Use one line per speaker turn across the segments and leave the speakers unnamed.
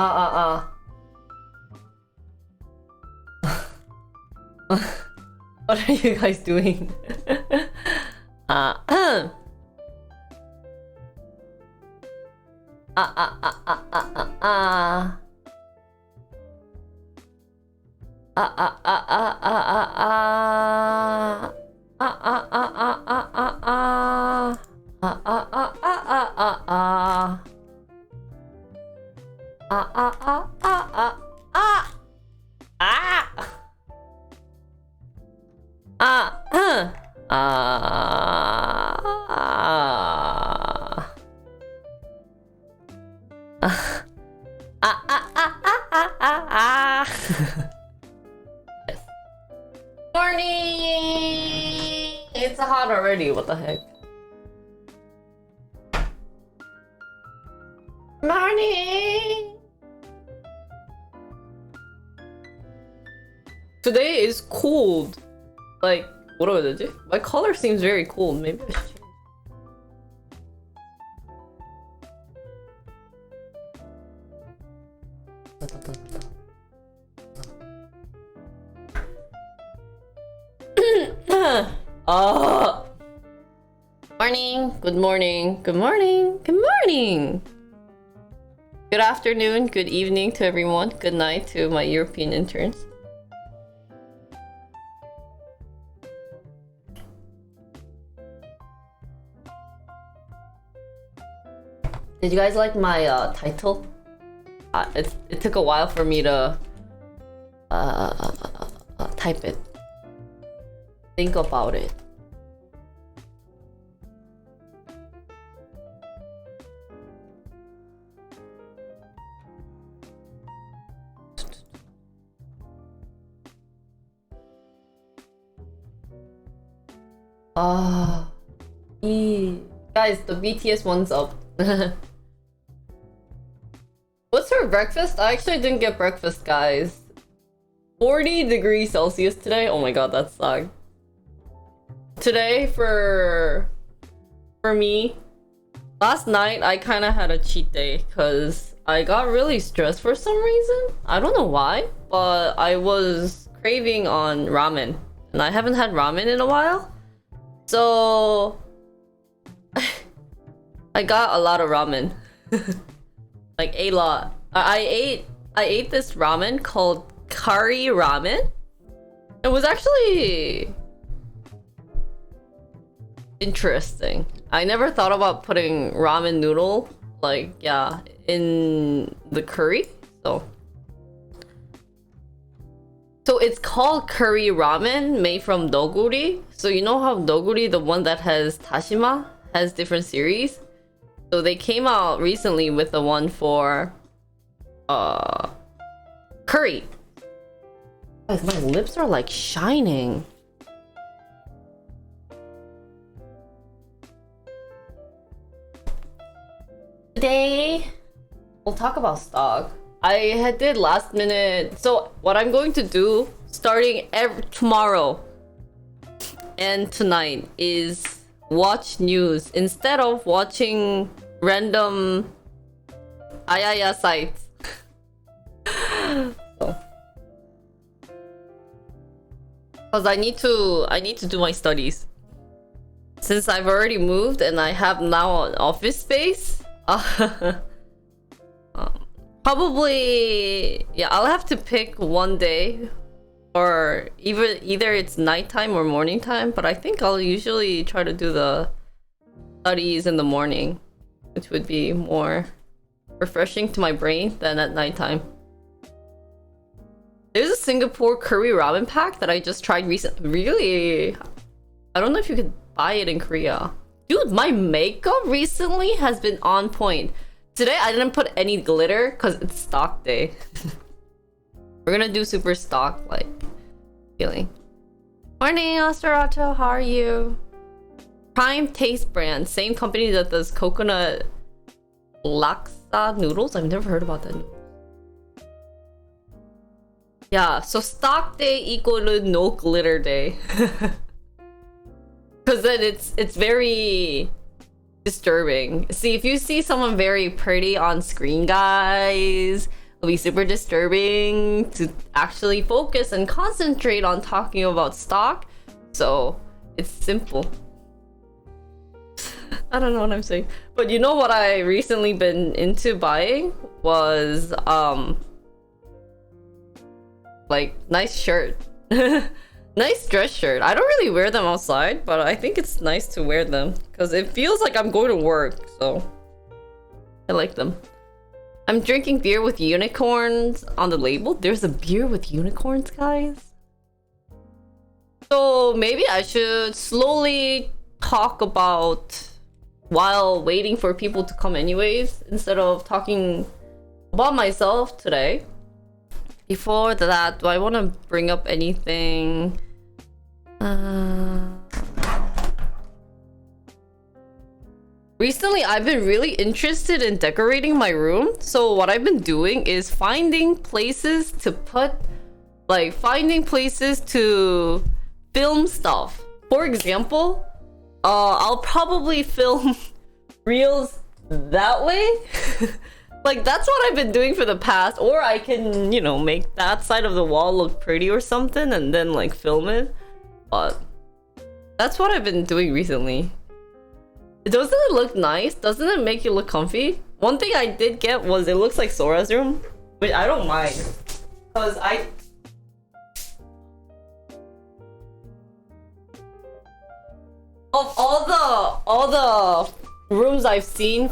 What are you guys doing? Morning! It's hot already, what the heck? Morning! Today is cold. Like, 뭐라고 해야 되지? My color seems very cold. Maybe I should change. Morning, good morning, good morning, good morning. Good afternoon, good evening to everyone. Good night to my European interns. Did you guys like my title? It took a while for me to type it. Think about it. Guys, the BTS one's up. What's for breakfast? I actually didn't get breakfast, guys. 40 degrees Celsius today. Oh my god, that sucked. Today for me, last night I kind of had a cheat day because I got really stressed for some reason. I don't know why, but I was craving on ramen and I haven't had ramen in a while. So I got a lot of ramen. Like a lot. I ate this ramen called curry ramen. It was actually interesting. I never thought about putting ramen noodle like in the curry. So it's called curry ramen made from doguri. So you know how doguri, the one that has tashima, has different series? So they came out recently with the one for curry. Guys, my lips are like shining. Today we'll talk about stock. I did last minute. So what I'm going to do starting tomorrow and tonight is watch news instead of watching random ayaya sites. Because I need to do my studies. Since I've already moved and I have now an office space. Probably, yeah, I'll have to pick one day, or either it's nighttime or morning time, but I think I'll usually try to do the studies in the morning, which would be more refreshing to my brain than at nighttime. There's a Singapore curry ramen pack that I just tried recently. Really? I don't know if you could buy it in Korea. Dude, my makeup recently has been on point. Today I didn't put any glitter because it's stock day. We're gonna do super stock like feeling. Morning, Osterato, how are you? Prime Taste brand, same company that does coconut laksa noodles. I've never heard about that noodle. Yeah, so stock day equal to no glitter day. Because then it's very disturbing. See, if you see someone very pretty on screen, guys, it'll be super disturbing to actually focus and concentrate on talking about stock. So it's simple. I don't know what I'm saying. But you know what I recently been into buying was like nice shirt. Nice dress shirt. I don't really wear them outside, but I think it's nice to wear them because it feels like I'm going to work, so I like them. I'm drinking beer with unicorns on the label. There's a beer with unicorns, guys. So maybe I should slowly talk about while waiting for people to come anyways, instead of talking about myself today. Before that, do I want to bring up anything? Recently, I've been really interested in decorating my room. So what I've been doing is finding places to put, like finding places to film stuff. For example, I'll probably film reels that way. Like that's what I've been doing for the past, or I can, you know, make that side of the wall look pretty or something and then like film it. But that's what I've been doing recently. Doesn't it look nice? Doesn't it make you look comfy? One thing I did get was it looks like Sora's room, which I don't mind. Cause of all the rooms I've seen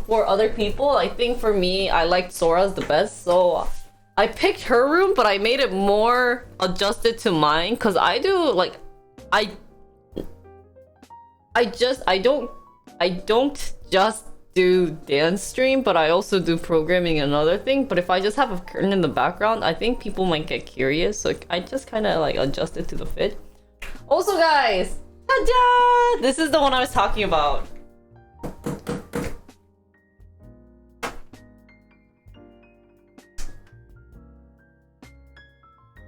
for other people, I think for me I liked Sora's the best, so I picked her room, but I made it more adjusted to mine because I do like I don't just do dance stream, but I also do programming and another thing. But if I just have a curtain in the background, I think people might get curious, so I just kind of like adjust it to the fit. Also guys, ta-da! This is the one I was talking about.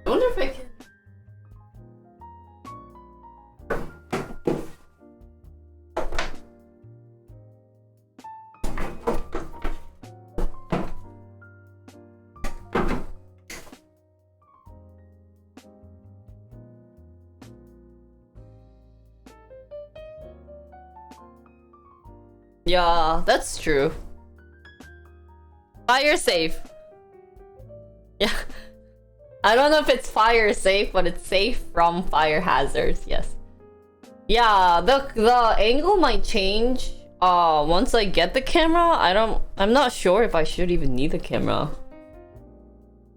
I wonder if I can. Yeah, that's true. Fire safe. Yeah. I don't know if it's fire safe, but it's safe from fire hazards. Yes. Yeah, the angle might change once I get the camera. I'm not sure if I should even need the camera.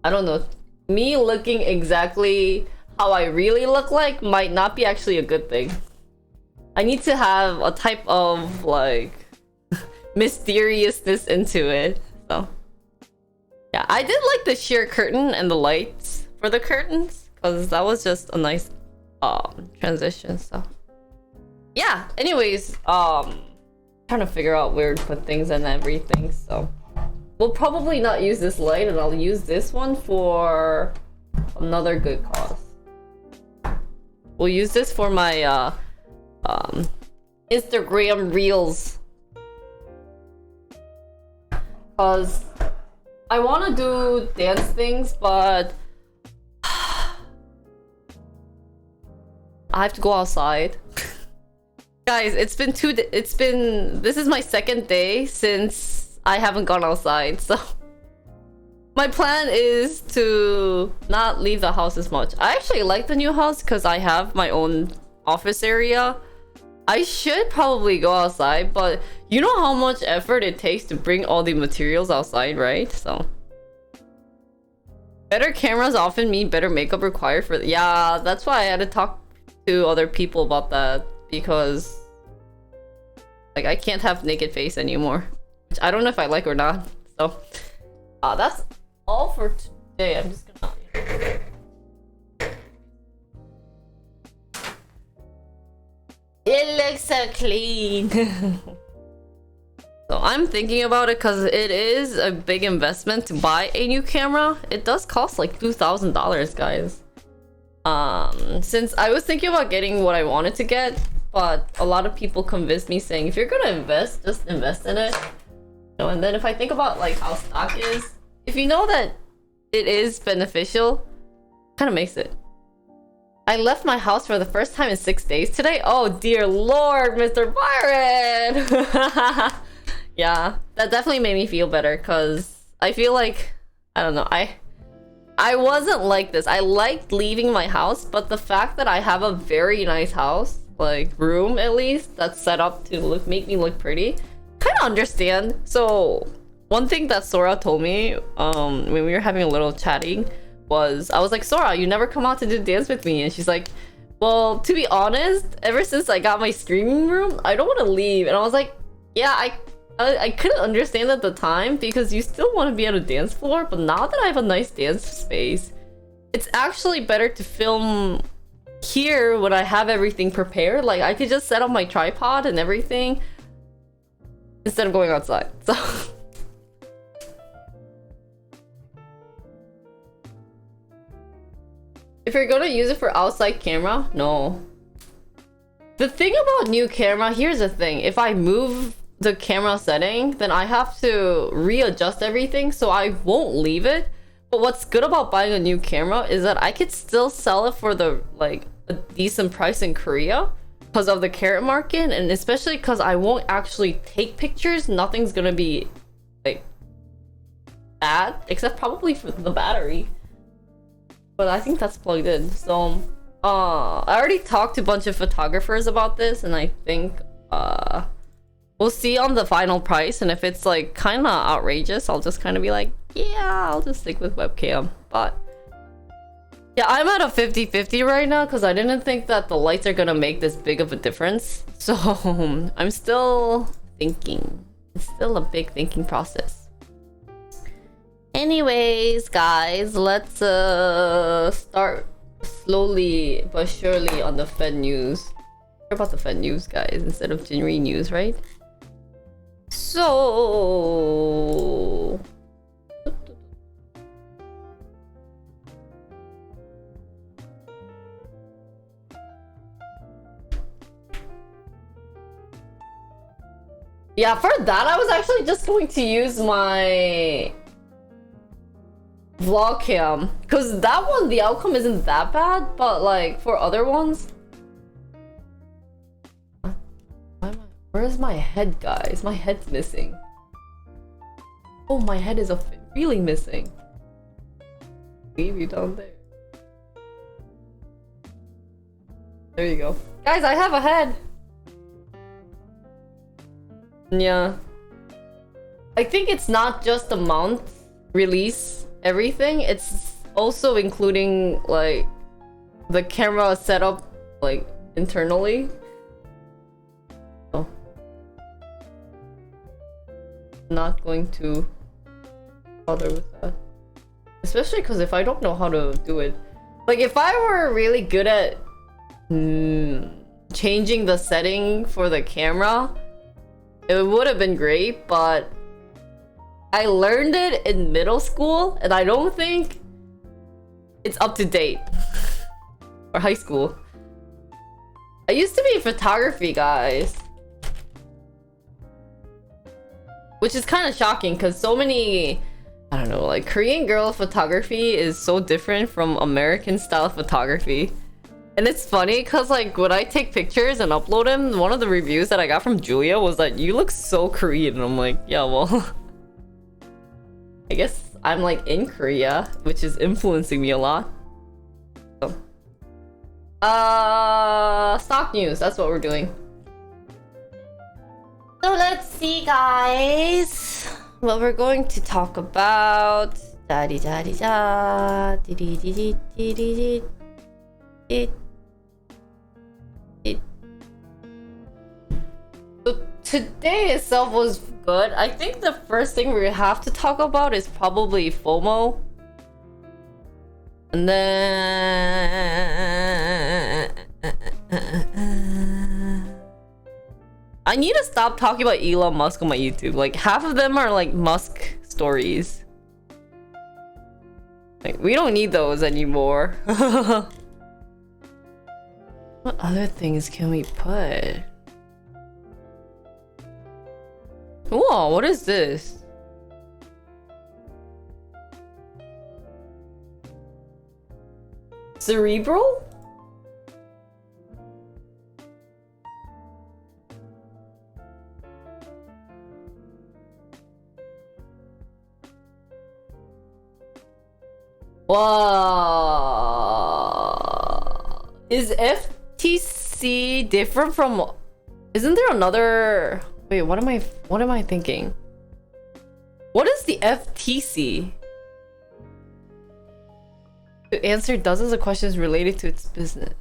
I don't know. Me looking exactly how I really look like might not be actually a good thing. I need to have a type of like mysteriousness into it. So yeah, I did like the sheer curtain and the lights for the curtains because that was just a nice transition. So yeah, anyways, trying to figure out where to put things and everything. So we'll probably not use this light, and I'll use this one for another good cause. We'll use this for my Instagram reels, cause I want to do dance things, but I have to go outside. Guys, this is my second day since I haven't gone outside, so my plan is to not leave the house as much. I actually like the new house because I have my own office area. I should probably go outside, but you know how much effort it takes to bring all the materials outside, right? So better cameras often mean better makeup required for yeah, that's why I had to talk to other people about that, because like I can't have naked face anymore, which I don't know if I like or not. So that's all for today. I'm just gonna it looks so clean. So I'm thinking about it because it is a big investment to buy a new camera. It does cost like $2,000, guys. Since I was thinking about getting what I wanted to get, but a lot of people convinced me saying if you're gonna invest, just invest in it. You know, and then if I think about like how stock is, if you know that it is beneficial, kind of makes it. I left my house for the first time in 6 days today. Oh dear lord, Mr. Byron! Yeah, that definitely made me feel better because I feel like, I don't know, I wasn't like this. I liked leaving my house, but the fact that I have a very nice house, like room at least, that's set up to make me look pretty, kind of understand. So one thing that Sora told me when we were having a little chatting was, I was like, Sora, you never come out to do dance with me. And she's like, well, to be honest, ever since I got my streaming room, I don't want to leave. And I was like, yeah, I couldn't understand at the time because you still want to be on a dance floor, but now that I have a nice dance space, it's actually better to film here when I have everything prepared. Like, I could just set up my tripod and everything instead of going outside. So if you're gonna use it for outside camera, no. The thing about new camera, here's the thing. If I move the camera setting, then I have to readjust everything, so I won't leave it. But what's good about buying a new camera is that I could still sell it for the like a decent price in Korea because of the carrot market, and especially because I won't actually take pictures. Nothing's gonna be like bad, except probably for the battery. But I think that's plugged in. So I already talked to a bunch of photographers about this, and I think we'll see on the final price. And if it's like kind of outrageous, I'll just kind of be like, yeah, I'll just stick with webcam. But yeah, I'm at a 50-50 right now because I didn't think that the lights are gonna make this big of a difference. So I'm still thinking. It's still a big thinking process. Anyways, guys, let's start slowly but surely on the Fed news. What about the Fed news, guys, instead of January news, right? So yeah, for that I was actually just going to use my vlog cam because that one, the outcome isn't that bad, but like for other ones, where's my head, guys? My head's missing. Oh, my head is really missing. Leave you down there. There you go, guys. I have a head. Yeah, I think it's not just the mount release everything, it's also including like the camera setup like internally. Oh, not going to bother with that, especially because if I don't know how to do it, like if I were really good at changing the setting for the camera, it would have been great, but I learned it in middle school, and I don't think it's up to date. Or high school. I used to be in photography, guys. Which is kind of shocking, because so many, I don't know, like Korean girl photography is so different from American style photography. And it's funny, because like when I take pictures and upload them, one of the reviews that I got from Julia was that you look so Korean. And I'm like, yeah, well... I guess I'm like in Korea, which is influencing me a lot. So. Stock news, that's what we're doing. So let's see, guys, what we're going to talk about. So today itself was good. I think the first thing we have to talk about is probably FOMO. And then I need to stop talking about Elon Musk on my YouTube. Like half of them are like Musk stories. Like we don't need those anymore. What other things can we put? Whoa, what is this? Cerebral? Wow. Is FTC different from... Isn't there another... Wait, what am I thinking? What is the FTC? To answer dozens of questions related to its business.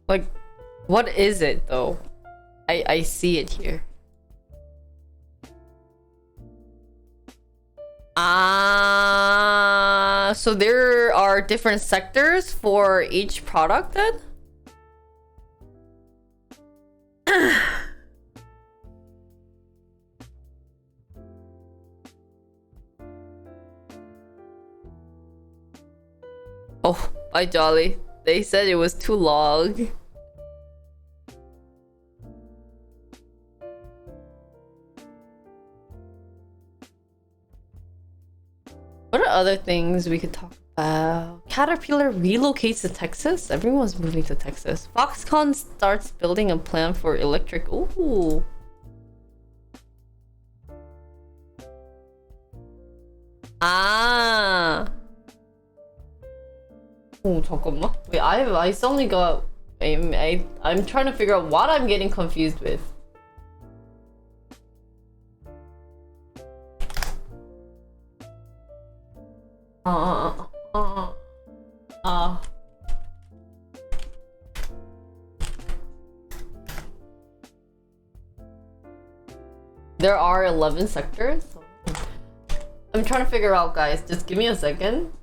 Like, what is it though? I see it here. So there are different sectors for each product then? Oh, bye Jolly. They said it was too long. What are other things we could talk about? Caterpillar relocates to Texas? Everyone's moving to Texas. Foxconn starts building a plant for electric... Ooh. Ah. Oh, 잠깐만. Wait, I suddenly got... I'm trying to figure out what I'm getting confused with. There are 11 sectors? I'm trying to figure out, guys. Just give me a second.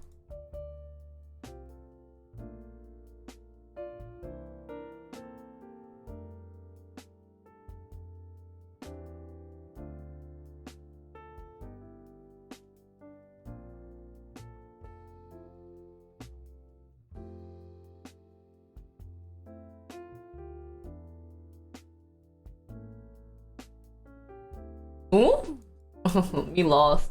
Ooh? We lost.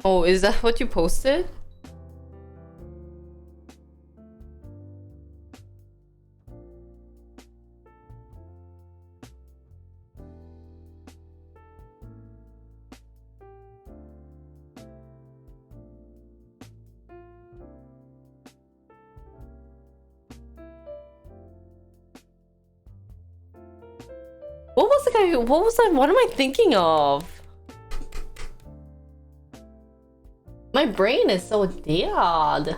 Oh, is that what you posted? What was the guy? What was that? What am I thinking of? My brain is so dead.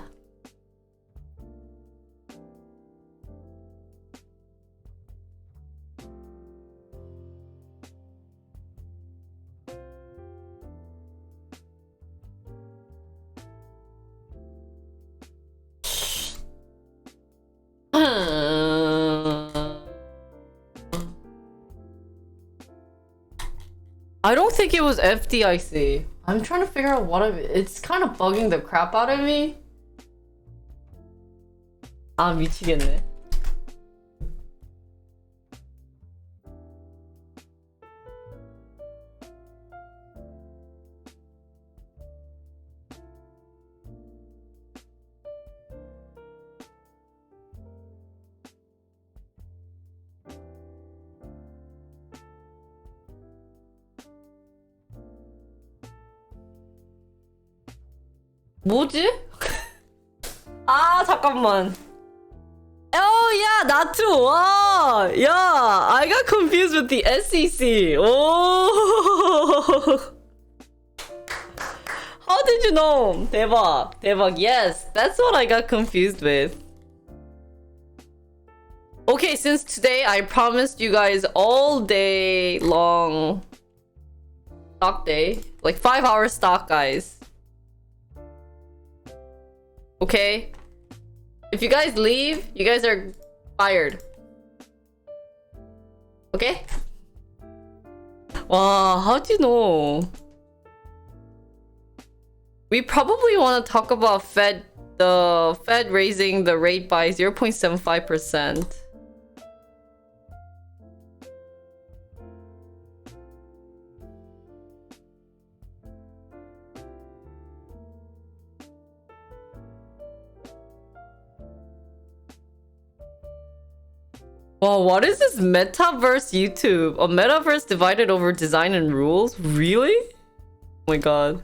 I don't think it was FDIC. I'm trying to figure out what it's kind of bugging the crap out of me. 아, 미치겠네. 뭐지? 아, 잠깐만. Oh yeah, that too. 와, yeah, I got confused with the SEC. Oh, how did you know? 대박, 대박. Yes, that's what I got confused with. Okay, since today I promised you guys all day long stock day, like 5-hour stock, guys. Okay? If you guys leave, you guys are fired. Okay? Wow, how'd you know? We probably want to talk about the Fed raising the rate by 0.75%. Wow, what is this metaverse YouTube? A metaverse divided over design and rules? Really? Oh my god.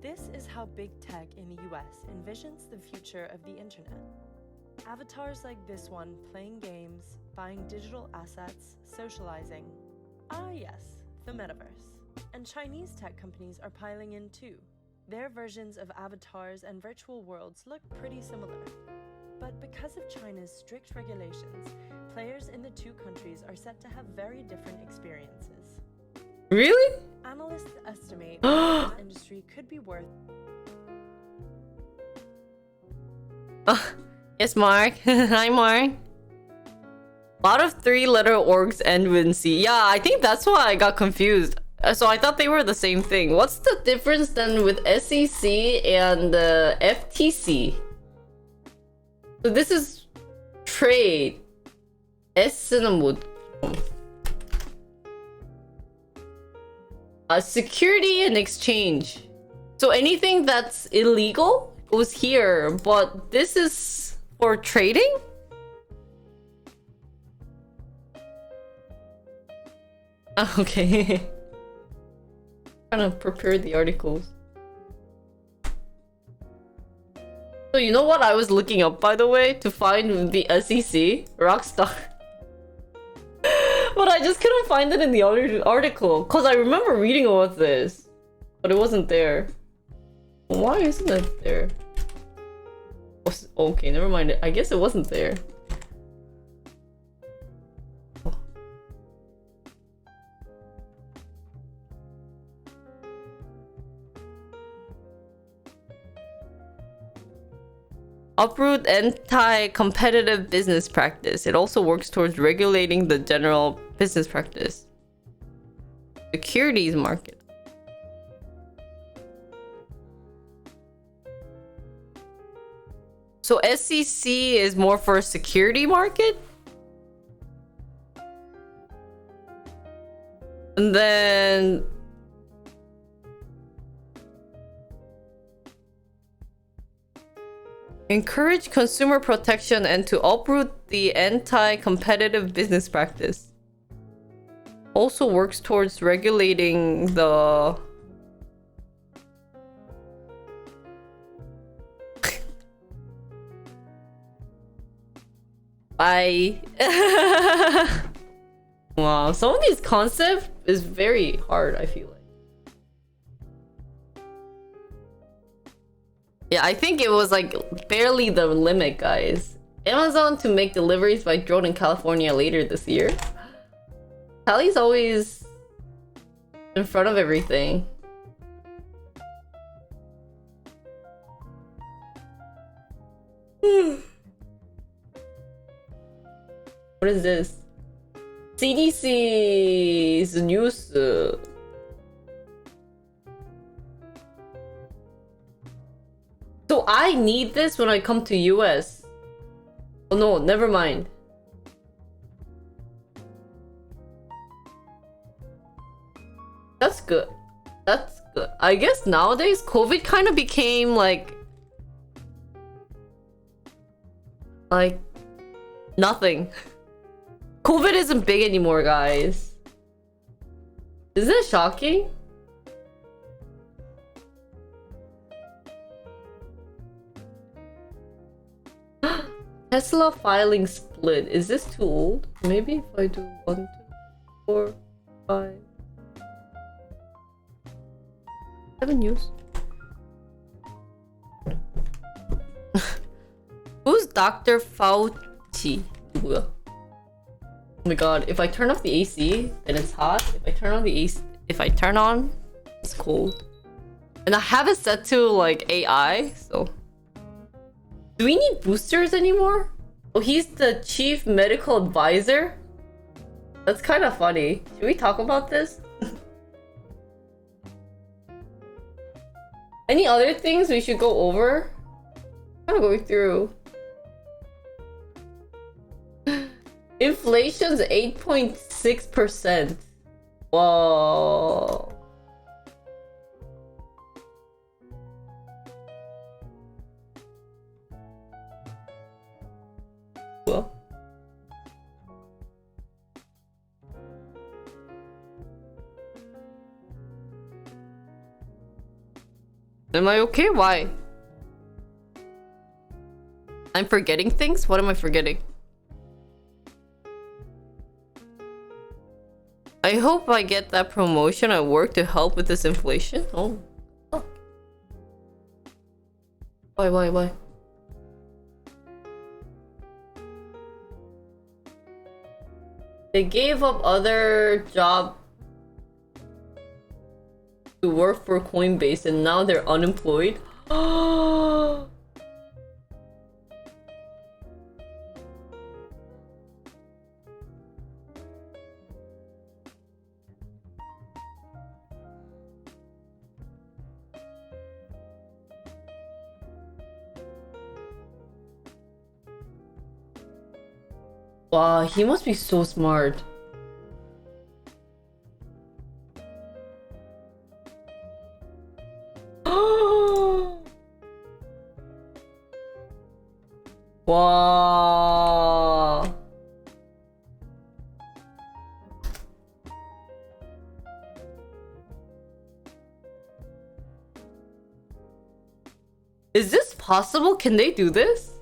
This is how big tech in the US envisions the future of the internet. Avatars like this one playing games, buying digital assets, socializing. Ah yes, the metaverse. And Chinese tech companies are piling in too. Their versions of avatars and virtual worlds look pretty similar. But because of China's strict regulations, players in the two countries are set to have very different experiences.
Really?
Analysts estimate the industry could be worth...
Yes, Mark. Hi, Mark. A lot of three-letter orgs end with C. Yeah, I think that's why I got confused. So I thought they were the same thing. What's the difference then with SEC and FTC? So this is trade. S는 뭐? Security and exchange. So anything that's illegal goes here, but this is for trading? Okay. Trying to prepare the articles. So you know what I was looking up, by the way, to find the SEC? Rockstar. But I just couldn't find it in the article. Because I remember reading about this. But it wasn't there. Why isn't it there? Okay, never mind. I guess it wasn't there. Uproot anti-competitive business practice. It also works towards regulating the general business practice. Securities market. So SEC is more for a security market? And then... encourage consumer protection and to uproot the anti-competitive business practice. Also works towards regulating the... Bye. Wow, some of these concepts is very hard, I feel like. Yeah, I think it was like barely the limit, guys. Amazon to make deliveries by drone in California later this year. Cali's always in front of everything. What is this? CDC's news. So I need this when I come to US. Oh no, never mind. That's good. That's good. I guess nowadays COVID kind of became like nothing. COVID isn't big anymore, guys. Isn't it shocking? Tesla filing split. Is this too old? Maybe if I do 1, 2, 4, 5, 7 years. Who's Dr. Fauci? 누구야? Oh my god, if I turn off the AC, then it's hot. If I turn on the AC, if I turn on, it's cold. And I have it set to like AI, so. Do we need boosters anymore? Oh, he's the chief medical advisor? That's kind of funny. Should we talk about this? Any other things we should go over? I'm going through. Inflation's 8.6%. Whoa. Well. Am I okay? Why? I'm forgetting things? What am I forgetting? I hope I get that promotion at work to help with this inflation. Oh. Why? They gave up other job to work for Coinbase and now they're unemployed. Wow, he must be so smart. Wow. Is this possible? Can they do this?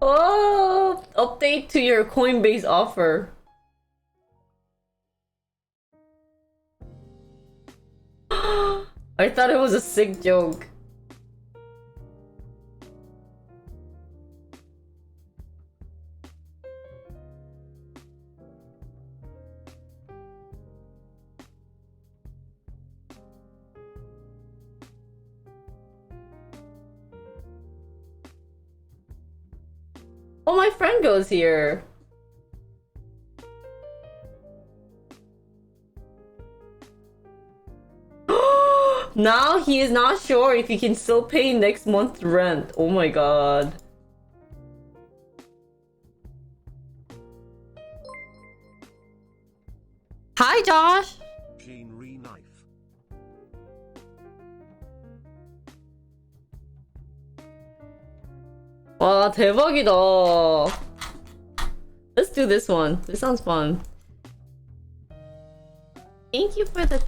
Oh, update to your Coinbase offer. I thought it was a sick joke. Oh, my friend goes here. Now he is not sure if he can still pay next month's rent. Oh my god. Hi, Josh. 와, 대박이다. Let's do this one. This sounds fun. Thank you for the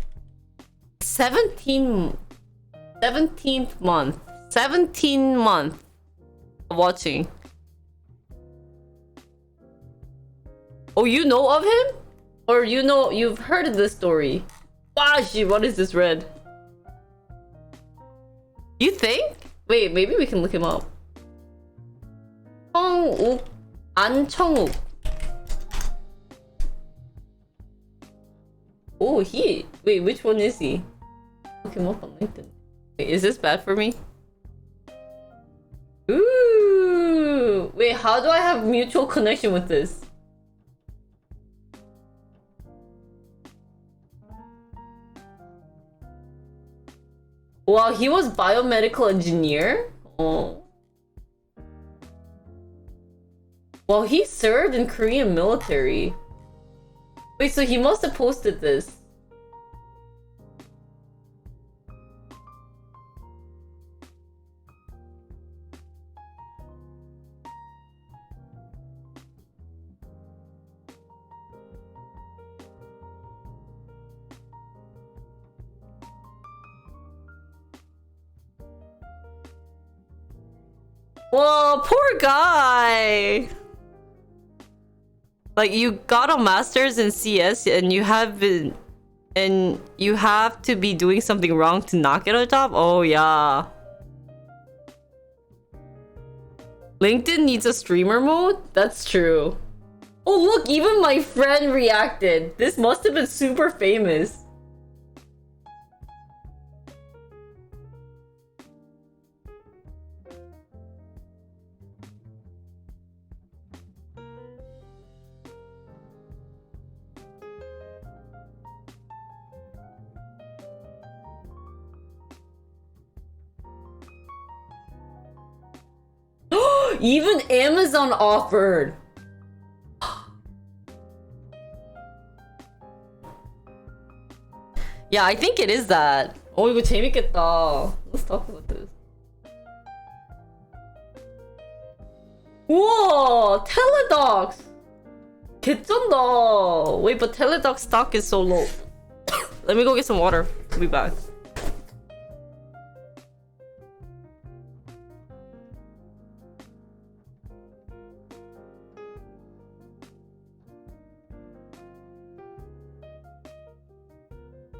17th month. 17 month of watching. Oh, you know of him? Or you know, you've heard of this story? Gosh, what is this red? You think? Wait, maybe we can look him up. 청욱, 안청욱. Oh, wait, which one is he? Look him up on LinkedIn. Wait, is this bad for me? Ooh, wait, how do I have mutual connection with this? Wow, he was biomedical engineer? Oh. Well, he served in Korean military. Wait, so he must have posted this. Whoa, poor guy. Like, you got a master's in CS and you have to be doing something wrong to not get a job? Oh, yeah. LinkedIn needs a streamer mode? That's true. Oh, look, even my friend reacted. This must have been super famous. Even Amazon offered. Yeah, I think it is that. Oh, 이거 재밌겠다. Let's talk about this. 우와, Teledocs. 개쩐다. Wait, but Teledocs stock is so low. Let me go get some water. I'll be back.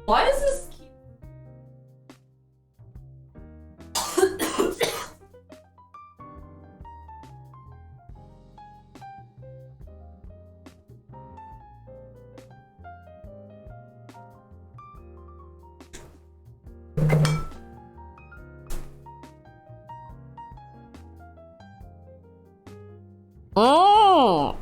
Why is this keep... Oh!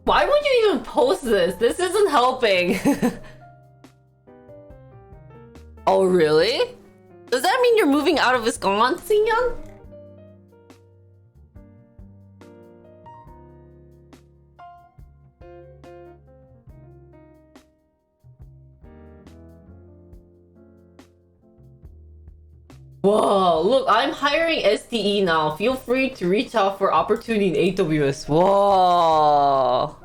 Why would you even post this? This isn't helping. Oh, really? Does that mean you're moving out of Wisconsin? Whoa, look, I'm hiring SDE now. Feel free to reach out for opportunity in AWS. Whoa.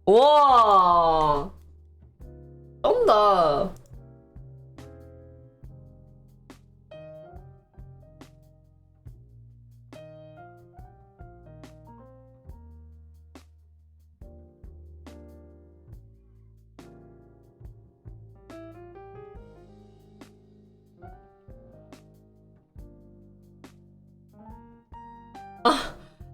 Whoa. 쩐다.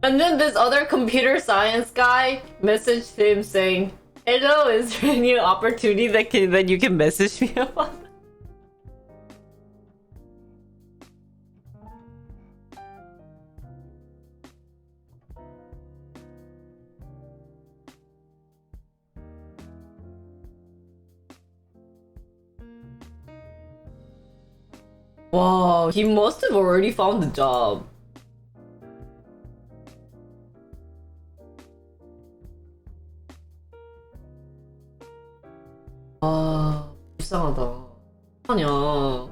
And then this other computer science guy messaged him saying, "Hello, is there any opportunity that you can message me about?" Wow, he must have already found a job. 아, 불쌍하다. 아니야.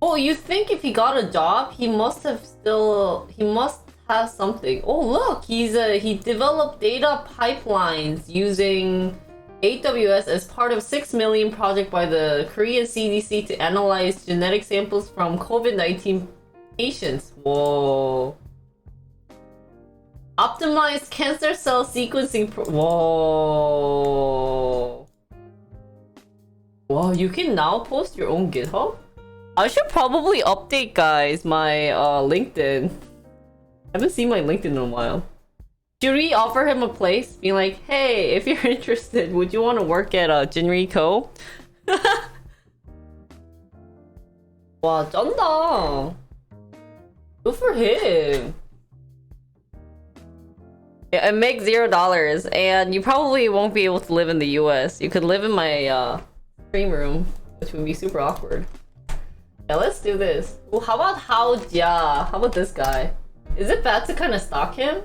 Oh, you think if he got a job, he must have something. Oh, look, he developed data pipelines using AWS as part of 6 million project by the Korean CDC to analyze genetic samples from COVID-19 patients. Whoa. Optimized cancer cell sequencing Whoa. Wow, you can now post your own GitHub? I should probably update, guys, my LinkedIn. I haven't seen my LinkedIn in a while. Should we offer him a place? Being like, hey, if you're interested, would you want to work at Jinri-Co? 와, 쩐다. Good for him. Yeah, and make $0, and you probably won't be able to live in the US. You could live in my stream room, which would be super awkward. Yeah, let's do this. Well, how about Hao Jia? How about this guy? Is it bad to kind of stalk him?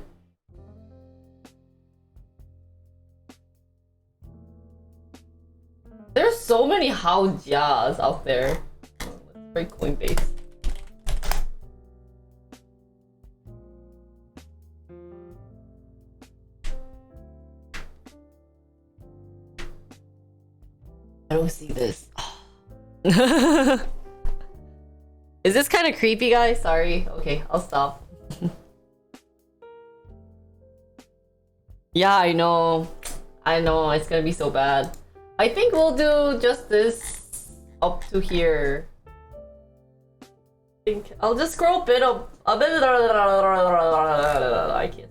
There's so many Hao Jias out there. Let's try Coinbase. see this. Is this kind of creepy, guys? Sorry. Okay, I'll stop. Yeah, I know. I know, it's gonna be so bad. I think we'll do just this up to here. I think I'll just scroll a bit up. I can't.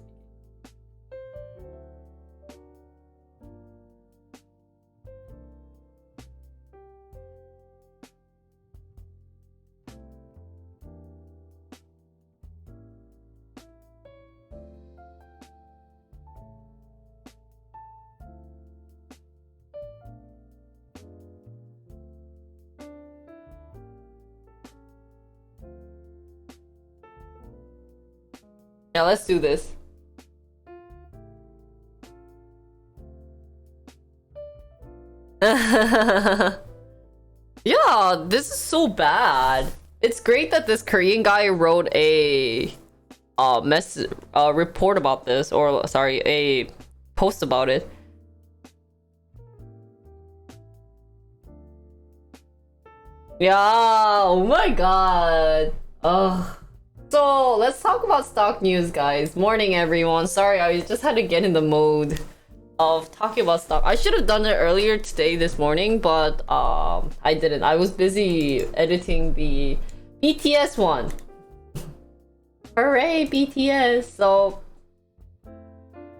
Yeah, let's do this. Yeah, this is so bad. It's great that this Korean guy wrote a report about this, or sorry, a post about it. Yeah, oh my god. Ugh. So let's talk about stock news, guys. Morning, everyone. Sorry, I just had to get in the mode of talking about stock. I should have done it earlier today, this morning, but I didn't. I was busy editing the BTS one. Hooray, BTS! So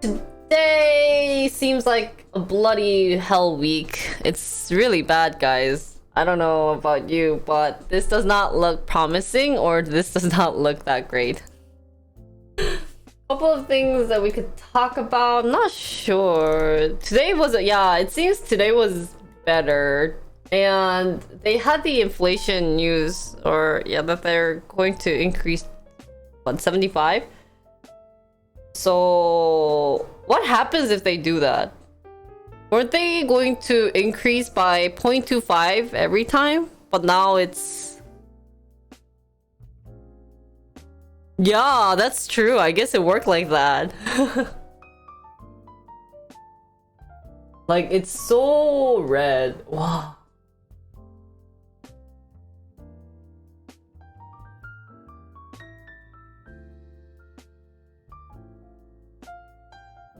today seems like a bloody hell week. It's really bad, guys. I don't know about you, but this does not look promising, or this does not look that great. Couple of things that we could talk about. I'm not sure. Today was yeah, it seems today was better, and they had the inflation news, or yeah, that they're going to increase 75. So what happens if they do that? Weren't they going to increase by 0.25 every time? But now it's... Yeah, that's true. I guess it worked like that. Like, it's so red. Wow.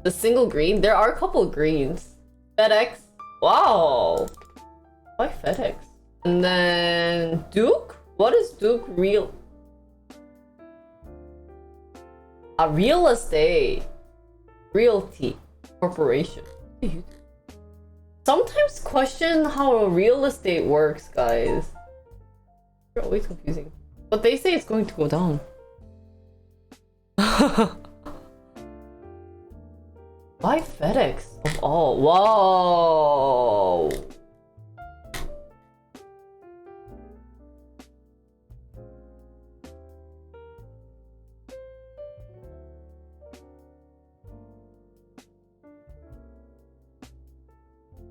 The single green? There are a couple of greens. Fedex. Wow. Why Fedex? And then Duke? What is Duke real? A real estate. Realty corporation. Sometimes question how a real estate works, guys. You're always confusing. But they say it's going to go down. Why Fedex of all? Whoa!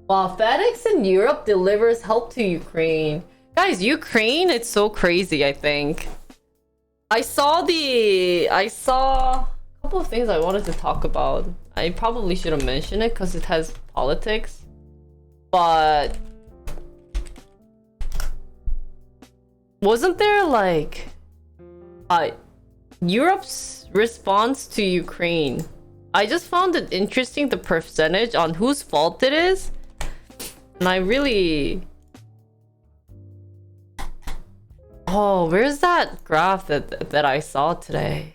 Wow, FedEx in Europe delivers help to Ukraine. Guys, Ukraine, it's so crazy, I think. I saw a couple of things I wanted to talk about. I probably should have mentioned it because it has politics. But wasn't there like Europe's response to Ukraine? I just found it interesting, the percentage on whose fault it is. And I really... Oh, where's that graph that I saw today?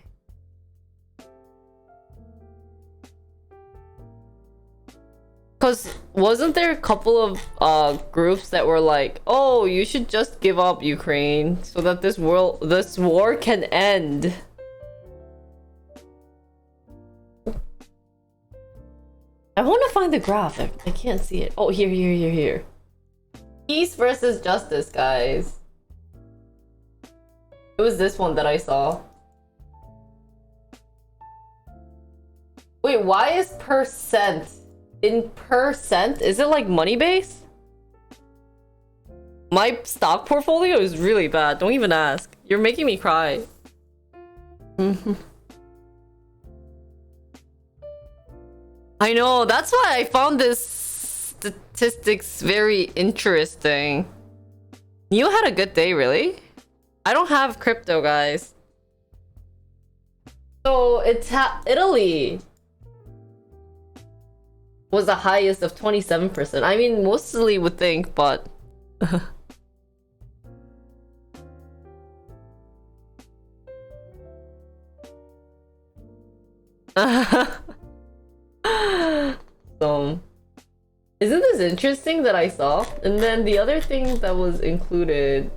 Because wasn't there a couple of groups that were like, oh, you should just give up Ukraine so that this war can end? I want to find the graph. I can't see it. Oh, here. Peace versus justice, guys. It was this one that I saw. Wait, why is percent? In percent? Is it like money base? My stock portfolio is really bad. Don't even ask. You're making me cry. I know. That's why I found this statistics very interesting. You had a good day, really? I don't have crypto, guys. So it's Italy was the highest of 27%. I mean, mostly would think, but so isn't this interesting that I saw? And then the other thing that was included,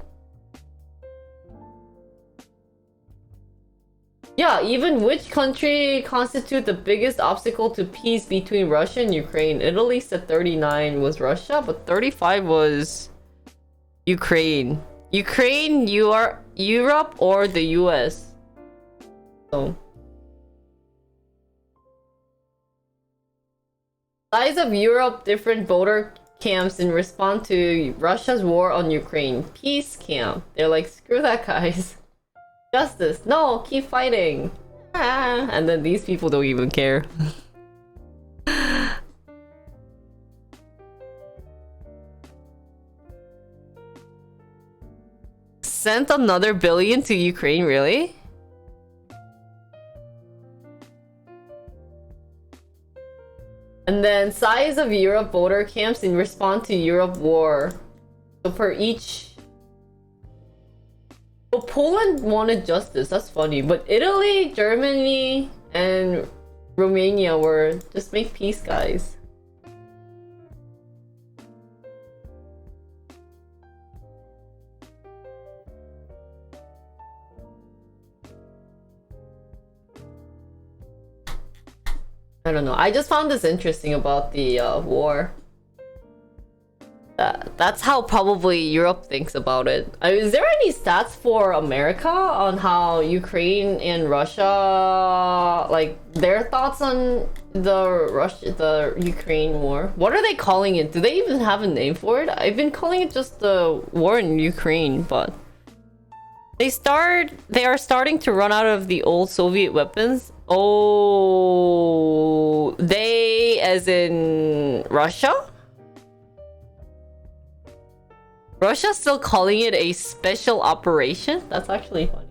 yeah, even which country constitute the biggest obstacle to peace between Russia and Ukraine? Italy said 39 was Russia, but 35 was Ukraine. Ukraine, you are Europe or the US. So size of Europe, different voter camps in response to Russia's war on Ukraine. Peace camp. They're like, screw that, guys. Justice. No, keep fighting. Ah. And then these people don't even care. Sent another billion to Ukraine, really? And then size of Europe voter camps in response to Europe war. So for each... Well, Poland wanted justice, that's funny. But Italy, Germany, and Romania were just make peace, guys. I don't know. I just found this interesting about the war. That's how probably Europe thinks about it. Is there any stats for America on how Ukraine and Russia, like their thoughts on the Ukraine war? What are they calling it? Do they even have a name for it? I've been calling it just the war in Ukraine, but they are starting to run out of the old Soviet weapons. Oh, they as in Russia? Russia's still calling it a special operation? That's actually funny.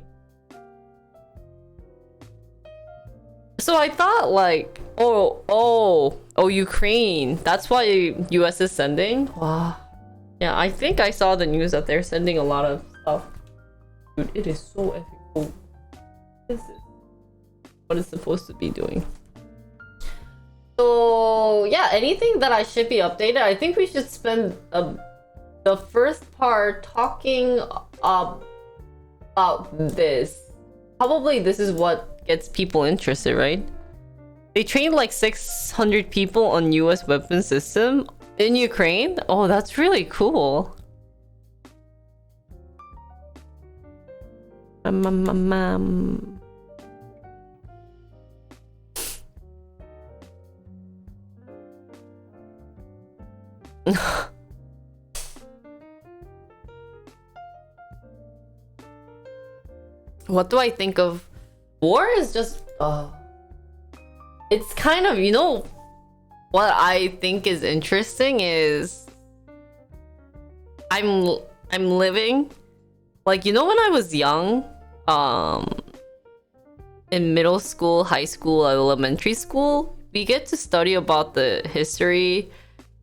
So I thought like, oh, Ukraine. That's why US is sending? Wow. Yeah, I think I saw the news that they're sending a lot of stuff. Dude, it is so epic cool. This is what it's supposed to be doing. So yeah, anything that I should be updated, I think we should spend the first part talking about this. Probably this is what gets people interested, right? They trained like 600 people on US weapon system in Ukraine. Oh, that's really cool. What do I think of war? Is just it's kind of, you know, what I think is interesting is I'm living like, you know, when I was young, in middle school, high school, elementary school, we get to study about the history.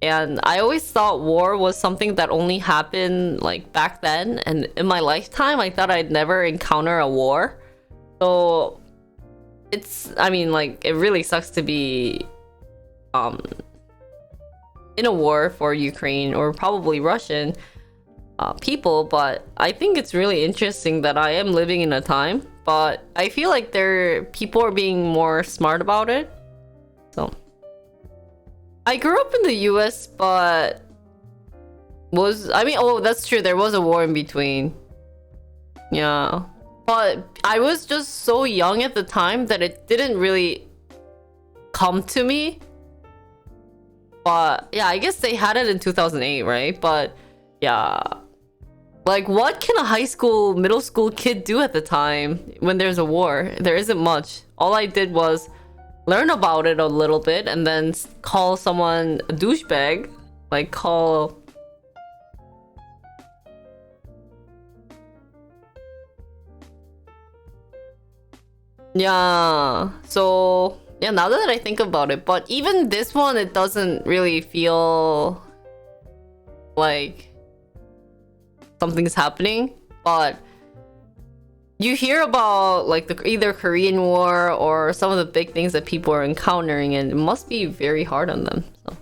And I always thought war was something that only happened like back then. And in my lifetime, I thought I'd never encounter a war. So I mean, like, it really sucks to be in a war for Ukraine or probably Russian people. But I think it's really interesting that I am living in a time. But I feel like people are being more smart about it. So I grew up in the US, but oh, that's true. There was a war in between. Yeah. But I was just so young at the time that it didn't really come to me. But yeah, I guess they had it in 2008, right? But yeah. Like, what can a high school, middle school kid do at the time when there's a war? There isn't much. All I did was learn about it a little bit and then call someone a douchebag. like call. Yeah, so yeah, now that I think about it, but even this one, it doesn't really feel like something's happening. But you hear about like the either Korean War or some of the big things that people are encountering, and it must be very hard on them. So,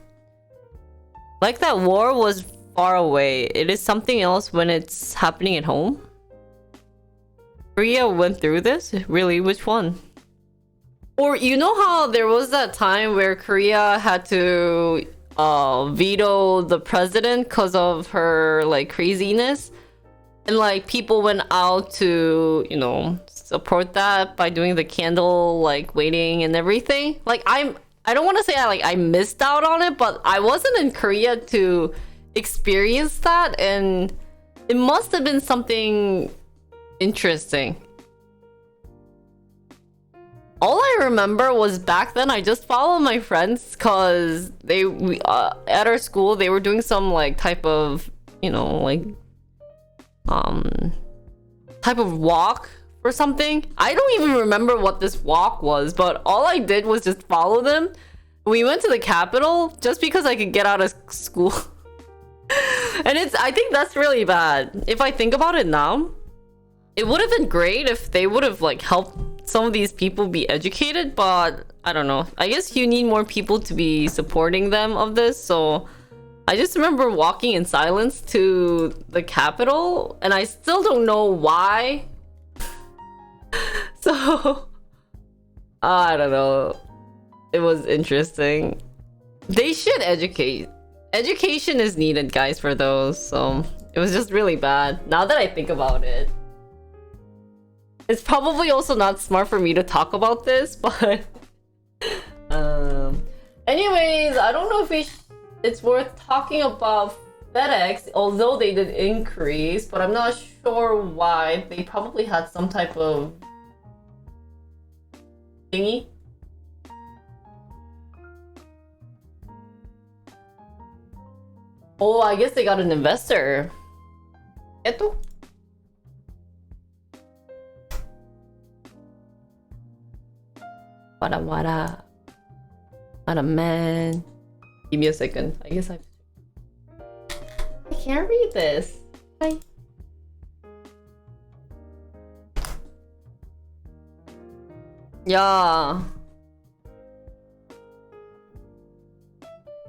like that war was far away. It is something else when it's happening at home. Korea went through this? Really? Which one? Or you know how there was that time where Korea had to veto the president because of her like craziness? And like people went out to, you know, support that by doing the candle like waiting and everything. Like I don't want to say I missed out on it, but I wasn't in Korea to experience that, and it must have been something interesting. All I remember was back then I just followed my friends because we at our school they were doing some like type of, you know, like type of walk or something. I don't even remember what this walk was, but all I did was just follow them. We went to the Capitol just because I could get out of school. And I think that's really bad. If I think about it now, it would have been great if they would have like helped some of these people be educated, but I don't know. I guess you need more people to be supporting them of this, so I just remember walking in silence to the Capitol, and I still don't know why. So, I don't know. It was interesting. They should educate. Education is needed, guys, for those. So, it was just really bad. Now that I think about it. It's probably also not smart for me to talk about this, but... Anyways, I don't know if it's worth talking about FedEx, although they did increase, but I'm not sure why. They probably had some type of thingy. Oh, I guess they got an investor. Eto? Wada. Wada man. Give me a second. I guess I can't read this. Hi. Yeah.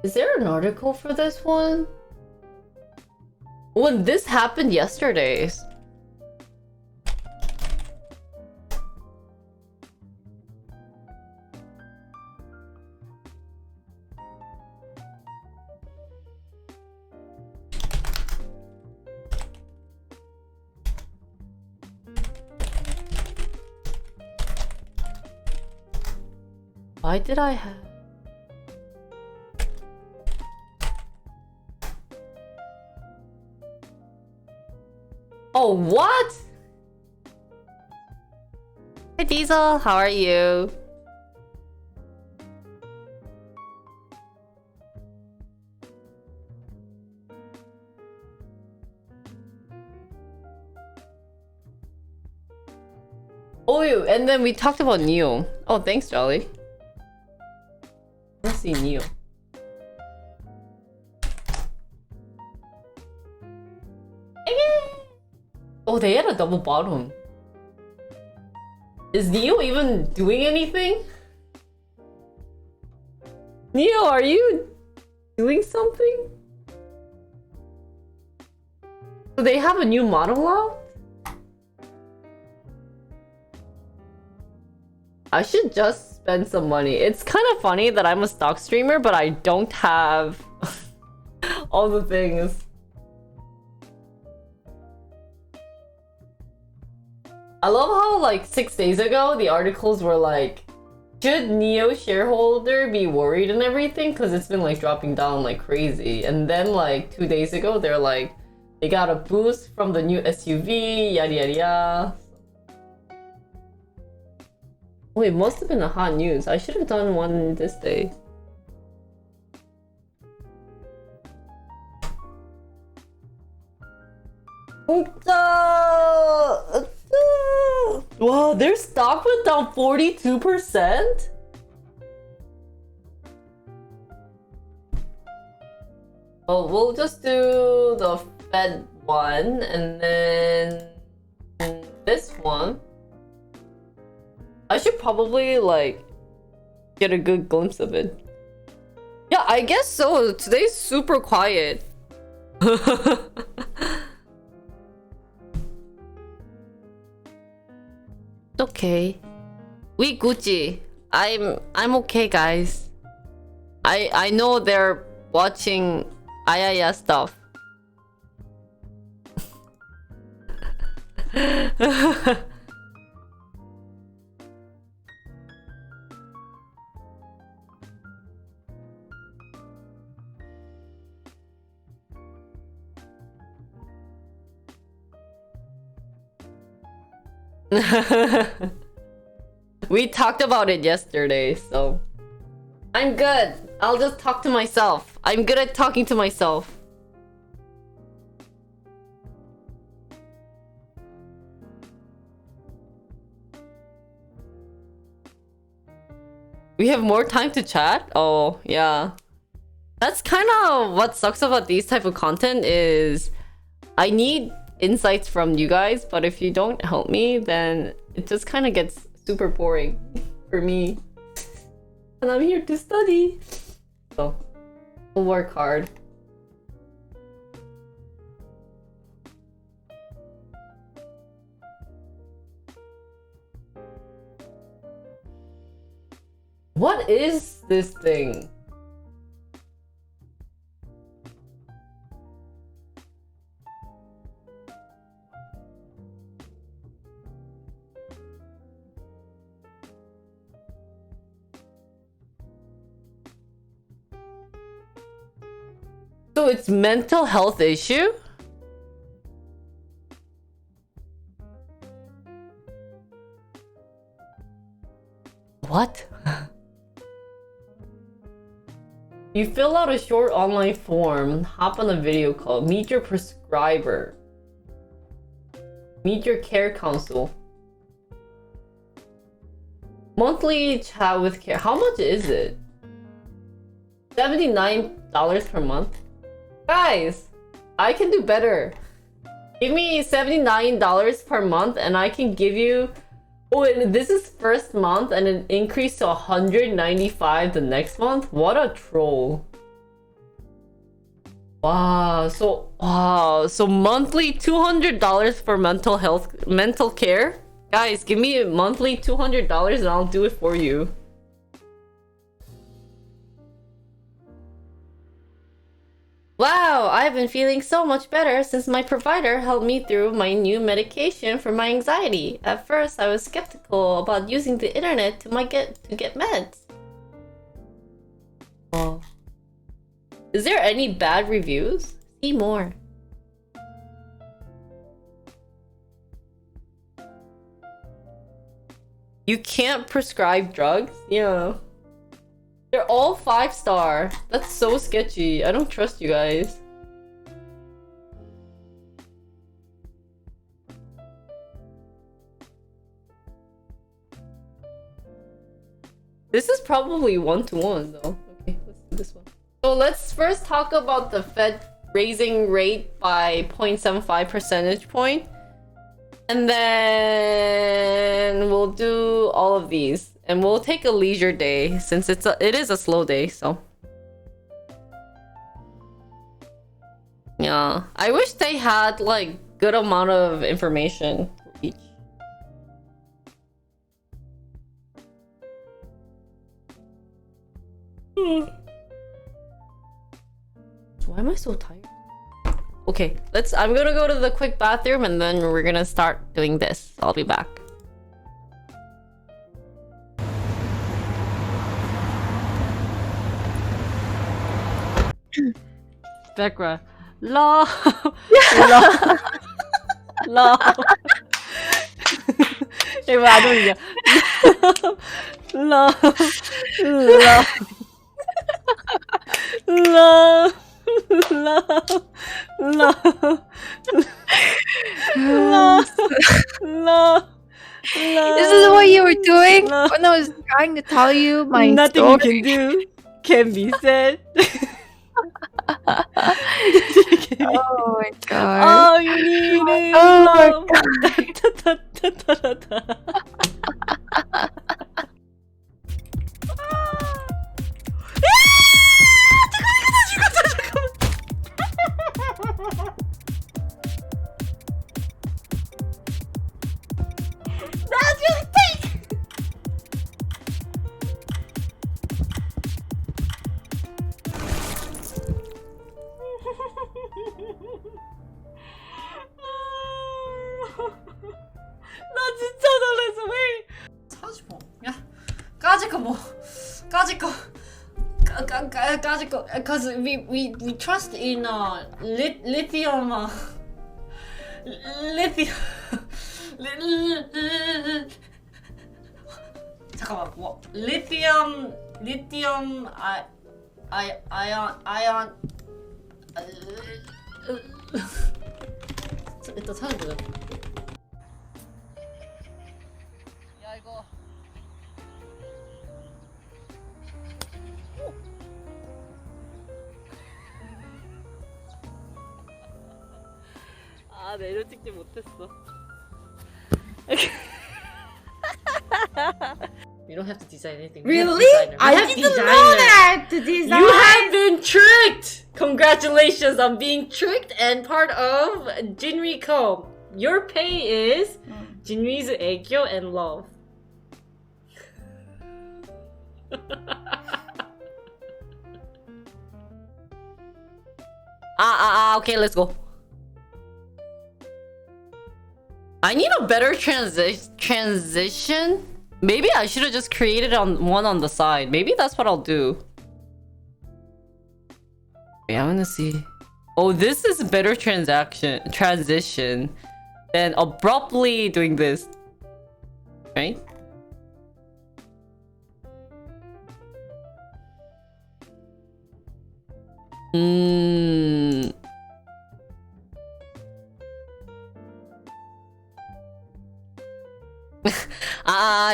Is there an article for this one? When this happened yesterday. Why did I have... Oh, what? Hi, Diesel. How are you? Oh, and then we talked about Neo. Oh, thanks, Jolly. Let's see Neo. Oh, they had a double bottom. Is Neo even doing anything? Neo, are you doing something? Do they have a new model out? I should just spend some money. It's kind of funny that I'm a stock streamer, but I don't have all the things. I love how like 6 days ago the articles were like, should Neo shareholder be worried and everything because it's been like dropping down like crazy, and then like 2 days ago they're like they got a boost from the new SUV, yada yada yada. Oh, it must have been a hot news. I should have done one this day. Wow, their stock went down 42%? Oh, we'll just do the Fed one and then this one. I should probably like get a good glimpse of it. Yeah, I guess so. Today's super quiet. Okay. We Gucci. I'm okay, guys. I know they're watching IIS stuff. We talked about it yesterday, so I'm good. I'll just talk to myself. I'm good at talking to myself. We have more time to chat? Oh, yeah. That's kind of what sucks about these type of content is I need insights from you guys, but if you don't help me, then it just kind of gets super boring for me. And I'm here to study. So, we'll work hard. What is this thing? So it's mental health issue? What? You fill out a short online form, hop on a video call, meet your prescriber, meet your care counsel. Monthly chat with care. How much is it? $79 per month? Guys, I can do better. Give me $79 per month and I can give you... Oh, and this is first month and an increase to $195 the next month? What a troll. Wow, so monthly $200 for mental care? Guys, give me monthly $200 and I'll do it for you. Wow, I've been feeling so much better since my provider helped me through my new medication for my anxiety. At first, I was skeptical about using the internet to get meds. Oh. Is there any bad reviews? See more. You can't prescribe drugs? Yeah. They're all 5-star. That's so sketchy. I don't trust you guys. This is probably 1-to-1 though. Okay, let's do this one. So let's first talk about the Fed raising rate by 0.75 percentage point. And then we'll do all of these. And we'll take a leisure day since it is a slow day, so. Yeah, I wish they had like good amount of information for each. Why am I so tired? Okay, I'm gonna go to the quick bathroom and then we're gonna start doing this. I'll be back. Becra. Love. Love. Love. 이거 안 어울려. Love. Love. Love. Love. Love.
No. No.
This is what you were doing when I was trying to tell you my
Nothing
story.
you can do can be said.
Oh my god.
All you need is
Oh my
love. Da, da, da, da, da, da. That's really fake. 나 진짜 놀랐어. 왜?
사주고. 야, 까짓 거 뭐? 까짓 거. 까짓 거. Cause we trust in lithium. Lithium. 잠깐만 뭐? lithium ion. 일단 찾아보자. 야 이거. 아 내려 찍지 못했어. You don't have to design anything. We have
Really?
designer. We
I
have
didn't
designer.
know that to design.
You have been tricked! Congratulations on being tricked and part of Jinri-ko. Your pay is Jinri's 애교 and love. Okay, let's go. I need a better transition. Maybe I should have just created one on the side. Maybe that's what I'll do. Okay, I'm gonna see. Oh, this is a better transition than abruptly doing this. Right?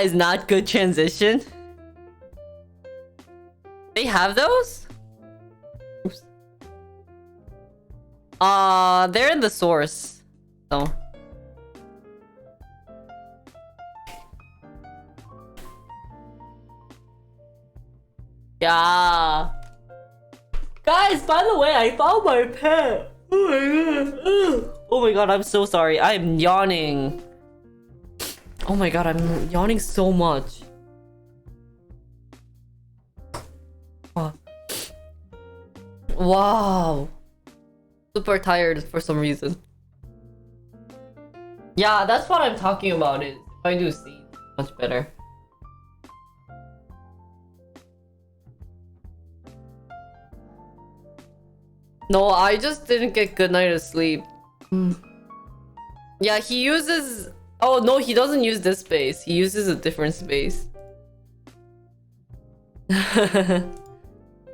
Is not good transition. They have those? Oops. They're in the source. So. Yeah. Guys, by the way, I found my pet. Oh my god. Oh my god, I'm so sorry. I am yawning. Oh my god, I'm yawning so much. Oh. Wow. Super tired for some reason. Yeah, that's what I'm talking about. If I do see, much better. No, I just didn't get good night of sleep. Yeah, he uses... Oh, no, he doesn't use this space. He uses a different space.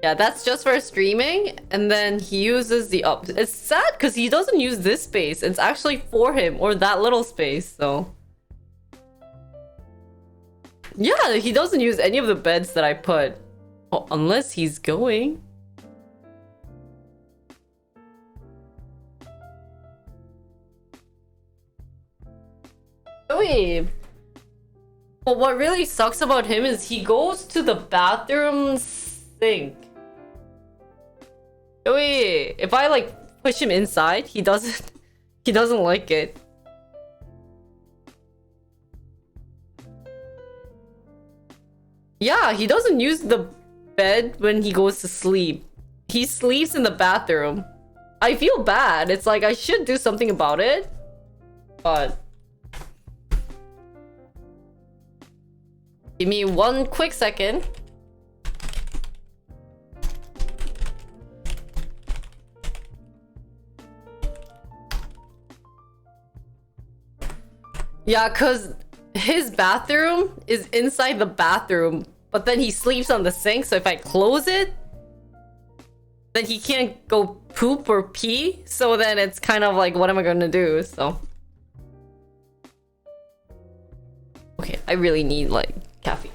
Yeah, that's just for streaming. And then he uses the up. It's sad because he doesn't use this space. It's actually for him, or that little space, so. Yeah, he doesn't use any of the beds that I put. Oh, unless he's going. Wait. But what really sucks about him is he goes to the bathroom sink. Wait, if I like push him inside, he doesn't like it. Yeah, he doesn't use the bed when he goes to sleep. He sleeps in the bathroom. I feel bad. It's like I should do something about it. But give me one quick second. Yeah, cause his bathroom is inside the bathroom, but then he sleeps on the sink, so if I close it, then he can't go poop or pee, so then it's kind of like, what am I gonna do? So okay, I really need like caffeine.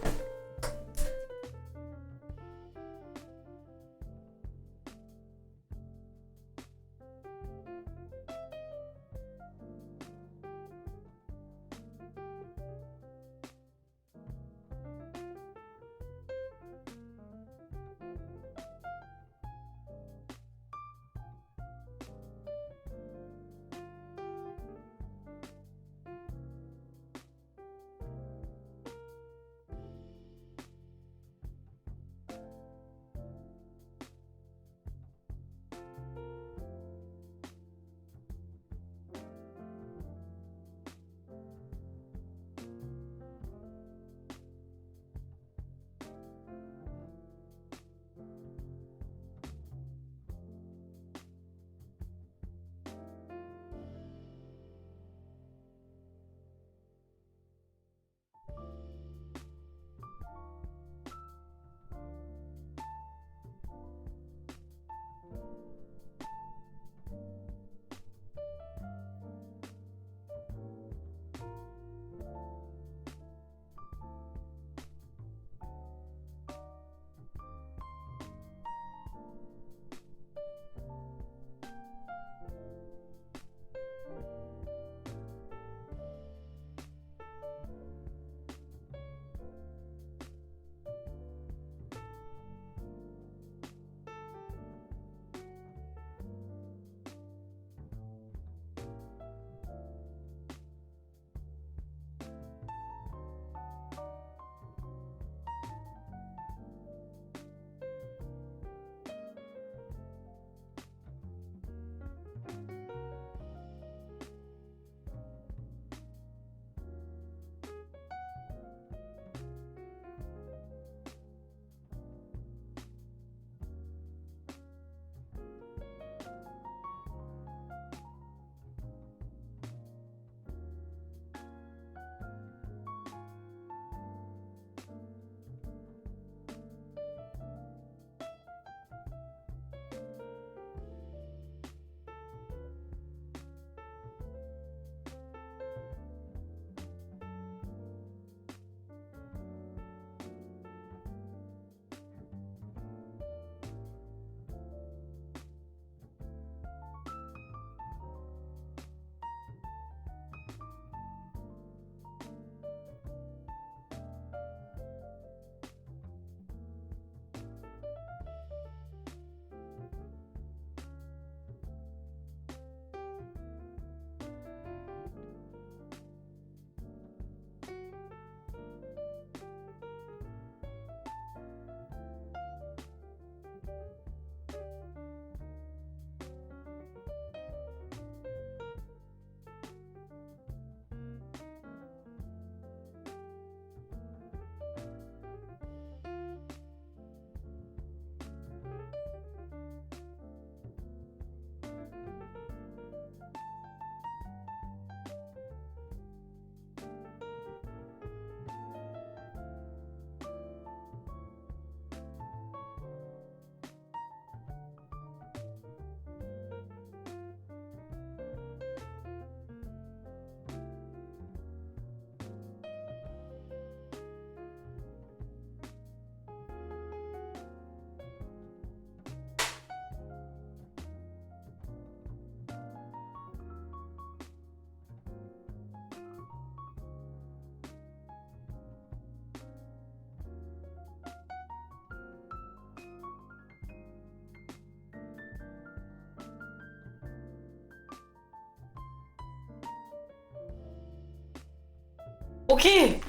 오케이!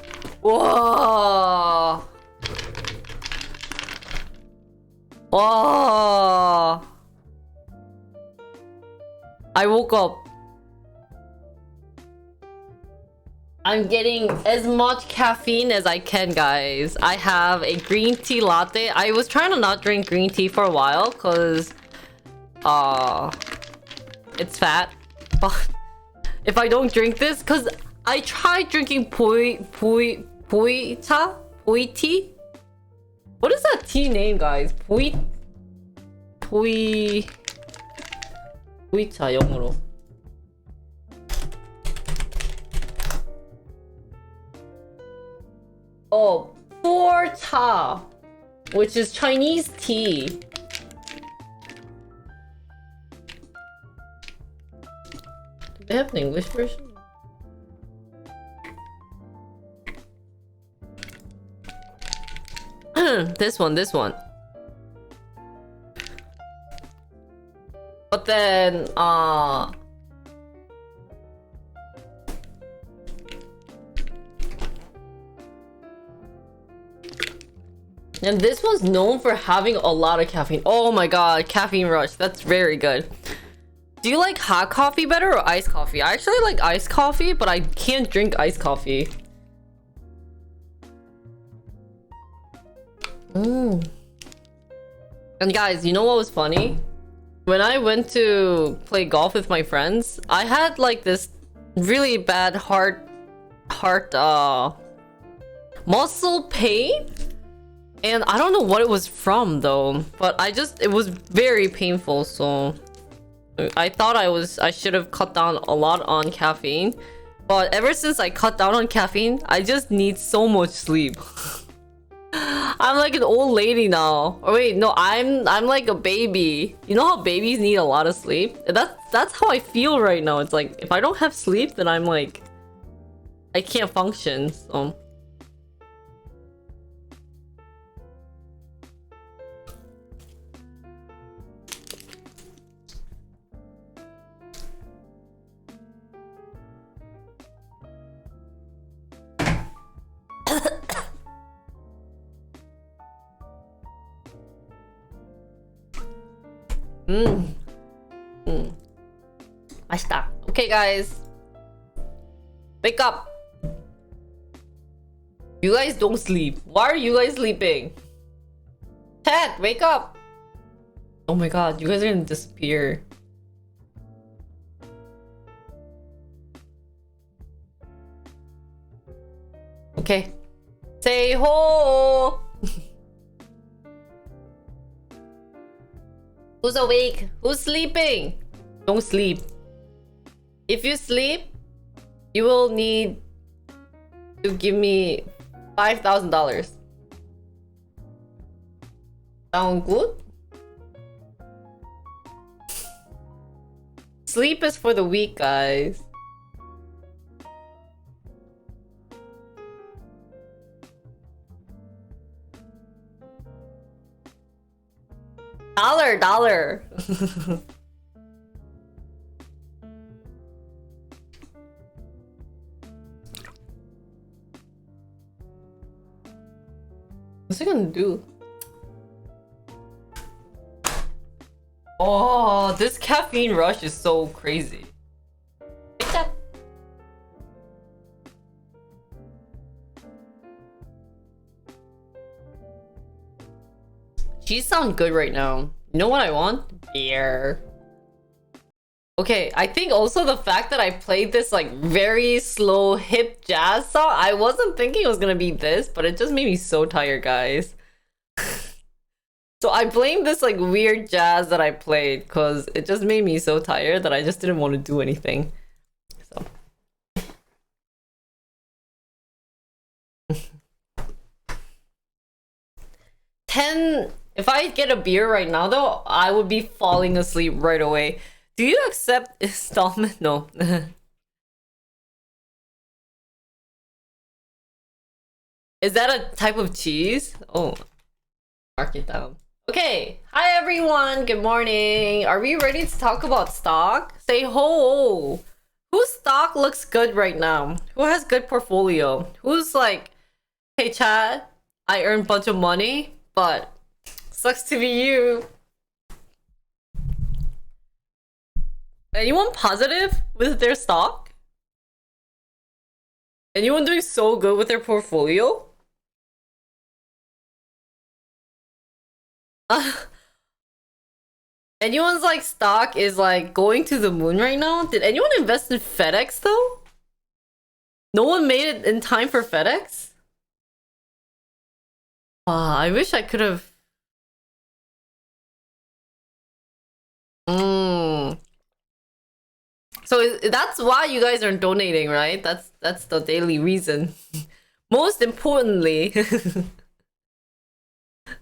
와. 와. I woke up. I'm getting as much caffeine as I can, guys. I have a green tea latte. I was trying to not drink green tea for a while because it's fat. But if I don't drink this, because I tried drinking boy tea. What is that tea name, guys? Boy. 보이차 영어로. 푸어차, which is Chinese tea. Do they have an English version? This one. But then, and this one's known for having a lot of caffeine. Oh my god, caffeine rush. That's very good. Do you like hot coffee better or iced coffee? I actually like iced coffee, but I can't drink iced coffee. And guys, you know what was funny? When I went to play golf with my friends, I had like this really bad heart muscle pain. And I don't know what it was from though, but it was very painful, so I thought I should have cut down a lot on caffeine. But ever since I cut down on caffeine, I just need so much sleep. I'm like an old lady now. Or wait, no, I'm like a baby. You know how babies need a lot of sleep? That's how I feel right now. It's like if I don't have sleep, then I'm like I can't function. So 맛있다. Okay, guys. Wake up. You guys don't sleep. Why are you guys sleeping? Ted, wake up. Oh my god, you guys are gonna disappear. Okay. Say ho. Who's awake? Who's sleeping? Don't sleep. If you sleep, you will need to give me $5,000. Sound good? Sleep is for the weak, guys. Dollar. What's it gonna do? Oh, this caffeine rush is so crazy. Take that. Cheese sound good right now. You know what I want? Beer. Okay, I think also the fact that I played this like very slow hip jazz song, I wasn't thinking it was gonna be this, but it just made me so tired, guys. So I blame this like weird jazz that I played because it just made me so tired that I just didn't want to do anything. So 10. If I get a beer right now though, I would be falling asleep right away. Do you accept installment? No. Is that a type of cheese? Oh, mark it down. Okay, hi everyone, good morning. Are we ready to talk about stock? Say ho. Whose stock looks good right now? Who has good portfolio? Who's like, hey Chad, I earned a bunch of money, but sucks to be you. Anyone positive with their stock? Anyone doing so good with their portfolio? Anyone's like stock is like going to the moon right now? Did anyone invest in Fedex though? No one made it in time for Fedex? I wish I could have. So that's why you guys aren't donating, right? That's the daily reason. Most importantly,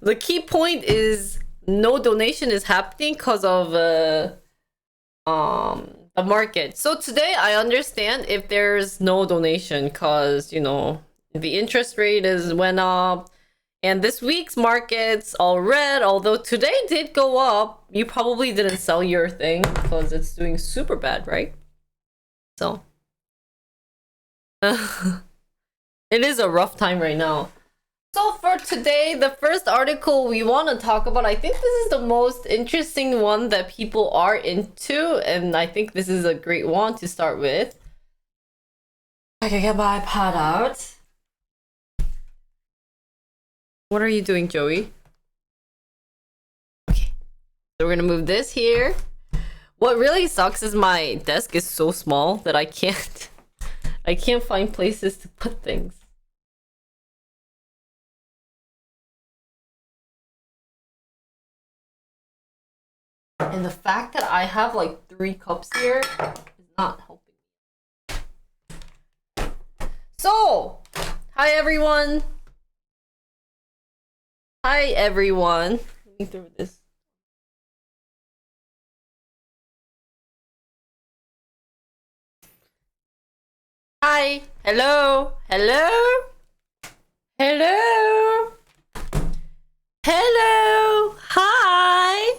the key point is no donation is happening because of the market. So today I understand if there's no donation because, you know, the interest rate went up and this week's market's all red, although today did go up. You probably didn't sell your thing because it's doing super bad, right? So it is a rough time right now. So for today, the first article we want to talk about, I think this is the most interesting one that people are into, and I think this is a great one to start with. I can get my iPad out. What are you doing, Joey? Okay, so we're gonna move this here. What really sucks is my desk is so small that I can't find places to put things. And the fact that I have like 3 cups here is not helping. So, hi everyone. Hi everyone. Let me throw this. Hi. Hello. Hello. Hello. Hello. Hi.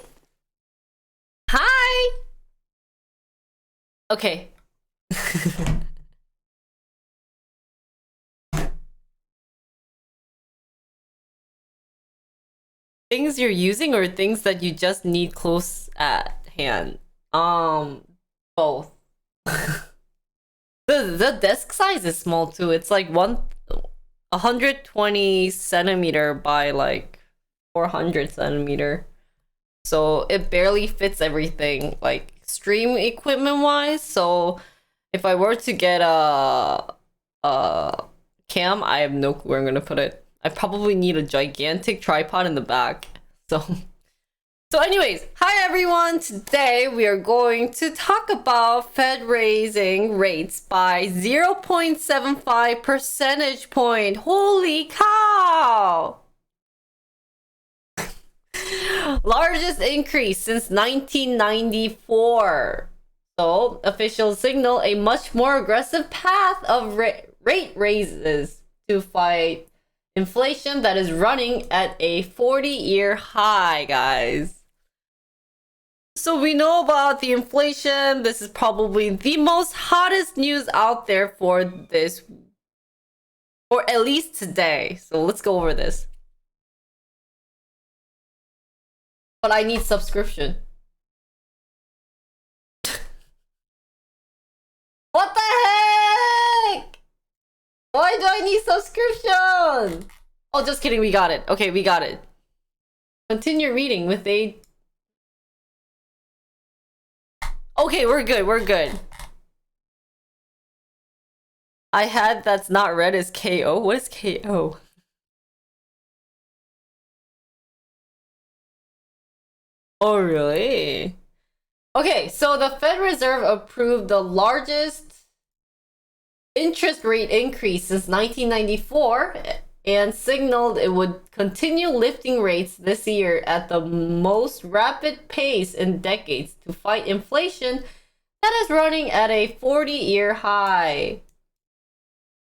Hi. Okay. Things you're using or things that you just need close at hand? Both. The desk size is small too. It's like 120 centimeter by like 400 centimeter. So it barely fits everything, like extreme equipment wise. So if I were to get a cam, I have no clue where I'm gonna put it. I probably need a gigantic tripod in the back. So anyways, hi everyone. Today we are going to talk about Fed raising rates by 0.75 percentage point. Holy cow! Largest increase since 1994. So, officials signal a much more aggressive path of rate raises to fight inflation that is running at a 40-year high, guys. So we know about the inflation. This is probably the most hottest news out there for this, or at least today. So let's go over this. But I need subscription. What the heck? Why do I need subscription? Oh, just kidding. We got it. Okay, we got it. Continue reading with a... Okay, we're good. We're good. I had that's not read as KO. What is KO? Oh, really? Okay, so the Fed Reserve approved the largest interest rate increase since 1994 and signaled it would continue lifting rates this year at the most rapid pace in decades to fight inflation that is running at a 40-year high.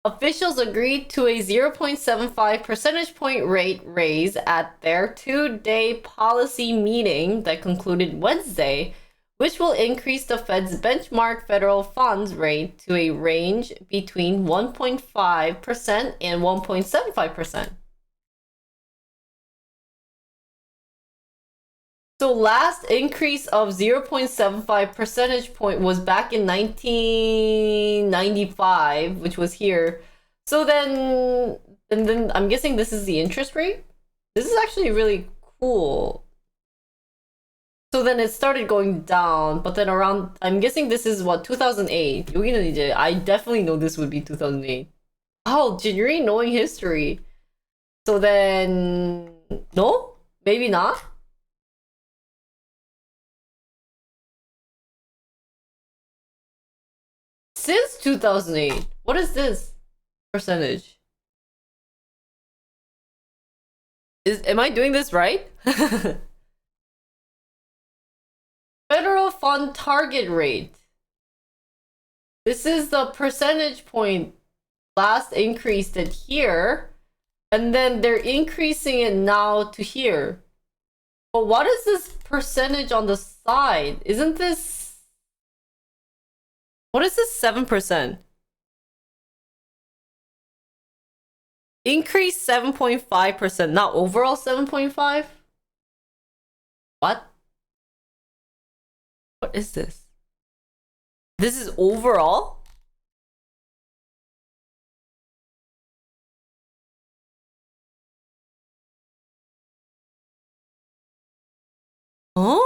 Officials agreed to a 0.75 percentage point rate raise at their 2-day policy meeting that concluded Wednesday, which will increase the Fed's benchmark federal funds rate to a range between 1.5% and 1.75%. So last increase of 0.75 percentage point was back in 1995, which was here. So then I'm guessing this is the interest rate. This is actually really cool. So then it started going down, but then around, I'm guessing this is what, 2008. 여기는 이제, I definitely know this would be 2008. Oh, genuinely knowing history. So then, no? Maybe not? since 2008. What is this percentage? Am I doing this right? Federal fund target rate. This is the percentage point last increased it here, and then they're increasing it now to here. But what is this percentage on the side? Isn't this... What is this 7%? Increase 7.5%, not overall 7.5? What? What is this? This is overall? Huh?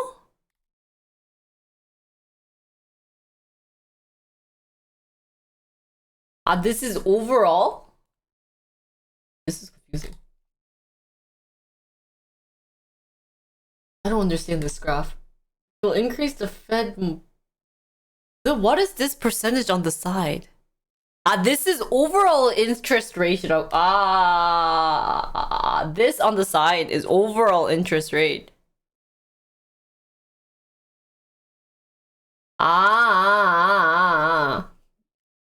This is overall? This is confusing. I don't understand this graph. Will increase the Fed. What is this percentage on the side? This is overall interest rate. This on the side is overall interest rate.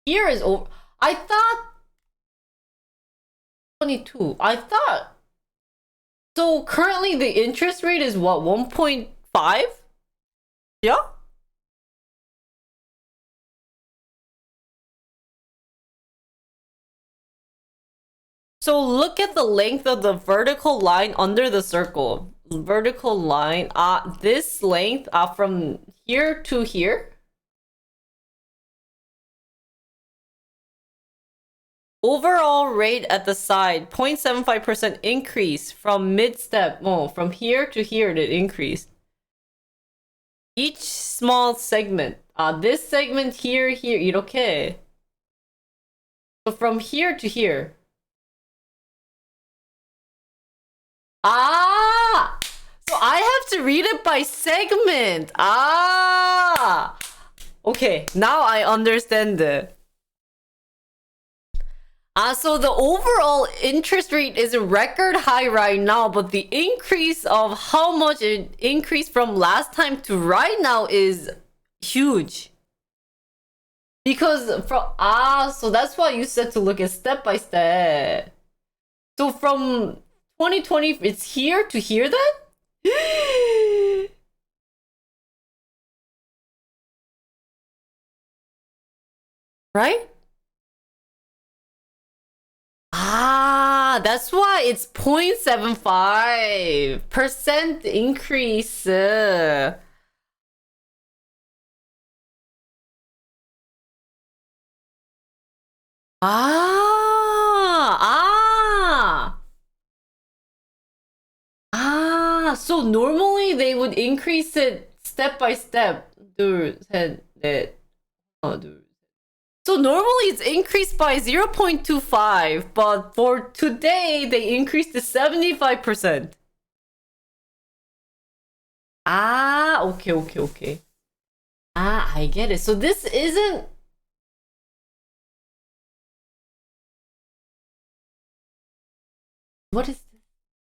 Here is over. I thought 22. I thought. So currently the interest rate is what, 1.5? Yeah? So look at the length of the vertical line under the circle. Vertical line, this length from here to here. Overall rate at the side, 0.75% increase from mid-step. From here to here it increased. Each small segment. This segment here, 이렇게. So from here to here. So I have to read it by segment. Okay, now I understand it. So the overall interest rate is a record high right now, but the increase of how much it increased from last time to right now is huge. Because so that's why you said to look at step by step. So from 2020, it's here to here then? Right? That's why it's 0.75% increase. So normally they would increase it step by step. 둘, 셋, 넷. 둘. So normally it's increased by 0.25, but for today they increased to 75%. Okay. I get it. So this isn't... What is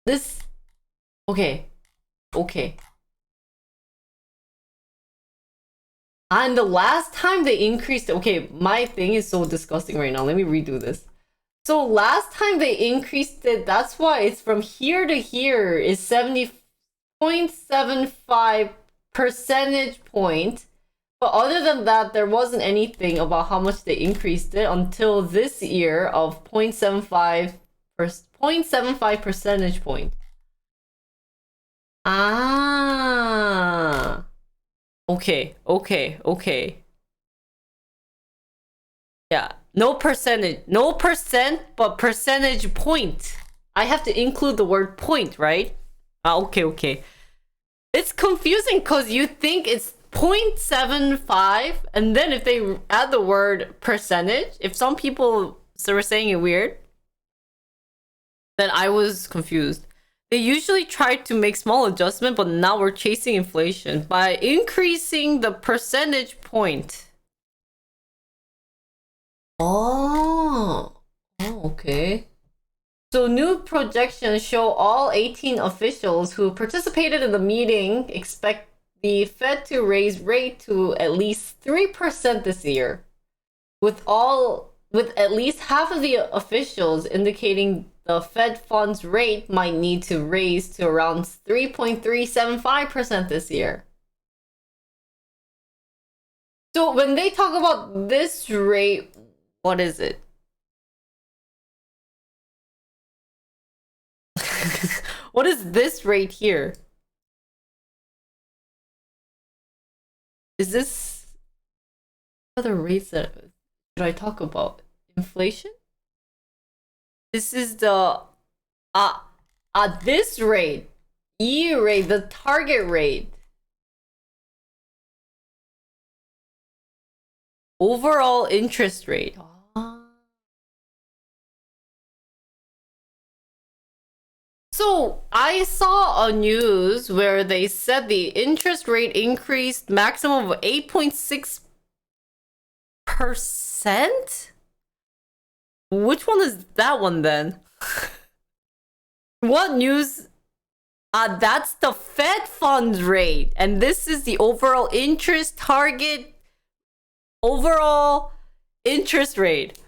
this? Okay. And the last time they increased... Okay, my thing is so disgusting right now. Let me redo this. So last time they increased it, that's why it's from here to here is 70.75 percentage point. But other than that, there wasn't anything about how much they increased it until this year of 0.75 percentage point. Okay. Yeah, no percentage, but percentage point. I have to include the word point, right? Okay. It's confusing because you think it's 0.75, and then if they add the word percentage, if some people were saying it weird, then I was confused. They usually try to make small adjustment, but now we're chasing inflation by increasing the percentage point. Oh, okay. So new projections show all 18 officials who participated in the meeting expect the Fed to raise rate to at least 3% this year, with at least half of the officials indicating the Fed funds rate might need to raise to around 3.375% this year. So when they talk about this rate, what is it? What is this rate here? Is this other rates that should I talk about? Inflation? This is the this rate. EU rate, the target rate. Overall interest rate. So I saw a news where they said the interest rate increased maximum of 8.6%. Which one is that one then? What news? That's the Fed funds rate, and this is the overall interest target. Overall interest rate.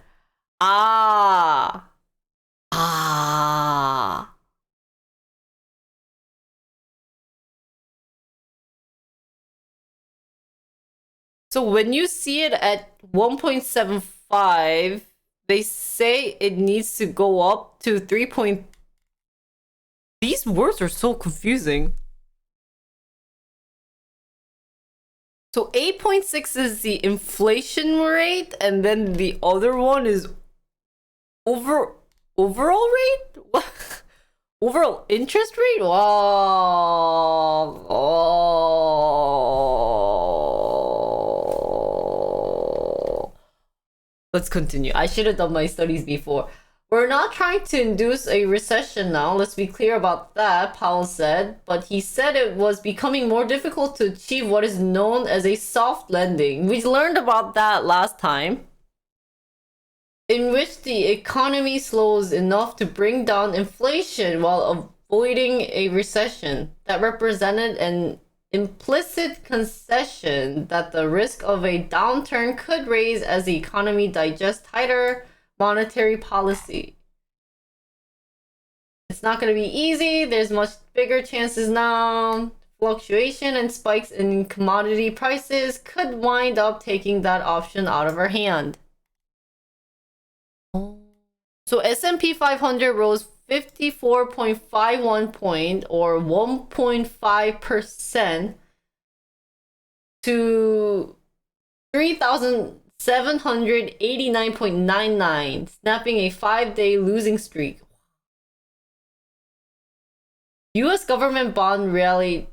So when you see it at 1.75, they say it needs to go up to 3. These words are so confusing. So 8.6 is the inflation rate, and then the other one is overall rate? What? Overall interest rate? Wow. Oh. Let's continue. I should have done my studies before. We're not trying to induce a recession now, let's be clear about that, Powell said, but he said it was becoming more difficult to achieve what is known as a soft landing. We learned about that last time, in which the economy slows enough to bring down inflation while avoiding a recession. That represented an implicit concession that the risk of a downturn could raise as the economy digests tighter monetary policy. It's not going to be easy. There's much bigger chances now. Fluctuation and spikes in commodity prices could wind up taking that option out of our hand. So S&P 500 rose 54.51 point or 1.5% to 3,789.99, snapping a 5-day losing streak. US government bond rallied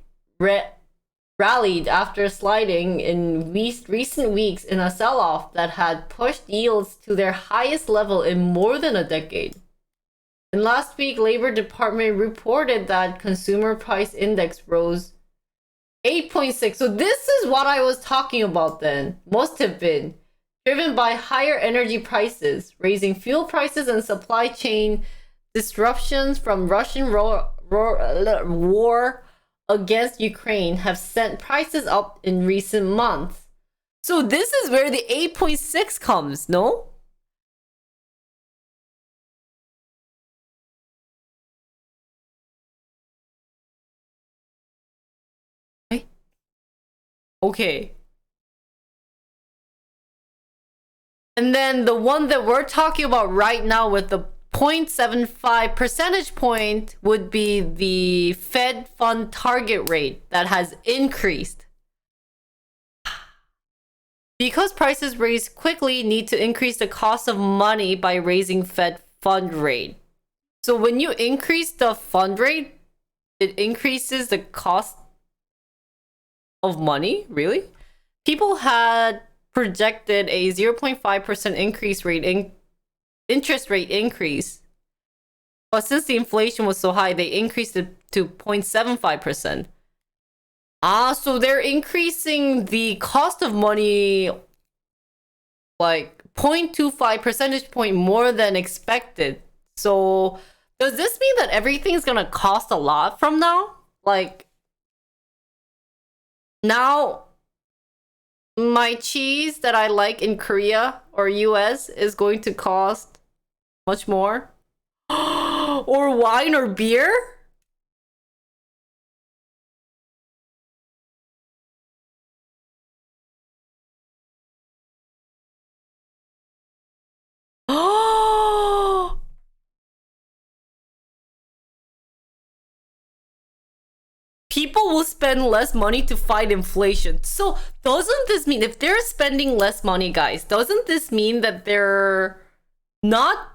after sliding in recent weeks in a sell-off that had pushed yields to their highest level in more than a decade. And last week, Labor Department reported that consumer price index rose 8.6. So this is what I was talking about then. Must have been driven by higher energy prices, raising fuel prices and supply chain disruptions from Russian war against Ukraine have sent prices up in recent months. So this is where the 8.6 comes, no? Okay. And then the one that we're talking about right now with the 0.75 percentage point would be the Fed fund target rate that has increased. Because prices raise quickly, need to increase the cost of money by raising Fed fund rate. So when you increase the fund rate, it increases the cost of money, really? People had projected a 0.5% interest rate increase. But since the inflation was so high, they increased it to 0.75%. So they're increasing the cost of money like 0.25 percentage point more than expected. So does this mean that everything's gonna cost a lot from now? Like, now my cheese that I like in Korea or US is going to cost much more? Or wine or beer? People will spend less money to fight inflation. So doesn't this mean, if they're spending less money, guys, doesn't this mean that they're not,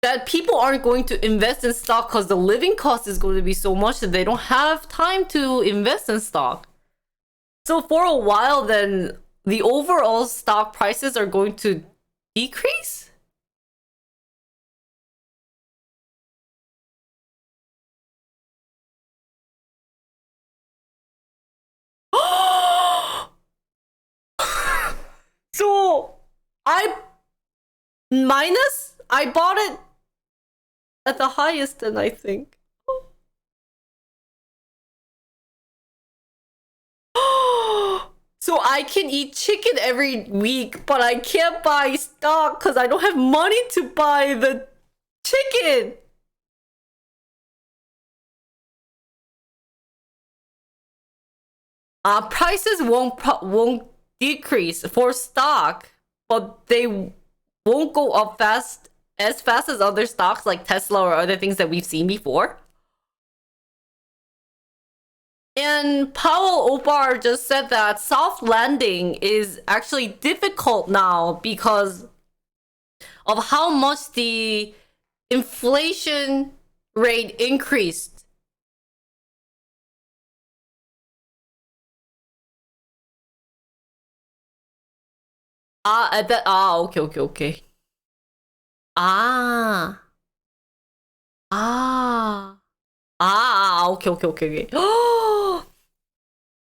that people aren't going to invest in stock because the living cost is going to be so much that they don't have time to invest in stock? So for a while then, the overall stock prices are going to decrease? So I bought it at the highest, then I think. So I can eat chicken every week, but I can't buy stock because I don't have money to buy the chicken. Prices won't decrease for stock, but they won't go up as fast as other stocks like Tesla or other things that we've seen before. And Powell Opar just said that soft landing is actually difficult now because of how much the inflation rate increased. Okay. Okay.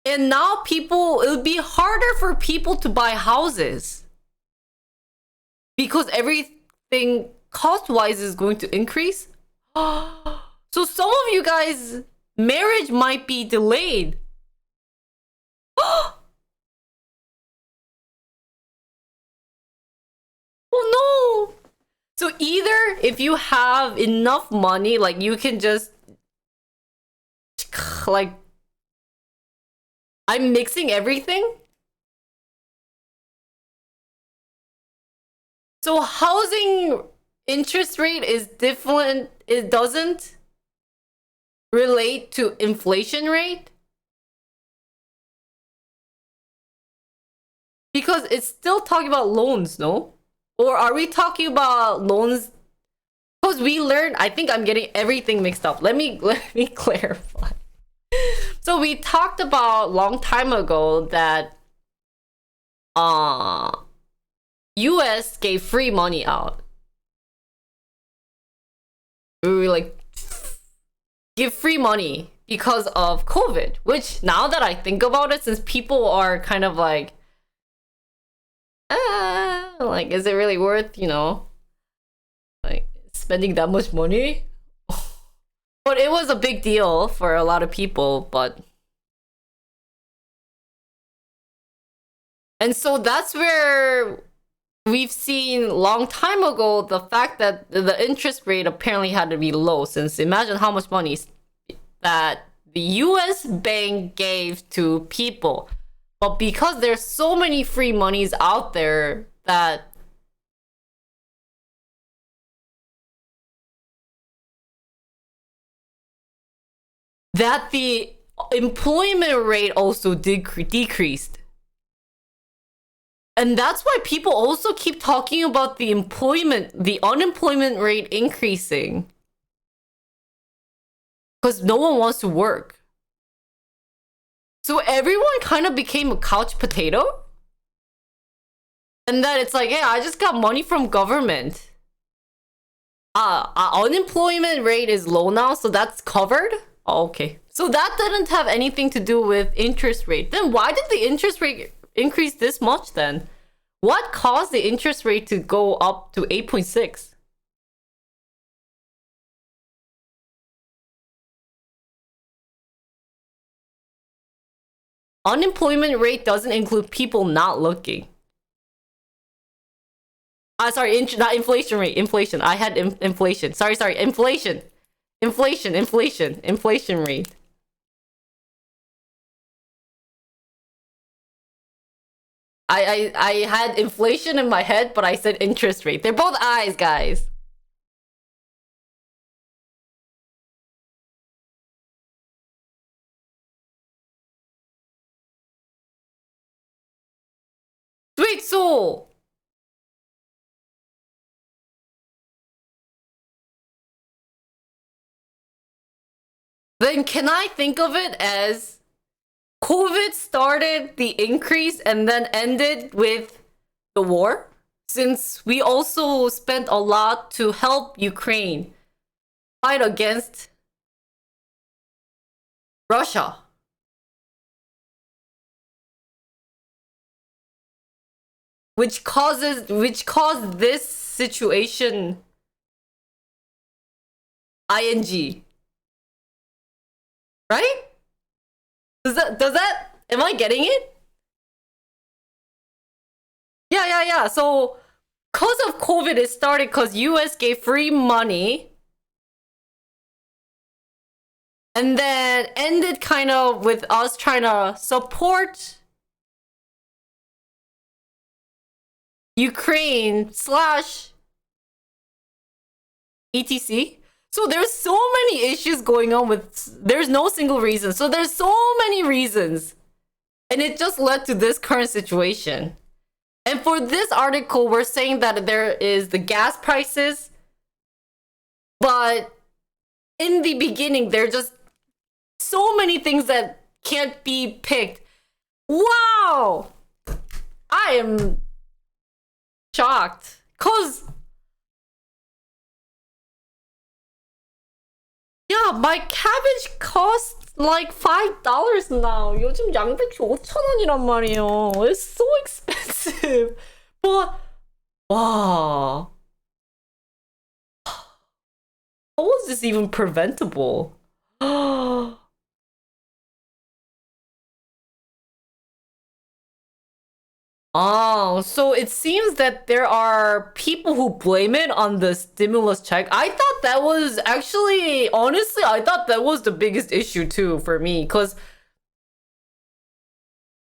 And now it'll be harder for people to buy houses because everything cost-wise is going to increase. So some of you guys, marriage might be delayed. Oh no! So either if you have enough money, like you can just like, I'm mixing everything. So housing interest rate is different. It doesn't relate to inflation rate. Because it's still talking about loans, no? Or are we talking about loans? Because we learned, I think I'm getting everything mixed up. Let me clarify. So we talked about long time ago that US gave free money out. We were like, give free money because of COVID, which now that I think about it, since people are kind of like is it really worth, like spending that much money? But it was a big deal for a lot of people, and so that's where we've seen long time ago the fact that the interest rate apparently had to be low, since imagine how much money that the US bank gave to people. But because there's so many free monies out there that the employment rate also decreased. And that's why people also keep talking about the unemployment rate increasing. Because no one wants to work. So everyone kind of became a couch potato. And then it's like, hey, I just got money from government. Unemployment rate is low now, so that's covered? Oh, okay. So that didn't have anything to do with interest rate. Then why did the interest rate increase this much then? What caused the interest rate to go up to 8.6? Unemployment rate doesn't include people not looking. Sorry, not inflation rate. Inflation. I had inflation. Sorry. Inflation. Inflation rate. I had inflation in my head, but I said interest rate. They're both I's, guys. Sweet soul. Then can I think of it as COVID started the increase and then ended with the war? Since we also spent a lot to help Ukraine fight against Russia. Which caused this situation ing. Right? Does that am I getting it? Yeah. So because of COVID, it started because US gave free money. And then ended kind of with us trying to support Ukraine / etc. So there's so many issues going on with, there's no single reason. So there's so many reasons. And it just led to this current situation. And for this article, we're saying that there is the gas prices. But in the beginning, there are just so many things that can't be picked. Wow! I am shocked. Cause yeah, my cabbage costs like $5 now. 요즘 양배추 5,000원이란 말이에요. It's so expensive. But wow. How was this even preventable? Oh, so it seems that there are people who blame it on the stimulus check. I thought that was actually, honestly, I thought that was the biggest issue too for me. Because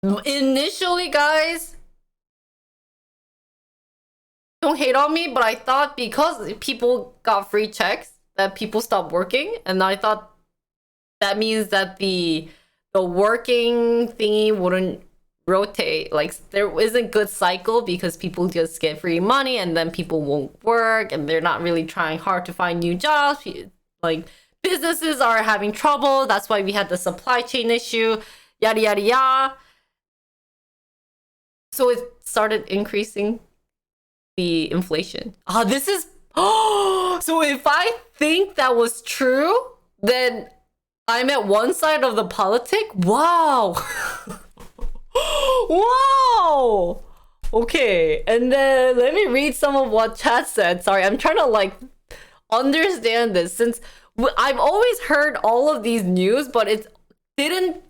initially, guys, don't hate on me, but I thought because people got free checks, that people stopped working. And I thought that means that the working thingy wouldn't rotate. Like there isn't good cycle because people just get free money and then people won't work and they're not really trying hard to find new jobs. Like businesses are having trouble. That's why we had the supply chain issue. Yada yada yada. So it started increasing the inflation. This is so if I think that was true, then I'm at one side of the politic. Wow. Wow. Okay, and then let me read some of what chat said. Sorry, I'm trying to like understand this since I've always heard all of these news, but it didn't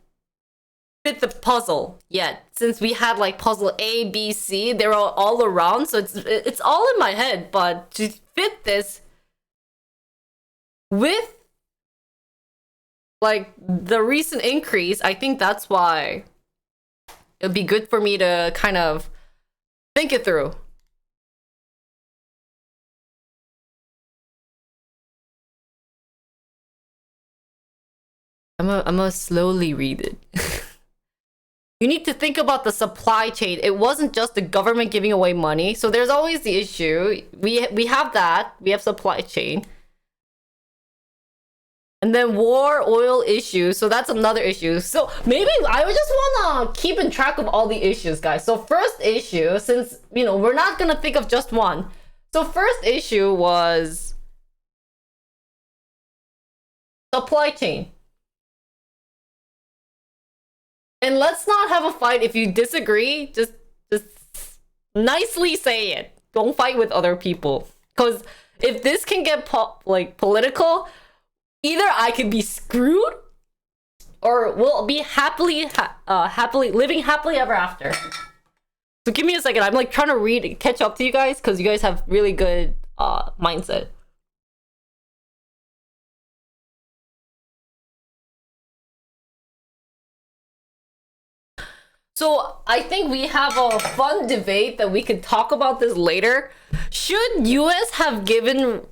fit the puzzle yet. Since we had like puzzle A, B, C, they're all around, so it's all in my head. But to fit this with like the recent increase, I think that's why it'd be good for me to kind of think it through. I'm gonna slowly read it. You need to think about the supply chain. It wasn't just the government giving away money. So there's always the issue. We have that. We have supply chain. And then war, oil issues. So that's another issue. So maybe I would just want to keep in track of all the issues, guys. So first issue, since, you know, we're not going to think of just one. So first issue was supply chain. And let's not have a fight. If you disagree, just nicely say it. Don't fight with other people. Because if this can get political, either I could be screwed or we'll be happily living happily ever after. So give me a second. I'm like trying to catch up to you guys because you guys have really good mindset. So I think we have a fun debate that we can talk about this later. Should US have given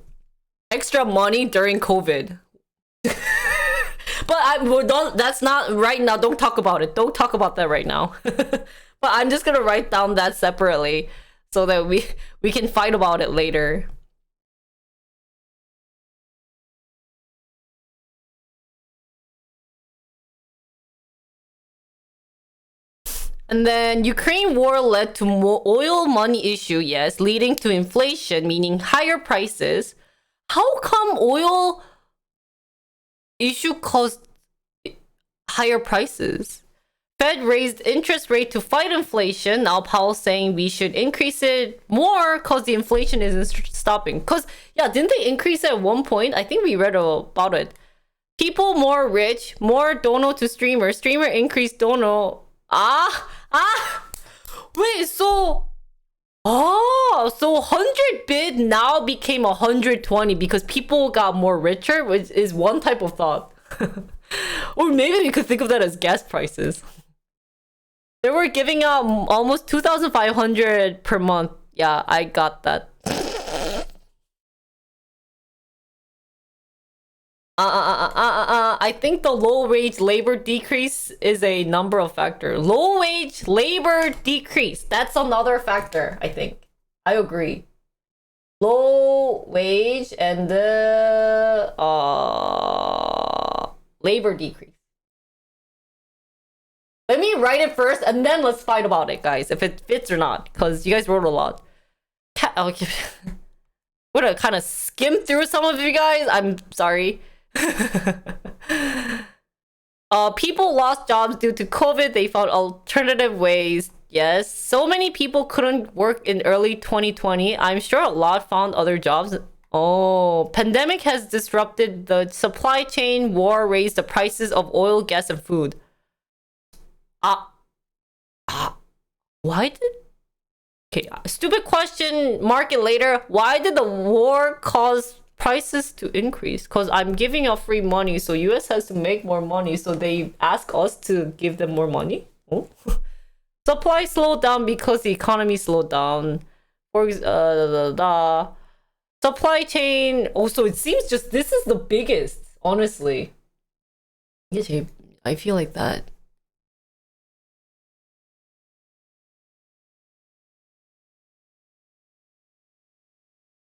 extra money during COVID? But that's not right now. Don't talk about it. Don't talk about that right now. But I'm just gonna write down that separately so that we can fight about it later. And then Ukraine war led to more oil money issue, yes, leading to inflation, meaning higher prices. How come oil issue caused higher prices? Fed raised interest rate to fight inflation. Now Powell's saying we should increase it more because the inflation isn't stopping. Because, yeah, didn't they increase it at one point? I think we read about it. People more rich, more dono to streamer. Streamer increased dono. Wait, so 100 bid now became 120 because people got more richer, which is one type of thought. Or maybe we could think of that as gas prices. They were giving out almost 2,500 per month. Yeah, I got that. I think the low wage labor decrease is a number of factors. Low wage labor decrease. That's another factor, I think. I agree. Low wage and the labor decrease. Let me write it first and then let's fight about it, guys, if it fits or not, because you guys wrote a lot. Okay. We're gonna kind of skim through some of you guys. I'm sorry. People lost jobs due to COVID. They found alternative ways. Yes, so many people couldn't work in early 2020. I'm sure a lot found other jobs. Oh, pandemic has disrupted the supply chain. War raised the prices of oil, gas, and food. Why did... Okay, stupid question, mark it later. Why did the war cause prices to increase? Because I'm giving out free money, so US has to make more money, so they ask us to give them more money. Oh. Supply slowed down because the economy slowed down. Supply chain. Also, it seems just this is the biggest, honestly. Yes, I feel like that.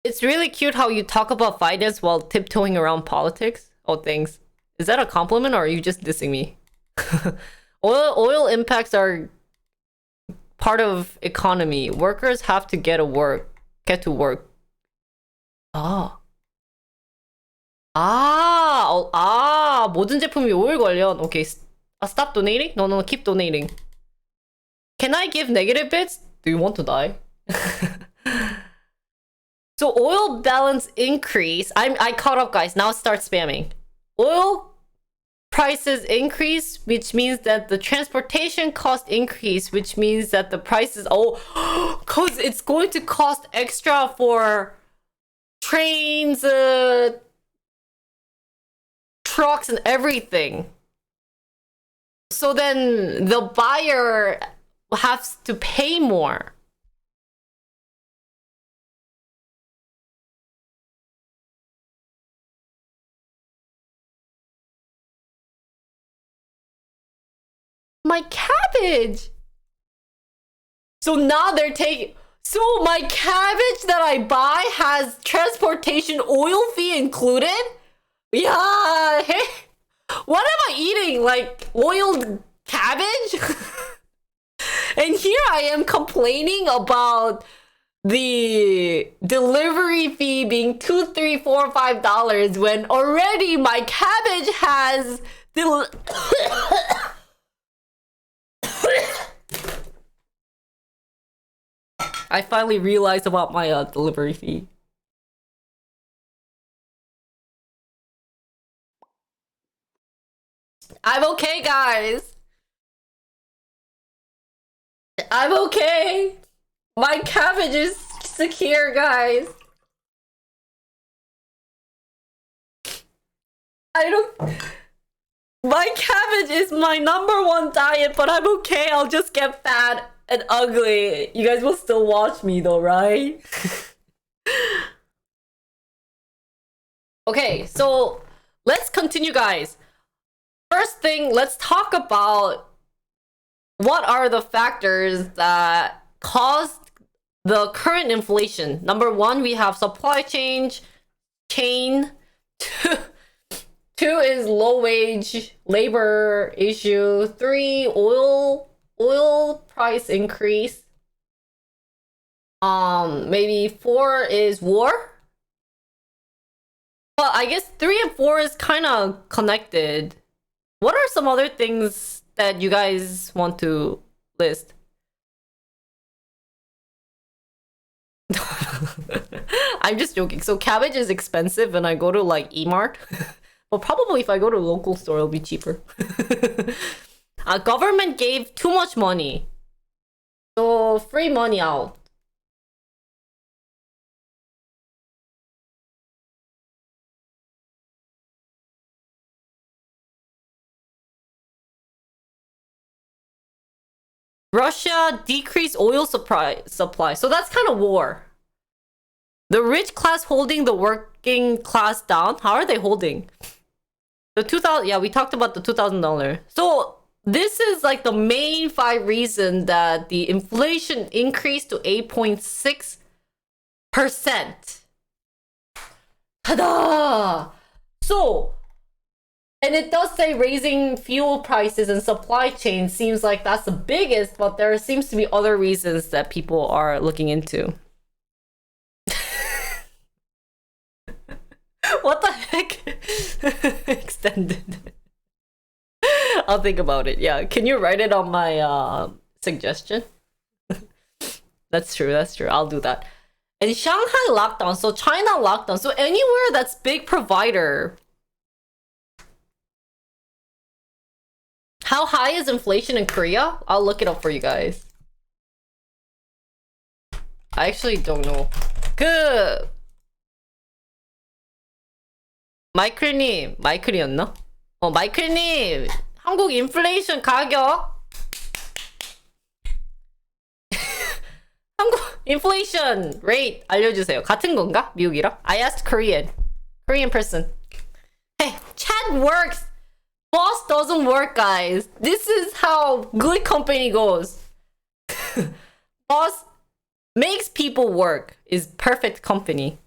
It's really cute how you talk about finance while tiptoeing around politics. Oh, thanks. Is that a compliment or are you just dissing me? Oil impacts are part of economy. Workers have to get to work. 모든 제품이 오일 관련. Okay, stop donating? No, keep donating. Can I give negative bits? Do you want to die? So oil balance increase. I caught up, guys. Now start spamming. Oil prices increase, which means that the transportation cost increase, which means that the prices... Oh, because it's going to cost extra for trains, trucks, and everything. So then the buyer has to pay more. My cabbage. So now they're taking... So my cabbage that I buy has transportation oil fee included? Yeah. Hey, what am I eating? Like oiled cabbage? And here I am complaining about the delivery fee being $2, $3, $4, $5 when already my cabbage has I finally realized about my delivery fee. I'm okay, guys. I'm okay. My cabbage is secure, guys. I don't... My cabbage is my #1 diet, but I'm okay. I'll just get fat and ugly. You guys will still watch me though, right? Okay, so let's continue, guys. First thing, let's talk about what are the factors that caused the current inflation. #1, we have supply chain. Two is low wage labor issue. 3, oil price increase. Maybe 4 is war. But I guess 3 and 4 is kind of connected. What are some other things that you guys want to list? I'm just joking. So cabbage is expensive when I go to like E-Mart. Well, probably if I go to a local store, it'll be cheaper. Government gave too much money. So free money out. Russia decreased oil supply. So that's kind of war. The rich class holding the working class down. How are they holding? The 2000, yeah, we talked about the $2,000. So this is like the main 5 reasons that the inflation increased to 8.6%. Ta-da! So, and it does say raising fuel prices and supply chain seems like that's the biggest, but there seems to be other reasons that people are looking into. What the heck? Extended. I'll think about it. Yeah, can you write it on my suggestion? That's true. I'll do that. And Shanghai lockdown. So China lockdown. So anywhere that's big provider. How high is inflation in Korea? I'll look it up for you guys. I actually don't know. Good. 마이클이었나? 마이클님, 한국 인플레이션 가격. 한국 인플레이션 rate 알려주세요. 같은 건가? 미국이랑? I asked Korean person. Hey, chat works. Boss doesn't work, guys. This is how good company goes. Boss makes people work. Is perfect company.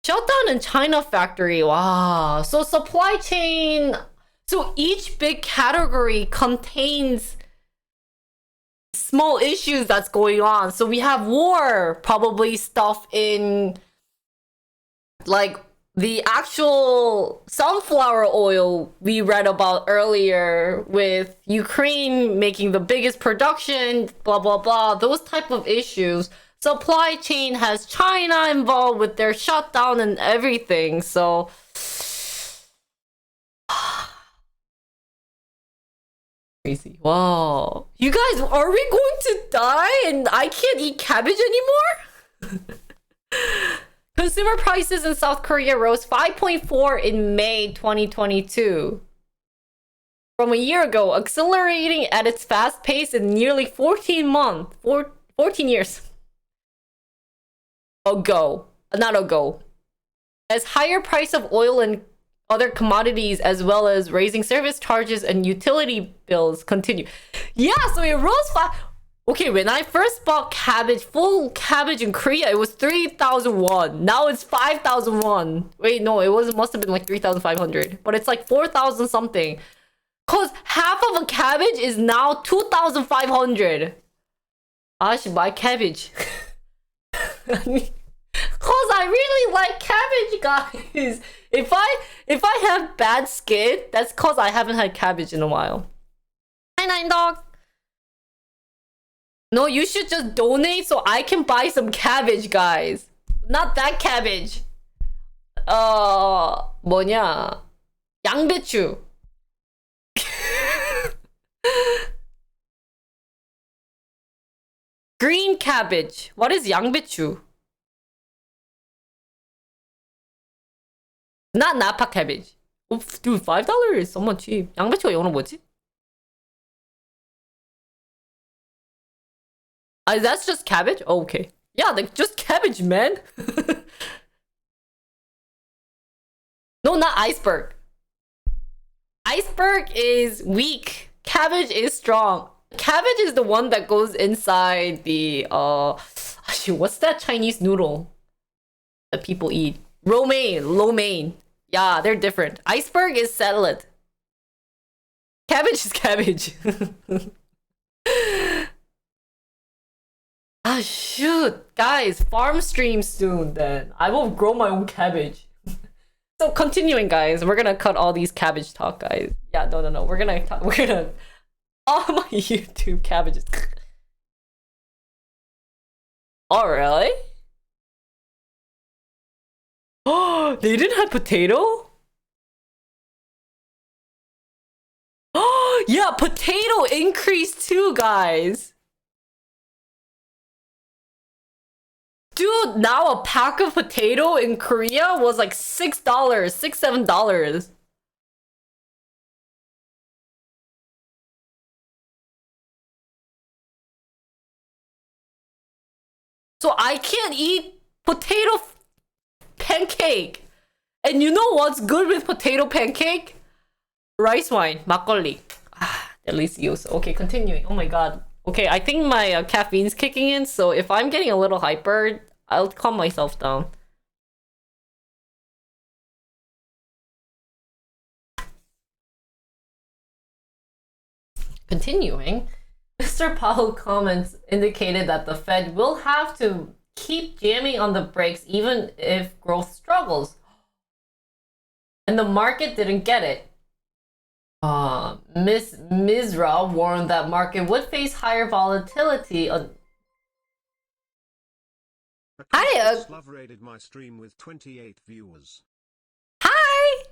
Shutdown in China factory. Wow. So supply chain. So each big category contains small issues that's going on. So we have war, probably stuff in like the actual sunflower oil we read about earlier with Ukraine making the biggest production, blah, blah, blah. Those type of issues. Supply chain has China involved with their shutdown and everything, so... Crazy. Wow. You guys, are we going to die and I can't eat cabbage anymore? Consumer prices in South Korea rose 5.4 in May 2022. From a year ago, accelerating at its fast pace in nearly 14 years. Not ago. As higher price of oil and other commodities as well as raising service charges and utility bills continue. Yeah, so it rose Okay, when I first bought full cabbage in Korea, it was 3,000 won. Now it's 5,000 won. Wait, no, must have been like 3,500. But it's like 4,000 something. Cause half of a cabbage is now 2,500. I should buy cabbage. Cause I really like cabbage, guys. If I have bad skin, that's cause I haven't had cabbage in a while. Hi, Nine Dog. No, you should just donate so I can buy some cabbage, guys. Not that cabbage. 뭐냐? 양배추. Green cabbage. What is 양배추? Not napa cabbage. Oof, dude, $5 is so much cheap. 양배추가 영어로 뭐지? That's just cabbage? Oh, okay. Yeah, like just cabbage, man. No, not iceberg. Iceberg is weak. Cabbage is strong. Cabbage is the one that goes inside the what's that Chinese noodle that people eat? Lo mein. Yeah, they're different. Iceberg is salad. Cabbage is cabbage. Ah, shoot. Guys, farm stream soon then. I will grow my own cabbage. So continuing, guys, we're gonna cut all these cabbage talk, guys. Yeah, no. We're gonna all my YouTube cabbages. Oh, really? Oh, they didn't have potato? Oh, yeah, potato increased too, guys. Dude, now a pack of potato in Korea was like $6, $7. So I can't eat potato pancake. And you know what's good with potato pancake? Rice wine, 막걸리. Ah, delicioso. Okay, continuing. Oh my god. Okay, I think my caffeine's kicking in, so if I'm getting a little hyper, I'll calm myself down. Continuing, Mr. Powell comments indicated that the Fed will have to keep jamming on the brakes even if growth struggles. And the market didn't get it. Miss Mizra warned that market would face higher volatility. Hi,
Love rated my stream with 28 viewers.
Hi,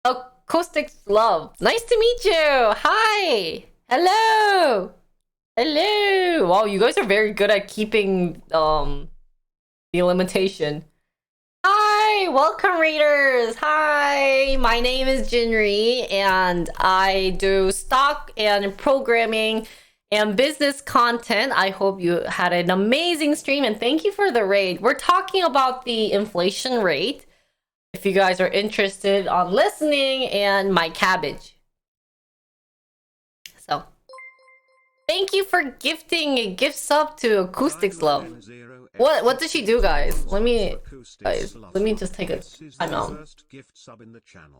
Acoustic Love. Nice to meet you. Hi. Hello. Hello. Wow, you guys are very good at keeping the limitation. Hi, welcome readers. Hi, my name is Jinri and I do stock and programming and business content. I hope you had an amazing stream and thank you for the raid. We're talking about the inflation rate. If you guys are interested on listening and my cabbage. So, thank you for gifting a gift sub to Acoustics Love. What did she do, guys? Let me just take a time out.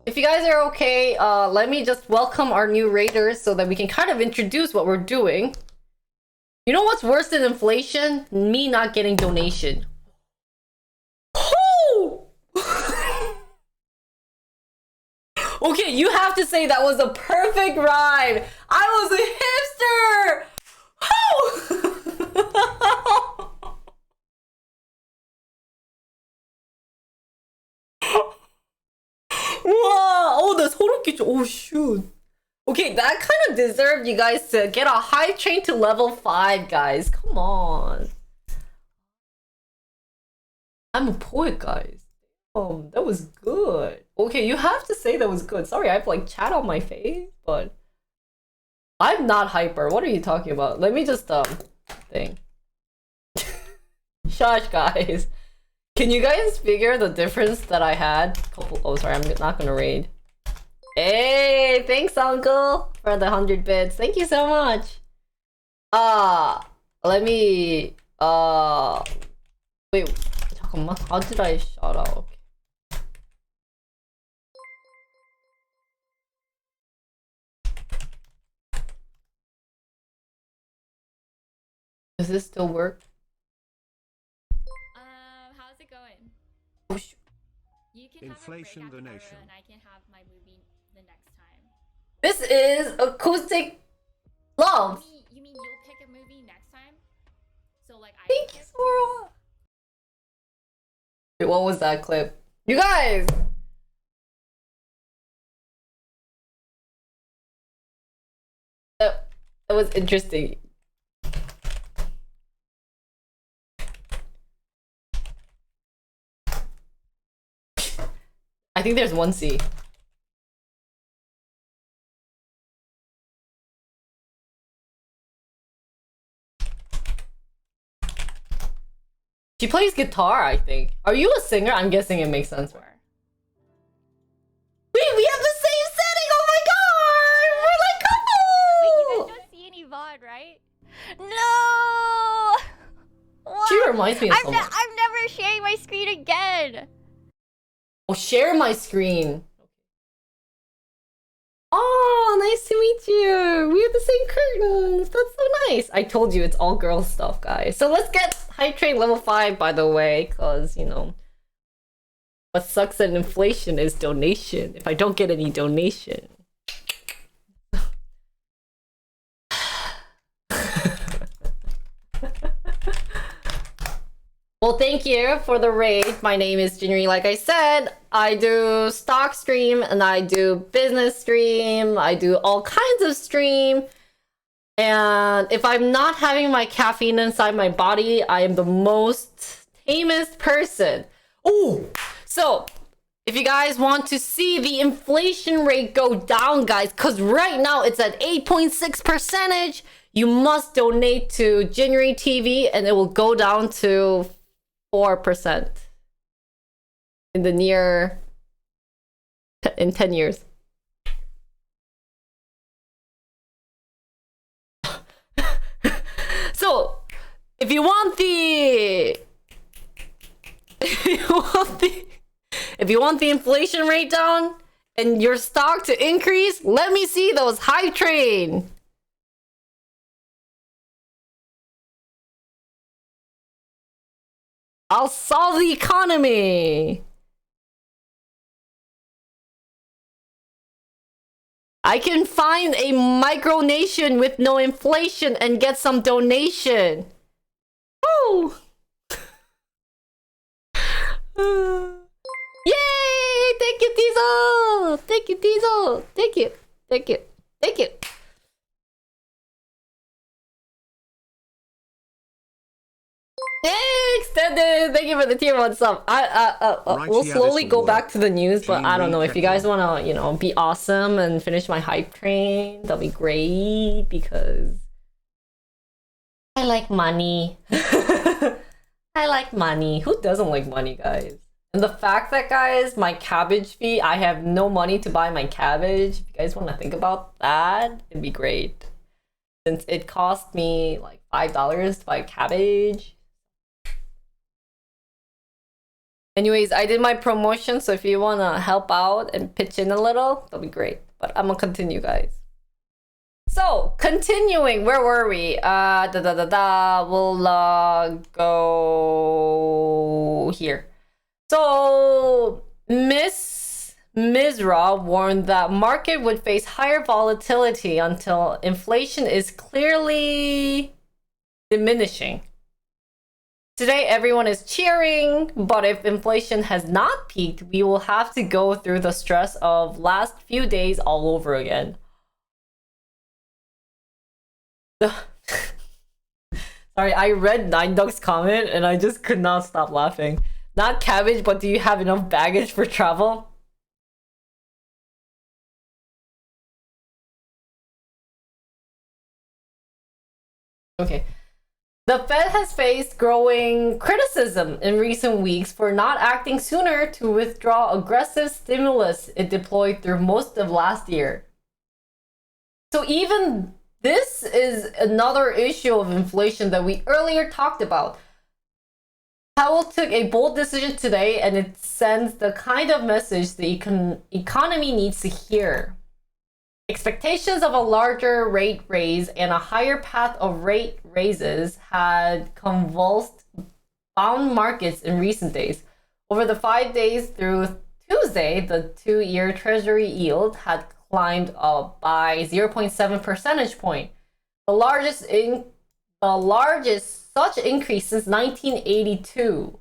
If you guys are okay, let me just welcome our new raiders so that we can kind of introduce what we're doing. You know what's worse than inflation? Me not getting donation. Okay, you have to say that was a perfect rhyme. I was a hipster. Wow! Oh, the 소름 끼쳐. Oh shoot. Okay, that kind of deserved you guys to get a high train to level 5, guys. Come on. I'm a poet, guys. That was good. Okay, you have to say that was good. Sorry, I have like chat on my face, but I'm not hyper. What are you talking about? Let me just thing. Shush, guys. Can you guys figure the difference that I had? Oh, sorry, I'm not gonna raid. Hey, thanks, uncle, for the 100 bits. Thank you so much. Let me wait. 잠깐만. How did I shout out? Does this still work?
How's it going?
Oh,
You can
Inflation
have a break
the
after
nation.
and I can have my movie the next time.
this is acoustic. Love.
You mean you'll pick a movie next time? So like I
Thank you, Sora. Wait, what was that clip? You guys! That was interesting. I think there's one C. She plays guitar, I think. Are you a singer? I'm guessing it makes sense. Wait, we have the same setting! Oh my god! We're like couple!
Wait, you guys don't see any VOD, right? No! What?
She reminds me of someone.
I'm never sharing my screen again!
Oh, share my screen. Oh, nice to meet you. We have the same curtains. That's so nice. I told you it's all girl stuff, guys. So let's get Hype Train level 5, by the way, because, you know, what sucks at inflation is donation. If I don't get any donation. Well, thank you for the raid. My name is Jinri. Like I said, I do stock stream and I do business stream. I do all kinds of stream. And if I'm not having my caffeine inside my body, I am the most tamest person. Ooh, so if you guys want to see the inflation rate go down, guys, because right now it's at 8.6%, you must donate to Jinri TV and it will go down to 4% in the in 10 years. So if you want the if you want the inflation rate down and your stock to increase, let me see those Hype Train. I'll solve the economy. I can find a micronation with no inflation and get some donation. Woo! Yay! Thank you, Diesel! Thank you, Diesel! Thank you. Thank you. Thank you. Hey, Extended! Thank you for the tier 1 sub. We'll slowly go back to the news, but I don't know. If you guys want to, you know, be awesome and finish my Hype Train, that'll be great because I like money. I like money. Who doesn't like money, guys? And the fact that, guys, my cabbage fee, I have no money to buy my cabbage. If you guys want to think about that, it'd be great. Since it cost me like $5 to buy cabbage. Anyways, I did my promotion, so if you want to help out and pitch in a little, that'll be great. But I'm gonna continue, guys. So, continuing, where were we? We'll go here. So, Miss Mizra warned that market would face higher volatility until inflation is clearly diminishing. Today, everyone is cheering, but if inflation has not peaked, we will have to go through the stress of last few days all over again. Sorry, I read Nine Duck's comment and I just could not stop laughing. Not cabbage, but do you have enough baggage for travel? Okay. The Fed has faced growing criticism in recent weeks for not acting sooner to withdraw aggressive stimulus it deployed through most of last year. So even this is another issue of inflation that we earlier talked about. Powell took a bold decision today, and it sends the kind of message the economy needs to hear. Expectations of a larger rate raise and a higher path of rate raises had convulsed bond markets in recent days. Over the 5 days through Tuesday, the 2-year Treasury yield had climbed up by 0.7 percentage point. the largest such increase since 1982.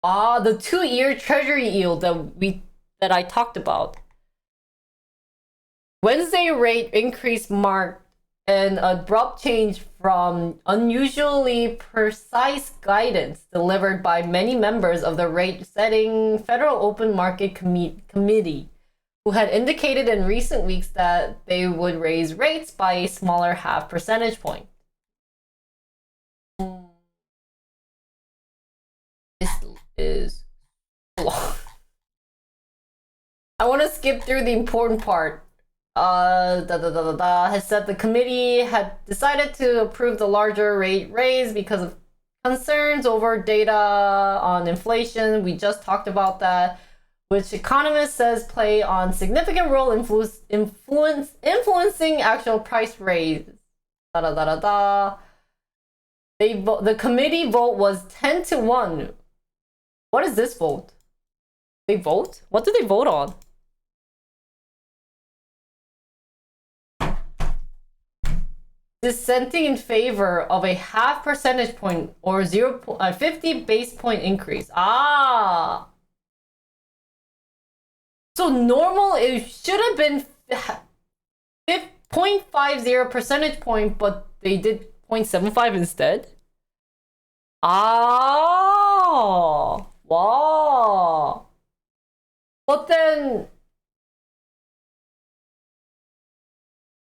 The 2-year treasury yield that I talked about. Wednesday rate increase marked an abrupt change from unusually precise guidance delivered by many members of the rate-setting Federal Open Market Committee, who had indicated in recent weeks that they would raise rates by a smaller half percentage point. This is long. I want to skip through the important part. Has said the committee had decided to approve the larger rate raise because of concerns over data on inflation. We just talked about that, which economists says play on significant role influencing actual price raise. The committee vote was 10-1. What is this vote? They vote? What did they vote on? Dissenting in favor of a half percentage point or 50 base point increase. So normal, it should have been 0.50 percentage point, but they did 0.75 instead. Wow. But then,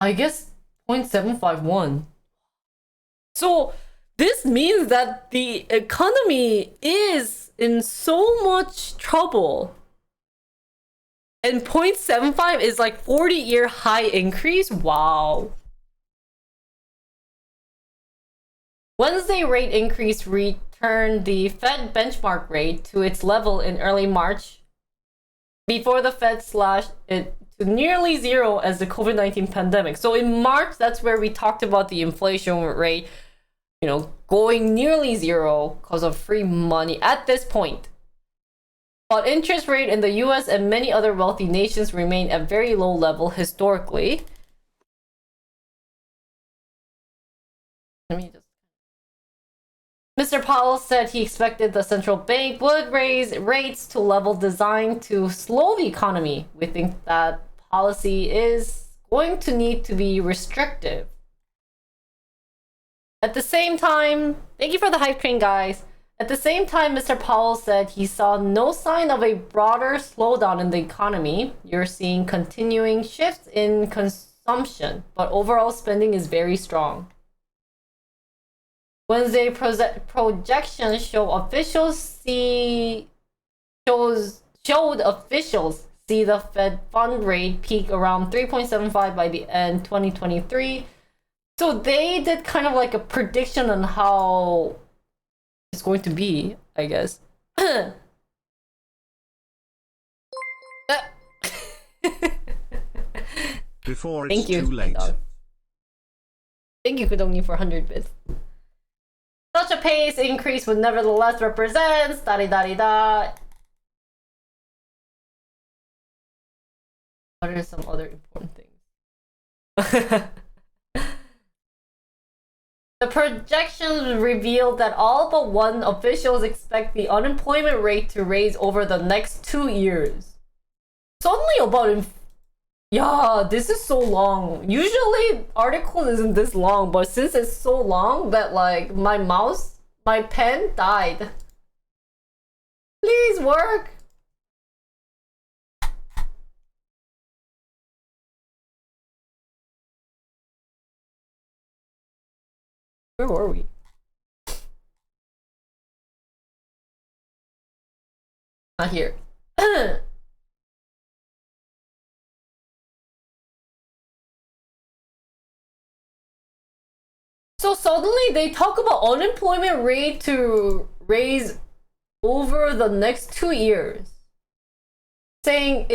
I guess 0.751. So this means that the economy is in so much trouble. And 0.75 is like 40-year high increase. Wow. Wednesday rate increase returned the Fed benchmark rate to its level in early March before the Fed slashed it to nearly zero as the COVID-19 pandemic. So in March, that's where we talked about the inflation rate, going nearly zero because of free money at this point. But interest rate in the US and many other wealthy nations remain at very low level historically. Mr. Powell said he expected the central bank would raise rates to level designed to slow the economy. We think that policy is going to need to be restrictive. At the same time, thank you for the hype train, guys. At the same time, Mr. Powell said he saw no sign of a broader slowdown in the economy. You're seeing continuing shifts in consumption, but overall spending is very strong. Wednesday projections showed officials see the Fed fund rate peak around 3.75 by the end 2023. So they did kind of like a prediction on how it's going to be, I guess.
Before it's too late.
Thank you, Kudongni, for 100 bits. Such a pace increase would nevertheless represent da-di-da-di-da. What are some other important things? The projections revealed that all but one officials expect the unemployment rate to rise over the next 2 years. Suddenly about yeah, this is so long. Usually article isn't this long, but since it's so long that like my pen died. Please work. Where were we? Not here. So suddenly they talk about unemployment rate to raise over the next 2 years, saying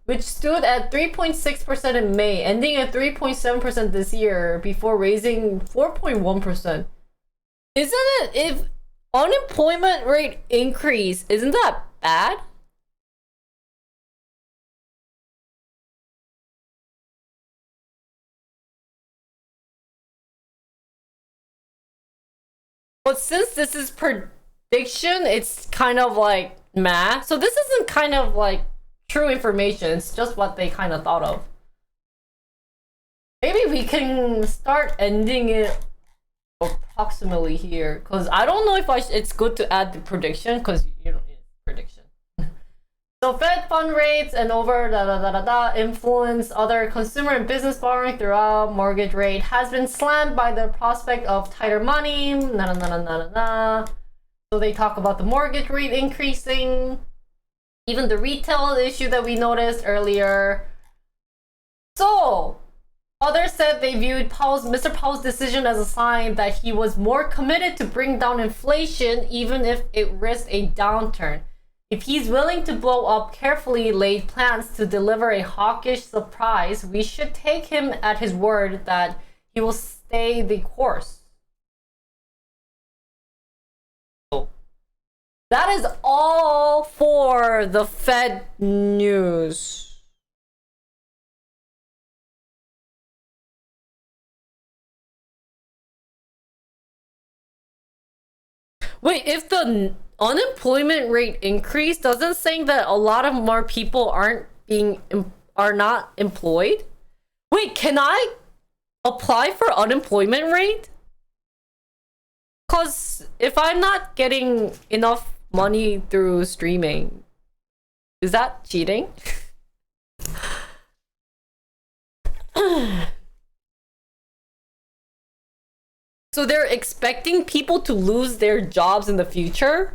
which stood at 3.6% in May, ending at 3.7% this year before raising 4.1%. Isn't it, if unemployment rate increase, isn't that bad? But since this is prediction, it's kind of like meh. So this isn't kind of like true information. It's just what they kind of thought of. Maybe we can start ending it approximately here, because I don't know if it's good to add the prediction, because you know, prediction. So Fed fund rates and influence other consumer and business borrowing throughout mortgage rate has been slammed by the prospect of tighter money. So they talk about the mortgage rate increasing, even the retail issue that we noticed earlier. So others said they viewed Mr. Powell's decision as a sign that he was more committed to bring down inflation, even if it risked a downturn. If he's willing to blow up carefully laid plans to deliver a hawkish surprise, we should take him at his word that he will stay the course. So that is all for the Fed news. Wait, if the unemployment rate increased, doesn't saying that a lot of more people are not employed? Wait, can I apply for unemployment rate? Cause if I'm not getting enough money through streaming, is that cheating? So they're expecting people to lose their jobs in the future?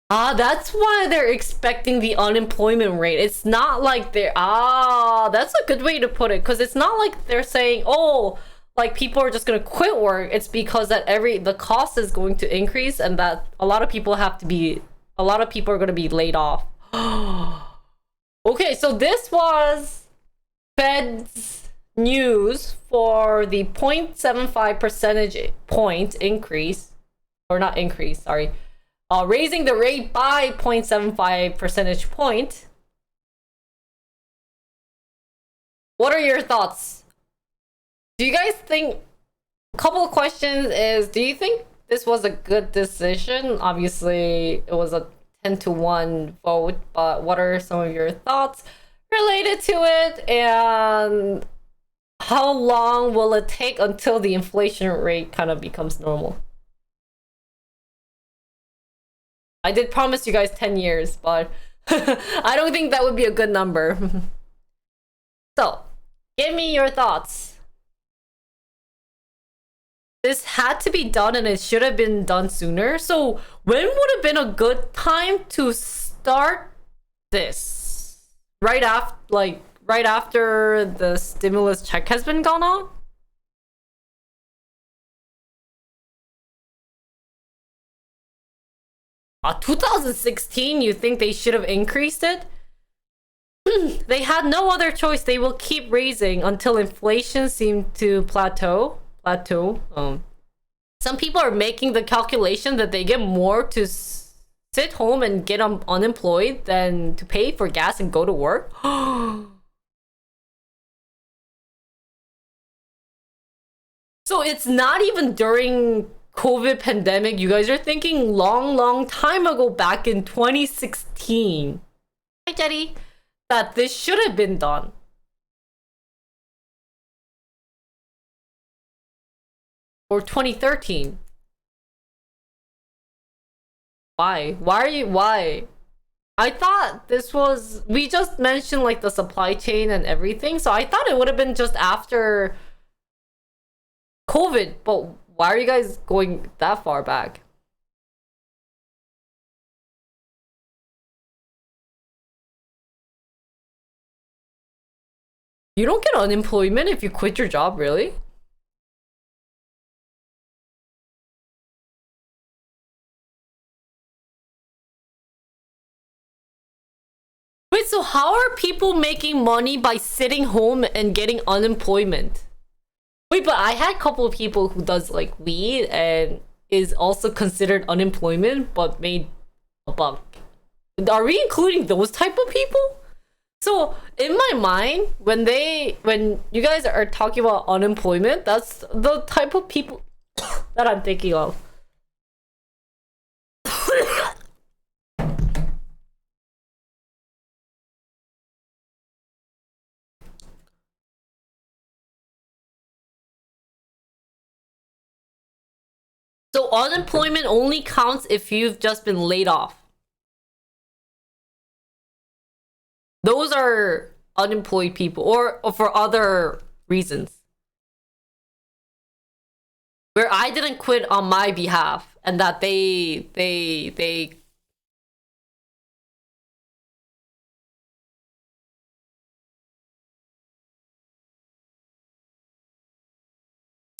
That's why they're expecting the unemployment rate. It's not like that's a good way to put it, because it's not like they're saying, oh, like people are just gonna quit work. It's because that the cost is going to increase, and that a lot of people are gonna be laid off. Okay, so this was Fed's news for the 0.75 percentage point increase, or not increase, sorry. Raising the rate by 0.75 percentage point. What are your thoughts? Do you guys think, a couple of questions is, do you think this was a good decision? Obviously, it was a 10-1 vote, but what are some of your thoughts related to it? And how long will it take until the inflation rate kind of becomes normal? I did promise you guys 10 years, but I don't think that would be a good number. So, give me your thoughts. This had to be done and it should have been done sooner. So, when would have been a good time to start this? Right after the stimulus check has been gone out? 2016, you think they should have increased it? They had no other choice. They will keep raising until inflation seemed to plateau. Some people are making the calculation that they get more to sit home and get unemployed than to pay for gas and go to work. So it's not even during COVID pandemic. You guys are thinking long time ago, back in 2016. Hi, Jetty. That this should have been done. Or 2013. Why? I thought this was, we just mentioned like the supply chain and everything, so I thought it would have been just after COVID, but why are you guys going that far back? You don't get unemployment if you quit your job, really? Wait, so how are people making money by sitting home and getting unemployment? Wait, but I had a couple of people who does like weed and is also considered unemployment but made a buck. Are we including those type of people? So in my mind, when you guys are talking about unemployment, that's the type of people that I'm thinking of. So unemployment only counts if you've just been laid off. Those are unemployed people, or for other reasons. Where I didn't quit on my behalf, and that they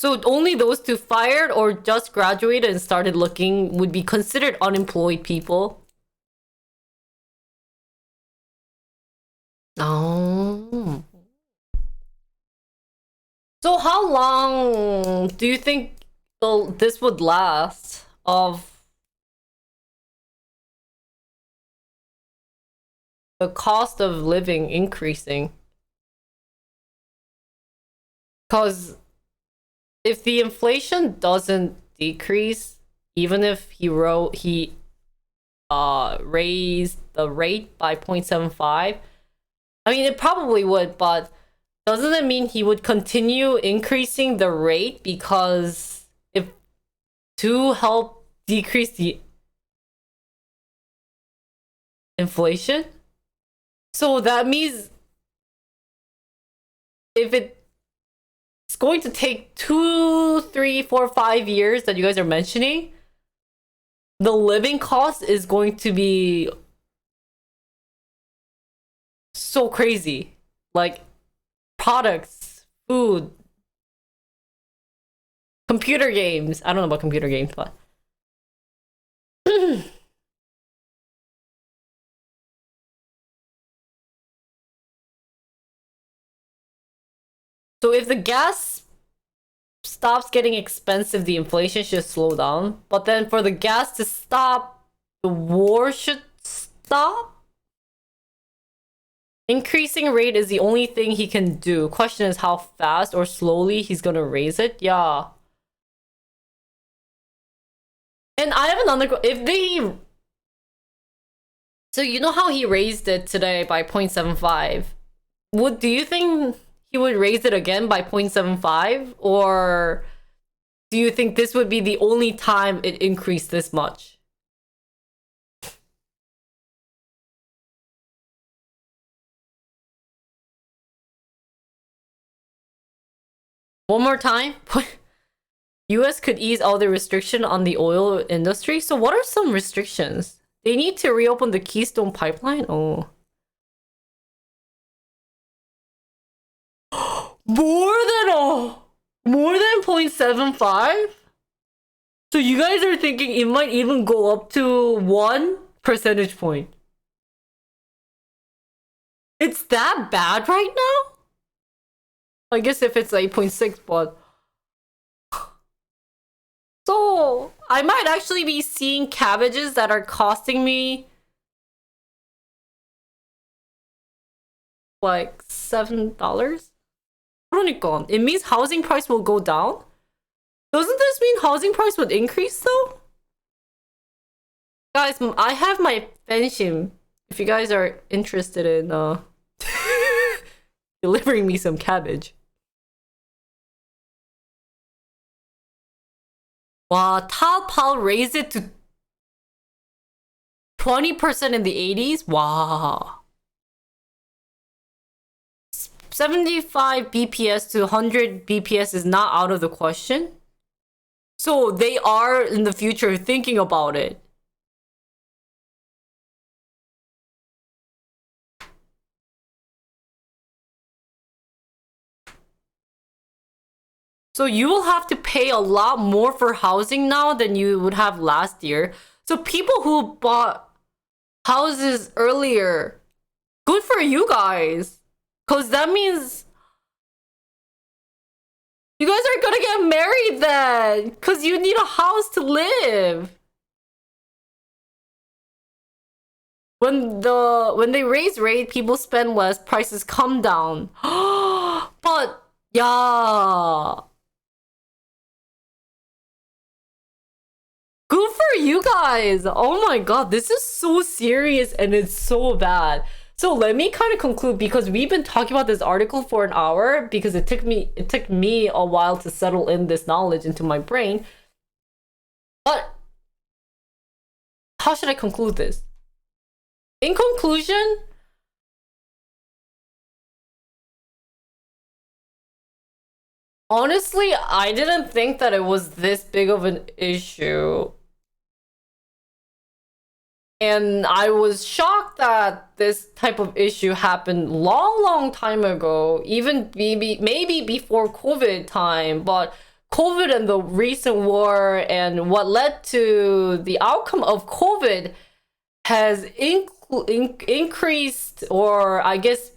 So only those two fired or just graduated and started looking would be considered unemployed people. Oh. So how long do you think this would last of the cost of living increasing? Because if the inflation doesn't decrease, even if he raised the rate by 0.75, I mean, it probably would, but doesn't it mean he would continue increasing the rate because if to help decrease the inflation? So that means if it's going to take 2, 3, 4, 5 years that you guys are mentioning, the living cost is going to be so crazy. Like products, food, computer games. I don't know about computer games, but so if the gas stops getting expensive, the inflation should slow down. But then for the gas to stop, the war should stop. Increasing rate is the only thing he can do. Question is how fast or slowly he's gonna raise it. Yeah. And I have another. If they. So you know how he raised it today by 0.75? Do you think he would raise it again by 0.75? Or do you think this would be the only time it increased this much? One more time. US could ease all the restriction on the oil industry. So what are some restrictions? They need to reopen the Keystone pipeline? Oh. More than 0.75? So you guys are thinking it might even go up to 1 percentage point. It's that bad right now? I guess if it's 8.6, but so I might actually be seeing cabbages that are costing me like $7. 그러니까 it means housing price will go down. Doesn't this mean housing price would increase though? Guys, I have my fanshim. If you guys are interested in delivering me some cabbage. Wow, Taobao raised it to 20% in the 80s? Wow. 75 BPS to 100 BPS is not out of the question. So they are in the future thinking about it. So you will have to pay a lot more for housing now than you would have last year. So people who bought houses earlier, good for you guys. Because that means you guys are gonna get married then. Because you need a house to live. when they raise rate, people spend less, prices come down. But yeah. Good for you guys. Oh my god, this is so serious and it's so bad. So let me kind of conclude, because we've been talking about this article for an hour, because it took me a while to settle in this knowledge into my brain. But how should I conclude this? In conclusion, honestly, I didn't think that it was this big of an issue. And I was shocked that this type of issue happened long time ago, even maybe before COVID time, but COVID and the recent war and what led to the outcome of COVID has increased, or I guess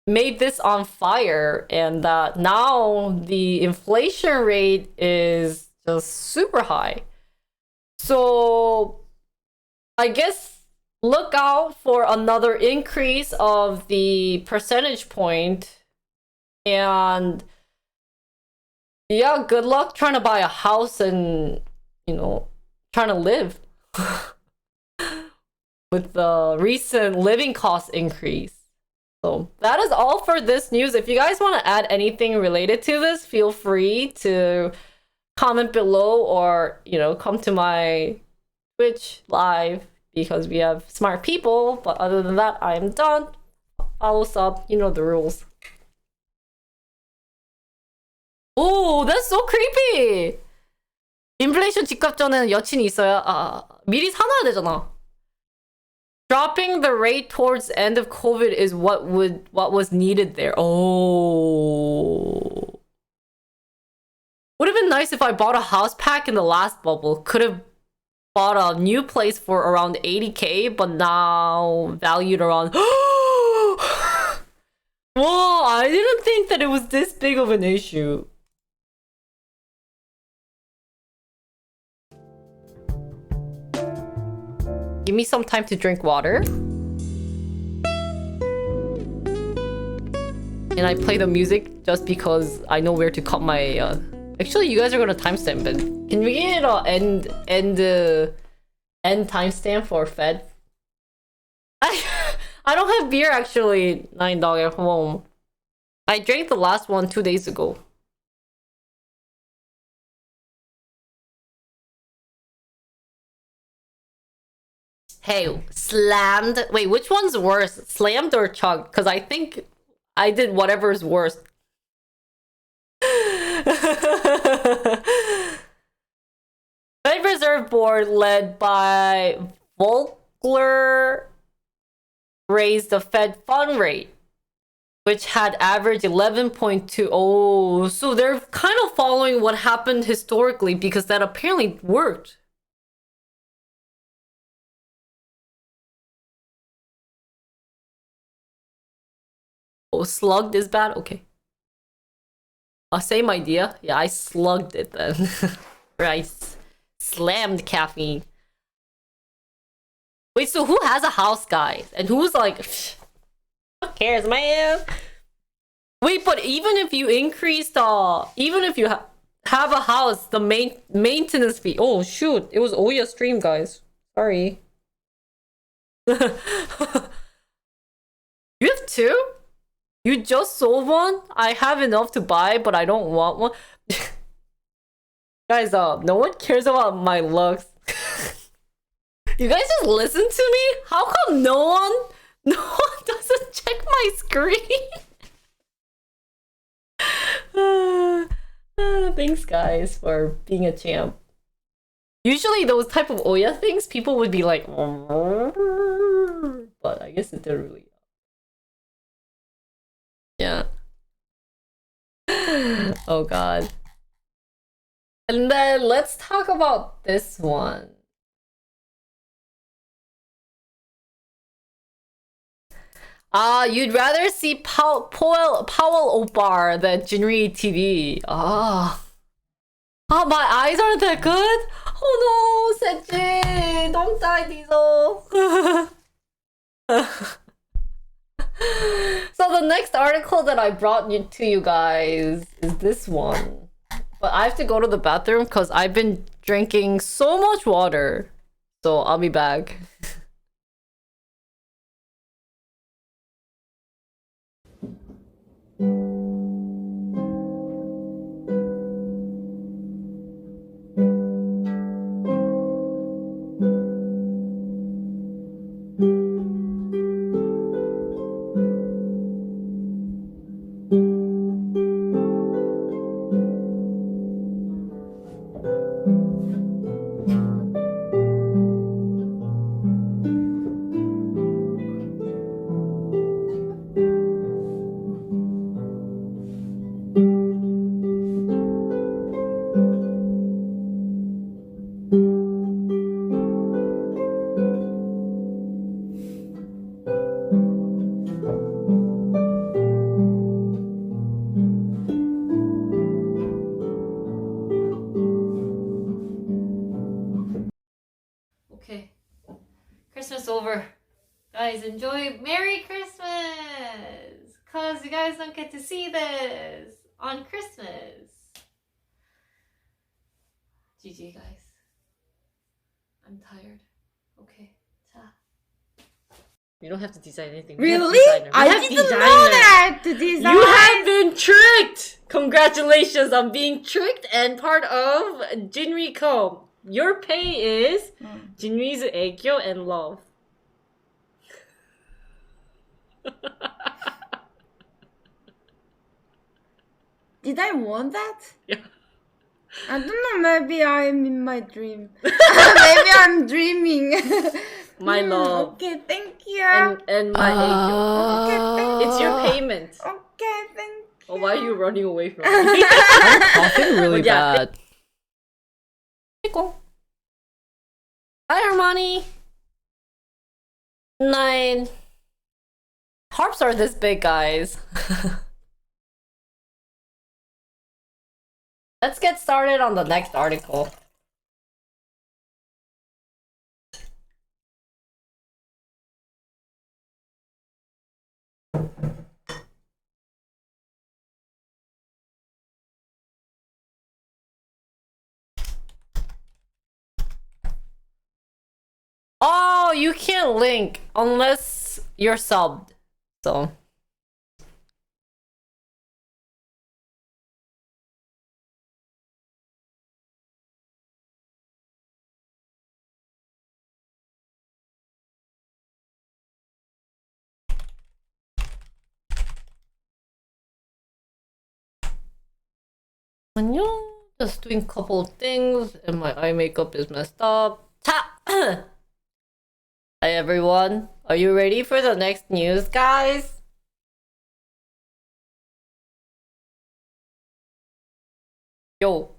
made this on fire, and now the inflation rate is just super high. So I guess look out for another increase of the percentage point, and yeah, good luck trying to buy a house and, trying to live with the recent living cost increase. So that is all for this news. If you guys want to add anything related to this, feel free to comment below, or come to my Twitch live, because we have smart people. But other than that, I am done. Follow, sub, you know the rules. Oh, that's so creepy. 인플레이션 집값 전에는 여친이 있어야 미리 사놔야 되잖아. Dropping the rate towards the end of COVID is what was needed there. Oh. Would have been nice if I bought a house pack in the last bubble. Could have bought a new place for around 80k, but now valued around... Whoa, I didn't think that it was this big of an issue. Give me some time to drink water. And I play the music just because I know where to cut my... Actually, you guys are gonna timestamp it. Can we get an end timestamp for Fed? I don't have beer, actually, $9 at home. I drank the last one 2 days ago. Hey, slammed. Wait, which one's worse? Slammed or chugged? Because I think I did whatever's worse. Fed Reserve Board, led by Volcker, raised the Fed fund rate, which had averaged 11.2. Oh, so they're kind of following what happened historically, because that apparently worked. Oh, slugged is bad? Okay. Same idea. Yeah, I slugged it then. Right. Slammed caffeine. Wait, so who has a house, guys? And who's like, who cares, man? Wait, but even if you increased, even if you have a house, the maintenance fee. Oh, shoot. It was Oya stream, guys. Sorry. You have two? You just sold one? I have enough to buy, but I don't want one. Guys, no one cares about my looks. You guys just listen to me? How come no one doesn't check my screen? Thanks, guys, for being a champ. Usually those type of Oya things, people would be like, but I guess it didn't really. Yeah. Oh god. And then let's talk about this one. You'd rather see Powell Opar than Jinri TV. My eyes aren't that good? Oh no, Sejin, don't die, Diesel. So the next article that I brought to you guys is this one. But I have to go to the bathroom because I've been drinking so much water. So I'll be back. Okay. Christmas over. Guys, enjoy Merry Christmas! Cause you guys don't get to see this on Christmas. GG guys. I'm tired. Okay. Ta. You don't have to design anything.
Really? I didn't know that to design.
You have been tricked! Congratulations on being tricked and part of Jinri-ko. Your pay is Jinri's 애교 and love.
Did I want that?
Yeah.
I don't know. Maybe I'm in my dream. Maybe I'm dreaming.
My love.
Okay, thank you.
And my 애교.
Okay, thank you.
It's your payment.
Okay, thank you.
Oh, why are you running away from me?
I'm coughing really bad.
Hi, Armani. 9. Harps are this big, guys. Let's get started on the next article. Oh, you can't link unless you're subbed. So. Just doing a couple of things and my eye makeup is messed up. Hi everyone, are you ready for the next news, guys? Yo.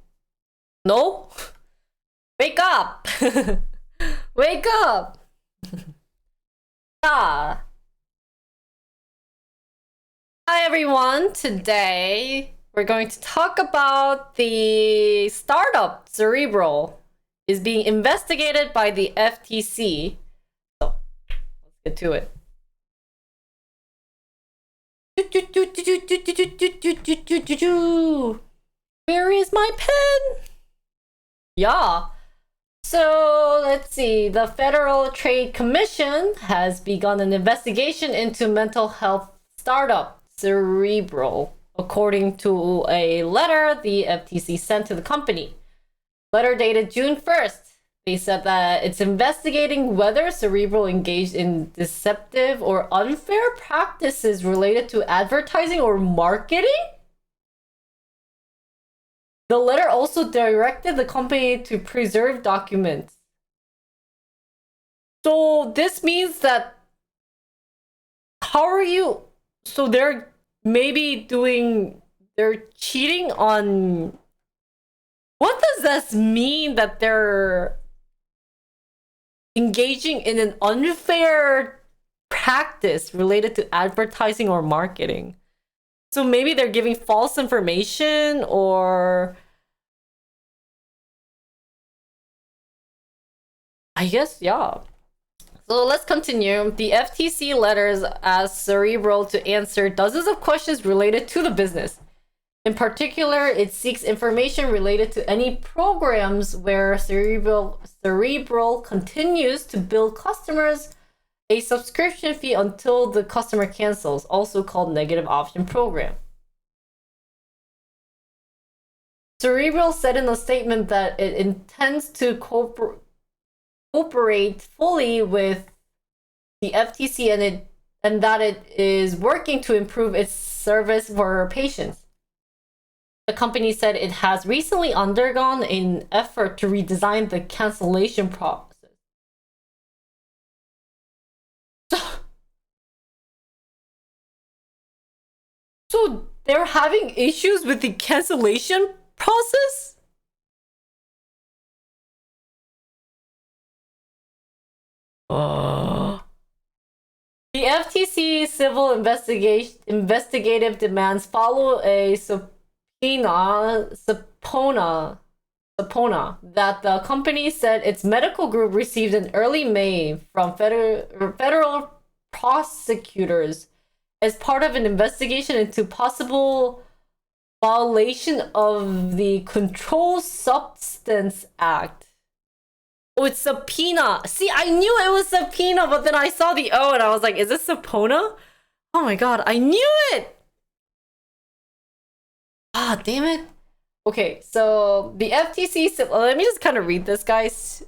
No? Wake up! Wake up! Ah. Hi everyone, today we're going to talk about the startup Cerebral is being investigated by the FTC. So, let's get to it. Where is my pen? Yeah. So, let's see. The Federal Trade Commission has begun an investigation into mental health startup Cerebral, according to a letter the FTC sent to the company. Letter dated June 1st. They said that it's investigating whether Cerebral engaged in deceptive or unfair practices related to advertising or marketing. The letter also directed the company to preserve documents. So this means that so they're they're cheating on, what does this mean that they're engaging in an unfair practice related to advertising or marketing? So maybe they're giving false information, or I guess, yeah. So let's continue. The FTC letters asked Cerebral to answer dozens of questions related to the business. In particular, it seeks information related to any programs where Cerebral continues to bill customers a subscription fee until the customer cancels, also called negative option program. Cerebral said in a statement that it intends to cooperate fully with the FTC and that it is working to improve its service for patients. The company said it has recently undergone an effort to redesign the cancellation process. So they're having issues with the cancellation process? The FTC civil investigative demands follow a subpoena that the company said its medical group received in early May from federal prosecutors as part of an investigation into possible violation of the Controlled Substance Act. Oh, it's subpoena. See, I knew it was subpoena, but then I saw the O and I was like, is it subpoena? Oh my god, I knew it! Ah, damn it. Okay, so the FTC... let me just kind of read this, guys.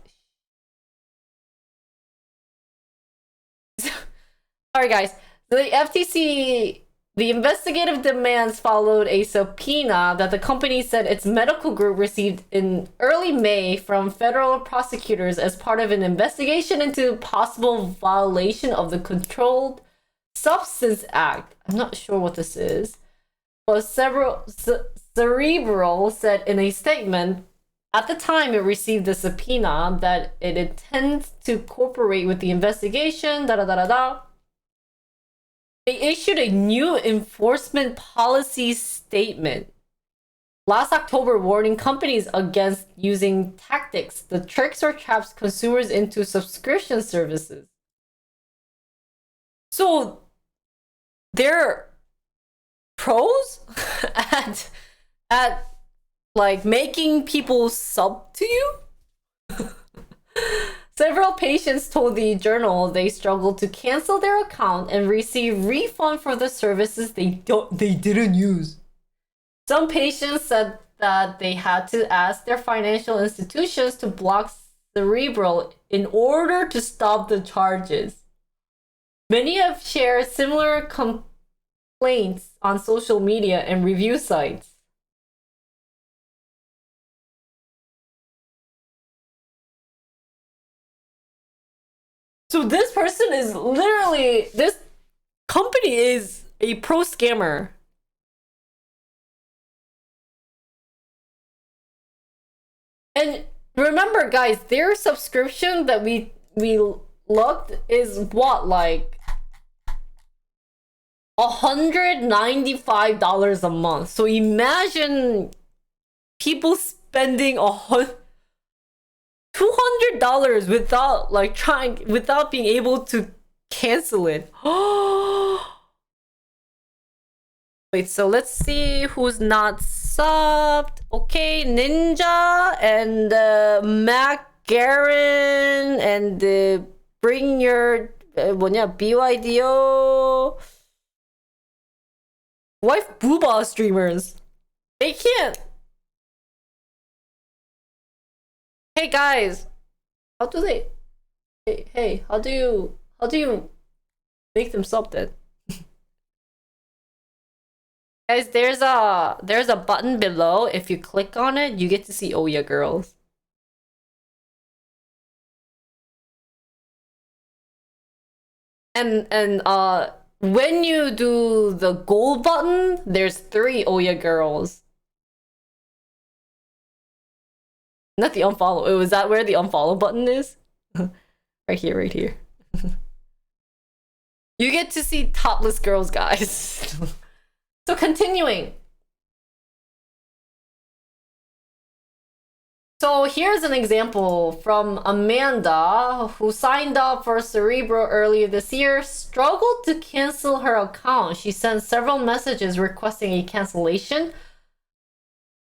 Sorry, guys. The FTC... The investigative demands followed a subpoena that the company said its medical group received in early May from federal prosecutors as part of an investigation into possible violation of the Controlled Substance Act. I'm not sure what this is. But Cerebral said in a statement, at the time it received the subpoena, that it intends to cooperate with the investigation, They issued a new enforcement policy statement last October warning companies against using tactics, the tricks or traps consumers into subscription services. So they're pros at like making people sub to you? Several patients told the Journal they struggled to cancel their account and receive refund for the services they didn't use. Some patients said that they had to ask their financial institutions to block Cerebral in order to stop the charges. Many have shared similar complaints on social media and review sites. So this person is literally, this company is a pro scammer. And remember, guys, their subscription that we looked is what, like $195 a month. So imagine people spending $200 without being able to cancel it. Wait, so let's see who's not subbed. Okay, Ninja and Mac Garen and Bring Your BYDO Wife Booba streamers. They can't. Hey guys, how do they? Hey, how do you make them sub then? Guys, there's a button below. If you click on it, you get to see Oh Yeah Girls. And when you do the gold button, there's 3 Oh Yeah Girls. Not the unfollow. Oh, is that where the unfollow button is? Right here, right here. You get to see topless girls, guys. So continuing. So here's an example from Amanda, who signed up for Cerebral earlier this year, struggled to cancel her account. She sent several messages requesting a cancellation,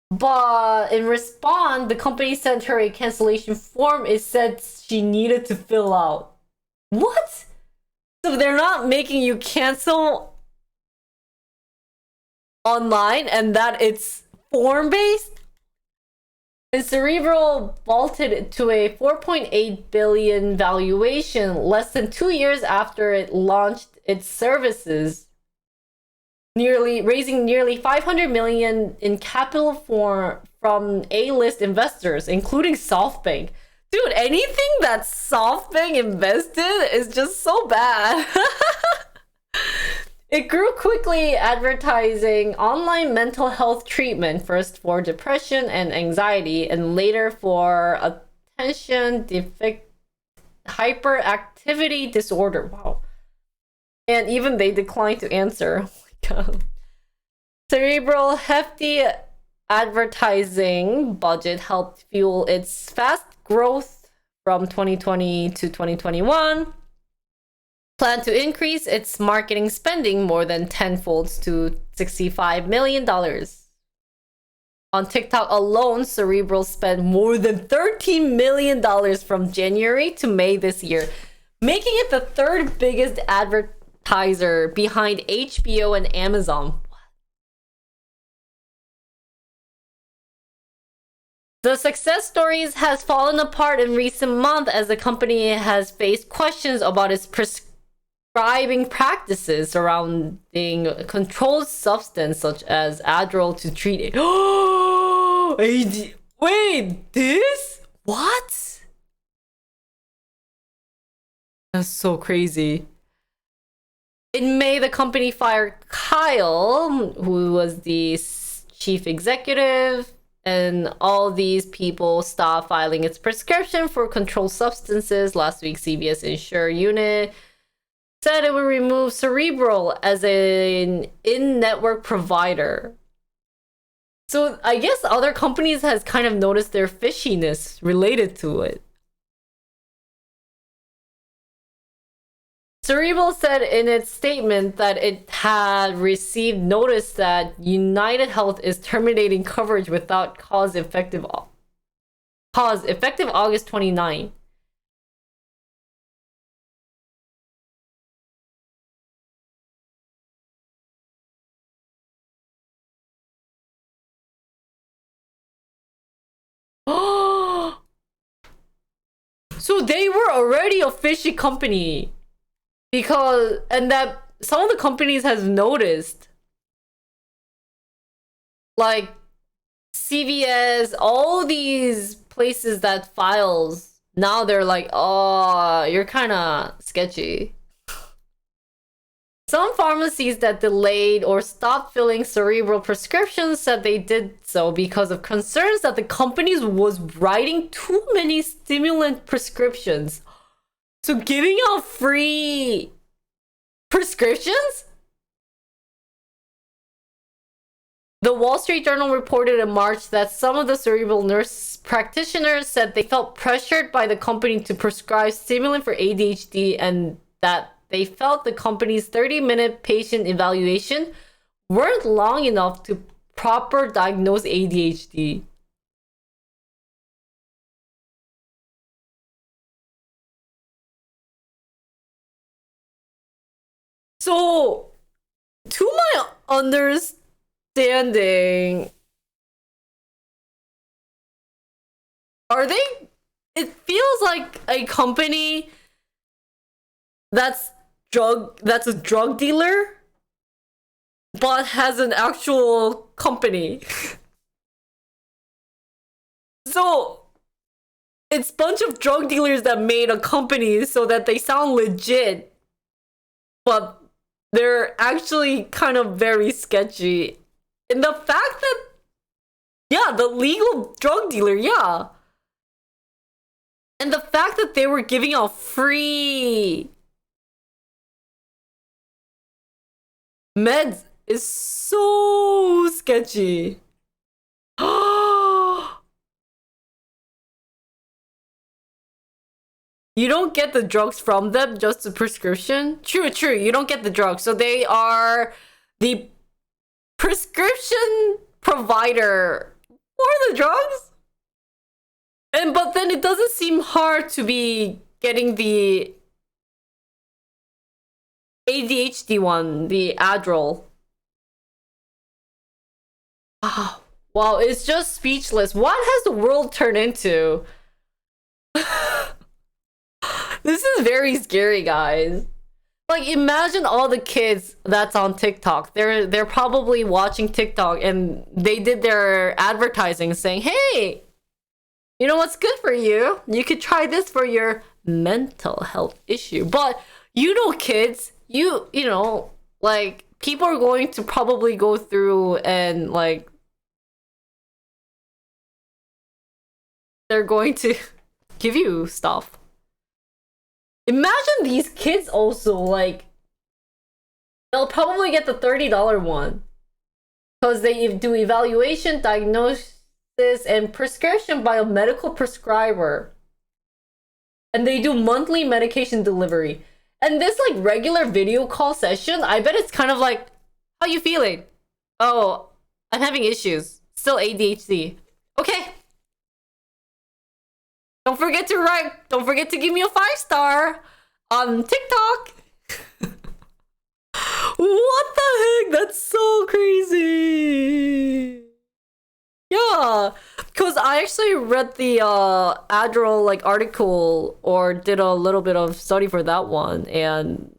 but in response, the company sent her a cancellation form it said she needed to fill out. What? So they're not making you cancel online and that it's form-based? And Cerebral vaulted to a $4.8 billion valuation less than 2 years after it launched its services, raising nearly $500 million in capital from A-list investors, including SoftBank. Dude, anything that SoftBank invested is just so bad. It grew quickly, advertising online mental health treatment, first for depression and anxiety, and later for attention deficit hyperactivity disorder. Wow. And even they declined to answer. Oh my god. Cerebral hefty advertising budget helped fuel its fast growth from 2020 to 2021. Plan to increase its marketing spending more than tenfold to $65 million. On TikTok alone, Cerebral spent more than $13 million from January to May this year, making it the third biggest advertiser behind HBO and Amazon. The success stories has fallen apart in recent months as the company has faced questions about its prescribing practices surrounding a controlled substance such as Adderall to treat it. Wait, this? What? That's so crazy. In May, the company fired Kyle, who was the chief executive, and all these people stopped filing its prescription for controlled substances. Last week, CVS Insure unit said it would remove Cerebral as an in-network provider. So I guess other companies has kind of noticed their fishiness related to it. Cerebral said in its statement that it had received notice that United Health is terminating coverage without cause effective August 29. So they were already a fishy company. And that some of the companies has noticed, like CVS, all these places that files, now they're like, oh, you're kind of sketchy. Some pharmacies that delayed or stopped filling Cerebral prescriptions said they did so because of concerns that the companies was writing too many stimulant prescriptions. So giving out free prescriptions? The Wall Street Journal reported in March that some of the Cerebral nurse practitioners said they felt pressured by the company to prescribe stimulant for ADHD and that they felt the company's 30-minute patient evaluation weren't long enough to proper diagnose ADHD. So, to my understanding, are they? It feels like a company that's a drug dealer, but has an actual company. So it's a bunch of drug dealers that made a company so that they sound legit, but they're actually kind of very sketchy. And the fact that, yeah, the legal drug dealer, yeah. And the fact that they were giving out free meds is so sketchy. You don't get the drugs from them, just the prescription. True, you don't get the drugs. So they are the prescription provider for the drugs. But then it doesn't seem hard to be getting the ADHD one, the Adderall. Wow, it's just speechless. What has the world turned into? This is very scary, guys. Like, imagine all the kids that's on TikTok. They're probably watching TikTok and they did their advertising saying, hey, you know what's good for you? You could try this for your mental health issue. But you know, kids, you know, like, people are going to probably go through and like they're going to give you stuff. Imagine these kids also, like, they'll probably get the $30 one because they do evaluation, diagnosis, and prescription by a medical prescriber. And they do monthly medication delivery. And this, like, regular video call session, I bet it's kind of like, how you feeling? Oh, I'm having issues. Still ADHD. Okay. Don't forget to give me a 5-star on TikTok. What the heck? That's so crazy. Yeah, because I actually read the Adderall like article or did a little bit of study for that one, and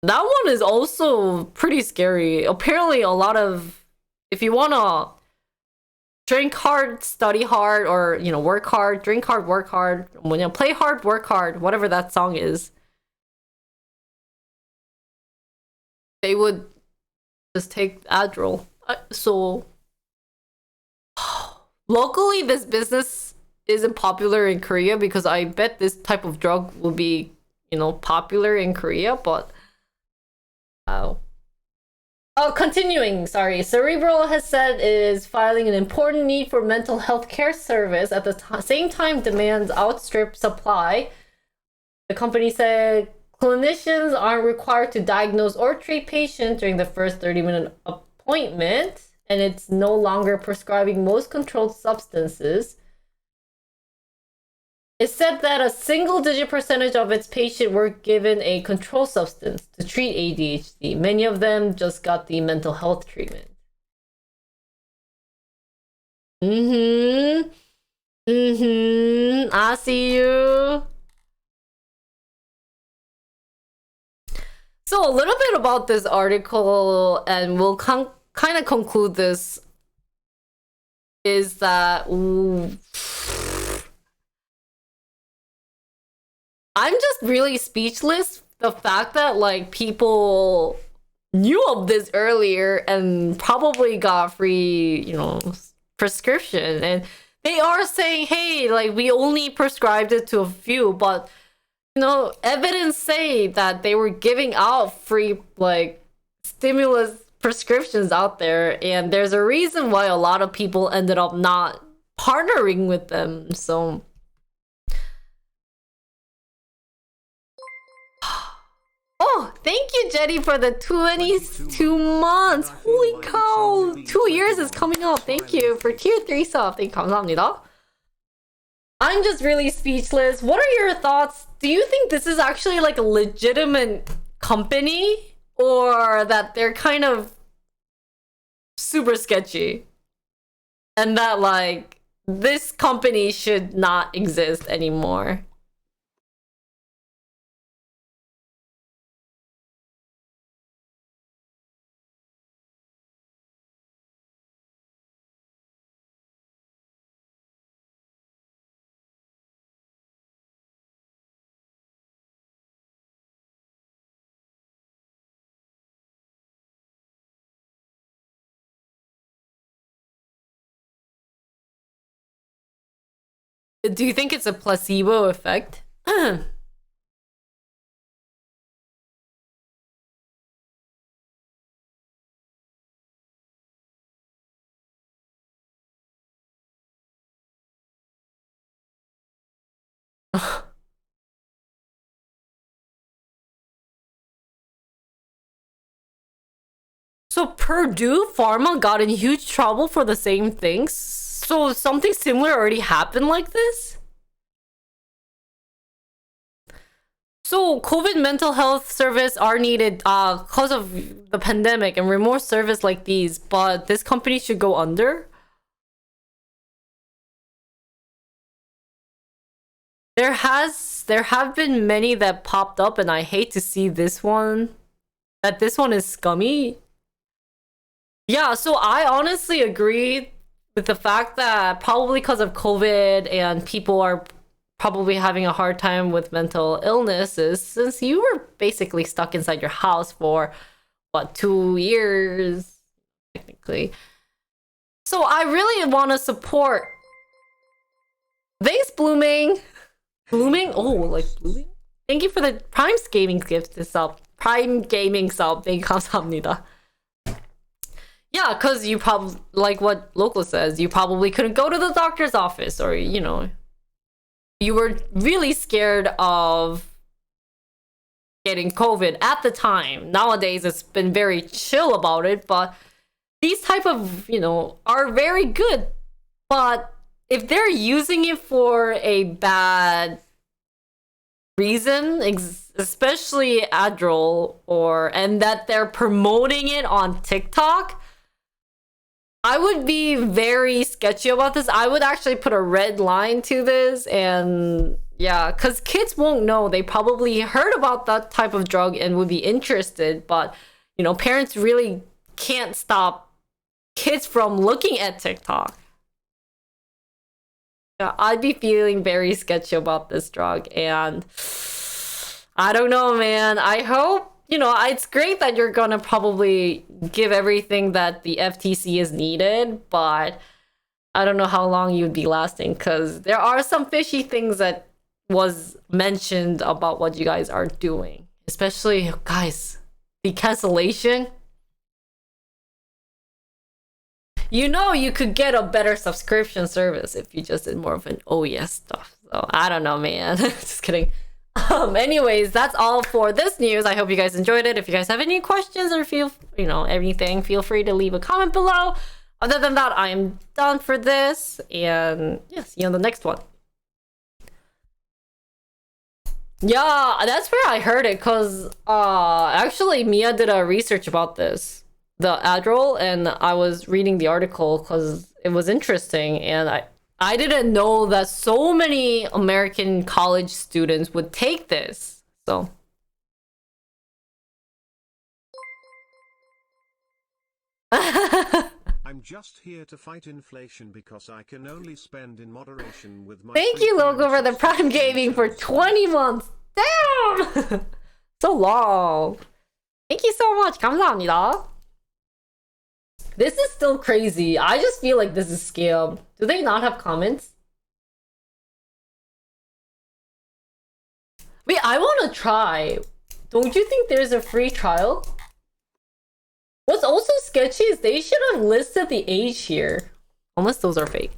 that one is also pretty scary. Apparently, a lot of, if you wanna drink hard, study hard, or, you know, work hard, drink hard, work hard, when you play hard, work hard, whatever that song is, they would just take Adderall. So locally, this business isn't popular in Korea because I bet this type of drug will be, you know, popular in Korea, but wow. Oh, continuing, sorry. Cerebral has said it is filing an important need for mental health care service. At the same time, demands outstrip supply. The company said clinicians aren't required to diagnose or treat patients during the first 30-minute appointment, and it's no longer prescribing most controlled substances. It said that a single-digit percentage of its patients were given a control substance to treat ADHD. Many of them just got the mental health treatment. I see you. So a little bit about this article, and we'll kind of conclude this, is that I'm just really speechless. The fact that like people knew of this earlier and probably got free, you know, prescription, and they are saying, hey, like, we only prescribed it to a few, but, you know, evidence say that they were giving out free like stimulus prescriptions out there, and there's a reason why a lot of people ended up not partnering with them. So oh, thank you, Jetty, for the 22 months. Holy cow, 2 years is coming up. Thank you for tier 3 sub. Thank you, 감사합니다. I'm just really speechless. What are your thoughts? Do you think this is actually like a legitimate company, or that they're kind of super sketchy and that like this company should not exist anymore? Do you think it's a placebo effect? So Purdue Pharma got in huge trouble for the same things. So something similar already happened like this? So COVID mental health service are needed because of the pandemic and more service like these, but this company should go under? There have been many that popped up, and I hate to see this one. That this one is scummy. Yeah, so I honestly agree with the fact that probably because of COVID and people are probably having a hard time with mental illnesses, since you were basically stuck inside your house for what, 2 years technically. So I really want to support. Thanks, Blooming. Oh, like blooming. Thank you for the Prime Gaming gift sub. Prime Gaming sub. 네, 감사합니다. Yeah, because you probably, like what Loco says, you probably couldn't go to the doctor's office, or, you know, you were really scared of getting COVID at the time. Nowadays, it's been very chill about it, but these type of, you know, are very good. But if they're using it for a bad reason, especially Adderall, and that they're promoting it on TikTok, I would be very sketchy about this. I would actually put a red line to this, and yeah, because kids won't know. They probably heard about that type of drug and would be interested, but, you know, parents really can't stop kids from looking at TikTok. Yeah, I'd be feeling very sketchy about this drug, and I don't know, man. I hope, you know, it's great that you're gonna probably give everything that the FTC is needed, but I don't know how long you'd be lasting, because there are some fishy things that was mentioned about what you guys are doing, especially, guys, the cancellation. You know, you could get a better subscription service if you just did more of an OES stuff. So I don't know, man. Just kidding. Anyways, that's all for this news. I hope you guys enjoyed it. If you guys have any questions or anything, feel free to leave a comment below. Other than that, I am done for this, and yeah, see you on the next one. Yeah, that's where I heard it, because actually Mia did a research about this, the Adderall, and I was reading the article because it was interesting, and I didn't know that so many American college students would take this. So
I'm just here to fight inflation because I can only spend in moderation with my.
Thank you, Logo, for the Prime Gaming for 20 months. Damn! So long. Thank you so much. 감사합니다. This is still crazy. I just feel like this is scam. Do they not have comments? Wait, I want to try. Don't you think there's a free trial? What's also sketchy is they should have listed the age here. Unless those are fake.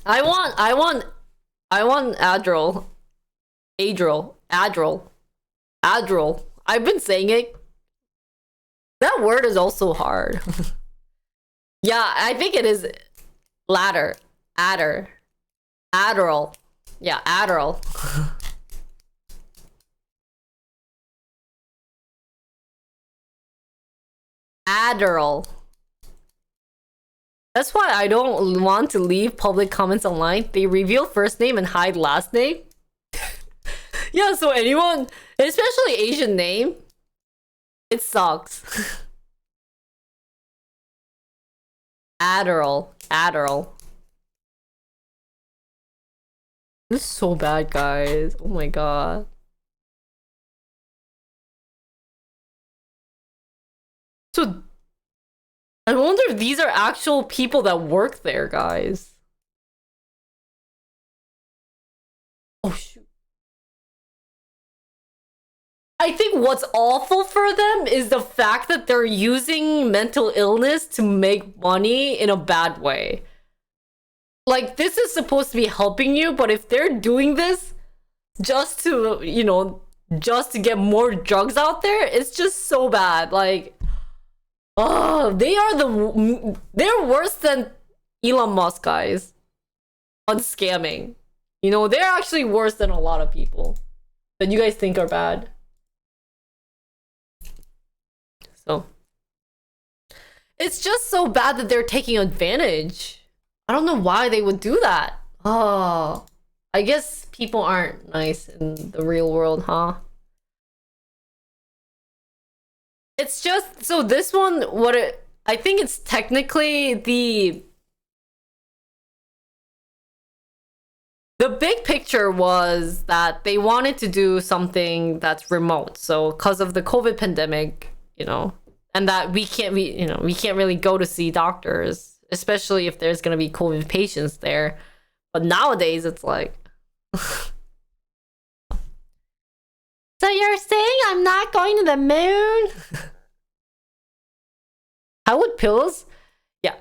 I want Adderall. Adderall. I've been saying it. That word is also hard. Yeah, I think it is Adderall. Yeah, Adderall. Adderall. That's why I don't want to leave public comments online. They reveal first name and hide last name. Yeah, so anyone, especially Asian name, it sucks. Adderall. This is so bad, guys. Oh my god. So I wonder if these are actual people that work there, guys. Oh shoot. I think what's awful for them is the fact that they're using mental illness to make money in a bad way. like, this is supposed to be helping you, but if they're doing this just to, you know, just to get more drugs out there, it's just so bad. Like, oh, they're worse than Elon Musk, guys, on scamming. You know, they're actually worse than a lot of people that you guys think are bad. So it's just so bad that they're taking advantage. I don't know why they would do that. Oh, I guess people aren't nice in the real world, huh? It's just, so this one, I think it's technically the big picture was that they wanted to do something that's remote. So because of the COVID pandemic, you know, and that we can't really go to see doctors, especially if there's going to be COVID patients there. But nowadays it's like, so you're saying I'm not going to the moon? How would pills? Yeah.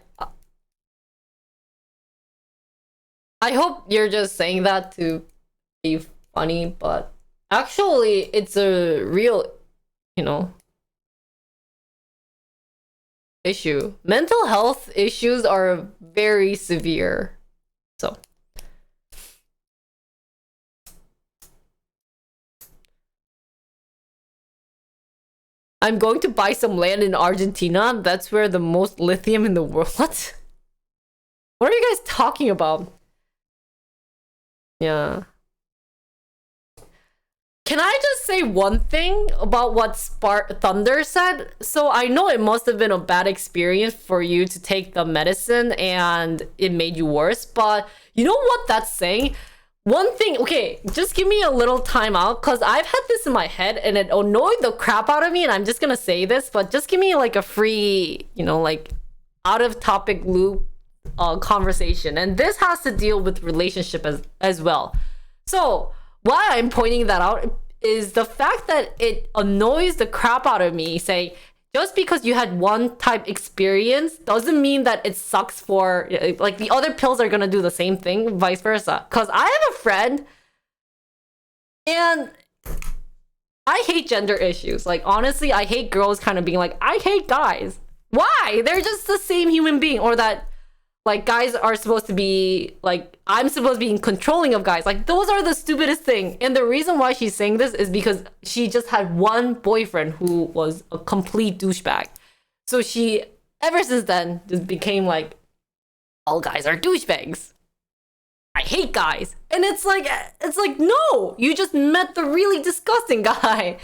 I hope you're just saying that to be funny, but actually it's a real, you know, issue. Mental health issues are very severe. So I'm going to buy some land in Argentina. That's where the most lithium in the world. What? What are you guys talking about? Yeah. Can I just say one thing about what Thunder said? So I know it must have been a bad experience for you to take the medicine and it made you worse, but you know what that's saying? One thing, okay, just give me a little time out, because I've had this in my head and it annoyed the crap out of me, and I'm just gonna say this, but just give me like a free, you know, like out of topic loop conversation. And this has to deal with relationship as well. So why I'm pointing that out is the fact that it annoys the crap out of me saying, just because you had one type experience doesn't mean that it sucks for, like, the other pills are gonna do the same thing, vice versa. Because I have a friend, and I hate gender issues. Like, honestly, I hate girls kind of being like, I hate guys. Why? They're just the same human being. Or that, like, guys are supposed to be, like, I'm supposed to be controlling of guys. Like, those are the stupidest thing. And the reason why she's saying this is because she just had one boyfriend who was a complete douchebag. So she, ever since then, just became like, all guys are douchebags. I hate guys. And it's like, no, you just met the really disgusting guy.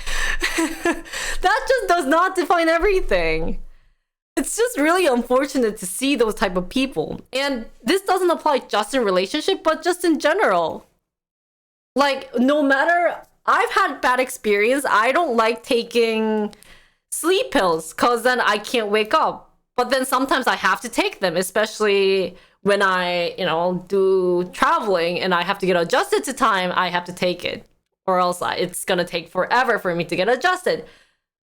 That just does not define everything. It's just really unfortunate to see those type of people. And this doesn't apply just in relationship, but just in general. Like, no matter, I've had bad experience. I don't like taking sleep pills because then I can't wake up. But then sometimes I have to take them, especially when I, you know, do traveling and I have to get adjusted to time. I have to take it, or else it's gonna take forever for me to get adjusted.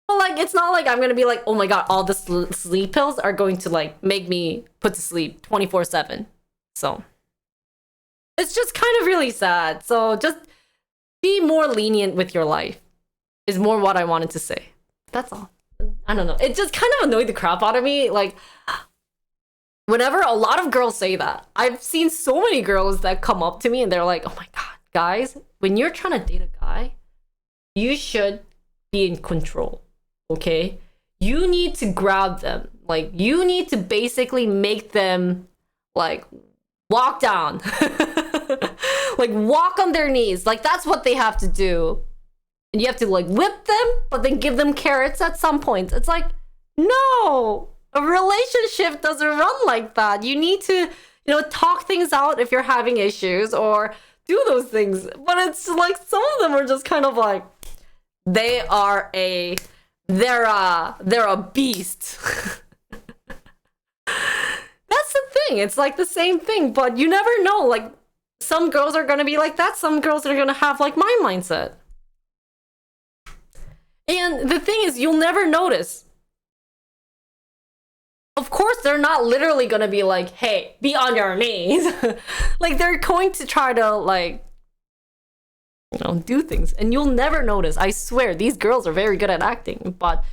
But, like, it's not like I'm gonna be like, oh my god, all the sleep pills are going to, like, make me put to sleep 24/7. So it's just kind of really sad. So just be more lenient with your life is more what I wanted to say. That's all. I don't know. It just kind of annoyed the crap out of me. Like, whenever a lot of girls say that, I've seen so many girls that come up to me and they're like, oh my god, guys, when you're trying to date a guy, you should be in control. Okay, you need to grab them. Like, you need to basically make them, like, walk down. Like, walk on their knees. Like, that's what they have to do. And you have to, like, whip them, but then give them carrots at some point. It's like, no, a relationship doesn't run like that. You need to, you know, talk things out if you're having issues, or do those things. But it's like, some of them are just kind of like, they're a beast. That's the thing. It's like the same thing, but you never know. Like, some girls are gonna be like that. Some girls are gonna have, like, my mindset. And the thing is, you'll never notice. of course they're not literally gonna be like, hey, be on your knees. Like they're going to try to like, you know, do things, and you'll never notice. I swear, these girls are very good at acting, but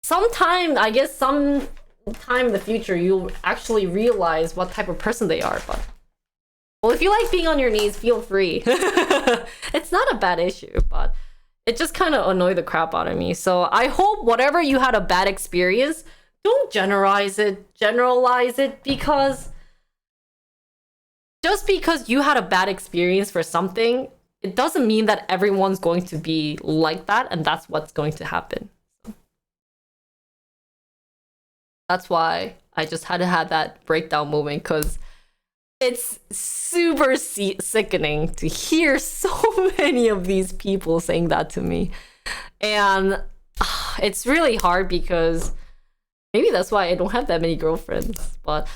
sometime in the future, you'll actually realize what type of person they are. But well, if you like being on your knees, feel free. It's not a bad issue, but it just kind of annoyed the crap out of me. So I hope whatever you had a bad experience, don't generalize it, because just because you had a bad experience for something, it doesn't mean that everyone's going to be like that, and that's what's going to happen. That's why I just had to have that breakdown moment, because it's super sickening to hear so many of these people saying that to me. And it's really hard, because maybe that's why I don't have that many girlfriends. But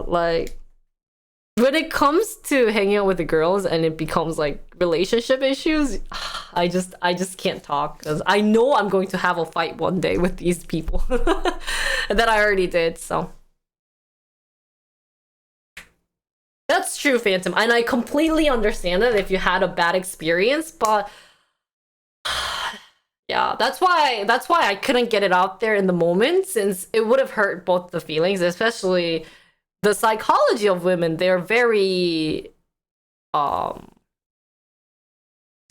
like when it comes to hanging out with the girls and it becomes like relationship issues, I just can't talk, because I know I'm going to have a fight one day with these people. And that I already did. So that's true, Phantom, and I completely understand it if you had a bad experience, but yeah, that's why I couldn't get it out there in the moment, since it would have hurt both the feelings, especially the psychology of women. They're very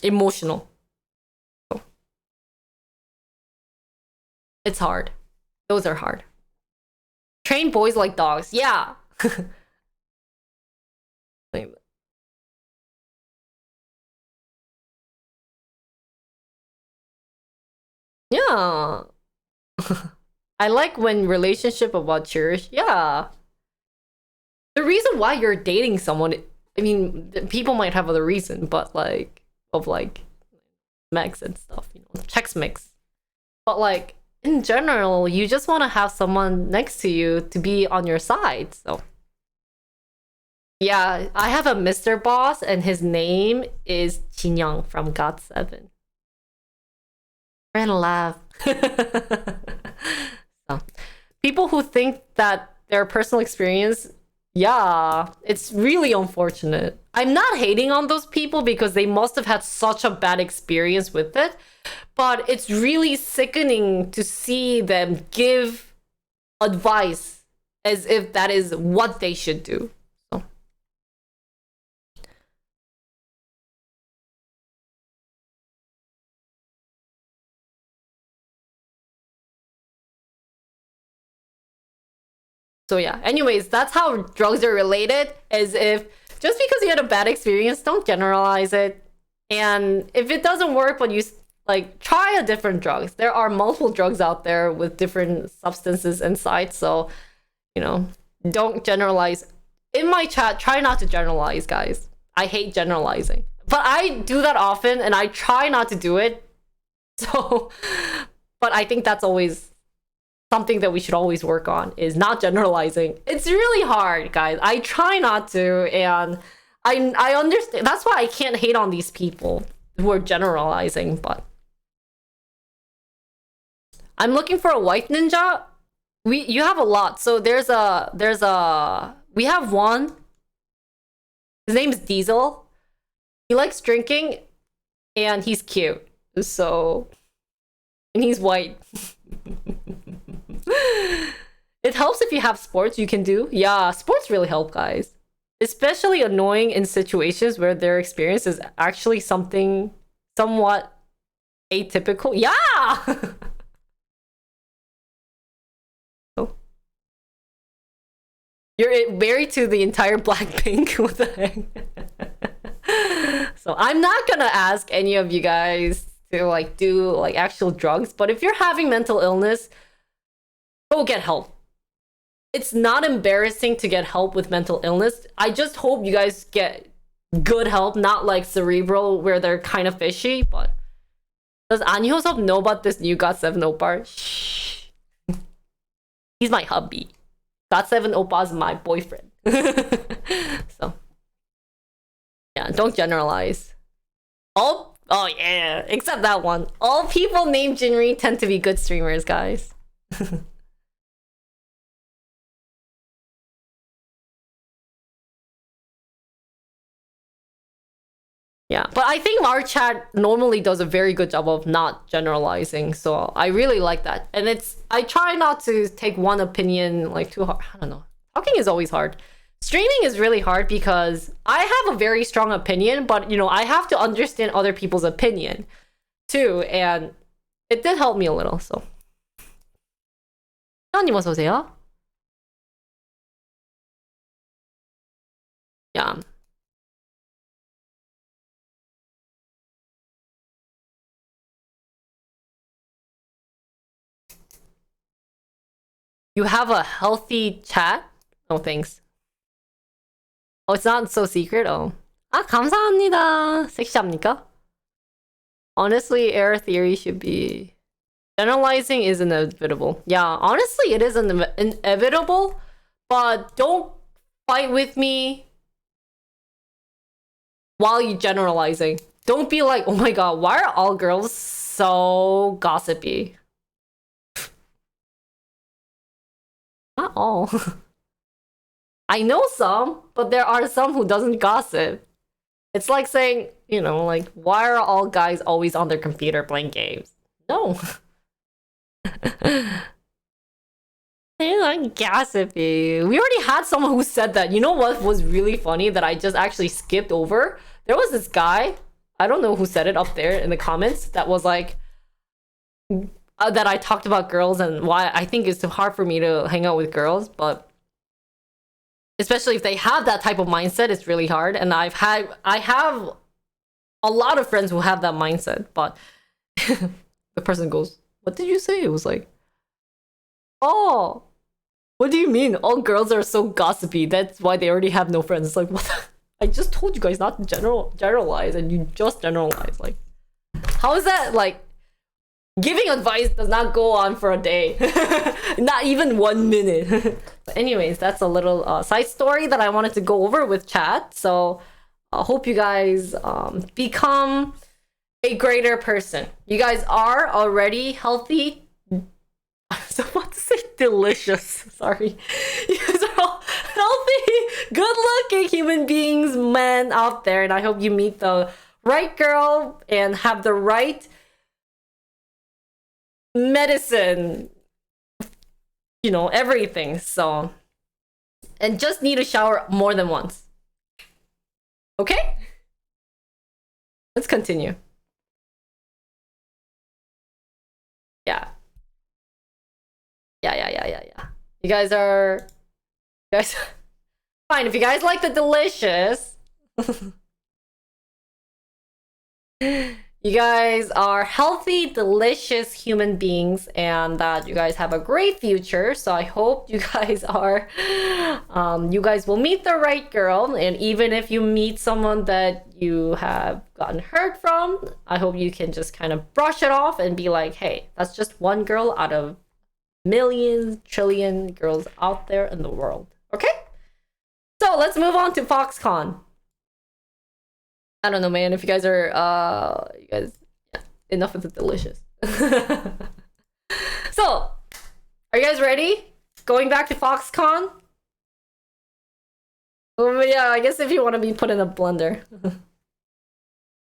emotional. It's hard. Those are hard. Train boys like dogs. Yeah. Yeah. I like when relationship about cherish. Yeah. The reason why you're dating someone, I mean, people might have other reason, but like, of like mix and stuff, you know, Chex Mix. But like, in general, you just want to have someone next to you to be on your side. So yeah, I have a Mr. Boss, and his name is Jin Young from GOT7. We're gonna laugh. So, people who think that their personal experience, yeah, it's really unfortunate. I'm not hating on those people, because they must have had such a bad experience with it, but it's really sickening to see them give advice as if that is what they should do. So yeah, anyways, that's how drugs are related, as if just because you had a bad experience, don't generalize it. And if it doesn't work, but you like, try a different drugs. There are multiple drugs out there with different substances inside. So, you know, don't generalize. In my chat, try not to generalize, guys. I hate generalizing, but I do that often, and I try not to do it. So, but I think that's always something that we should always work on, is not generalizing. It's really hard, guys. I try not to, and I understand. That's why I can't hate on these people who are generalizing, but I'm looking for a wife ninja. You have a lot. So we have one. His name is Diesel. He likes drinking, and he's cute. So, and he's white. It helps if you have sports you can do. Yeah, sports really help, guys. Especially annoying in situations where their experience is actually something somewhat atypical. Yeah! Oh. You're married to the entire Blackpink? What the heck? So I'm not gonna ask any of you guys to like do like actual drugs, but if you're having mental illness, go get help. It's not embarrassing to get help with mental illness. I just hope you guys get good help, not like Cerebral, where they're kind of fishy. But does An Hyo-sub know about this new GOT7 Oppa? Shh. He's my hubby. GOT7 Oppa's my boyfriend. So yeah, don't generalize. Oh yeah, except that one. All people named Jinri tend to be good streamers, guys. Yeah, but I think our chat normally does a very good job of not generalizing, so I really like that. And I try not to take one opinion like too hard. I don't know. Talking is always hard. Streaming is really hard because I have a very strong opinion, but I have to understand other people's opinion too, and it did help me a little. So, 회원님 어서 오세요. Yeah. You have a healthy chat? Oh, thanks. Oh, it's not so secret? Oh. 감사합니다. 섹시합니까? Honestly, error theory should be... Generalizing is inevitable. Yeah, honestly, it is inevitable, but don't fight with me while you're generalizing. Don't be like, oh my god, why are all girls so gossipy? Not all. I know some, but there are some who doesn't gossip. It's like saying, like, why are all guys always on their computer playing games? No. They're like gossipy. We already had someone who said that. You know what was really funny that I just actually skipped over? There was this guy, I don't know who said it up there in the comments, that was like, that I talked about girls and why I think it's too hard for me to hang out with girls, but especially if they have that type of mindset, it's really hard. And I have a lot of friends who have that mindset, but the person goes, what did you say? It was like, oh, what do you mean? All girls are so gossipy. That's why they already have no friends. It's like, what? I just told you guys not to generalize, and you just generalize. Like, how is that like? Giving advice does not go on for a day. Not even 1 minute. But anyways, that's a little side story that I wanted to go over with chat. So I hope you guys become a greater person. You guys are already healthy. I was about to say delicious. Sorry. You guys are all healthy, good-looking human beings, men out there. And I hope you meet the right girl and have the right medicine, everything. So, and just need to shower more than once. Okay? Let's continue. Yeah. You guys fine. If you guys like the delicious, you guys are healthy, delicious human beings, and that you guys have a great future. So I hope you guys you guys will meet the right girl. And even if you meet someone that you have gotten hurt from, I hope you can just kind of brush it off and be like, hey, that's just one girl out of millions, trillion girls out there in the world. Okay? So let's move on to Foxconn. I don't know, man. If you guys are, enough of the delicious. So, are you guys ready? Going back to Foxconn? Oh, yeah, I guess if you want to be put in a blender.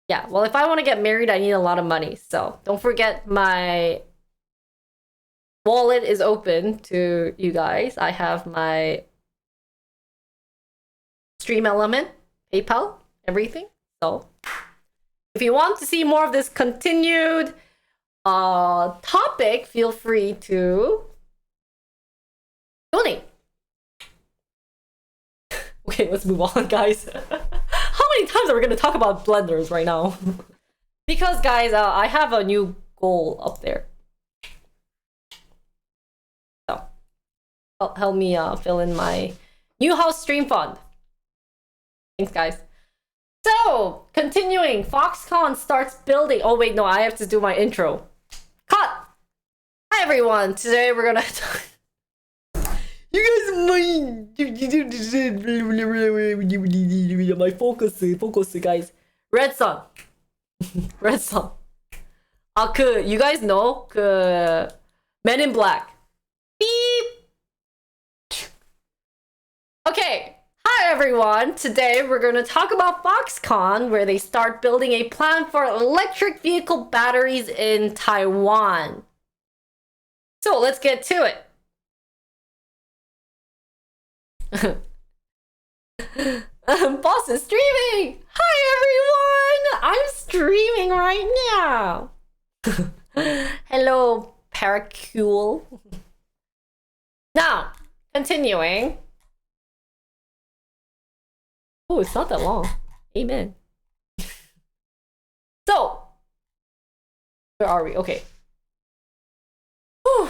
Yeah, well, if I want to get married, I need a lot of money. So, don't forget my wallet is open to you guys. I have my Stream Element, PayPal, everything. So, if you want to see more of this continued topic, feel free to donate. Okay, let's move on, guys. How many times are we going to talk about blenders right now? Because, guys, I have a new goal up there. So, help me fill in my new house stream fund. Thanks, guys. So, continuing, Foxconn starts building. Oh, wait, no, I have to do my intro. Cut! Hi, everyone. Today we're gonna talk. You guys, my focus, guys. Red Sun. Red Sun. You guys know, Men in Black. everyone! Today we're going to talk about Foxconn, where they start building a plant for electric vehicle batteries in Taiwan. So let's get to it. Boss is streaming! Hi everyone! I'm streaming right now! Hello, Paracule. Now, continuing. Oh, it's not that long. Amen. So, where are we? Okay. Whew.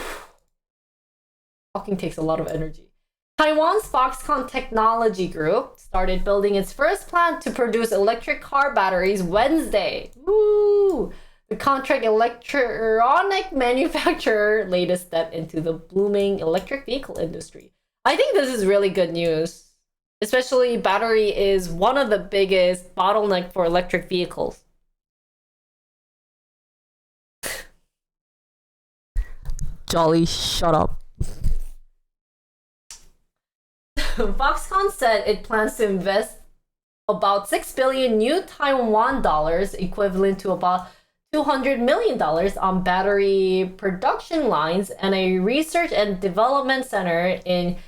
Talking takes a lot of energy. Taiwan's Foxconn Technology Group started building its first plant to produce electric car batteries Wednesday. Woo! The contract electronic manufacturer latest step into the blooming electric vehicle industry. I think this is really good news. Especially battery is one of the biggest bottleneck for electric vehicles.
Jolly, shut up.
Foxconn said it plans to invest about 6 billion new Taiwan dollars, equivalent to about $200 million on battery production lines and a research and development center in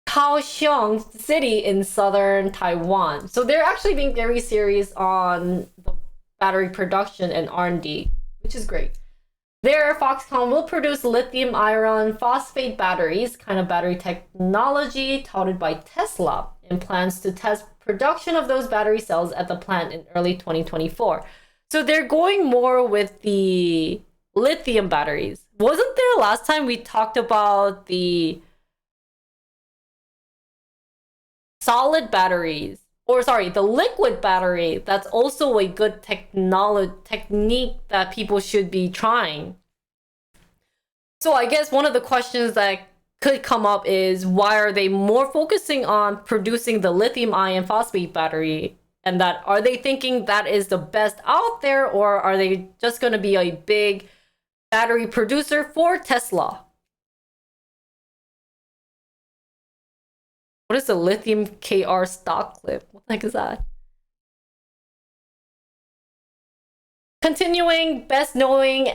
Kaohsiung City in southern Taiwan. So they're actually being very serious on the battery production and R&D, which is great. There, Foxconn will produce lithium iron phosphate batteries, kind of battery technology touted by Tesla, and plans to test production of those battery cells at the plant in early 2024. So they're going more with the lithium batteries. Wasn't there last time we talked about the solid batteries, or sorry, the liquid battery? That's also a good technique that people should be trying. So I guess one of the questions that could come up is, why are they more focusing on producing the lithium iron phosphate battery? And that, are they thinking that is the best out there, or are they just going to be a big battery producer for Tesla? What is the lithium KR stock clip? What the heck is that? Continuing, best known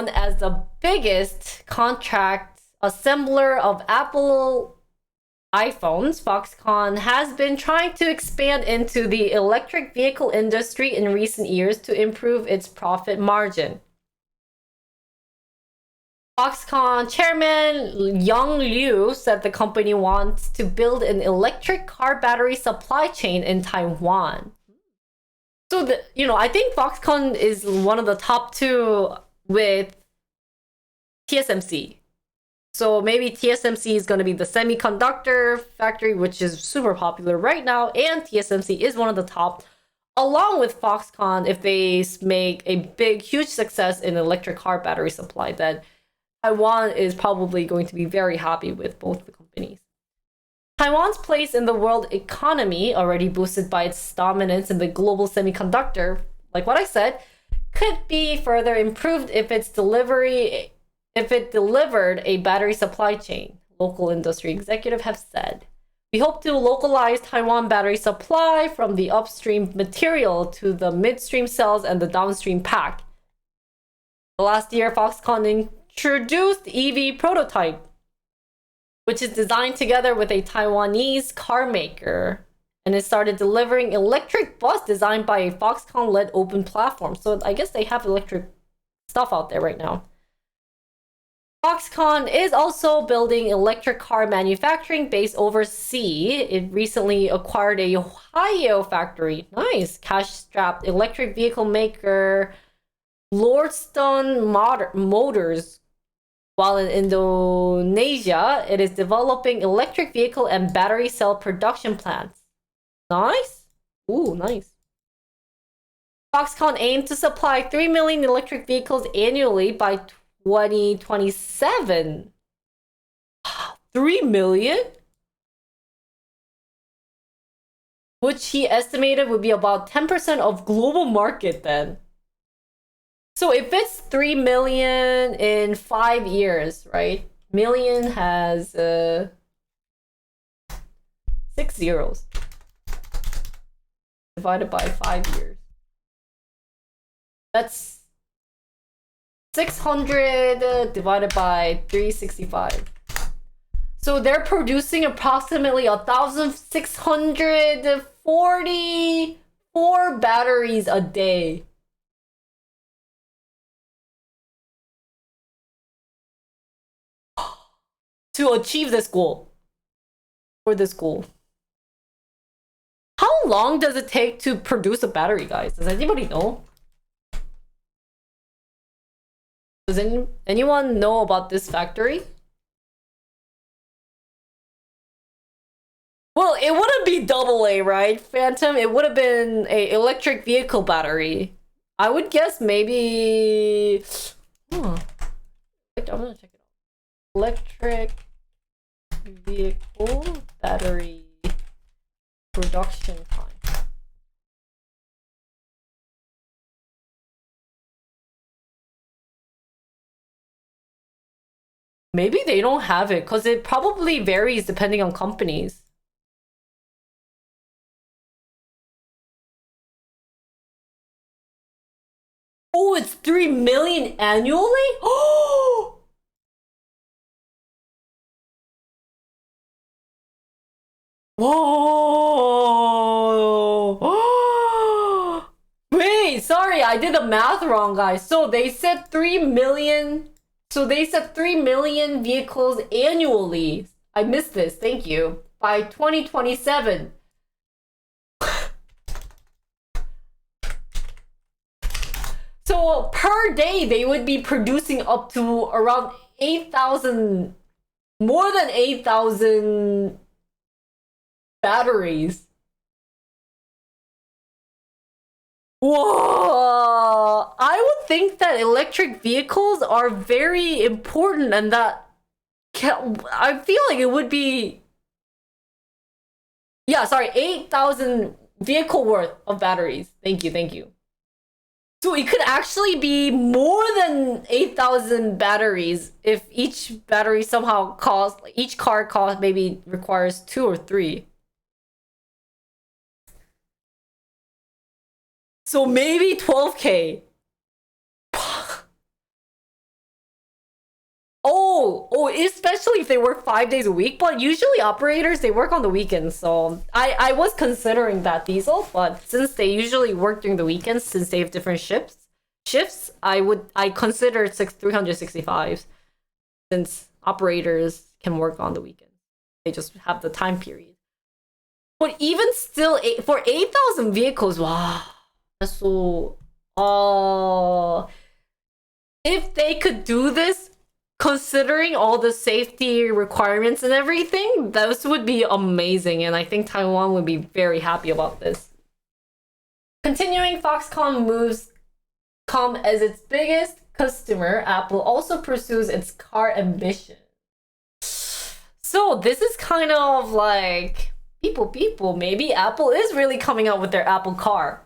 as the biggest contract assembler of Apple iPhones, Foxconn has been trying to expand into the electric vehicle industry in recent years to improve its profit margin. Foxconn chairman Young Liu said the company wants to build an electric car battery supply chain in Taiwan. So, I think Foxconn is one of the top two with TSMC. So maybe TSMC is going to be the semiconductor factory, which is super popular right now, and TSMC is one of the top, along with Foxconn. If they make a big, huge success in electric car battery supply, then Taiwan is probably going to be very happy with both the companies. Taiwan's place in the world economy, already boosted by its dominance in the global semiconductor, like what I said, could be further improved if it delivered a battery supply chain, local industry executives have said. We hope to localize Taiwan battery supply from the upstream material to the midstream cells and the downstream pack. Last year, Foxconn introduced EV prototype, which is designed together with a Taiwanese car maker, and it started delivering electric bus designed by a Foxconn-led open platform. So I guess they have electric stuff out there right now. Foxconn is also building electric car manufacturing base overseas. It recently acquired a Ohio factory. Nice. Cash-strapped electric vehicle maker Lordstone Motors. While in Indonesia, it is developing electric vehicle and battery cell production plants. Nice. Ooh, nice. Foxconn aims to supply 3 million electric vehicles annually by 2027. 3 million? Which he estimated would be about 10% of global market then. So if it's 3 million in 5 years, right? million has 6 zeros. Divided by 5 years. That's 600 divided by 365. So they're producing approximately 1,644 batteries a day. To achieve this goal. For this goal. How long does it take to produce a battery, guys? Does anybody know? Does anyone know about this factory? Well, it wouldn't be AA, right, Phantom? It would have been a electric vehicle battery. I would guess maybe... I'm gonna check it out. Electric vehicle battery production time. Maybe they don't have it because it probably varies depending on companies. Oh, it's 3 million annually? Oh! Whoa! Wait, sorry, I did the math wrong, guys. So they said 3 million. So they said 3 million vehicles annually. I missed this. Thank you. By 2027. So per day, they would be producing up to around 8,000, more than 8,000 batteries. Whoa! I would think that electric vehicles are very important and that I feel like it would be... Yeah, sorry, 8,000 vehicle worth of batteries. Thank you, thank you. So it could actually be more than 8,000 batteries if each battery somehow costs, each car cost maybe requires 2 or 3. So maybe 12K. Oh, especially if they work 5 days a week. But usually operators, they work on the weekends. So I was considering that diesel, but since they usually work during the weekends, since they have different shifts, I consider 365s since operators can work on the weekend. They just have the time period. But even still, for 8,000 vehicles, wow. So, if they could do this, considering all the safety requirements and everything, this would be amazing. And I think Taiwan would be very happy about this. Continuing, Foxconn moves Com as its biggest customer. Apple also pursues its car ambition. So this is kind of like, people, maybe Apple is really coming out with their Apple car.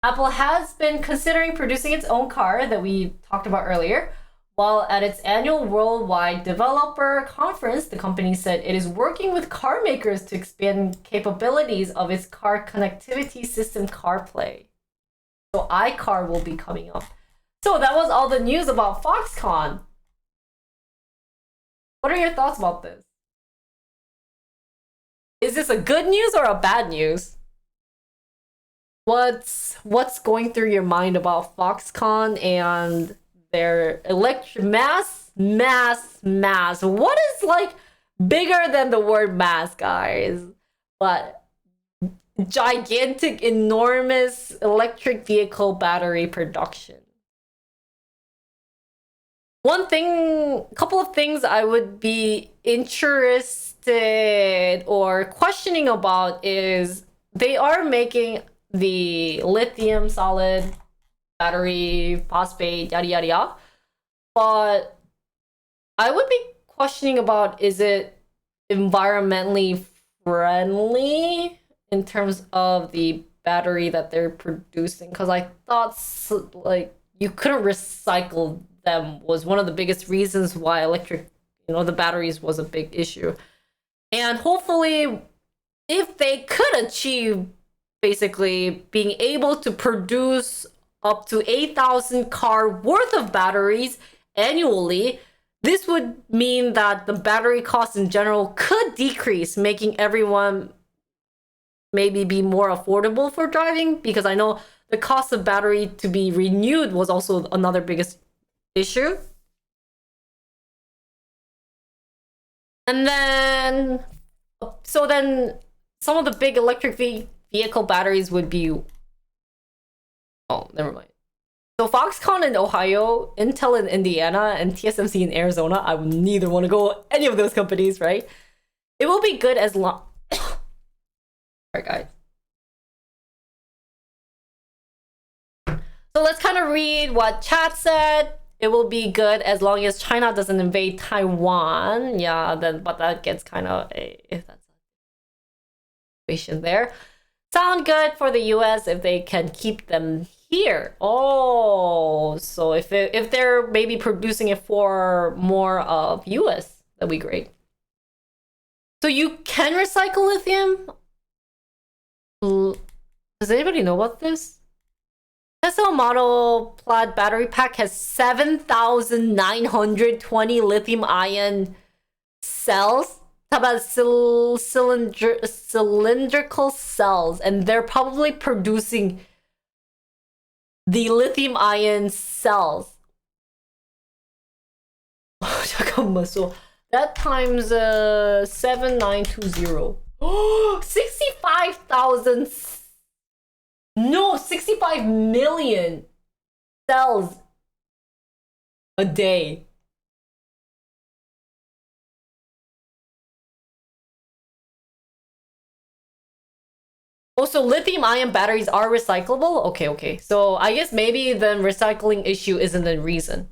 Apple has been considering producing its own car that we talked about earlier. While at its annual worldwide developer conference, the company said it is working with car makers to expand capabilities of its car connectivity system CarPlay. So iCar will be coming up. So that was all the news about Foxconn. What are your thoughts about this? Is this a good news or a bad news? What's going through your mind about Foxconn and their mass? What is like bigger than the word mass, guys? But gigantic, enormous electric vehicle battery production. Couple of things I would be interested or questioning about is they are making the lithium solid battery, phosphate, yada yada yada. But I would be questioning about, is it environmentally friendly in terms of the battery that they're producing? Because I thought like you couldn't recycle them was one of the biggest reasons why electric the batteries was a big issue. And hopefully, if they could achieve basically being able to produce up to 8,000 car worth of batteries annually, this would mean that the battery costs in general could decrease, making everyone maybe be more affordable for driving, because I know the cost of battery to be renewed was also another biggest issue. And then, so then some of the big electric vehicle batteries would be, oh, never mind. So Foxconn in Ohio, Intel in Indiana, and TSMC in Arizona. I would neither want to go any of those companies, right? It will be good as long. Sorry, guys. So let's kind of read what chat said. It will be good as long as China doesn't invade Taiwan. Yeah, then but that gets kind of a that's a situation there. Sound good for the US if they can keep them here. Oh, so if they're maybe producing it for more of US, that'd be great. So you can recycle lithium? Does anybody know about this? Tesla Model Plaid battery pack has 7,920 lithium-ion cells. How about cylindrical cells? And they're probably producing the lithium-ion cells. 잠깐만, so that times 7,920. 65,000. No, 65 million cells a day. Also, lithium-ion batteries are recyclable? Okay. So I guess maybe the recycling issue isn't the reason.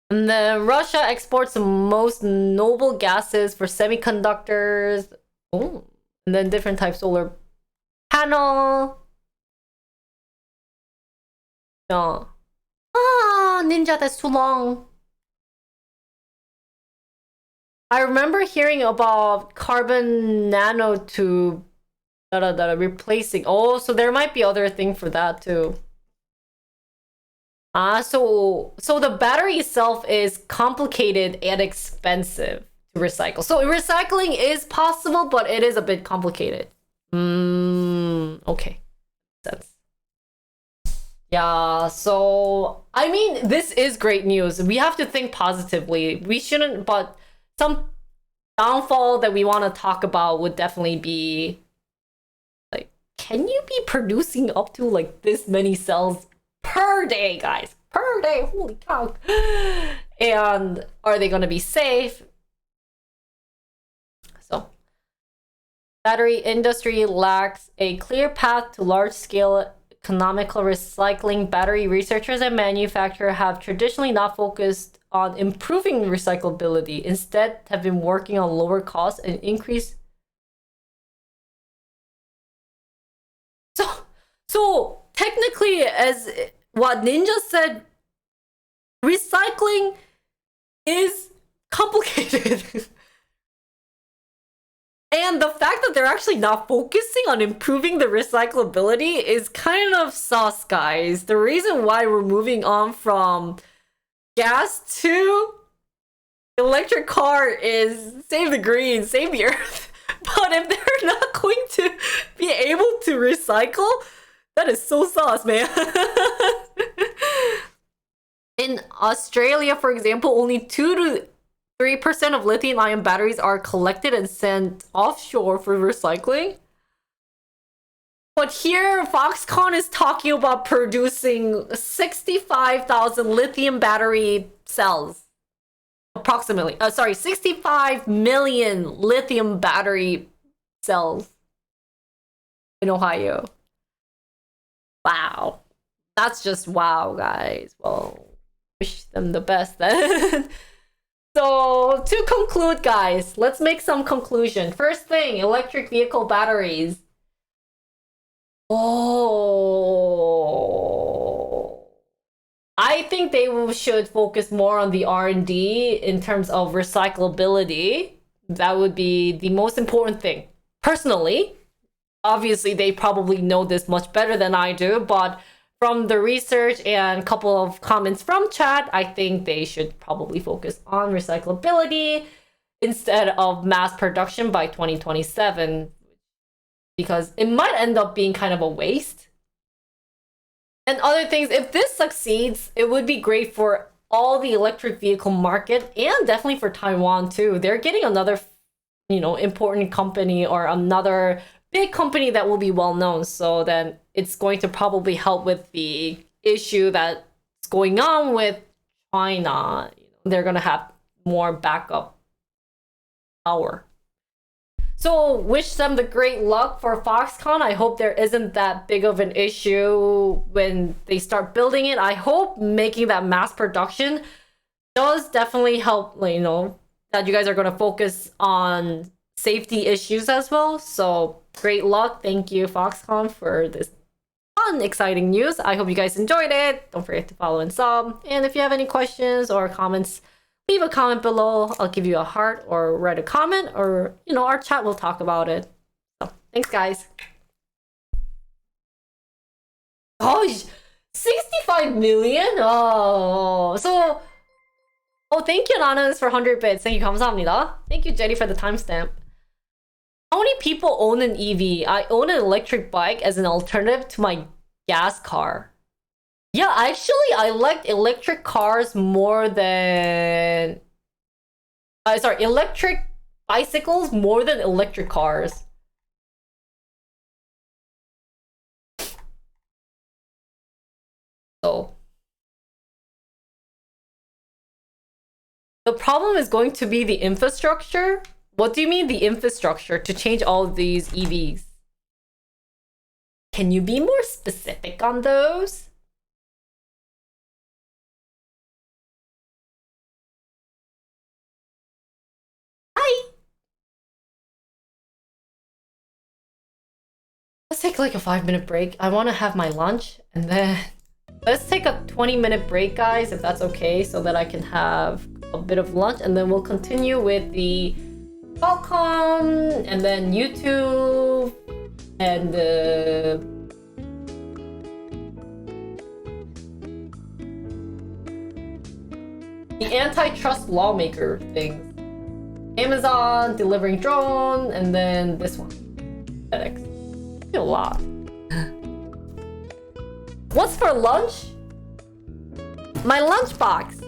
And then Russia exports the most noble gases for semiconductors. Oh, and then different types of solar panel. Yeah. Ninja, that's too long. I remember hearing about carbon nanotube replacing. Oh, so there might be other thing for that too. So the battery itself is complicated and expensive to recycle. So recycling is possible, but it is a bit complicated. Okay. Sense. Yeah, so I mean, this is great news. We have to think positively. We shouldn't, but some downfall that we want to talk about would definitely be like, can you be producing up to like this many cells per day, guys? Per day, holy cow. And are they going to be safe? So battery industry lacks a clear path to large-scale economical recycling. Battery researchers and manufacturers have traditionally not focused on improving recyclability. Instead, have been working on lower costs and increase. So technically, as what Ninja said, recycling is complicated. And the fact that they're actually not focusing on improving the recyclability is kind of sus, guys. The reason why we're moving on from gas to electric car is save the green, save the earth. But if they're not going to be able to recycle, that is so sus, man. In Australia, for example, only 2 to 3% of lithium-ion batteries are collected and sent offshore for recycling. But here, Foxconn is talking about producing 65,000 lithium battery cells. Approximately. 65 million lithium battery cells in Ohio. Wow. That's just wow, guys. Well, wish them the best then. So, to conclude, guys, let's make some conclusion. First thing, electric vehicle batteries. Oh, I think they should focus more on the R&D in terms of recyclability. That would be the most important thing. Personally, obviously they probably know this much better than I do, but from the research and a couple of comments from chat, I think they should probably focus on recyclability instead of mass production by 2027, because it might end up being kind of a waste. And other things, if this succeeds, it would be great for all the electric vehicle market and definitely for Taiwan too. They're getting another, important company or another big company that will be well known. So then it's going to probably help with the issue that's going on with China. They're going to have more backup power. So wish them the great luck for Foxconn. I hope there isn't that big of an issue when they start building it. I hope making that mass production does definitely help, that you guys are going to focus on safety issues as well. So great luck. Thank you, Foxconn, for this fun, exciting news. I hope you guys enjoyed it. Don't forget to follow and sub. And if you have any questions or comments, leave a comment below. I'll give you a heart or write a comment, or, our chat will talk about it. So, thanks, guys. Oh, 65 million? Oh, thank you, Anonymous, for 100 bits. Thank you, 감사합니다. Thank you, Jenny, for the timestamp. How many people own an EV? I own an electric bike as an alternative to my gas car. Yeah, actually, I like electric cars more than... electric bicycles more than electric cars. So... the problem is going to be the infrastructure. What do you mean the infrastructure to change all of these EVs? Can you be more specific on those? Hi! Let's take like a 5-minute break. I want to have my lunch and then let's take a 20-minute break, guys, if that's okay, so that I can have a bit of lunch, and then we'll continue with the Qualcomm and then YouTube and the antitrust lawmaker things. Amazon delivering drone, and then this one, Fedex. A lot. What's for lunch? My lunchbox.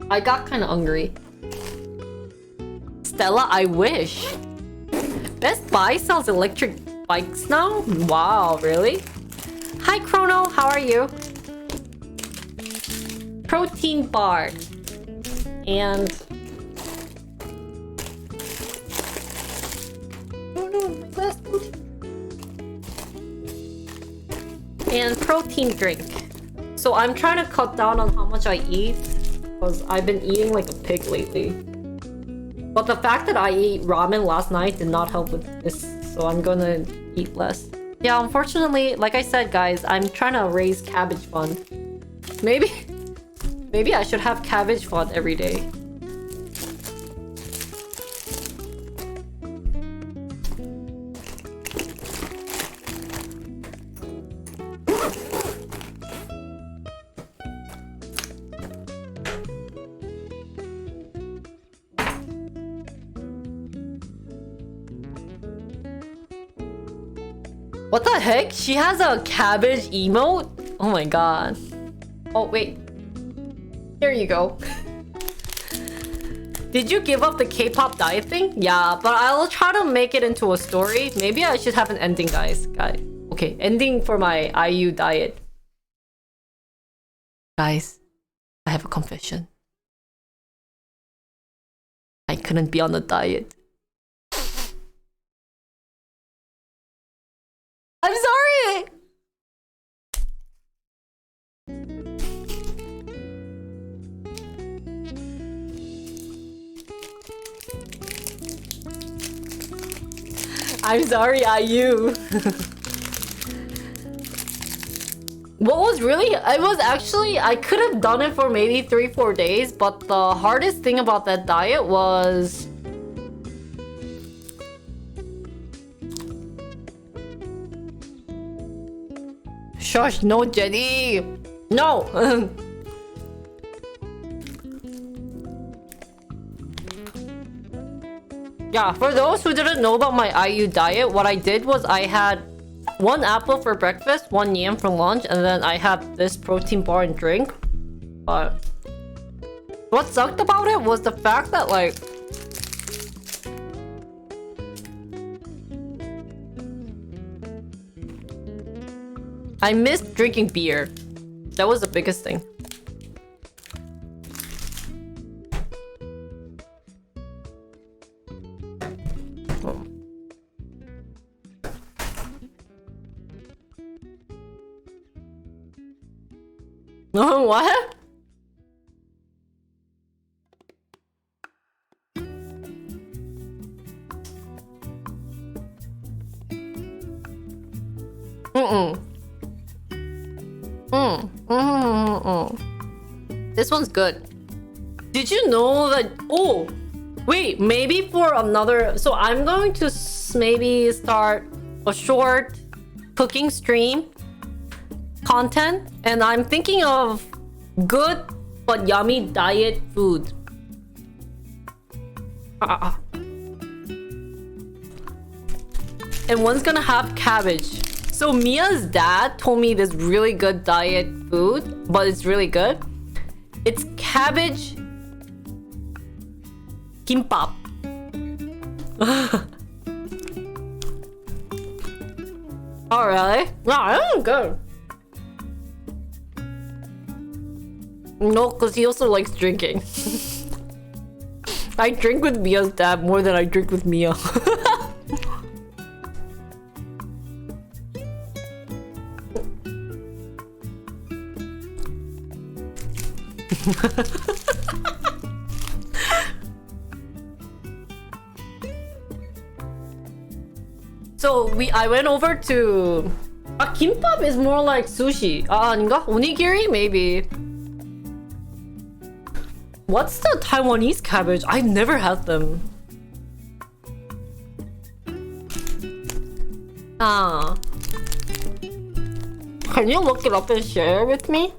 I got kind of hungry. Stella, I wish. Best Buy sells electric bikes now? Wow, really? Hi, Chrono. How are you? Protein bar. And... oh no, my glass protein. And protein drink. So I'm trying to cut down on how much I eat, because I've been eating like a pig lately. But the fact that I ate ramen last night did not help with this, so I'm gonna eat less. Yeah, unfortunately, like I said, guys, I'm trying to raise cabbage fund. Maybe I should have cabbage fund every day. What the heck? She has a cabbage emote? Oh my god. Oh, wait. Here you go. Did you give up the K-pop diet thing? Yeah, but I'll try to make it into a story. Maybe I should have an ending, guys. Okay, ending for my IU diet. Guys, I have a confession. I couldn't be on a diet. I'm sorry! I'm sorry, IU. What was really, it was actually, I could have done it for maybe 3-4 days, but the hardest thing about that diet was shush, no, Jenny, no. Yeah, for those who didn't know about my IU diet, what I did was I had 1 apple for breakfast, 1 yam for lunch, and then I had this protein bar and drink. But what sucked about it was the fact that, like, I missed drinking beer. That was the biggest thing. Oh, what? This one's good. Did you know that? Oh, wait, maybe for another. So I'm going to maybe start a short cooking stream content, and I'm thinking of good but yummy diet food. And one's gonna have cabbage. So Mia's dad told me this really good diet food, but it's really good. It's cabbage kimbap. Oh really? No, that's good. No, because he also likes drinking. I drink with Mia's dad more than I drink with Mia. So I went over to kimbap is more like sushi. 아닌가? Onigiri maybe. What's the Taiwanese cabbage? I've never had them. Can you look it up and share with me?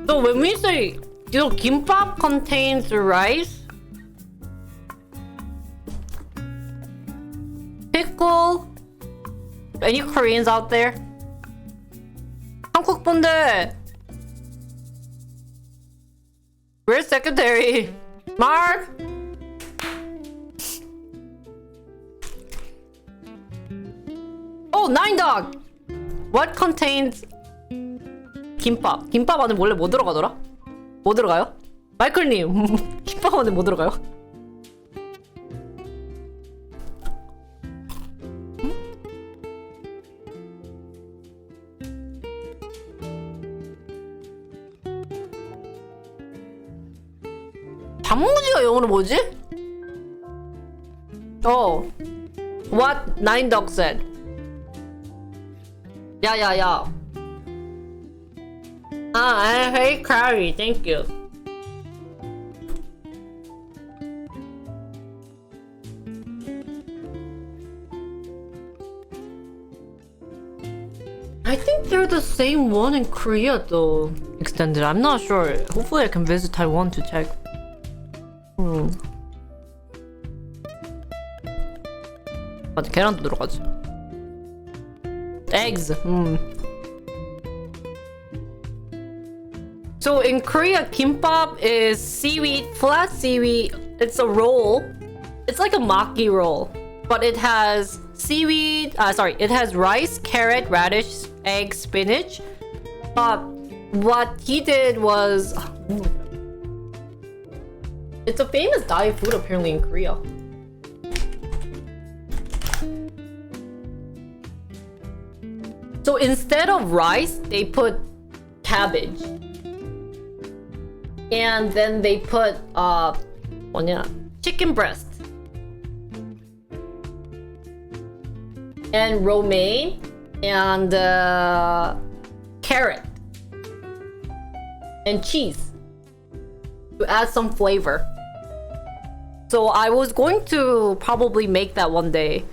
So when we say, kimbap contains rice, pickle. Any Koreans out there? 한국 분들. Where's secretary? Mark. Oh, Nine Dog. What contains 김밥? 김밥 안에 원래 뭐 들어가더라? 뭐 들어가요? 마이클님, 김밥 안에 뭐 들어가요? 단무지가 영어로 뭐지? What Nine Dog said. 야야야. I hate curry, thank you. I think they're the same one in Korea though. Extended, I'm not sure. Hopefully I can visit Taiwan to check. 맞아, 계란도 들어가지. Eggs. So in Korea, kimbap is seaweed, flat seaweed. It's a roll. It's like a maki roll, but it has seaweed. It has rice, carrot, radish, egg, spinach. But what he did was, it's a famous diet food apparently in Korea. So instead of rice, they put cabbage. And then they put 뭐냐? Chicken breast. And romaine. And carrot. And cheese. To add some flavor. So I was going to probably make that one day.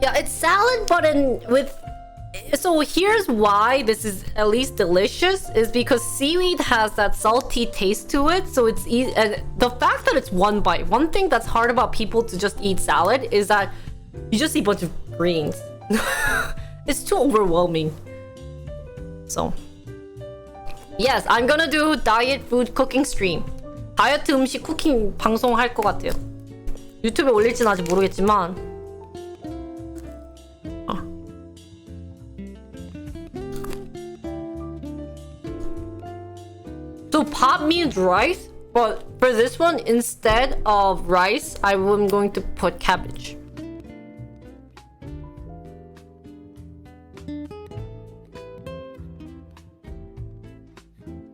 Yeah, it's salad, but so here's why this is at least delicious is because seaweed has that salty taste to it, so it's easy. And the fact that it's one bite. One thing that's hard about people to just eat salad is that you just eat a bunch of greens. It's too overwhelming. So yes, I'm gonna do diet food cooking stream. 다이어트 음식 쿠킹 방송 할 것 같아요. 유튜브에 올릴지는 아직 모르겠지만. So pop means rice, but for this one, instead of rice, I'm going to put cabbage.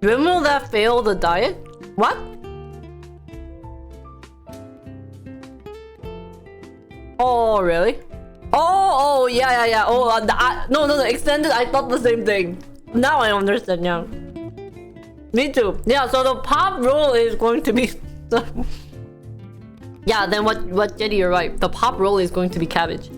When will that fail the diet? What? Oh, really? Oh, yeah. Oh, no, extended, I thought the same thing. Now I understand, yeah. Me too. Yeah, so the pop roll is going to be... Yeah, then what Jetty, you're right. The pop roll is going to be cabbage.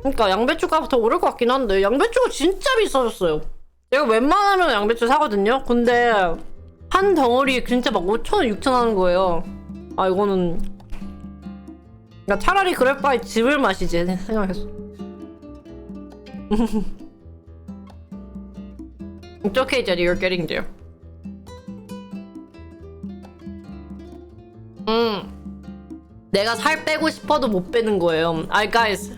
그러니까 양배추가 더 오를 것 같긴 한데 양배추가 진짜 비싸졌어요. 제가 웬만하면 양배추 사거든요. 근데 한 덩어리 진짜 막 5,000원, 6,000원 하는 거예요. 아 이거는 그러니까 차라리 그럴 바에 즙을 마시지 생각했어. It's okay, Jetty, you're getting there. 내가 살 빼고 싶어도 못 빼는 거예요. Guys,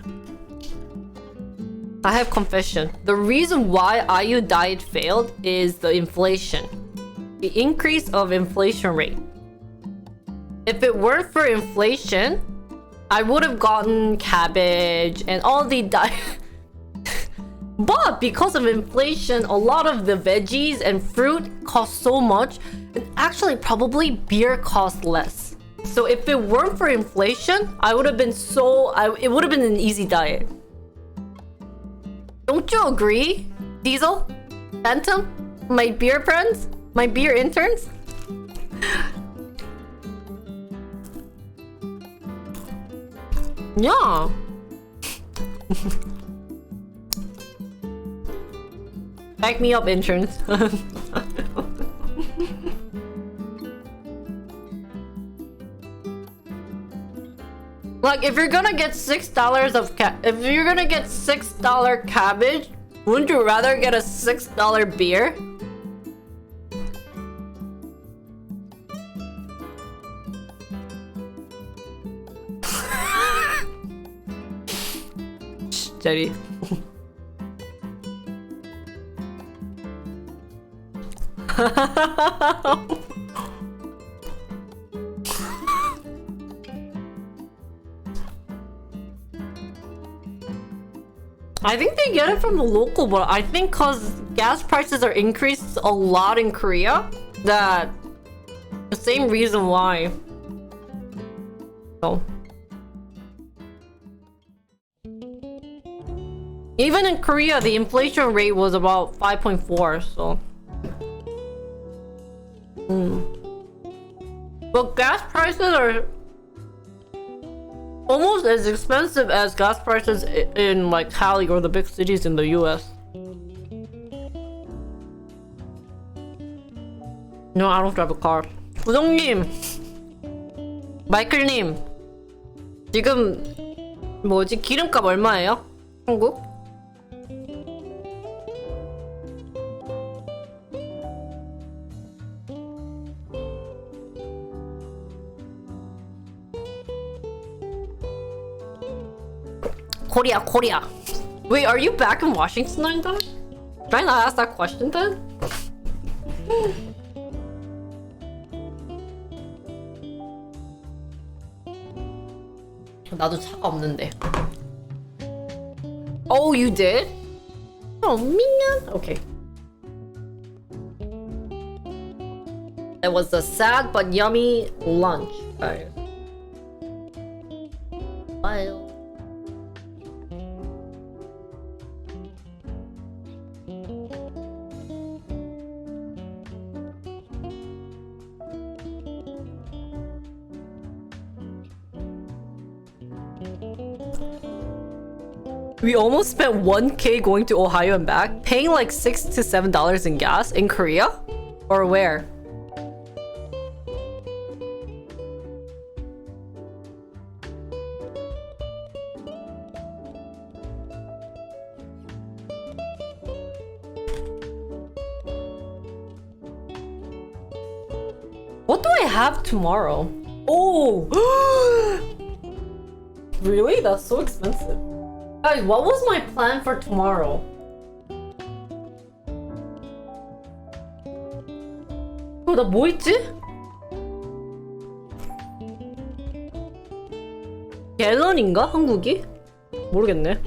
I have confession. The reason why IU diet failed is the inflation. The increase of inflation rate. If it weren't for inflation, I would have gotten cabbage and all the diet. But because of inflation, a lot of the veggies and fruit cost so much, and actually probably beer costs less. So if it weren't for inflation, it would have been an easy diet. Don't you agree, Diesel? Phantom? My beer friends? My beer interns? Yeah. Back me up, interns. Like, if you're gonna get $6 of if you're gonna get $6 cabbage, wouldn't you rather get a $6 beer? Jetty. I think they get it from the local, but I think cause gas prices are increased a lot in Korea, that the same reason why. So even in Korea, the inflation rate was about 5.4, so. But gas prices are almost as expensive as gas prices in like Cali or the big cities in the US. No, I don't drive a car. 우정님, 마이클님, 지금 뭐지 기름값 얼마예요? 한국? Korea. Wait, are you back in Washington then? Should I not ask that question then? 나도 차가 없는데. Oh, you did? Oh, man. Okay. It was a sad but yummy lunch. Alright. Well. We almost spent 1K going to Ohio and back, paying like $6 to $7 in gas in Korea? Or where? What do I have tomorrow? Oh! Really? That's so expensive. Guys, what was my plan for tomorrow? 나 뭐 있지? 갤런인가? 한국이? 모르겠네.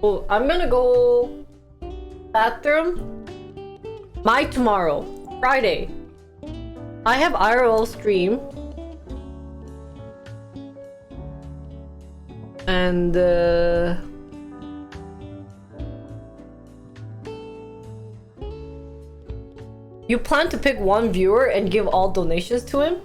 Oh, I'm gonna go bathroom. My tomorrow, Friday. I have IRL stream. And you plan to pick one viewer and give all donations to him?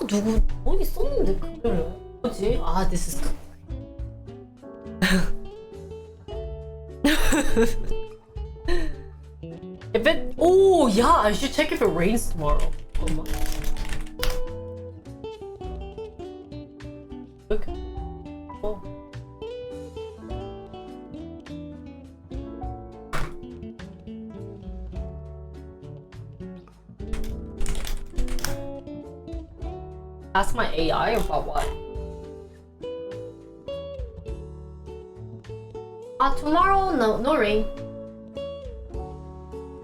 누구 어디 썼는데 그거를 뭐지? 아, this is if it oh yeah, I should check if it rains tomorrow. Okay. Oh. Ask my AI about what? Tomorrow, no rain.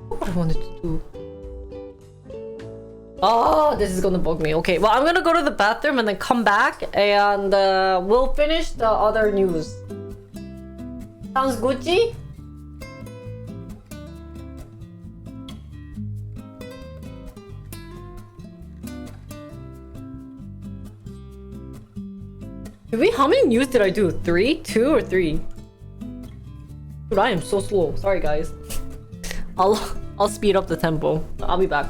What I wanted to do. Oh, this is gonna bug me. Okay, well, I'm gonna go to the bathroom and then come back and we'll finish the other news. Sounds Gucci? How many news did I do? 3? 2 or 3? Dude, I am so slow. Sorry, guys. I'll speed up the tempo. I'll be back.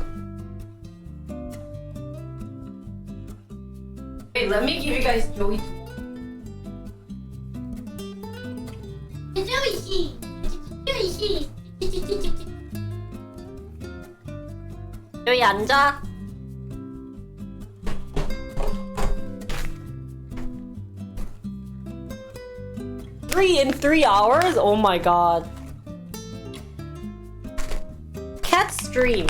Hey, let me give you guys Joey. Joey 앉아. 3 in 3 hours? Oh my god. Cat stream.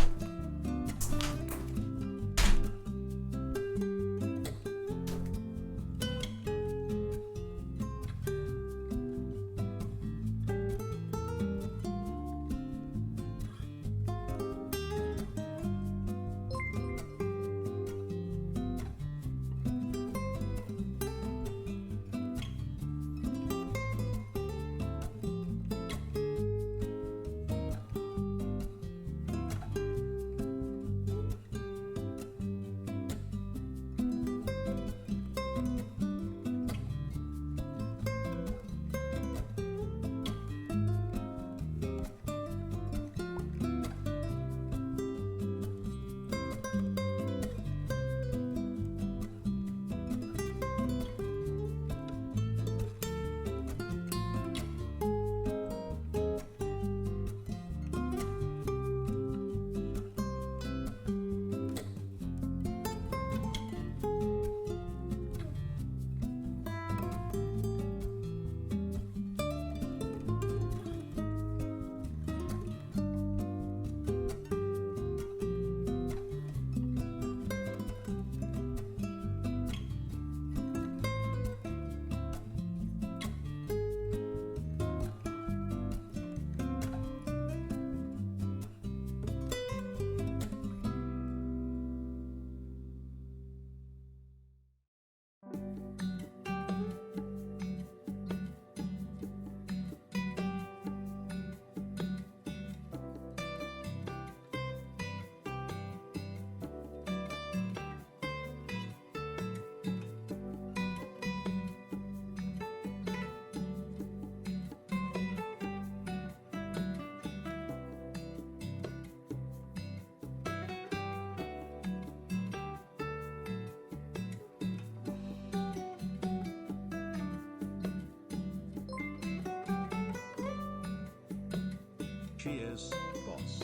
Cheers, boss.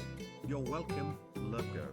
You're welcome, loco.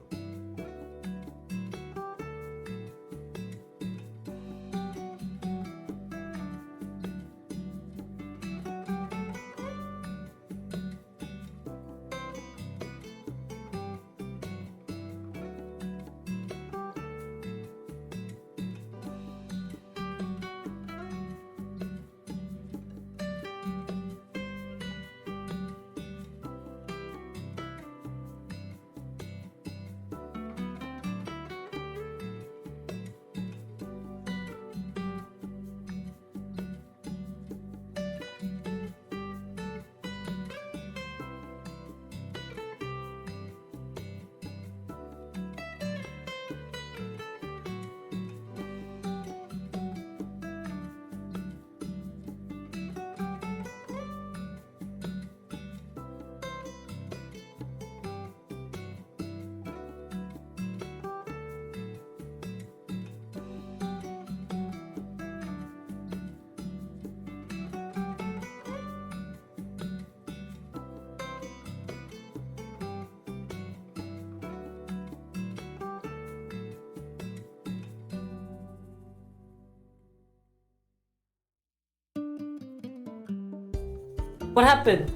What happened?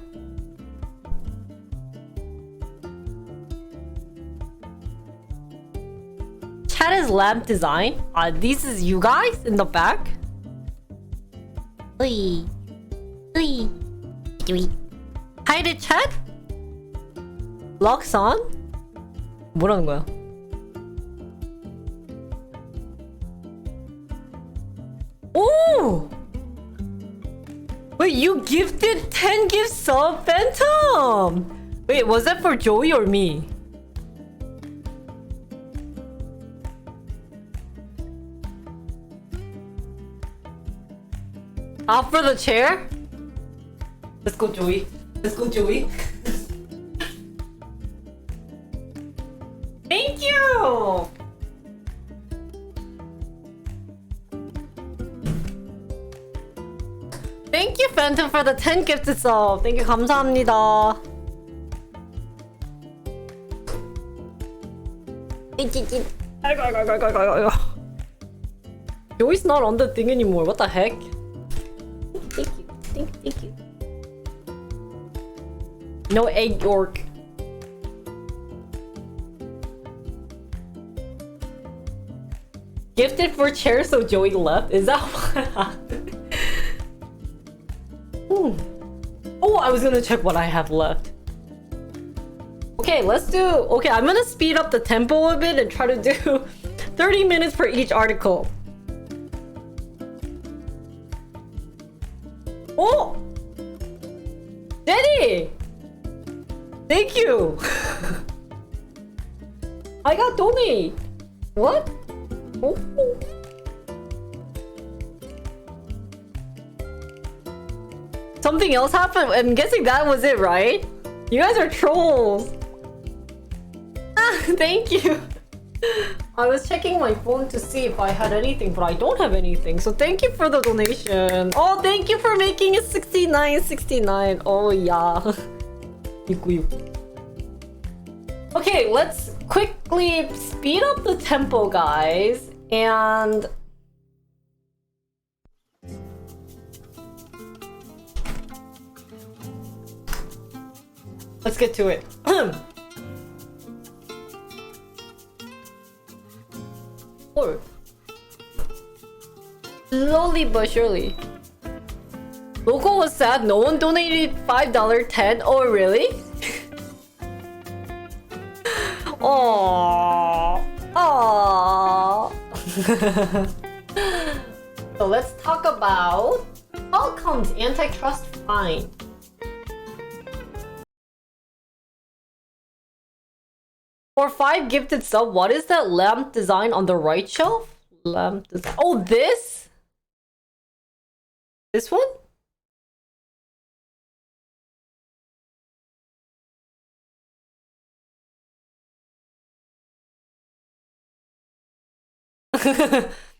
Chat is lamp design. This is you guys in the back. Oi. Oi. Hi, chat. Locks on? 뭐라는 거야? 오! Wait, you gifted 10 gifts of Phantom! Wait, was that for Joey or me? For the chair? Let's go, Joey. Let's go, Joey. Thank you! Thank you, Phantom, for the 10 gifted sub. Thank you, 감사합니다. 아이고. Joey's not on the thing anymore. What the heck? Thank you. No egg yolk. Gifted for chair, so Joey left. Is that what happened? Oh, I was gonna check what I have left. Okay, let's do... Okay, I'm gonna speed up the tempo a bit and try to do 30 minutes for each article. Oh! Jenny! Thank you! I got donate! What? Oh. Something else happened? I'm guessing that was it, right? You guys are trolls! Ah, thank you! I was checking my phone to see if I had anything, but I don't have anything. So thank you for the donation. Oh, thank you for making it 69. Oh, yeah. Okay, let's quickly speed up the tempo, guys. And... let's get to it. Or slowly but surely. Local was sad. No one donated $5 10. Oh really? Aww. So let's talk about Qualcomm's antitrust fine. For 5 gifted sub, what is that lamp design on the right shelf? Lamp design. Oh, this? This one?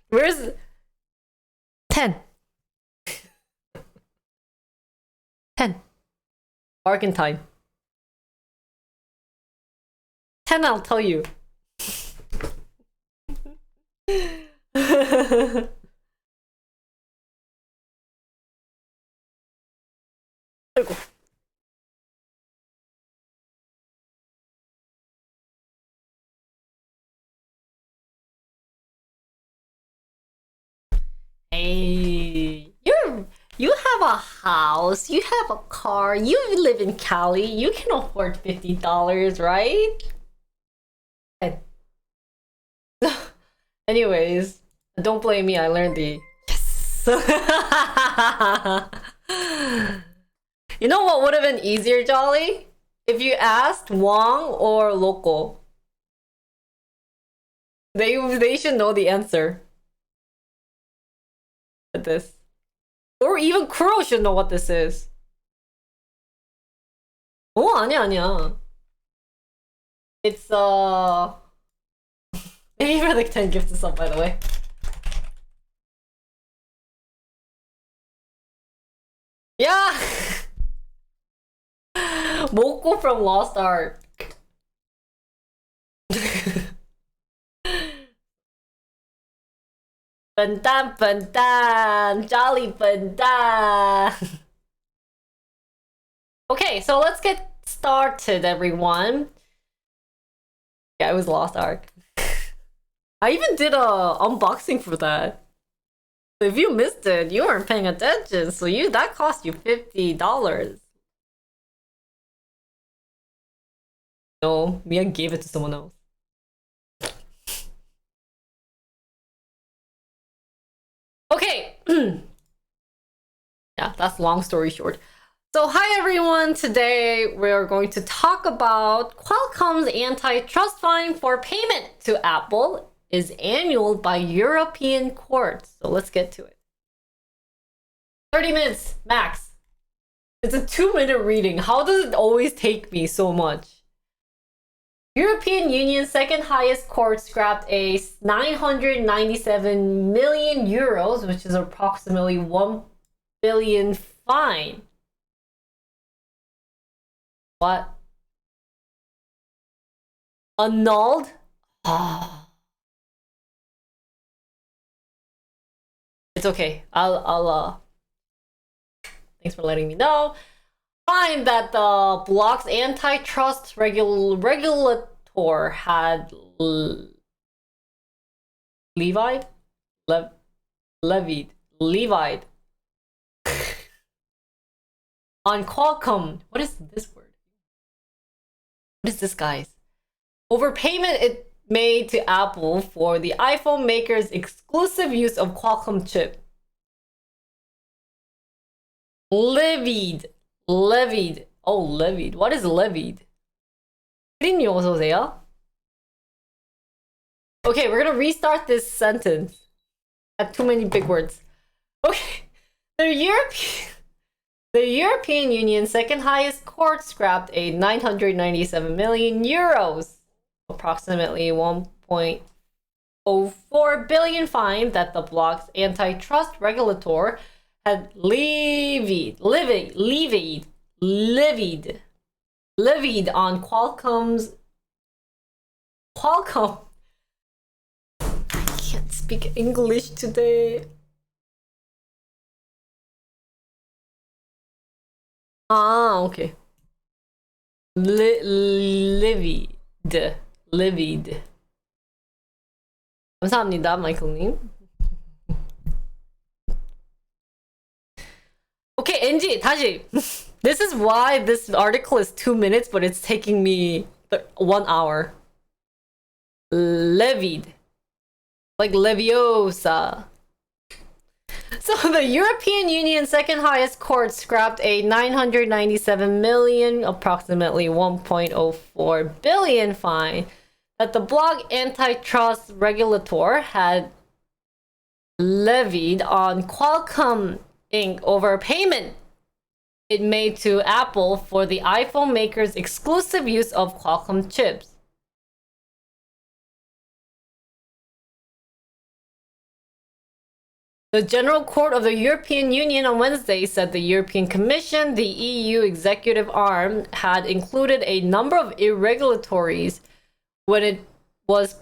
Where's 10? 10. Bargain time. 10, I'll tell you. 아이고. Hey, you have a house, you have a car, you live in Cali, you can afford $50, right? Anyways, don't blame me, I learned the yes. You know what would have been easier, Jolly? If you asked Wong or Local. They should know the answer. At this. Or even Kuro should know what this is. Oh, 아니야. It's Maybe for the 10 gifts us up, by the way. Yeah! Moko from Lost Ark. Bentan, jolly bentan. Okay, so let's get started, everyone. Yeah, it was Lost Ark. I even did a unboxing for that. If you missed it, you weren't paying attention, so that cost you $50. No, Mia gave it to someone else. Okay. Yeah, that's long story short. So hi everyone, today we're going to talk about Qualcomm's antitrust fine for payment to Apple is annulled by European courts. So let's get to it. 30 minutes max. It's a 2-minute reading. How does it always take me so much? European Union second highest court scrapped a 997 million euros, which is approximately 1 billion fine. What? Annulled? It's okay. I'll thanks for letting me know. Find that the bloc's antitrust regulator had levied on Qualcomm. What is this word? What is this, guys? Overpayment it made to Apple for the iPhone maker's exclusive use of Qualcomm chip. Levied. Oh, levied. What is levied? Okay, we're gonna restart this sentence. Had too many big words. Okay. The European Union second highest court scrapped a 997 million euros, approximately 1.04 billion fine that the bloc's antitrust regulator had levied on Qualcomm. I can't speak English today. Okay. Levied. 감사합니다, 마이클님. Okay, NG, 다시. This is why this article is 2 minutes, but it's taking me 1 hour. Levied. Like Leviosa. So the European Union second highest court scrapped a 997 million, approximately 1.04 billion fine that the block antitrust regulator had levied on Qualcomm Inc. over payment it made to Apple for the iPhone maker's exclusive use of Qualcomm chips. The General Court of the European Union on Wednesday said the European Commission, the EU executive arm, had included a number of irregularities when it was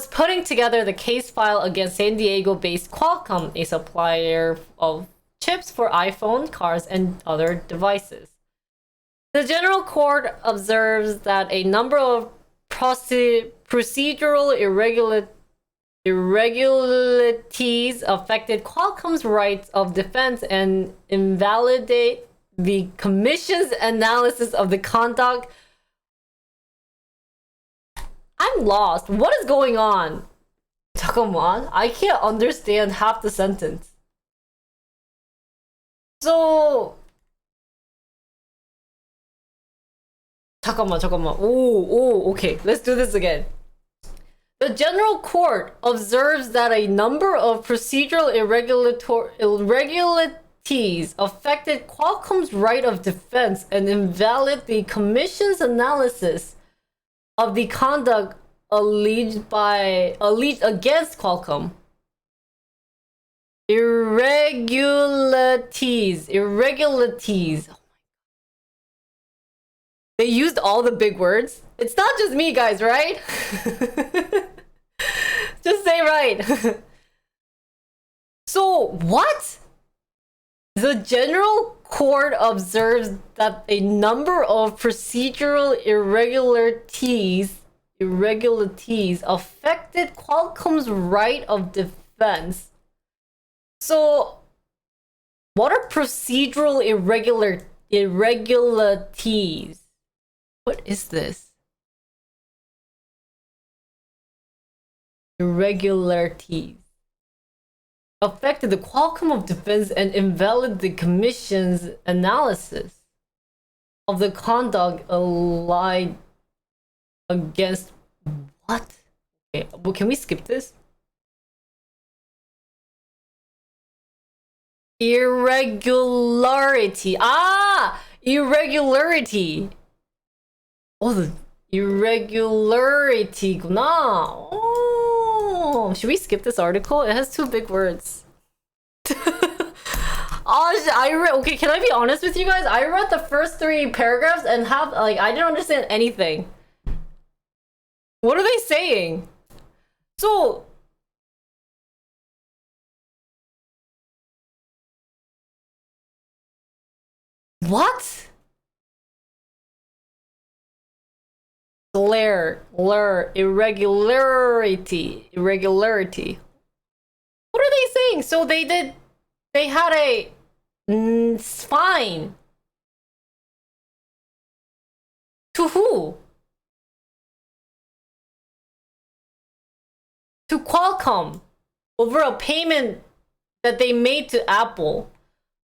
putting together the case file against San Diego-based Qualcomm, a supplier of chips for iPhone, cars, and other devices. The General Court observes that a number of procedural irregularities affected Qualcomm's rights of defense and invalidate the Commission's analysis of the conduct. I'm lost. What is going on? 잠깐만. I can't understand half the sentence. So 잠깐만. Okay. Let's do this again. The General Court observes that a number of procedural irregularities affected Qualcomm's right of defense and invalid the Commission's analysis of the conduct alleged against Qualcomm. Irregularities. They used all the big words. It's not just me, guys, right? Just say right. So, what? The General Court observes that a number of procedural irregularities affected Qualcomm's right of defense. So, what are procedural irregularities? What is this? Irregularities affected the Qualcomm of defense and invalid the Commission's analysis of the conduct alleged against what? Okay, well, can we skip this? Irregularity. Irregularity. Oh, the irregularity구나. Oh, should we skip this article? It has two big words. Okay, can I be honest with you guys? I read the first 3 paragraphs and I didn't understand anything. What are they saying? So, what? Irregularity. What are they saying? So they had a fine. To who? To Qualcomm over a payment that they made to Apple.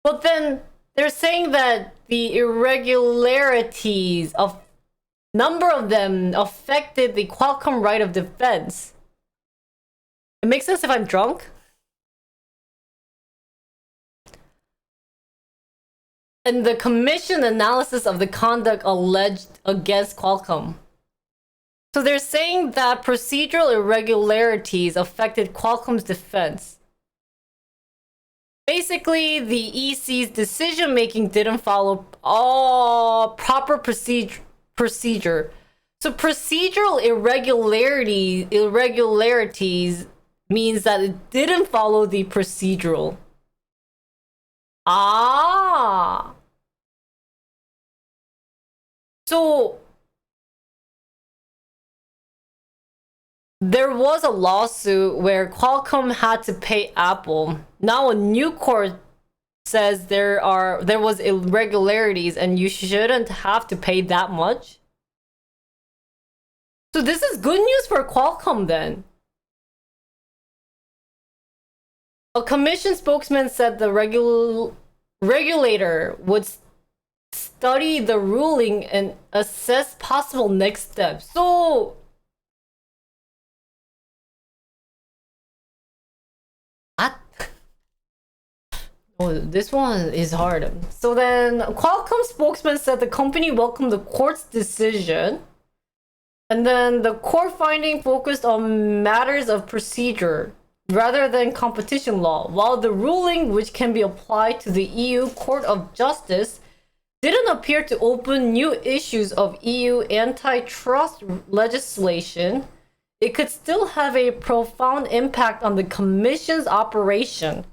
But then they're saying that the irregularities of number of them affected the Qualcomm right of defense. It makes sense if I'm drunk. And the Commission analysis of the conduct alleged against Qualcomm. So they're saying that procedural irregularities affected Qualcomm's defense. Basically, the EC's decision-making didn't follow all proper procedure. So procedural irregularities means that it didn't follow the procedural. So there was a lawsuit where Qualcomm had to pay Apple. Now a new court says there was irregularities and you shouldn't have to pay that much. So this is good news for Qualcomm then. A commission spokesman said the regulator would study the ruling and assess possible next steps. So oh, this one is hard. So then Qualcomm spokesman said the company welcomed the court's decision. And then the court finding focused on matters of procedure rather than competition law, while the ruling, which can be applied to the EU Court of Justice, didn't appear to open new issues of EU antitrust legislation, it could still have a profound impact on the Commission's operation.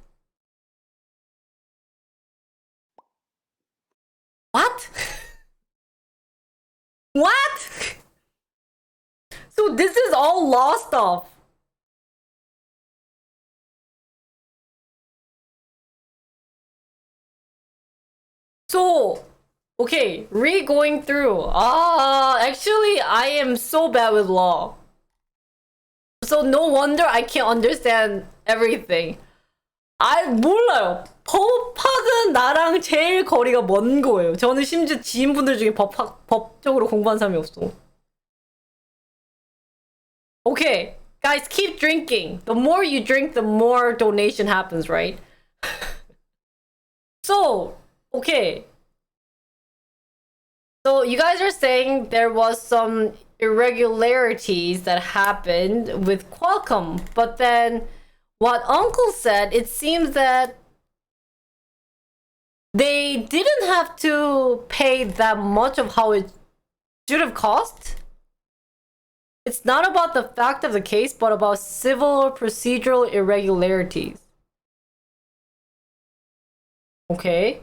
What? What? So this is all law stuff. So, okay, going through. Actually, I am so bad with law. So no wonder I can't understand everything. 몰라요. 법학은 나랑 제일 거리가 먼 거예요. 저는 심지어 지인분들 중에 법적으로 공부한 사람이 없어. Okay, guys, keep drinking. The more you drink, the more donation happens, right? So, okay. So you guys are saying there was some irregularities that happened with Qualcomm, but then what Uncle said, it seems that they didn't have to pay that much of how it should have cost. It's not about the fact of the case, but about civil or procedural irregularities. Okay.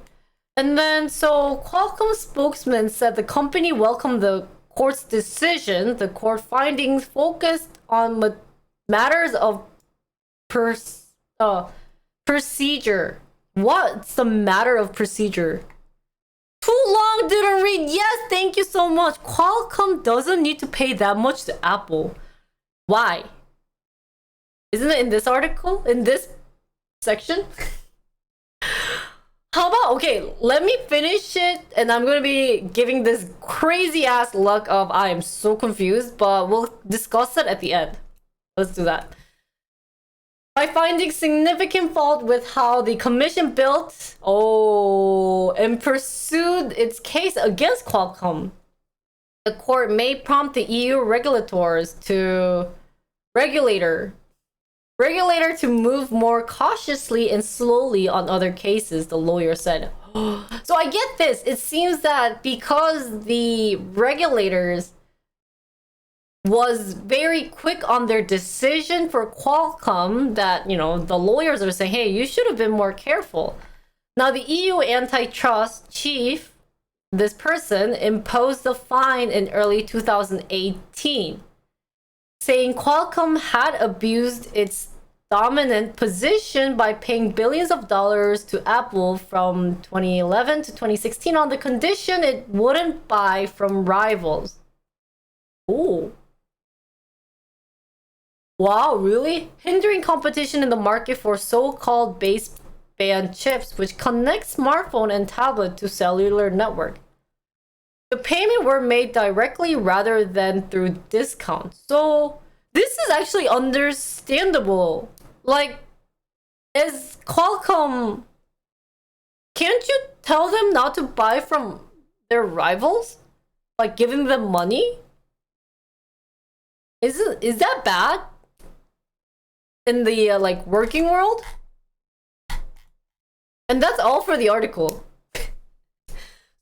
And then, so Qualcomm spokesman said the company welcomed the court's decision. The court findings focused on matters of procedure. What's the matter of procedure? Too long, didn't read. Yes, thank you so much. Qualcomm doesn't need to pay that much to Apple. Why? Isn't it in this article? In this section? How about, okay, let me finish it, and I'm gonna be giving this crazy ass look of I am so confused, but we'll discuss it at the end. Let's do that. By finding significant fault with how the commission built, and pursued its case against Qualcomm, the court may prompt the EU regulator to move more cautiously and slowly on other cases, the lawyer said. So I get this. It seems that because the regulators was very quick on their decision for Qualcomm, that, you know, the lawyers are saying, hey, you should have been more careful. Now, the EU antitrust chief, this person, imposed a fine in early 2018, saying Qualcomm had abused its dominant position by paying billions of dollars to Apple from 2011 to 2016 on the condition it wouldn't buy from rivals. Ooh. Wow, really? Hindering competition in the market for so-called baseband chips, which connect smartphone and tablet to cellular network. The payment were made directly rather than through discounts. So this is actually understandable. Like, as Qualcomm, can't you tell them not to buy from their rivals? Like giving them money? Is that bad? In the like working world? And that's all for the article.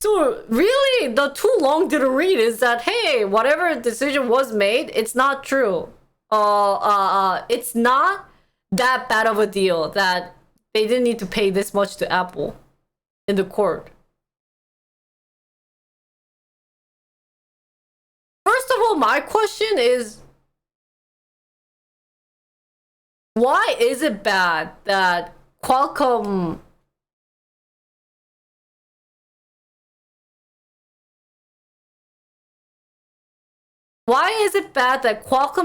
So really, the too long didn't read is that, hey, whatever decision was made, it's not true. It's not that bad of a deal that they didn't need to pay this much to Apple in the court. First of all, my question is, why is it bad that Qualcomm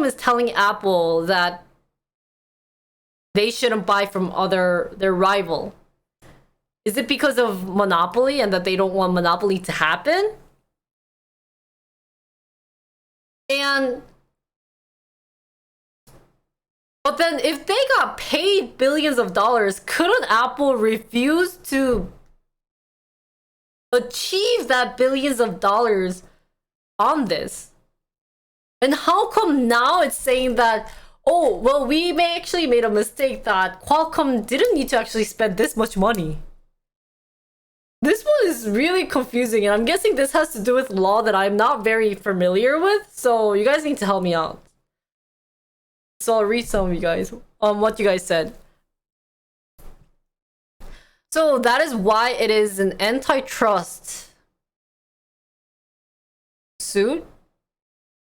is telling Apple that they shouldn't buy from their rival? Is it because of monopoly and that they don't want monopoly to happen? But then if they got paid billions of dollars, couldn't Apple refuse to achieve that billions of dollars on this? And how come now it's saying that, oh, well, we may actually made a mistake that Qualcomm didn't need to actually spend this much money? This one is really confusing, and I'm guessing this has to do with law that I'm not very familiar with, so you guys need to help me out. So I'll read some of you guys, what you guys said. So that is why it is an antitrust suit.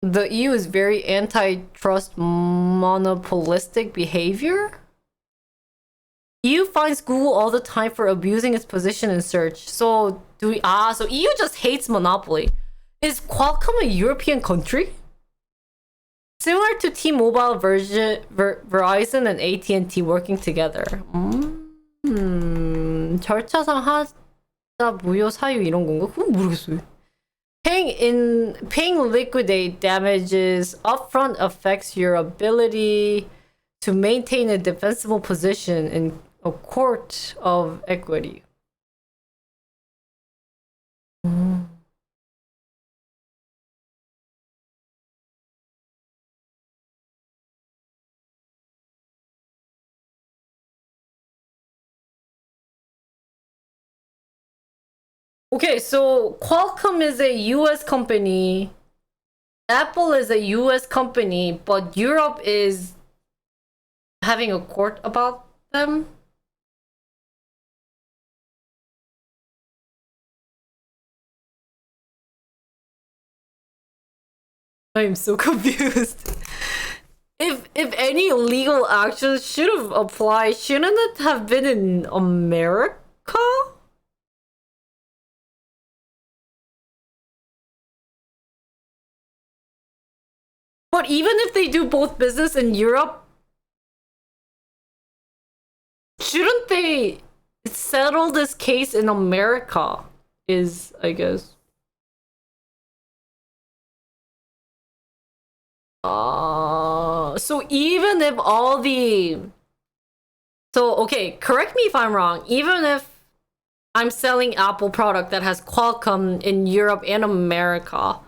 The EU is very antitrust monopolistic behavior. EU finds Google all the time for abusing its position in search. So do we? So EU just hates monopoly. Is Qualcomm a European country? Similar to T-Mobile, Verizon, and AT&T working together. 절차상 하자 무효 사유 이런 건가? 그건 모르겠어요. Paying liquidate damages upfront affects your ability to maintain a defensible position in a court of equity. Okay, so Qualcomm is a US company. Apple is a US company, but Europe is having a court about them. I'm so confused. If any legal action should have applied, shouldn't it have been in America? But even if they do both business in Europe, shouldn't they settle this case in America? Is, I guess. So even if all the... So, okay, correct me if I'm wrong. Even if I'm selling Apple product that has Qualcomm in Europe and America,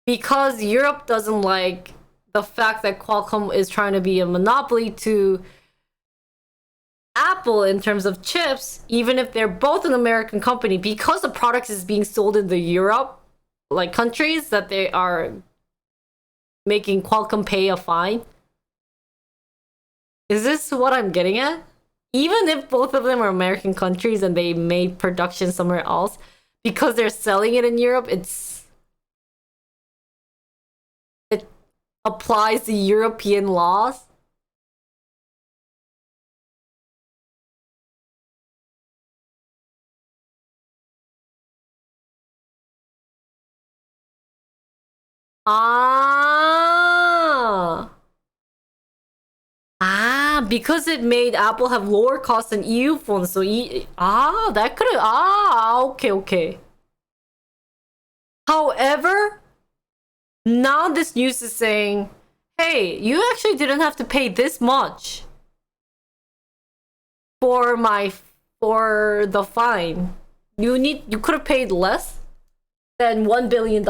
because Europe doesn't like the fact that Qualcomm is trying to be a monopoly to Apple in terms of chips, even if they're both an American company, because the product is being sold in the Europe, like countries, that they are making Qualcomm pay a fine. Is this what I'm getting at? Even if both of them are American countries and they made production somewhere else, because they're selling it in Europe, it applies the European laws. Because it made Apple have lower costs than EU phones, so that could have, okay. However, now this news is saying, hey, you actually didn't have to pay this much for the fine. You could have paid less than $1 billion.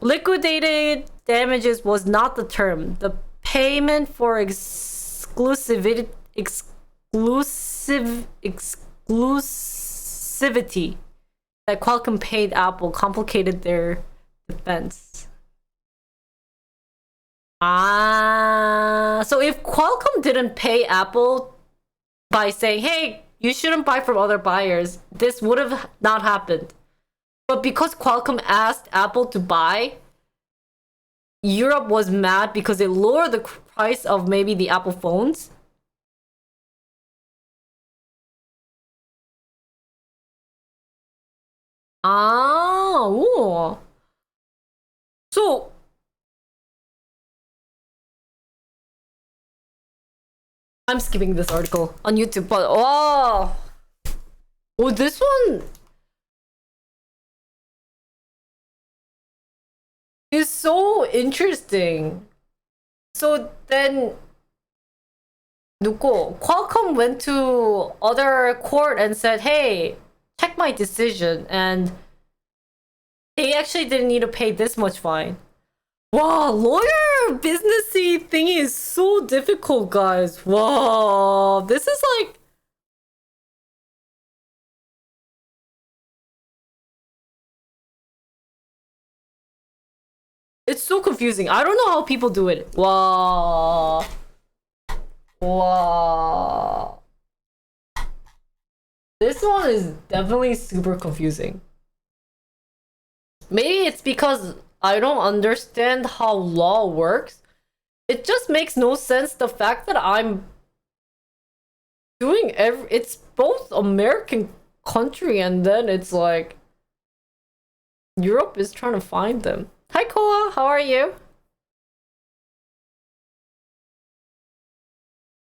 Liquidated damages was not the term. The payment for exclusivity that Qualcomm paid Apple complicated their defense. So if Qualcomm didn't pay Apple by saying, hey, you shouldn't buy from other buyers, this would have not happened. But because Qualcomm asked Apple to buy, Europe was mad because it lowered the price of maybe the Apple phones. So I'm skipping this article on YouTube, but this one is so interesting. So then Qualcomm went to other court and said, hey, check my decision, and they actually didn't need to pay this much fine. Wow, lawyer businessy thingy is so difficult, guys. Wow, this is like. It's so confusing. I don't know how people do it. Wow. Wow. This one is definitely super confusing. Maybe it's because I don't understand how law works. It just makes no sense the fact that I'm doing it's both American country and then it's like Europe is trying to find them. Hi Koa, how are you?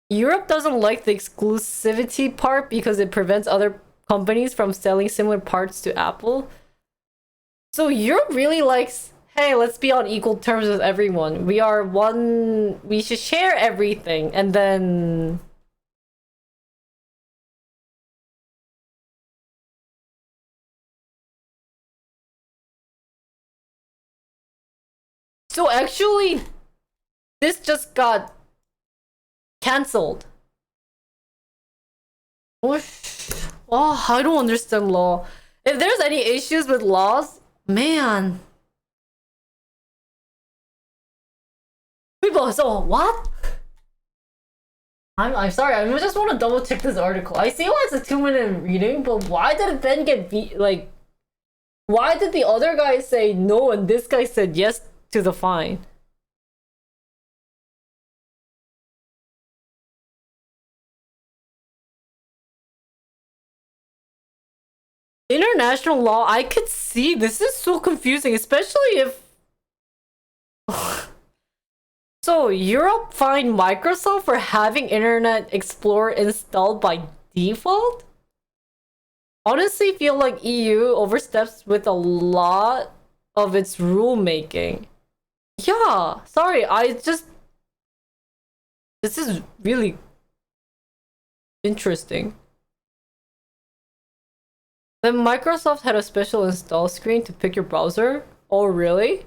Europe doesn't like the exclusivity part because it prevents other companies from selling similar parts to Apple. So Europe really likes, hey, let's be on equal terms with everyone. We are one, we should share everything. And then so actually, this just got cancelled. Oh, I don't understand law. If there's any issues with laws, man. People, so what? I'm sorry, I just want to double check this article. I see why it's a 2-minute reading, but why did it then get beat? Like, why did the other guy say no and this guy said yes to the fine? International law, I could see this is so confusing, especially if so Europe fined Microsoft for having Internet Explorer installed by default? Honestly feel like EU oversteps with a lot of its rulemaking. Yeah, sorry, this is really interesting. Then Microsoft had a special install screen to pick your browser? Oh, really?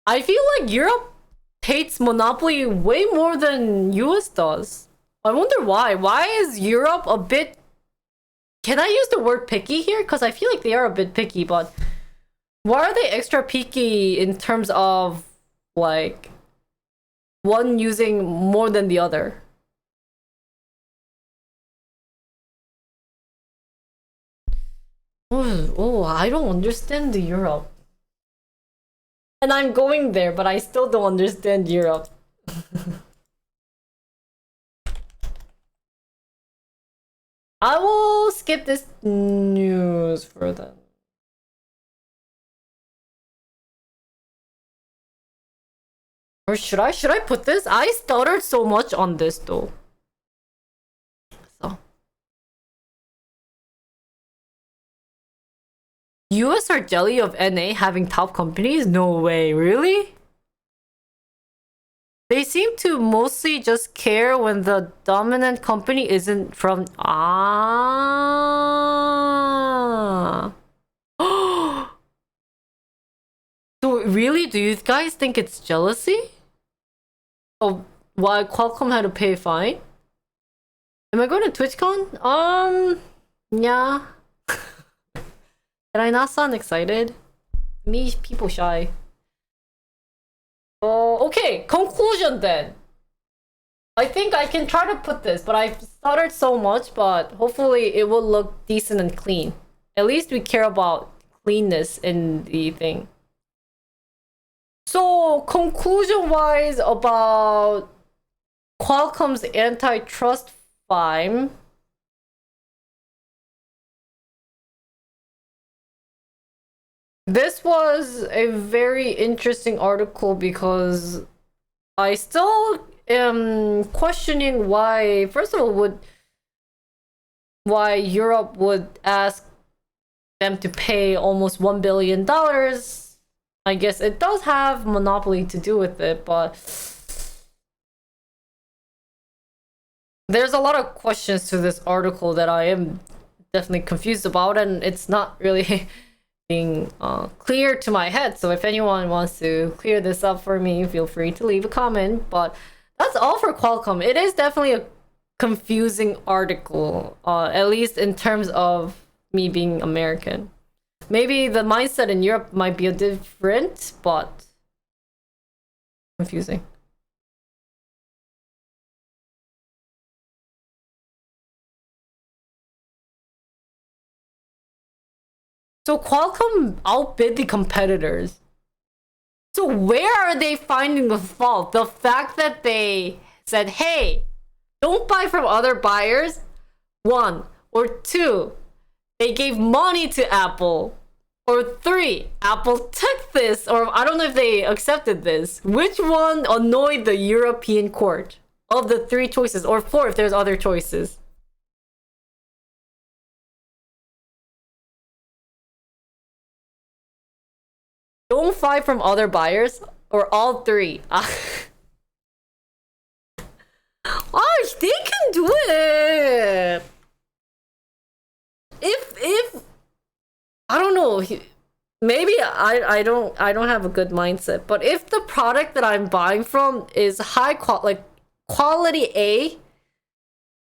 I feel like Europe hates monopoly way more than US does. I wonder why. Why is Europe a bit... Can I use the word picky here? Because I feel like they are a bit picky, but... Why are they extra picky in terms of, like... one using more than the other? Oh, I don't understand the Europe. And I'm going there, but I still don't understand Europe. I will skip this news for them. Or should I put this? I stuttered so much on this though. So. US are jelly of NA having top companies? No way, really? They seem to mostly just care when the dominant company isn't from... Ah. So really, do you guys think it's jealousy? Oh, why Qualcomm had to pay a fine? Am I going to TwitchCon? Yeah. Did I not sound excited? Me, people shy. Oh, okay. Conclusion then. I think I can try to put this, but I've stuttered so much, but hopefully it will look decent and clean. At least we care about cleanness in the thing. So, conclusion-wise about Qualcomm's antitrust fine. This was a very interesting article because I still am questioning why, first of all, why Europe would ask them to pay almost $1 billion. I guess it does have monopoly to do with it, but there's a lot of questions to this article that I am definitely confused about, and it's not really being clear to my head. So if anyone wants to clear this up for me, feel free to leave a comment. But that's all for Qualcomm. It is definitely a confusing article, at least in terms of me being American. Maybe the mindset in Europe might be a different, but confusing. So Qualcomm outbid the competitors. So where are they finding the fault? The fact that they said, hey, don't buy from other buyers, 1. Or 2, they gave money to Apple. Or 3, Apple took this, or I don't know if they accepted this. Which one annoyed the European court of the 3 choices? Or 4 if there's other choices. Don't buy from other buyers, or all 3. Oh, they can do it. If I don't know, maybe I don't have a good mindset, but if the product that I'm buying from is high quality, like quality A,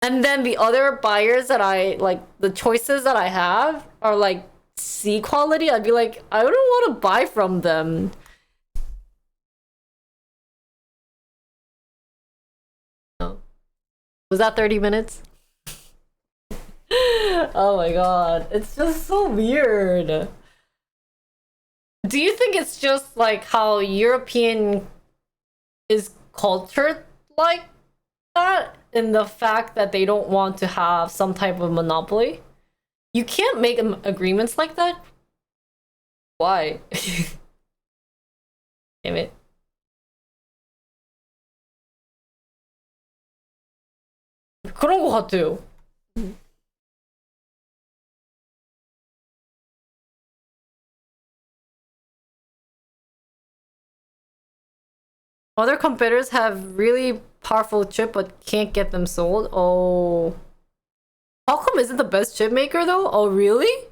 and then the other buyers that I like, the choices that I have are like C quality, I'd be like, I don't want to buy from them. Was that 30 minutes? Oh my god, it's just so weird. Do you think it's just like how European is cultured like that, in the fact that they don't want to have some type of monopoly? You can't make agreements like that? Why? Damn it. 그런 거 같아요. Other competitors have really powerful chip but can't get them sold. Oh. Qualcomm isn't the best chip maker though? Oh really?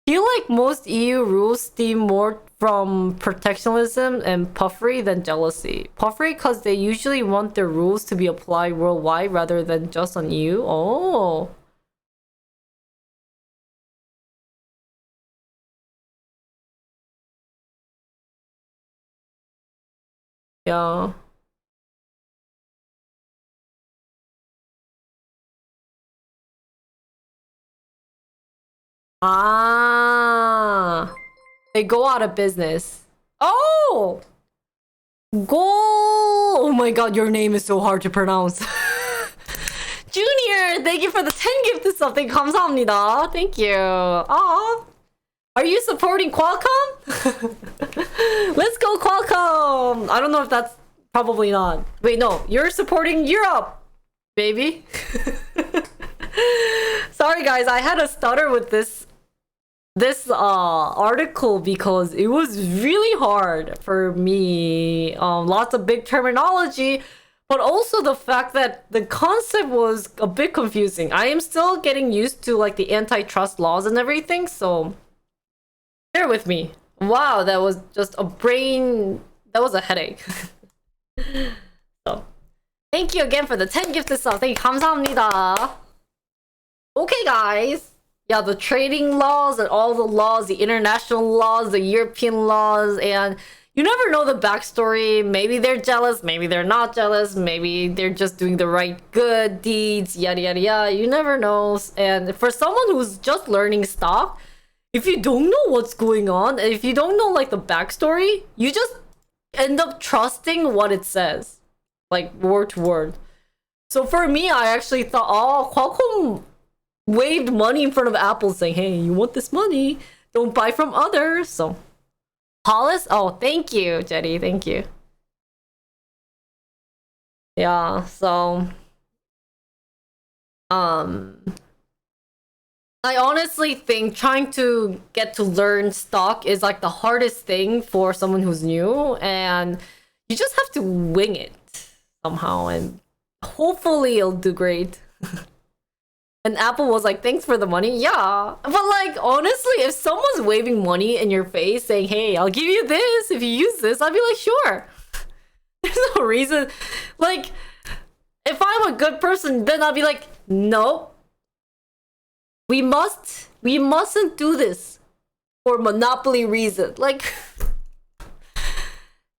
Feel like most EU rules stem more from protectionism and puffery than jealousy. Puffery because they usually want their rules to be applied worldwide rather than just on EU. Oh. Yeah. Ah. They go out of business. Oh! Go! Oh my god, your name is so hard to pronounce. Junior, thank you for the 10 gift something. 감사합니다. Thank you. Aw. Are you supporting Qualcomm? Let's go Qualcomm! I don't know if that's probably not. Wait, no. You're supporting Europe, baby. Sorry guys, I had a stutter with this article because it was really hard for me. Lots of big terminology, but also the fact that the concept was a bit confusing. I am still getting used to like the antitrust laws and everything, so bear with me. Wow, that was just a headache. So thank you again for the 10 gifted subs. Thank you. 감사합니다. Okay guys, yeah, the trading laws and all the laws, the international laws, the European laws, and you never know the backstory. Maybe they're jealous, maybe they're not jealous, maybe they're just doing the right good deeds, yada yada yada. You never know. And for someone who's just learning stock, if you don't know what's going on, and if you don't know like the backstory, you just end up trusting what it says, like word to word. So for me, I actually thought, oh, Qualcomm waved money in front of Apple saying, hey, you want this money? Don't buy from others. So Hollis, oh, thank you, Jetty, thank you. Yeah, so I honestly think trying to get to learn stock is like the hardest thing for someone who's new, and you just have to wing it somehow, and hopefully it'll do great. And Apple was like, thanks for the money. Yeah. But like, honestly, if someone's waving money in your face saying, hey, I'll give you this if you use this, I'd be like, sure. There's no reason. Like, if I'm a good person, then I'll be like, no. We mustn't do this for monopoly reason. Like,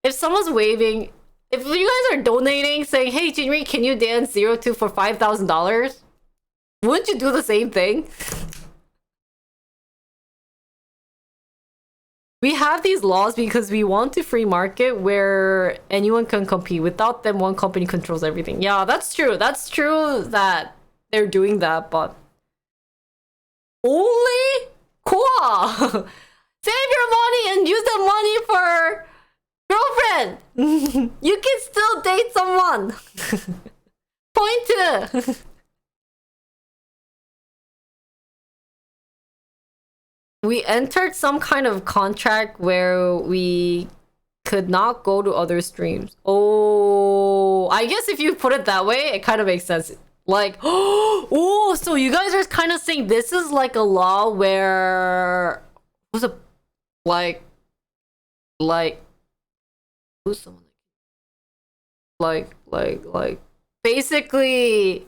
if someone's waving, if you guys are donating, saying, hey, Jinri, can you dance 02 for $5,000? Wouldn't you do the same thing? We have these laws because we want a free market where anyone can compete. Without them, one company controls everything. Yeah, that's true. That's true that they're doing that, but only Koa! Save your money and use the money for girlfriend! You can still date someone! Point to! We entered some kind of contract where we could not go to other streams. Oh, I guess if you put it that way, it kind of makes sense. Like, oh, so you guys are kind of saying this is like a law where who's a like who's someone like basically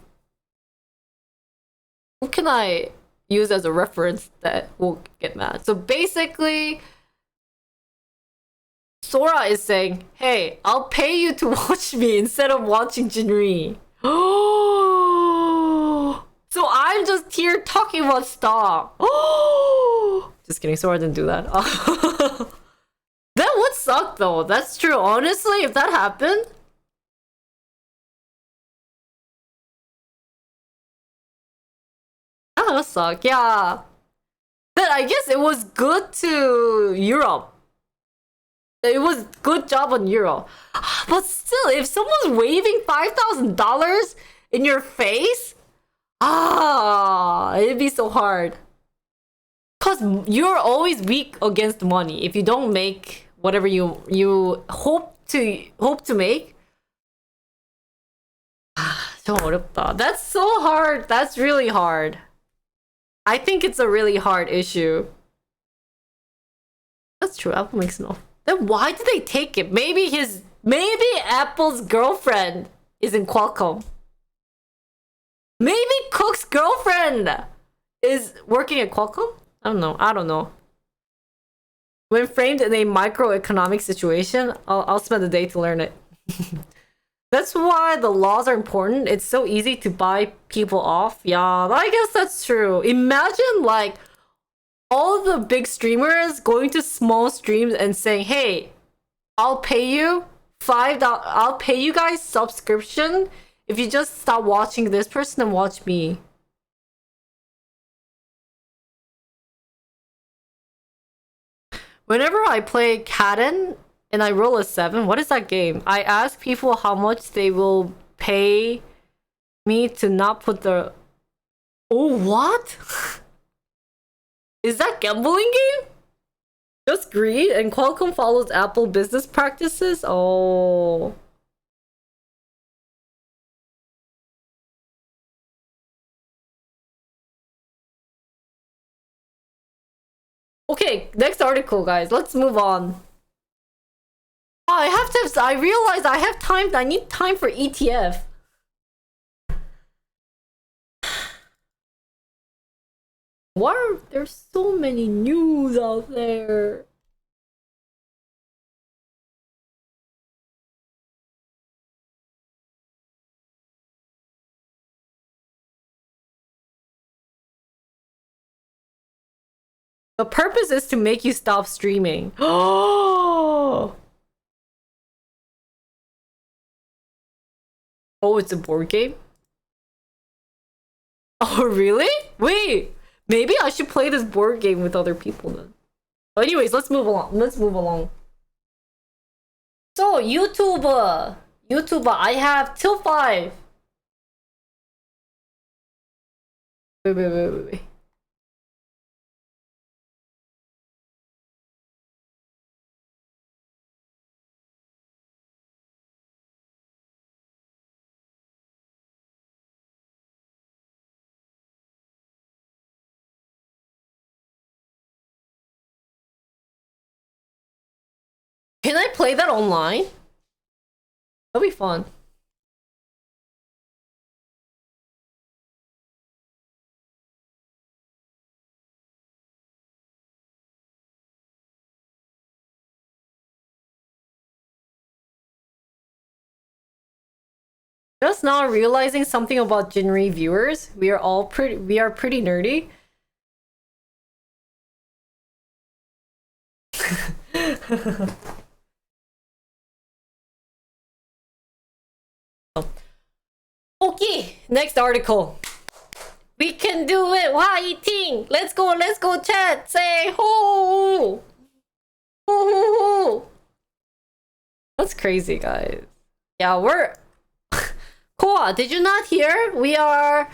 who can I use as a reference that will get mad? So basically, Sora is saying, hey, I'll pay you to watch me instead of watching Jinri. Oh, so I'm just here talking about stock. Oh, just kidding. Sora didn't do that. That would suck though. That's true. Honestly, if that happened, that would suck. Yeah. But I guess it was good to Europe. It was good job on Euro. But still, if someone's waving $5,000 in your face, it'd be so hard. Cause you're always weak against money. If you don't make whatever you hope to make. 좀 어렵다. That's so hard. That's really hard. I think it's a really hard issue. That's true. Apple makes enough. Then why did they take it? Maybe Apple's girlfriend is in Qualcomm. Maybe Cook's girlfriend is working at Qualcomm? I don't know. When framed in a microeconomic situation, I'll spend the day to learn it. That's why the laws are important. It's so easy to buy people off. Yeah, I guess that's true. Imagine like all the big streamers going to small streams and saying, hey, I'll pay you $5. I'll pay you guys subscription if you just stop watching this person and watch me. Whenever I play Kaden and I roll a 7, what is that game? I ask people how much they will pay me to not put the... Oh, what? Is that gambling game? Just greed and Qualcomm follows Apple business practices? Oh... Okay, next article, guys. Let's move on. Oh, I realized I have time. I need time for ETF. Why are there so many news out there? The purpose is to make you stop streaming. Oh! Oh, it's a board game? Oh, really? Wait! Maybe I should play this board game with other people then. But anyways, let's move along. So, YouTuber, I have till 5. Wait. Can I play that online? That'll be fun. Just now realizing something about Jinri viewers. We are pretty nerdy. Okay, next article. We can do it. Why eating? Let's go, chat. Say ho. Ho. That's crazy, guys. Yeah, we're Koa, did you not hear? We are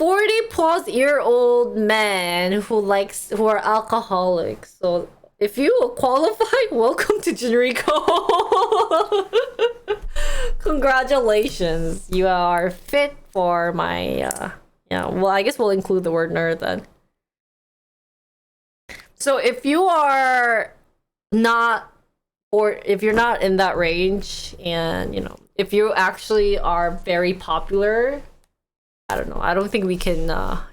40-plus-year-old men who are alcoholics. So if you qualify, welcome to Generico. Congratulations. You are fit for my yeah, well, I guess we'll include the word nerd then. So if you are not, or if you're not in that range, and you know, if you actually are very popular, I don't know, I don't think we can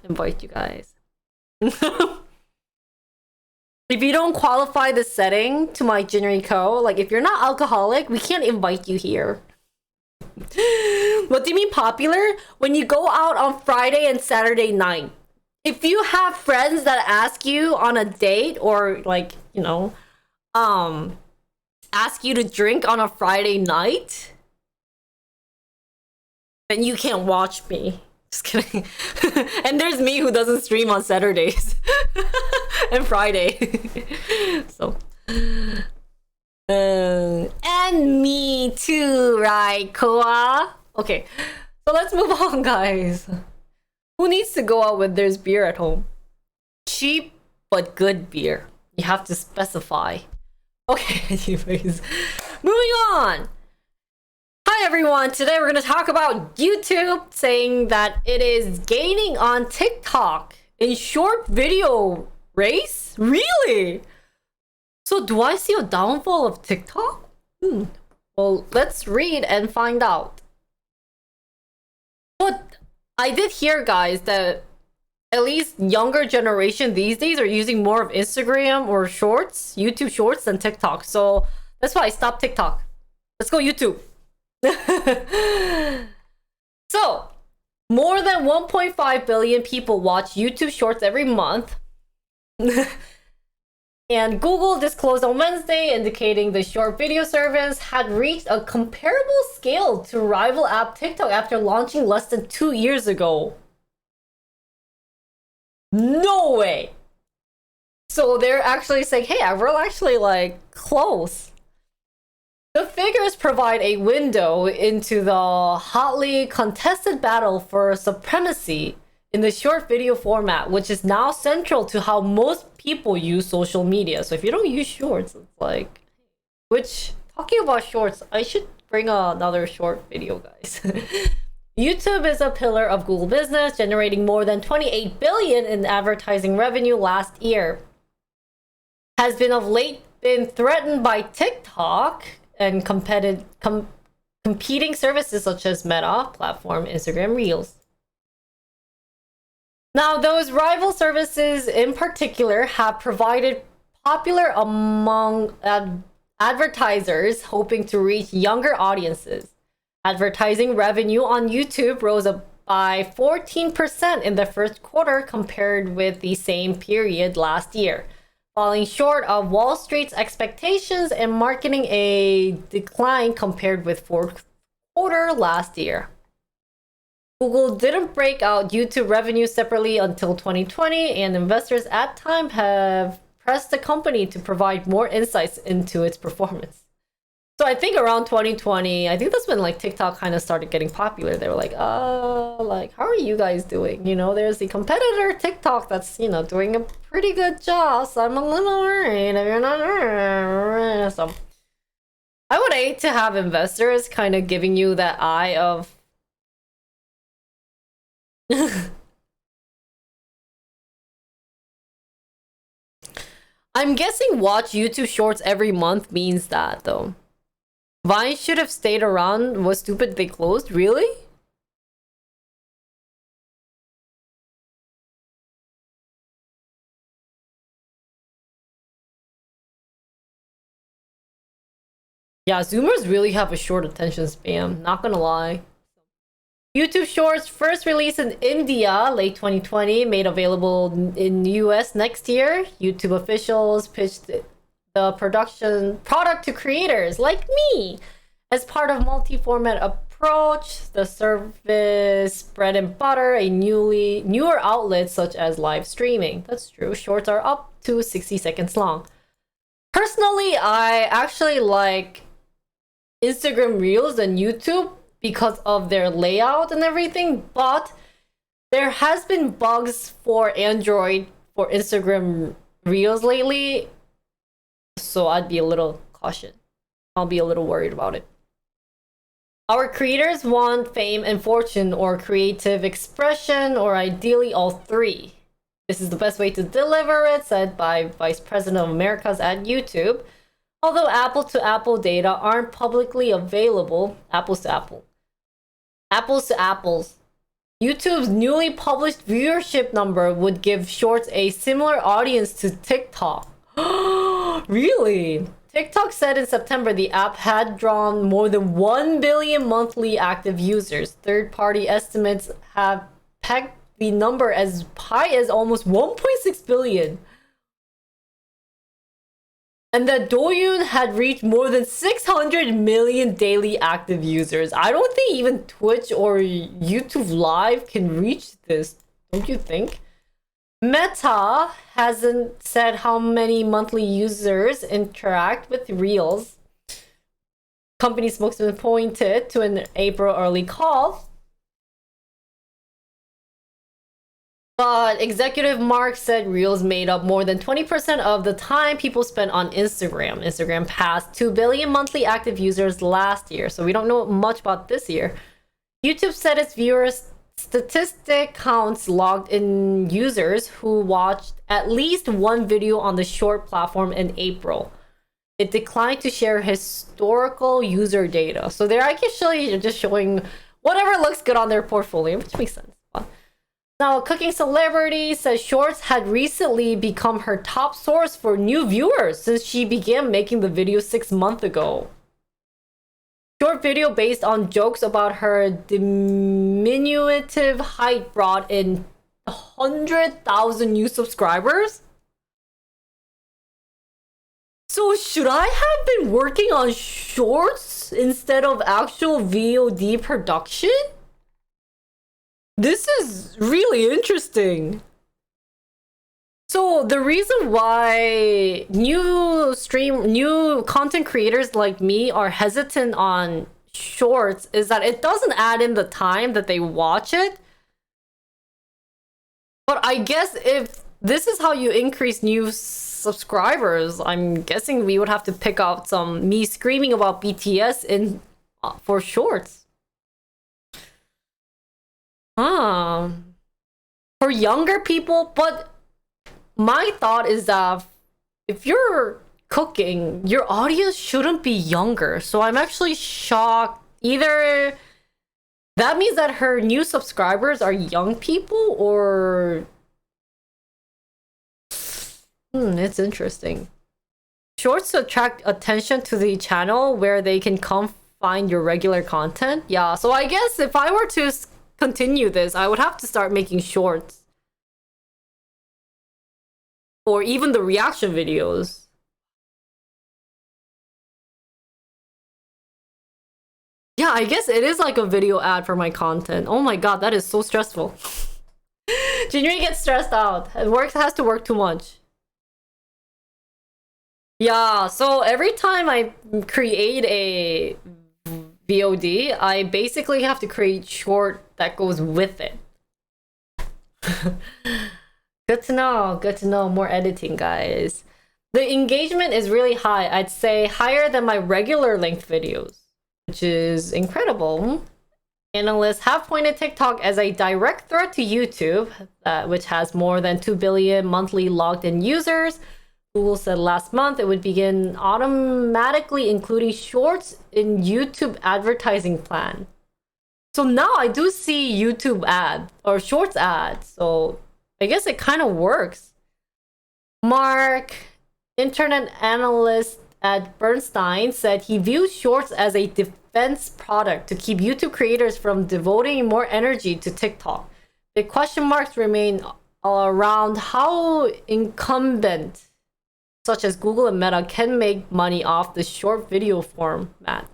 invite you guys. If you don't qualify the setting to my Generico, like if you're not alcoholic, we can't invite you here. What do you mean popular? When you go out on Friday and Saturday night. If you have friends that ask you on a date, or like, you know, ask you to drink on a Friday night, then you can't watch me. Just kidding. And there's me who doesn't stream on Saturdays and Friday. So and me too, right, Koa? Okay, so let's move on, guys. Who needs to go out when there's beer at home? Cheap but good beer. You have to specify. Okay, anyways, moving on. Hi everyone, today we're going to talk about YouTube saying that it is gaining on TikTok in short video race? Really? So do I see a downfall of TikTok? Well, let's read and find out. But I did hear, guys, that at least younger generation these days are using more of Instagram or shorts, YouTube shorts, than TikTok. So that's why I stopped TikTok. Let's go YouTube. So, more than 1.5 billion people watch YouTube shorts every month. And Google disclosed on Wednesday, indicating the short video service had reached a comparable scale to rival app TikTok after launching less than 2 years ago. No way! So they're actually saying, hey, we're actually like close. The figures provide a window into the hotly contested battle for supremacy in the short video format, which is now central to how most people use social media. So if you don't use shorts, it's like, which, talking about shorts, I should bring another short video, guys. YouTube is a pillar of Google business, generating more than 28 billion in advertising revenue last year. Has been of late been threatened by TikTok and competing services such as Meta platform, Instagram Reels. Now, those rival services in particular have provided popular among advertisers hoping to reach younger audiences. Advertising revenue on YouTube rose up by 14% in the first quarter compared with the same period last year, falling short of Wall Street's expectations and marking a decline compared with fourth quarter last year. Google didn't break out YouTube revenue separately until 2020, and investors at the time have pressed the company to provide more insights into its performance. So I think around 2020, I think that's when like TikTok kind of started getting popular. They were like, like, how are you guys doing? You know, there's the competitor TikTok that's, you know, doing a pretty good job. So I'm a little worried if you're not. So I would hate to have investors kind of giving you that eye of I'm guessing watch YouTube Shorts every month means that, though. Vine should have stayed around. Was stupid they closed? Really? Yeah, Zoomers really have a short attention span, not gonna lie. YouTube Shorts first released in India late 2020, made available in US next year. YouTube officials pitched the product to creators like me as part of multi-format approach. The service bread and butter a newer outlets such as live streaming. That's true. Shorts are up to 60 seconds long. Personally, I actually like Instagram Reels and YouTube because of their layout and everything, but there has been bugs for Android for Instagram Reels lately, so I'd be a little cautious. I'll be a little worried about it. Our creators want fame and fortune or creative expression, or ideally all three. This is the best way to deliver it, said by Vice President of Americas at YouTube. Although apple-to-apple data aren't publicly available, apples to apples, YouTube's newly published viewership number would give Shorts a similar audience to TikTok. Really? TikTok said in September the app had drawn more than 1 billion monthly active users. Third-party estimates have pegged the number as high as almost 1.6 billion. And that Douyin had reached more than 600 million daily active users. I don't think even Twitch or YouTube Live can reach this, don't you think? Meta hasn't said how many monthly users interact with Reels. Company spokesman pointed to an April early call. But Executive Mark said Reels made up more than 20% of the time people spent on Instagram. Instagram passed 2 billion monthly active users last year, so we don't know much about this year. YouTube said its viewers statistic counts logged in users who watched at least one video on the short platform in April. It declined to share historical user data. So they're actually just showing whatever looks good on their portfolio, which makes sense. Now, a cooking celebrity says Shorts had recently become her top source for new viewers since she began making the video 6 months ago. Short video based on jokes about her diminutive height brought in 100,000 new subscribers. So should I have been working on Shorts instead of actual VOD production? This is really interesting. So the reason why new content creators like me are hesitant on Shorts is that it doesn't add in the time that they watch it. But I guess if this is how you increase new subscribers, I'm guessing we would have to pick out some me screaming about BTS in for Shorts. For younger people, but my thought is that if you're cooking, your audience shouldn't be younger. So I'm actually shocked. Either that means that her new subscribers are young people, or it's interesting. Shorts to attract attention to the channel where they can come find your regular content. Yeah, so I guess if I were to continue this, I would have to start making shorts. Or even the reaction videos. Yeah, I guess it is like a video ad for my content. Oh my god, that is so stressful. Jinri gets stressed out. It has to work too much. Yeah, so every time I create a VOD, I basically have to create short that goes with it. Good to know. More editing, guys. The engagement is really high. I'd say higher than my regular length videos, which is incredible. Analysts have pointed TikTok as a direct threat to YouTube, which has more than 2 billion monthly logged in users. Google said last month it would begin automatically including shorts in YouTube advertising plan. So now I do see YouTube ad or shorts ad. So I guess it kind of works. Mark, internet analyst at Bernstein, said he views shorts as a defense product to keep YouTube creators from devoting more energy to TikTok. The question marks remain around how incumbent such as Google and Meta can make money off the short video format.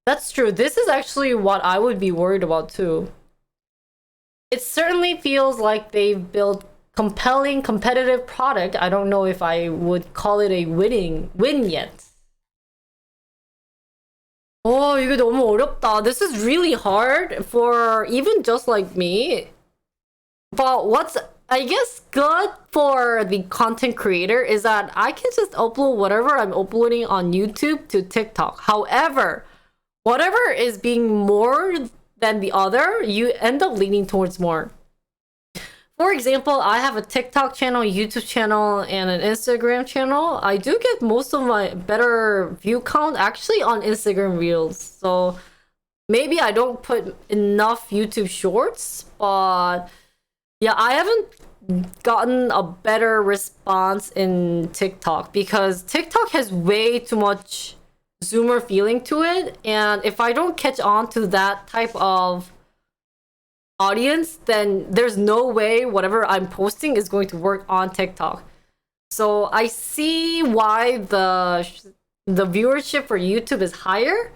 That's true. This is actually what I would be worried about too. It certainly feels like they've built compelling competitive product. I don't know if I would call it a win yet. Oh, 이게 너무 어렵다. This is really hard for even just like me. But what's, I guess, good for the content creator is that I can just upload whatever I'm uploading on YouTube to TikTok. However, whatever is being more than the other, you end up leaning towards more. For example, I have a TikTok channel, YouTube channel, and an Instagram channel. I do get most of my better view count actually on Instagram Reels. So maybe I don't put enough YouTube Shorts, but yeah, I haven't gotten a better response in TikTok because TikTok has way too much Zoomer feeling to it. And if I don't catch on to that type of audience, then there's no way whatever I'm posting is going to work on TikTok. So I see why the viewership for YouTube is higher.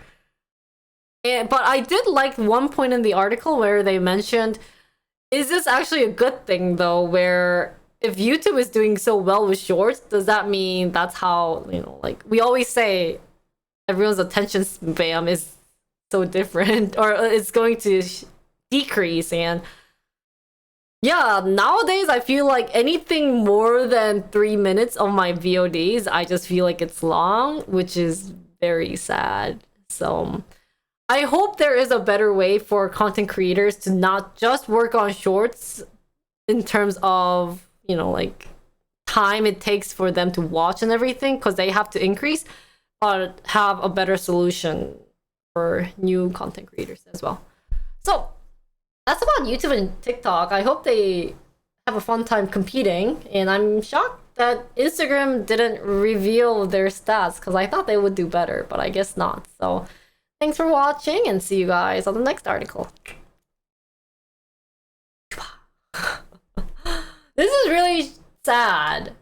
But I did like one point in the article where they mentioned, is this actually a good thing though, where if YouTube is doing so well with shorts, does that mean that's how, you know, like we always say everyone's attention span is so different or it's going to decrease. And yeah, nowadays I feel like anything more than 3 minutes of my VODs, I just feel like it's long, which is very sad. So I hope there is a better way for content creators to not just work on shorts in terms of, you know, like time it takes for them to watch and everything, because they have to increase, but have a better solution for new content creators as well. So that's about YouTube and TikTok. I hope they have a fun time competing, and I'm shocked that Instagram didn't reveal their stats because I thought they would do better, but I guess not. So thanks for watching and see you guys on the next article. This is really sad.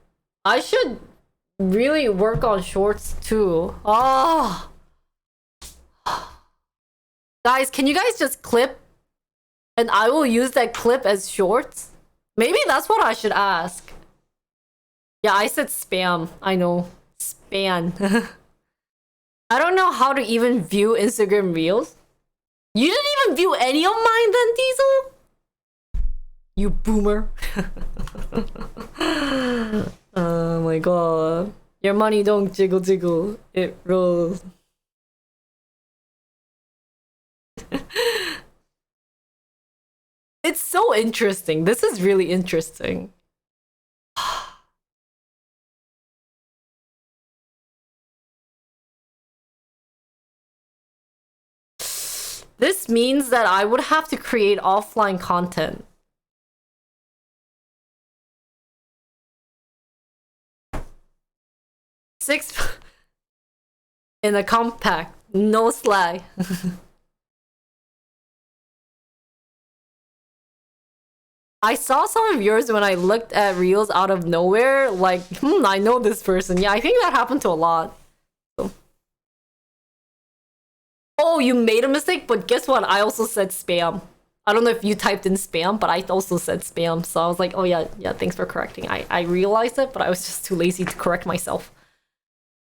I should really work on shorts too. Oh. Guys, can you guys just clip and I will use that clip as shorts? Maybe that's what I should ask. Yeah, I said spam. I know. Span. I don't know how to even view Instagram Reels. You didn't even view any of mine then, Diesel? You boomer. Oh my god. Your money don't jiggle jiggle. It rolls. It's so interesting. This is really interesting. This means that I would have to create offline content. Six in a compact, no slag. I saw some of yours when I looked at Reels out of nowhere, like, I know this person. Yeah, I think that happened to a lot. So. Oh, you made a mistake, but guess what? I also said spam. I don't know if you typed in spam, but I also said spam. So I was like, oh yeah, thanks for correcting. I realized it, but I was just too lazy to correct myself.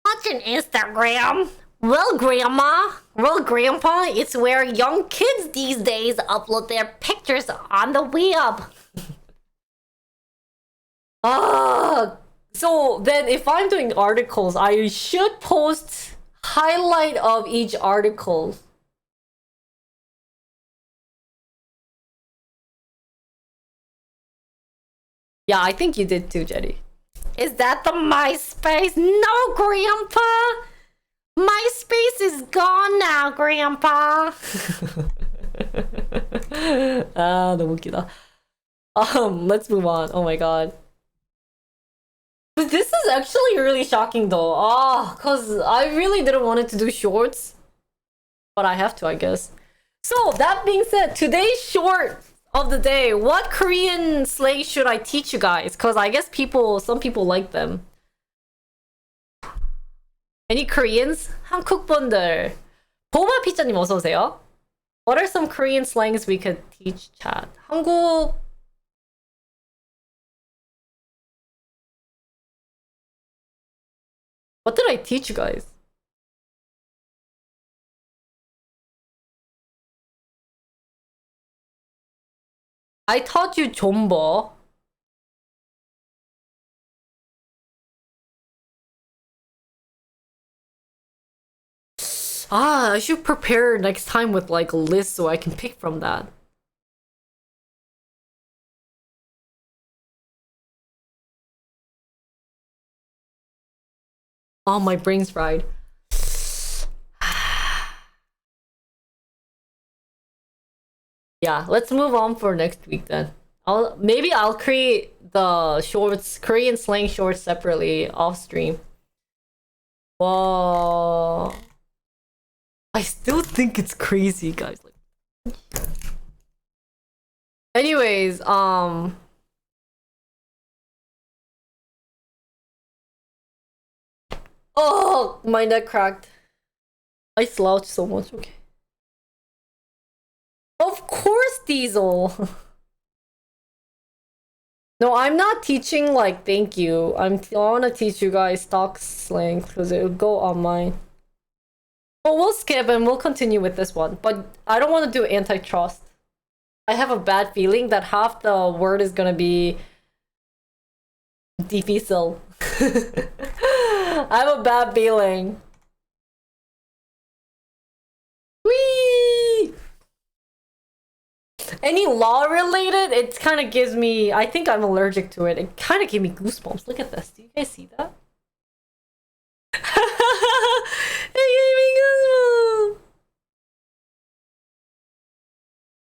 Watching Instagram. Well, Grandma. Well, Grandpa, it's where young kids these days upload their pictures on the web. So then if I'm doing articles, I should post highlight of each article. Yeah, I think you did too, Jetty. Is that the MySpace? No, Grandpa! MySpace is gone now, Grandpa! 아, 너무 웃기다. Let's move on. Oh my god. But this is actually really shocking though. Cause I really didn't want it to do shorts. But I have to, I guess. So, that being said, today's short of the day. What Korean slang should I teach you guys? Cause I guess some people like them. Any Koreans? 한국 분들. 보마 피자님 어서 오세요. What are some Korean slangs we could teach chat? 한국 What did I teach you guys? I taught you 존버. I should prepare next time with like a list so I can pick from that. Oh, my brain's fried. Yeah, let's move on for next week then. Maybe I'll create the shorts, Korean slang shorts separately off stream. Whoa. I still think it's crazy, guys. Anyways, oh, my neck cracked. I slouched so much, okay. Of course, Diesel. No, I'm not teaching like thank you. I want to teach you guys stock slang because it'll go on mine. But we'll skip and we'll continue with this one. But I don't want to do antitrust. I have a bad feeling that half the word is gonna be difícil. I have a bad feeling. Whee! Any law related, it kind of gives me, I think I'm allergic to it. It kind of gave me goosebumps. Look at this. Do you guys see that? It gave me goosebumps.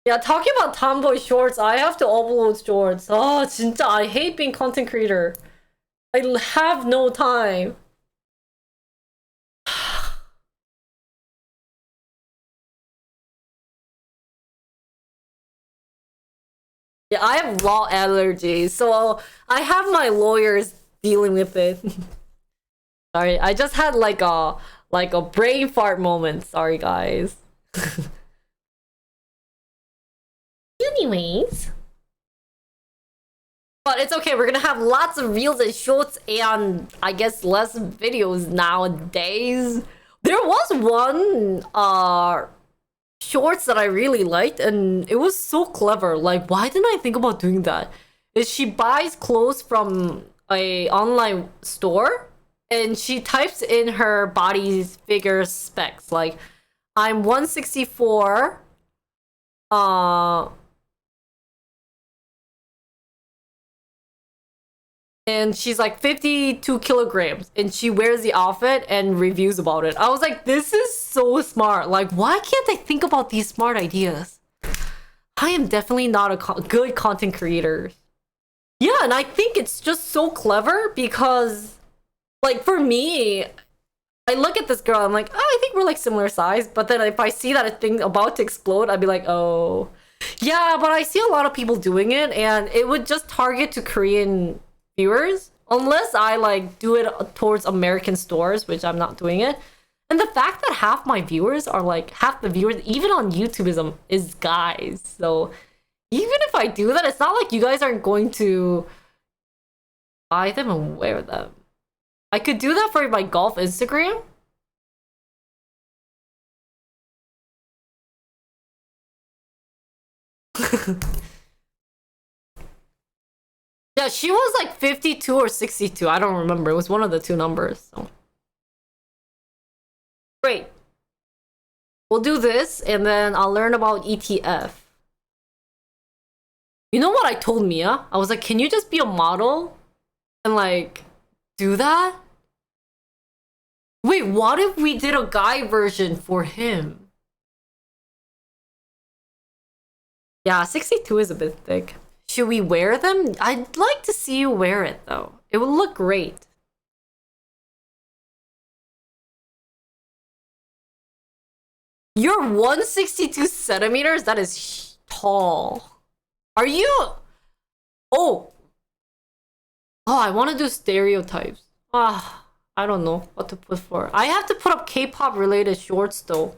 Yeah, talking about tomboy shorts, I have to upload shorts. Oh, 진짜, I hate being content creator. I have no time. Yeah, I have law allergies, so I have my lawyers dealing with it. Sorry, I just had like a brain fart moment. Sorry, guys. Anyways. But it's okay, we're gonna have lots of reels and shorts and I guess less videos nowadays. There was one shorts that I really liked and it was so clever. Like, why didn't I think about doing that? Is she buys clothes from a online store and she types in her body figure specs. Like, I'm 164, and she's like 52 kilograms and she wears the outfit and reviews about it. I was like, this is so smart. Like, why can't I think about these smart ideas? I am definitely not a good content creator. Yeah, and I think it's just so clever because, like, for me, I look at this girl, I'm like, oh, I think we're like similar size. But then if I see that a thing about to explode, I'd be like, oh. Yeah, but I see a lot of people doing it and it would just target to Korean viewers unless I like do it towards American stores, which I'm not doing it. And the fact that half my viewers are like half the viewers even on YouTube is guys. So even if I do that, it's not like you guys aren't going to buy them and wear them. I could do that for my golf Instagram. Yeah, she was like 52 or 62. I don't remember. It was one of the two numbers. So. Great. We'll do this and then I'll learn about ETF. You know what I told Mia? I was like, can you just be a model and like do that? Wait, what if we did a guy version for him? Yeah, 62 is a bit thick. Should we wear them? I'd like to see you wear it though. It would look great. You're 162 centimeters? That is tall. Are you? Oh. Oh, I want to do stereotypes. Ah, I don't know what to put for. I have to put up K-pop related shorts though.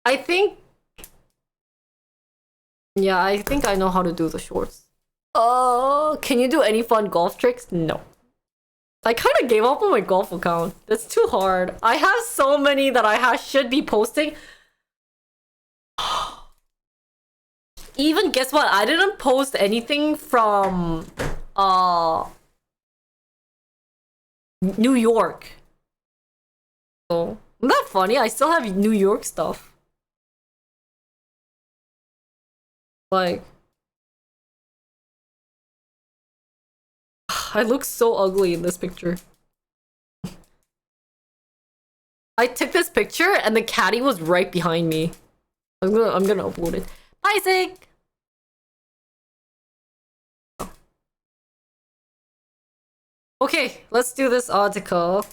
I think... Yeah, I think I know how to do the shorts. Can you do any fun golf tricks? No. I kind of gave up on my golf account. That's too hard. I have so many that I should be posting. Even guess what? I didn't post anything from New York. So, isn't that funny? I still have New York stuff. Like, I look so ugly in this picture. I took this picture and the caddy was right behind me. I'm gonna upload it. Isaac! Okay, let's do this article.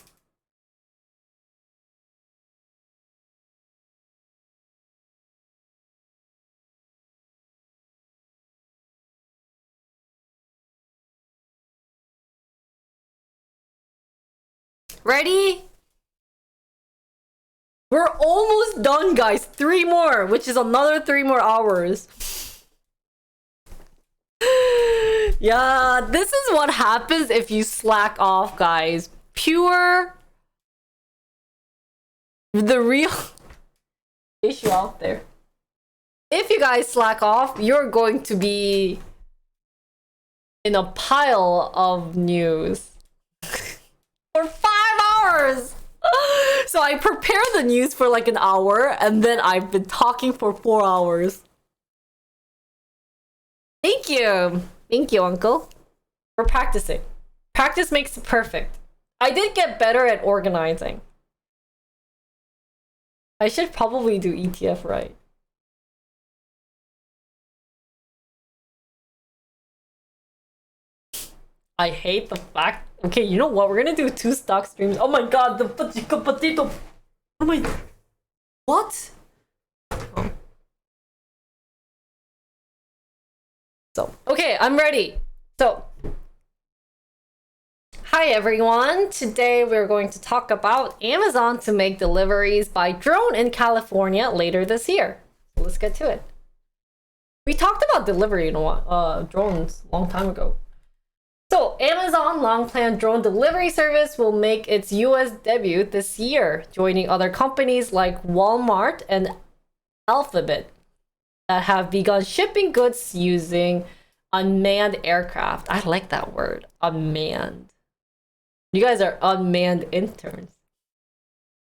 Ready? We're almost done, guys. 3 more, which is another 3 more hours. Yeah, this is what happens if you slack off, guys. Pure... The real issue out there. If you guys slack off, you're going to be in a pile of news. For 5 hours! So I prepare the news for like an hour, and then I've been talking for 4 hours. Thank you! Thank you, Uncle. We're practicing. Practice makes it perfect. I did get better at organizing. I should probably do ETF right. I hate the fact... Okay, you know what? We're gonna do 2 stock streams. Oh my god, the potato... Oh my... What? Oh. So, okay, I'm ready. So... Hi everyone! Today we're going to talk about Amazon to make deliveries by drone in California later this year. So let's get to it. We talked about delivery in drones a long time ago. So, Amazon long-planned drone delivery service will make its US debut this year, joining other companies like Walmart and Alphabet that have begun shipping goods using unmanned aircraft. I like that word, unmanned. You guys are unmanned interns.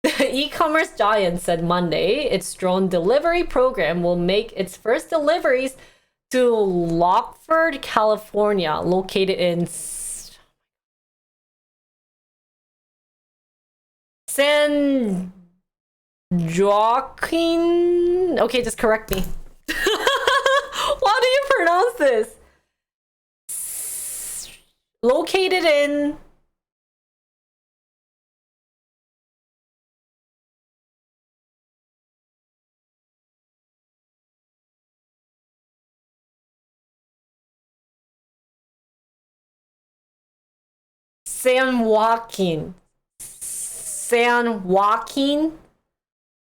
The e-commerce giant said Monday its drone delivery program will make its first deliveries to Lockford, California, located in San Joaquin. Okay, just correct me. How do you pronounce this? Located in San Joaquin. San Joaquin?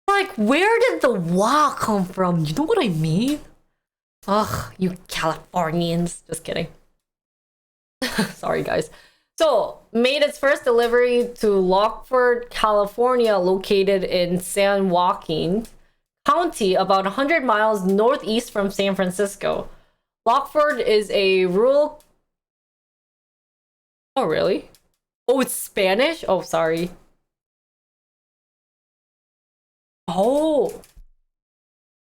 Like, where did the "wa" come from? You know what I mean? Ugh, you Californians. Just kidding. Sorry, guys. So, made its first delivery to Lockford, California, located in San Joaquin County, about 100 miles northeast from San Francisco. Lockford is a rural... Oh, really? Oh, it's Spanish? Oh, sorry. Oh.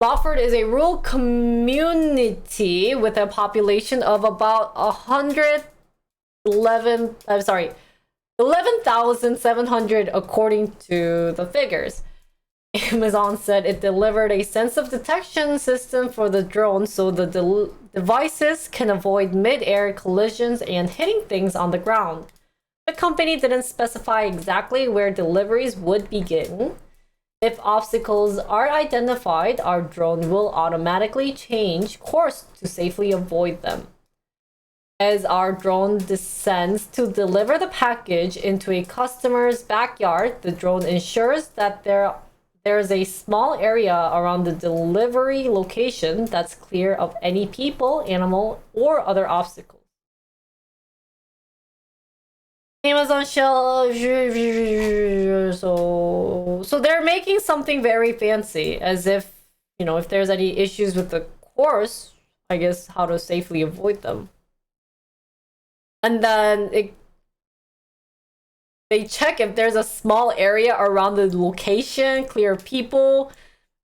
Lockford is a rural community with a population of about 100 11,700 according to the figures. Amazon said it delivered a sense of detection system for the drone so the devices can avoid mid-air collisions and hitting things on the ground. The company didn't specify exactly where deliveries would begin. If obstacles are identified, our drone will automatically change course to safely avoid them. As our drone descends to deliver the package into a customer's backyard, the drone ensures that there's a small area around the delivery location that's clear of any people, animal, or other obstacles. Amazon shell. So they're making something very fancy, as if, you know, if there's any issues with the course, I guess how to safely avoid them. And then they check if there's a small area around the location, clear people,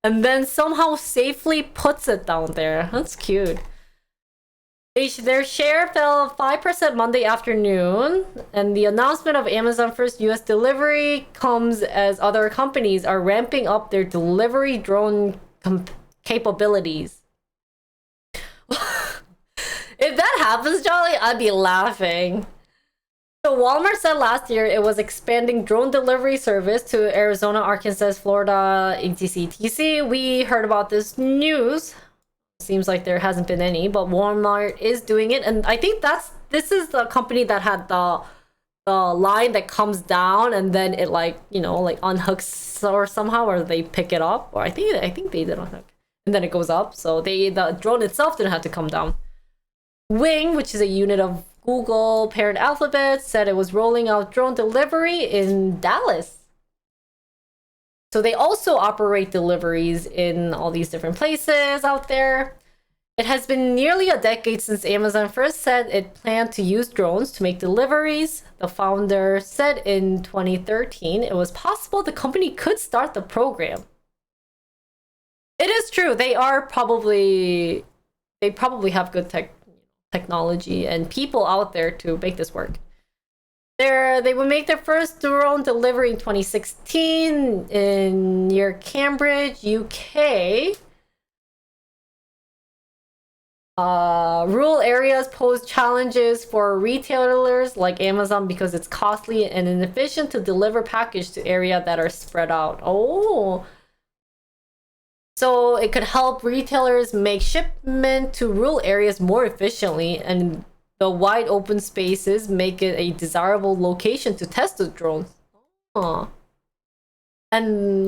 and then somehow safely puts it down there. That's cute. Their share fell 5% Monday afternoon, and the announcement of Amazon first US delivery comes as other companies are ramping up their delivery drone capabilities. If that happens, Jolly, I'd be laughing. So Walmart said last year it was expanding drone delivery service to Arizona, Arkansas, Florida, etc. We heard about this news. Seems like there hasn't been any, but Walmart is doing it, and I think this is the company that had the line that comes down and then it like, you know, like unhooks or somehow, or they pick it up, or I think they did unhook, and then it goes up. So the drone itself didn't have to come down. Wing, which is a unit of Google parent Alphabet, said it was rolling out drone delivery in Dallas. So they also operate deliveries in all these different places out there. It has been nearly a decade since Amazon first said it planned to use drones to make deliveries. The founder said in 2013 it was possible the company could start the program. It is true. They probably have good technology and people out there to make this work. They would make their first drone delivery in 2016 near Cambridge, UK. Rural areas pose challenges for retailers like Amazon because it's costly and inefficient to deliver packages to areas that are spread out. Oh. So it could help retailers make shipment to rural areas more efficiently, and the wide open spaces make it a desirable location to test the drones. And,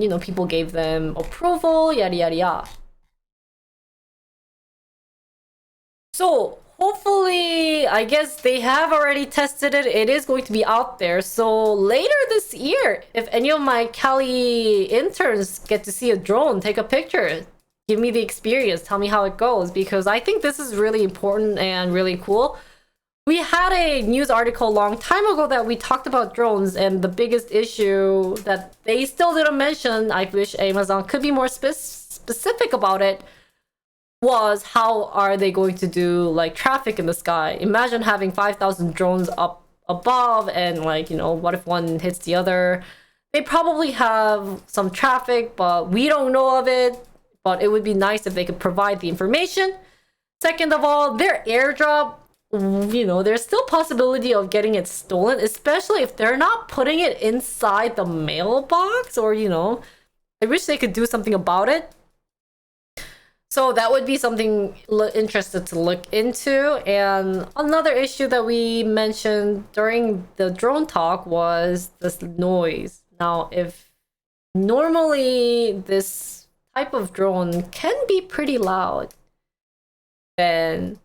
you know, people gave them approval, yada yada yada. So hopefully, I guess they have already tested it. It is going to be out there. So later this year, if any of my Cali interns get to see a drone, take a picture, give me the experience, tell me how it goes, because I think this is really important and really cool. We had a news article a long time ago that we talked about drones, and the biggest issue that they still didn't mention, I wish Amazon could be more specific about it, was how are they going to do like traffic in the sky. Imagine having 5,000 drones up above, and like, you know, what if one hits the other? They probably have some traffic, but we don't know of it. But it would be nice if they could provide the information. Second of all, their airdrop, you know, there's still possibility of getting it stolen, especially if they're not putting it inside the mailbox, or, you know, I wish they could do something about it. So that would be something interested to look into. And another issue that we mentioned during the drone talk was this noise. Now, if normally this type of drone can be pretty loud, then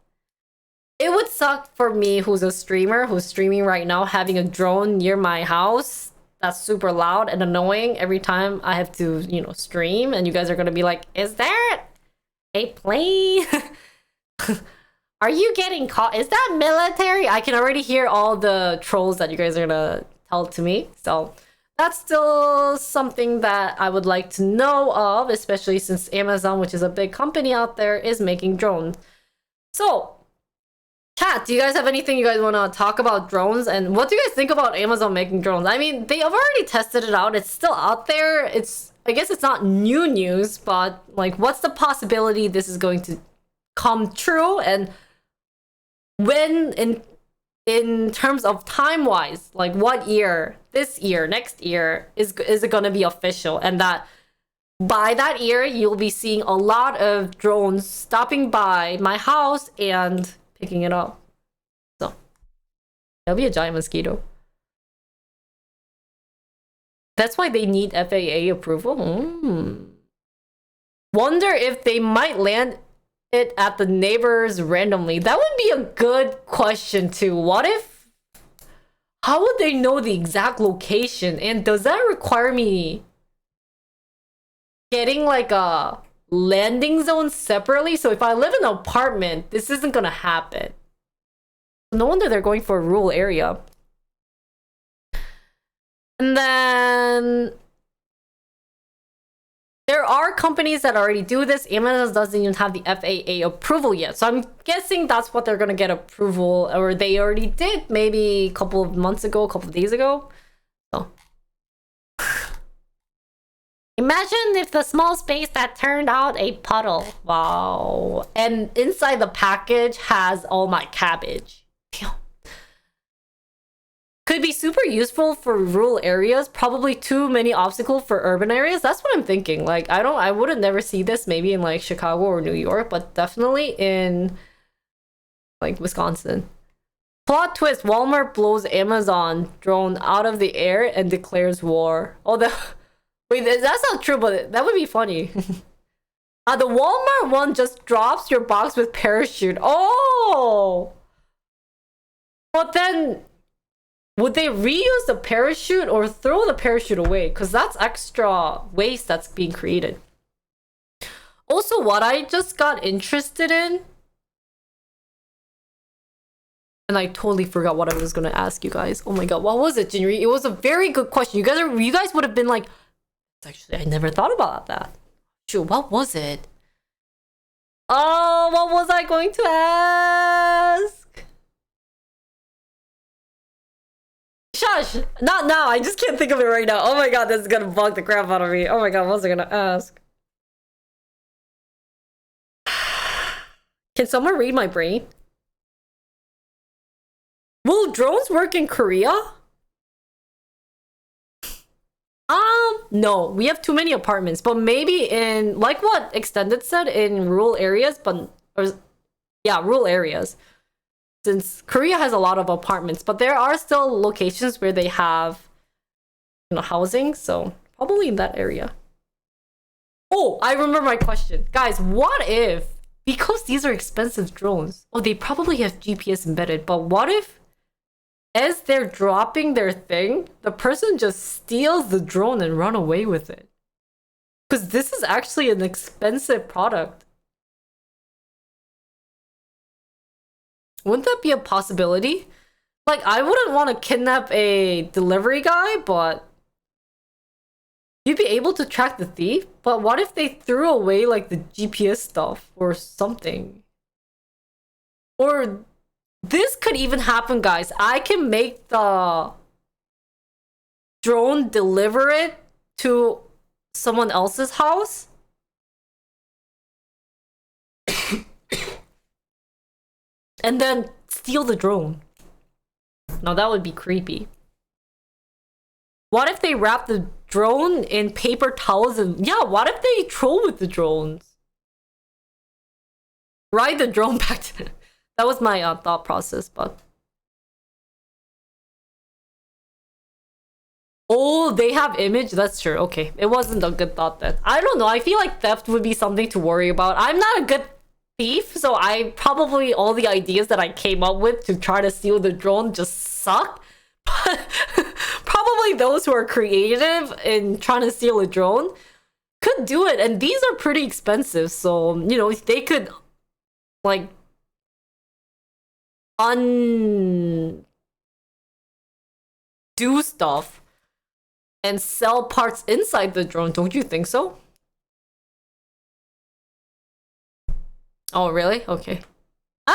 it would suck for me, who's a streamer, who's streaming right now, having a drone near my house that's super loud and annoying every time I have to, you know, stream. And you guys are going to be like, is there a plane? Are you getting caught? Is that military? I can already hear all the trolls that you guys are going to tell to me. So that's still something that I would like to know of, especially since Amazon, which is a big company out there, is making drones. So Chat, do you guys have anything you guys want to talk about drones? And what do you guys think about Amazon making drones? I mean, they have already tested it out. It's still out there. I guess it's not new news, but like, what's the possibility this is going to come true? And when in terms of time-wise, like what year, this year, next year, is it going to be official? And that by that year, you'll be seeing a lot of drones stopping by my house and picking it up. So that'll be a giant mosquito. That's why they need FAA approval. Wonder if they might land it at the neighbors randomly. That would be a good question too. How would they know the exact location? And does that require me getting like a landing zone separately? So if I live in an apartment, this isn't gonna happen. No wonder they're going for a rural area. And then there are companies that already do this. Amazon doesn't even have the FAA approval yet. So I'm guessing that's what they're gonna get approval, or they already did maybe a couple of months ago, a couple of days ago. So imagine if the small space that turned out a puddle. Wow. And inside the package has all my cabbage. Could be super useful for rural areas. Probably too many obstacles for urban areas. That's what I'm thinking. Like, I wouldn't never see this maybe in like Chicago or New York, but definitely in like Wisconsin. Plot twist, Walmart blows Amazon drone out of the air and declares war. Oh, wait, that's not true, but that would be funny. The Walmart one just drops your box with parachute. Oh! But then, would they reuse the parachute or throw the parachute away? Because that's extra waste that's being created. Also, what I just got interested in, and I totally forgot what I was going to ask you guys. Oh my god, what was it, Jinri? It was a very good question. You guys would have been like, actually, I never thought about that. Shoot, what was it? Oh, what was I going to ask? Shush! Not now. I just can't think of it right now. Oh my god, this is gonna bug the crap out of me. Oh my god, what was I gonna ask? Can someone read my brain? Will drones work in Korea? No, we have too many apartments, but maybe in, like what Extended said, in rural areas, rural areas. Since Korea has a lot of apartments, but there are still locations where they have, housing, so probably in that area. Oh, I remember my question. Guys, what if, because these are expensive drones, they probably have GPS embedded, but what if as they're dropping their thing, the person just steals the drone and run away with it? Because this is actually an expensive product. Wouldn't that be a possibility? Like, I wouldn't want to kidnap a delivery guy, but you'd be able to track the thief. But what if they threw away, like, the GPS stuff or something? Or this could even happen, guys. I can make the drone deliver it to someone else's house. And then steal the drone. Now that would be creepy. What if they wrap the drone in paper towels and... Yeah, what if they troll with the drones? Ride the drone back to... That was my thought process, but... Oh, they have image? That's true. Okay, it wasn't a good thought then. I don't know. I feel like theft would be something to worry about. I'm not a good thief, so I probably... all the ideas that I came up with to try to steal the drone just suck. But probably those who are creative in trying to steal a drone could do it. And these are pretty expensive, so, they could, like... undo stuff and sell parts inside the drone, don't you think so? Oh, really? Okay. I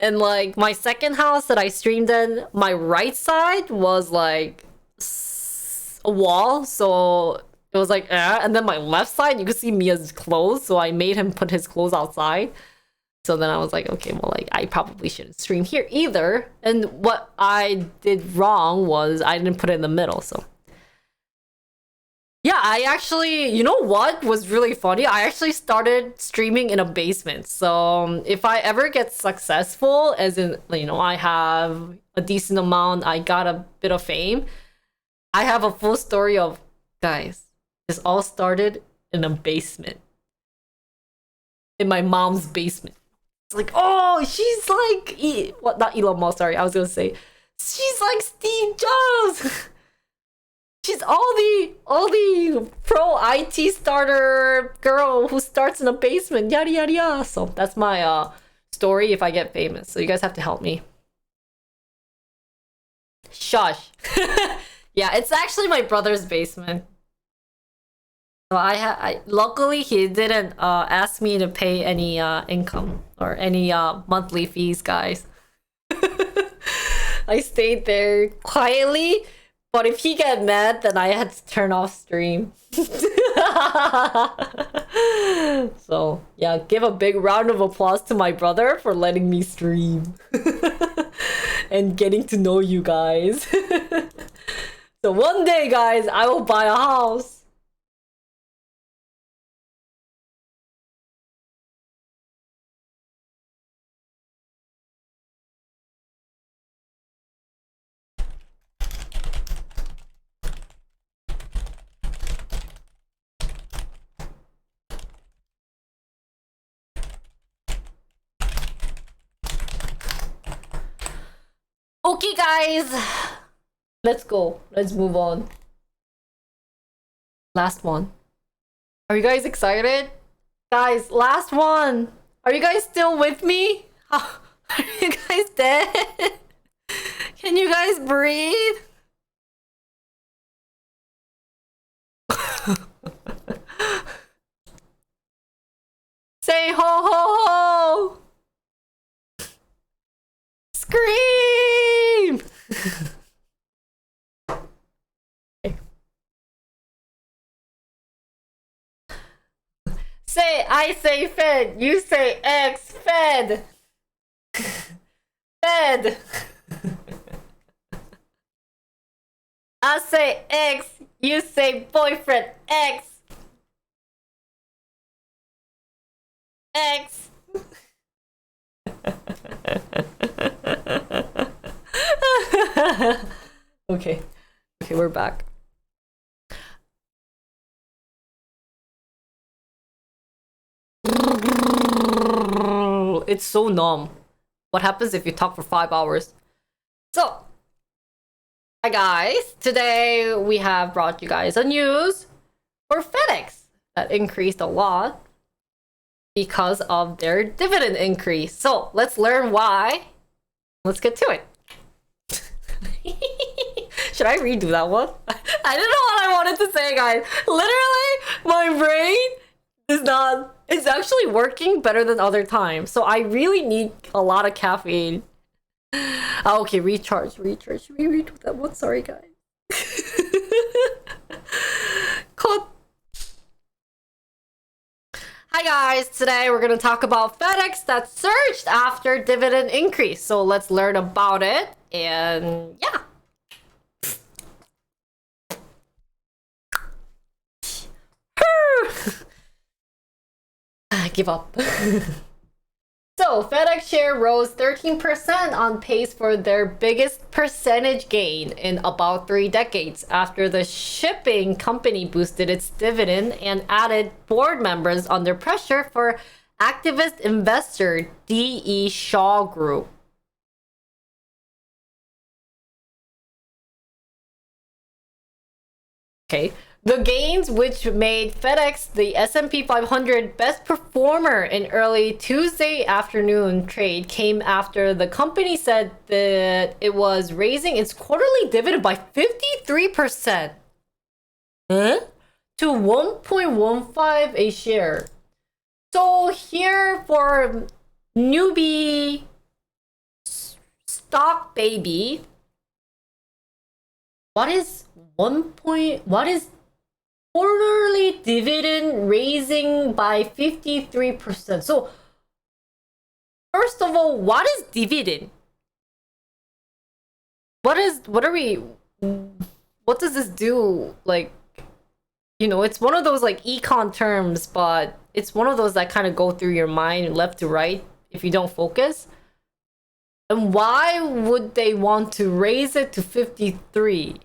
And like my second house that I streamed in, my right side was like a wall, so it was like and then my left side you could see Mia's clothes, so I made him put his clothes outside. So then I was like, okay, well, like I probably shouldn't stream here either. And what I did wrong was I didn't put it in the middle. So yeah, I actually, you know what was really funny? I actually started streaming in a basement. So if I ever get successful, as in, you know, I have a decent amount, I got a bit of fame, I have a full story of, guys, this all started in a basement. In my mom's basement. It's like, oh, she's like, what? Not Elon Musk, sorry. I was gonna say, she's like Steve Jobs. She's all the pro IT starter girl who starts in a basement, yada yada yada. So that's my story if I get famous. So you guys have to help me. Shush. Yeah, it's actually my brother's basement. So I luckily he didn't ask me to pay any income or any monthly fees, guys. I stayed there quietly, but if he got mad, then I had to turn off stream. So yeah, give a big round of applause to my brother for letting me stream and getting to know you guys. So one day, guys, I will buy a house. Okay, guys, let's go. Let's move on. Last one. Are you guys excited? Guys, last one. Are you guys still with me? Oh, are you guys dead? Can you guys breathe? Say ho ho ho! Scream! Say, I say Fed, you say X, Fed! Fed! I say X, you say boyfriend, X! X! Okay, we're back. It's so numb. What happens if you talk for 5 hours? So, hi guys. Today we have brought you guys a news for Fedex that increased a lot because of their dividend increase. So, let's learn why. Let's get to it. Should I redo that one? I didn't know what I wanted to say, guys. Literally, my brain is not... It's actually working better than other times. So I really need a lot of caffeine. Oh, okay, recharge. Should we redo that one? Sorry, guys. Cut. Hi guys, today we're going to talk about Fedex that surged after dividend increase. So let's learn about it. And yeah. Give up. So FedEx share rose 13% on pace for their biggest percentage gain in about 3 decades after the shipping company boosted its dividend and added board members under pressure for activist investor D.E. Shaw Group. Okay. The gains, which made FedEx the S&P 500 best performer in early Tuesday afternoon trade, came after the company said that it was raising its quarterly dividend by 53%. To 1.15 a share. So here for newbie stock, baby. What is quarterly dividend raising by 53%? So, first of all, what is dividend? What does this do? Like, it's one of those like econ terms, but it's one of those that kind of go through your mind left to right if you don't focus. And why would they want to raise it to 53?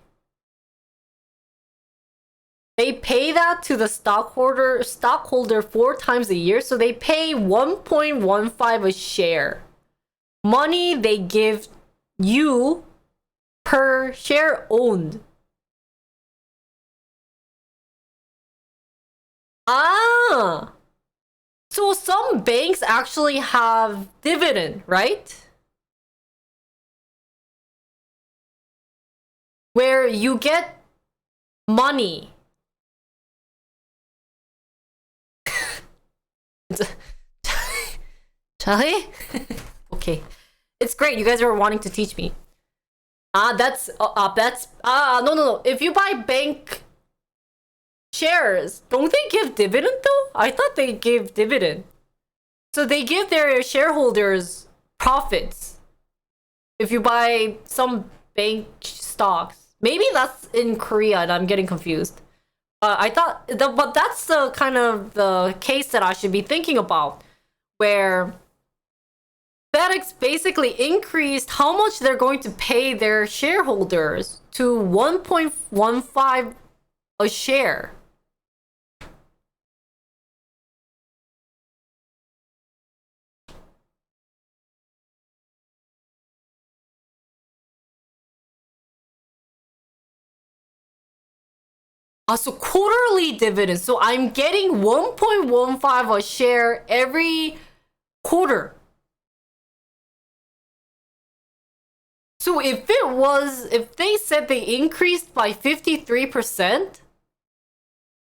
They pay that to the stockholder 4 times a year, so they pay 1.15 a share. Money they give you per share owned. So some banks actually have dividend, right? Where you get money. Charlie? Okay. It's great. You guys are wanting to teach me. No. If you buy bank shares, don't they give dividend though? I thought they give dividend. So they give their shareholders profits if you buy some bank stocks. Maybe that's in Korea and I'm getting confused. But that's the kind of the case that I should be thinking about, where FedEx basically increased how much they're going to pay their shareholders to 1.15 a share. So quarterly dividends. So I'm getting 1.15 a share every quarter. So if they said they increased by 53%,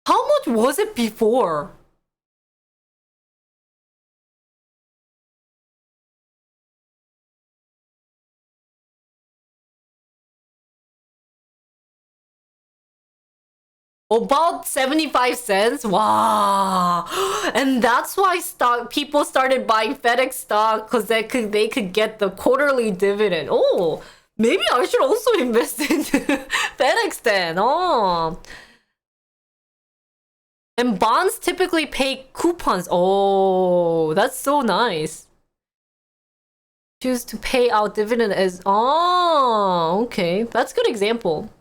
how much was it before? About 75 cents? Wow. And that's why people started buying FedEx stock, because they could get the quarterly dividend. Oh, maybe I should also invest in FedEx then. Oh. And bonds typically pay coupons. Oh, that's so nice. Choose to pay out dividend as... Oh, okay. That's a good example.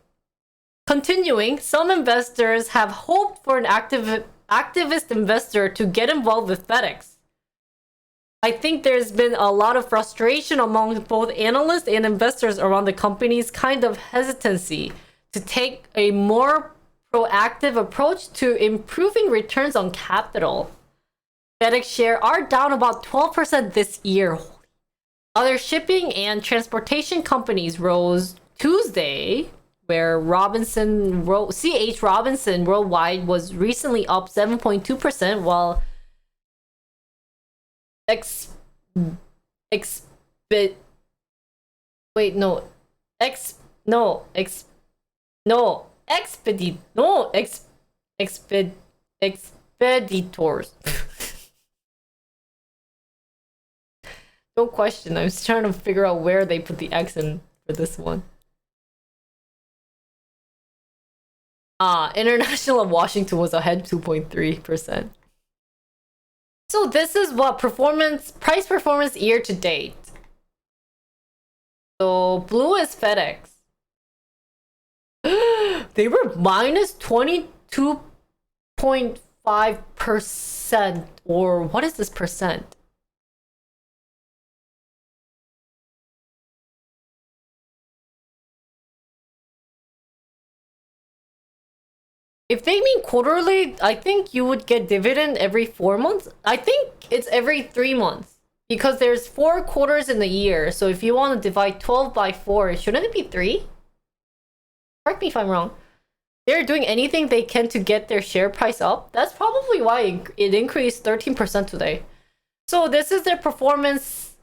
Continuing, some investors have hoped for an activist investor to get involved with FedEx. I think there's been a lot of frustration among both analysts and investors around the company's kind of hesitancy to take a more proactive approach to improving returns on capital. FedEx shares are down about 12% this year. Other shipping and transportation companies rose Tuesday, where C.H. Robinson Worldwide was recently up 7.2%, while Expeditors. Don't question, I was trying to figure out where they put the X in for this one. International of Washington was ahead 2.3%. So this is what price performance year to date. So blue is FedEx. They were minus 22.5%, or what is this percent? If they mean quarterly, I think you would get dividend every 4 months. I think it's every 3 months, because there's 4 quarters in the year. So if you want to divide 12 by 4, shouldn't it be 3? Correct me if I'm wrong. They're doing anything they can to get their share price up. That's probably why it increased 13% today. So this is their price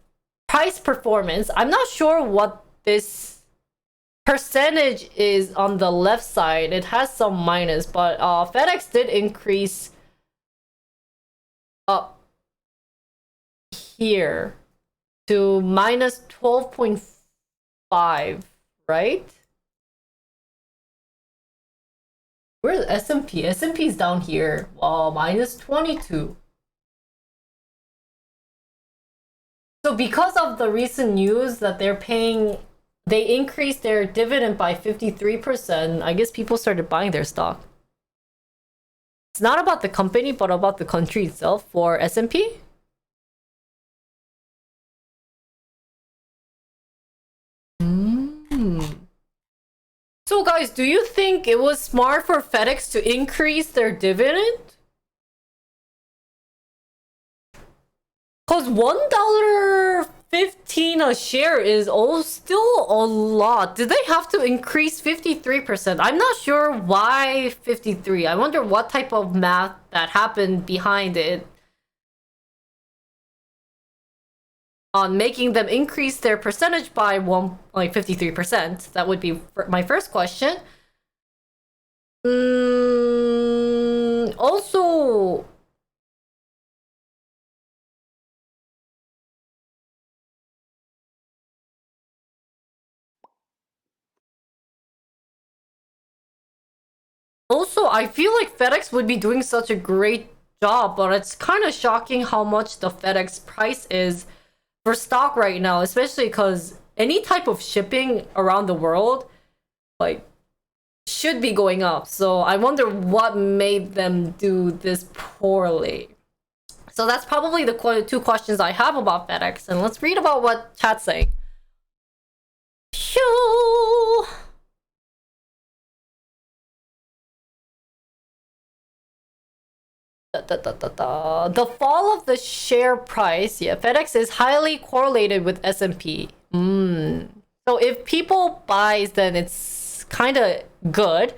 price performance. I'm not sure what this percentage is on the left side. It has some minus, but FedEx did increase up here to minus 12.5, right? Where's S&P? S&P is down here. Minus 22. So because of the recent news that they increased their dividend by 53%, I guess people started buying their stock. It's not about the company, but about the country itself for S&P. So guys, do you think it was smart for FedEx to increase their dividend? Cause $1.15 a share is still a lot. Did they have to increase 53%? I'm not sure why 53. I wonder what type of math that happened behind it. On making them increase their percentage by 53%. That would be my first question. Also, I feel like FedEx would be doing such a great job, but it's kind of shocking how much the FedEx price is for stock right now, especially because any type of shipping around the world, like, should be going up. So I wonder what made them do this poorly. So that's probably the two questions I have about FedEx. And let's read about what chat's saying. Shoo! The fall of the share price, FedEx is highly correlated with S&P. So if people buys, then it's kind of good.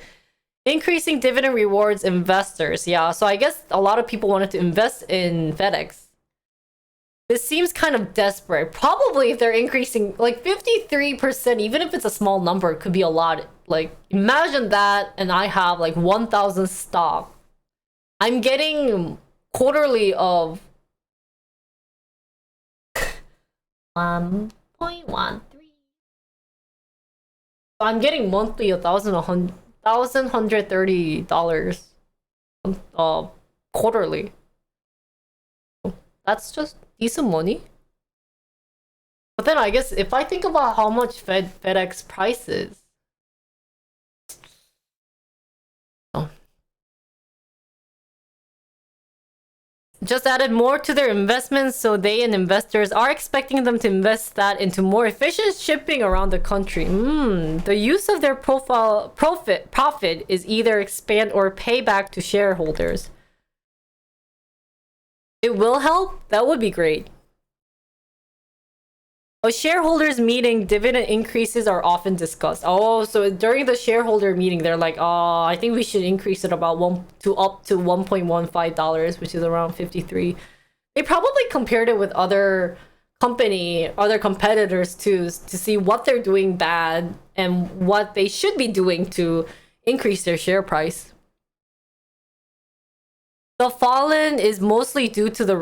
Increasing dividend rewards investors. So I guess a lot of people wanted to invest in FedEx. This seems kind of desperate. Probably if they're increasing like 53%, even if it's a small number, it could be a lot. Like, imagine that, and I have like 1,000 stock. I'm getting quarterly of 1.13. So I'm getting monthly $1,130 quarterly. That's just decent money. But then I guess if I think about how much FedEx prices, just added more to their investments, so they and investors are expecting them to invest that into more efficient shipping around the country. The use of their profit is either expand or pay back to shareholders. It will help? That would be great. A shareholders meeting, dividend increases are often discussed. So during the shareholder meeting, they're like, I think we should increase it about up to $1.15, which is around 53. They probably compared it with other competitors to see what they're doing bad and what they should be doing to increase their share price. The fallen is mostly due to the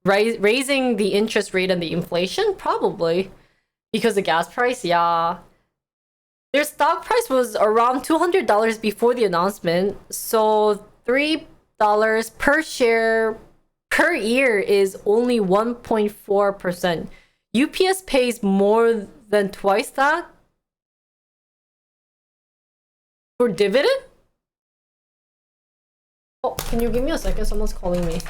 raising the interest rate and the inflation, probably because the gas price. Their stock price was around $200 before the announcement, so $3 per share per year is only 1.4%. UPS pays more than twice that for dividend. Can you give me a second? Someone's calling me.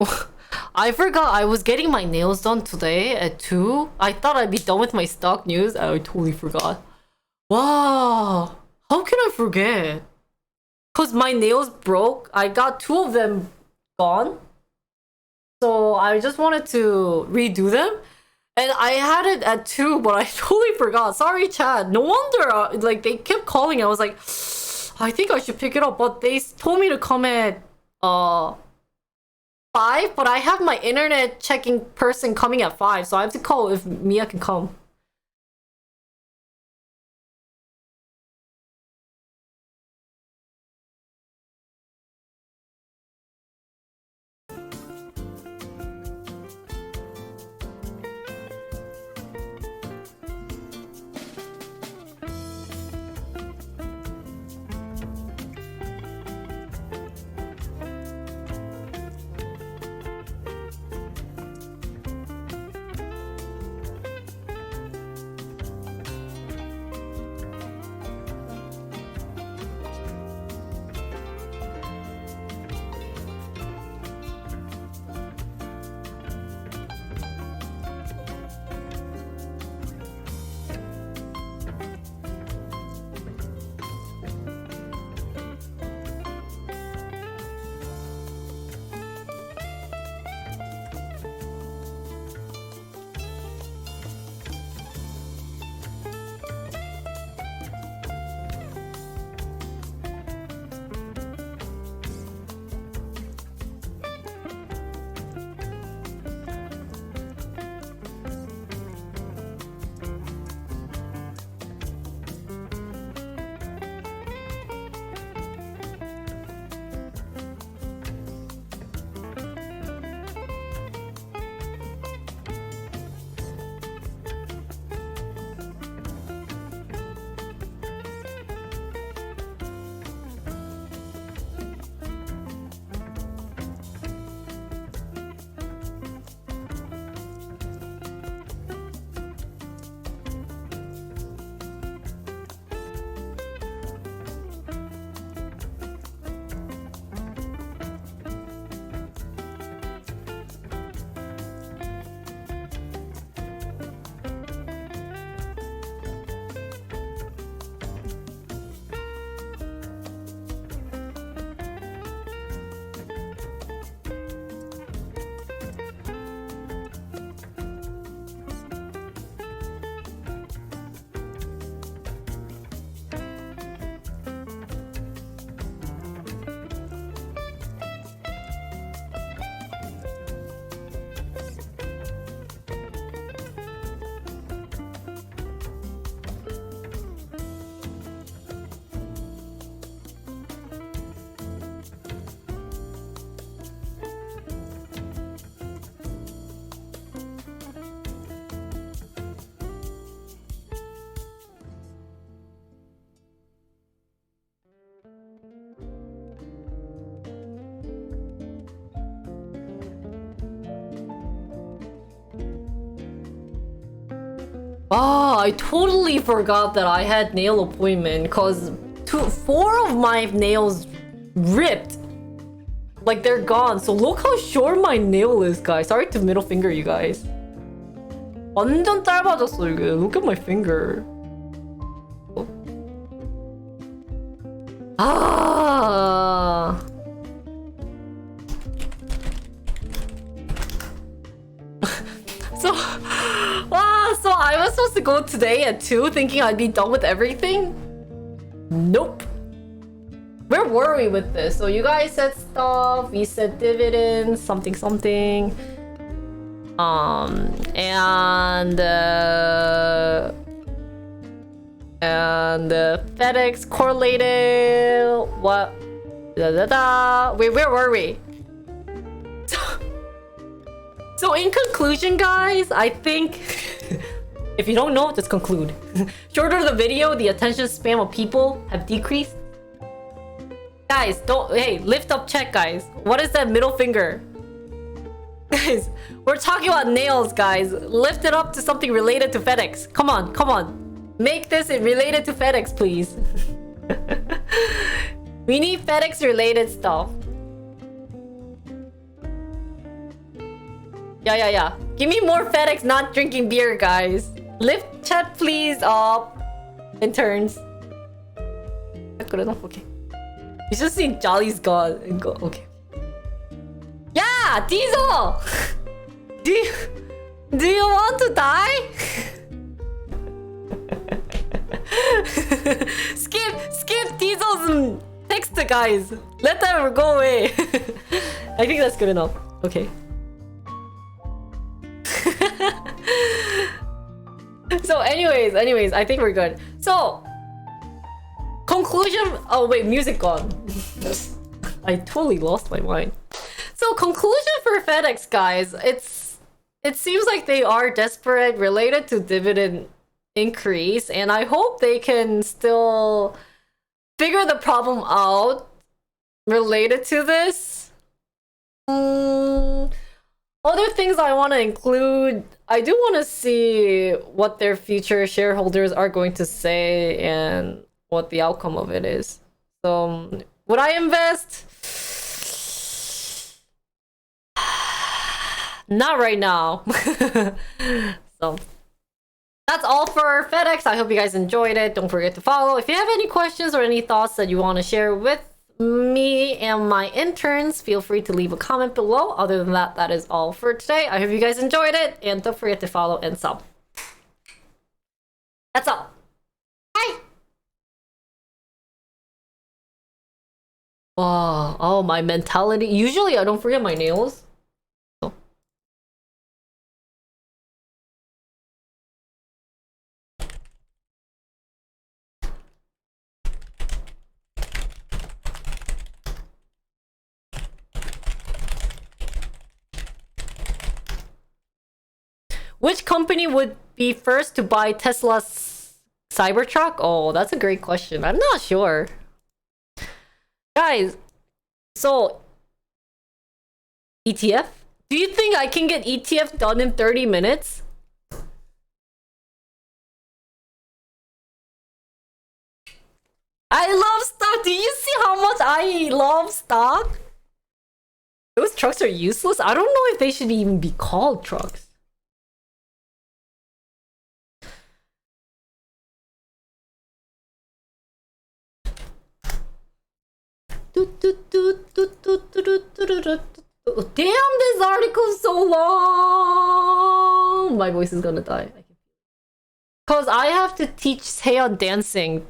I forgot I was getting my nails done today at 2. I thought I'd be done with my stock news. I totally forgot. Wow. How can I forget? Because my nails broke. I got 2 of them gone. So I just wanted to redo them. And I had it at 2, but I totally forgot. Sorry, Chad. No wonder, like, they kept calling. I was like, I think I should pick it up. But they told me to come at 5, but I have my internet checking person coming at 5, so I have to call if Mia can come. Oh, I totally forgot that I had nail appointment because 4 of my nails ripped. Like they're gone. So look how short my nail is, guys. Sorry to middle finger you guys. 완전 짧아졌어 이게. Look at my finger. 아. So I was supposed to go today at 2 thinking I'd be done with everything? Nope. Where were we with this? So you guys said stuff, we said dividends, something. And Fedex correlated, what? Wait, where were we? So in conclusion, guys, I think if you don't know, just conclude. Shorter the video, the attention span of people have decreased. Guys, hey, lift up check, guys. What is that middle finger? Guys, we're talking about nails, guys. Lift it up to something related to Fedex. Come on. Make this related to Fedex, please. We need Fedex related stuff. Yeah. Give me more Fedex not drinking beer, guys. Lift chat, please, up. Interns. Good enough, okay. You should see Jolly's gone. Okay. Yeah, Diesel! Do you want to die? skip Diesel's text, guys. Let them go away. I think that's good enough. Okay. So anyways, I think we're good. So conclusion. Oh wait, music gone. I totally lost my mind. So conclusion for Fedex, guys. It seems like they are desperate related to dividend increase, and I hope they can still figure the problem out related to this. Other things I want to include, I do want to see what their future shareholders are going to say and what the outcome of it is. So, would I invest? Not right now. So, that's all for Fedex. I hope you guys enjoyed it. Don't forget to follow. If you have any questions or any thoughts that you want to share with me and my interns, feel free to leave a comment below. Other than that, that is all for today. I hope you guys enjoyed it, and don't forget to follow and sub. That's all. Bye. Oh, my mentality. Usually I don't forget my nails. So. Which company would be first to buy Tesla's Cybertruck? Oh, that's a great question. I'm not sure. Guys, so ETF? Do you think I can get ETF done in 30 minutes? I love stock. Do you see how much I love stock? Those trucks are useless. I don't know if they should even be called trucks. Damn, this article's so long. My voice is gonna die. Cause I have to teach Seon dancing.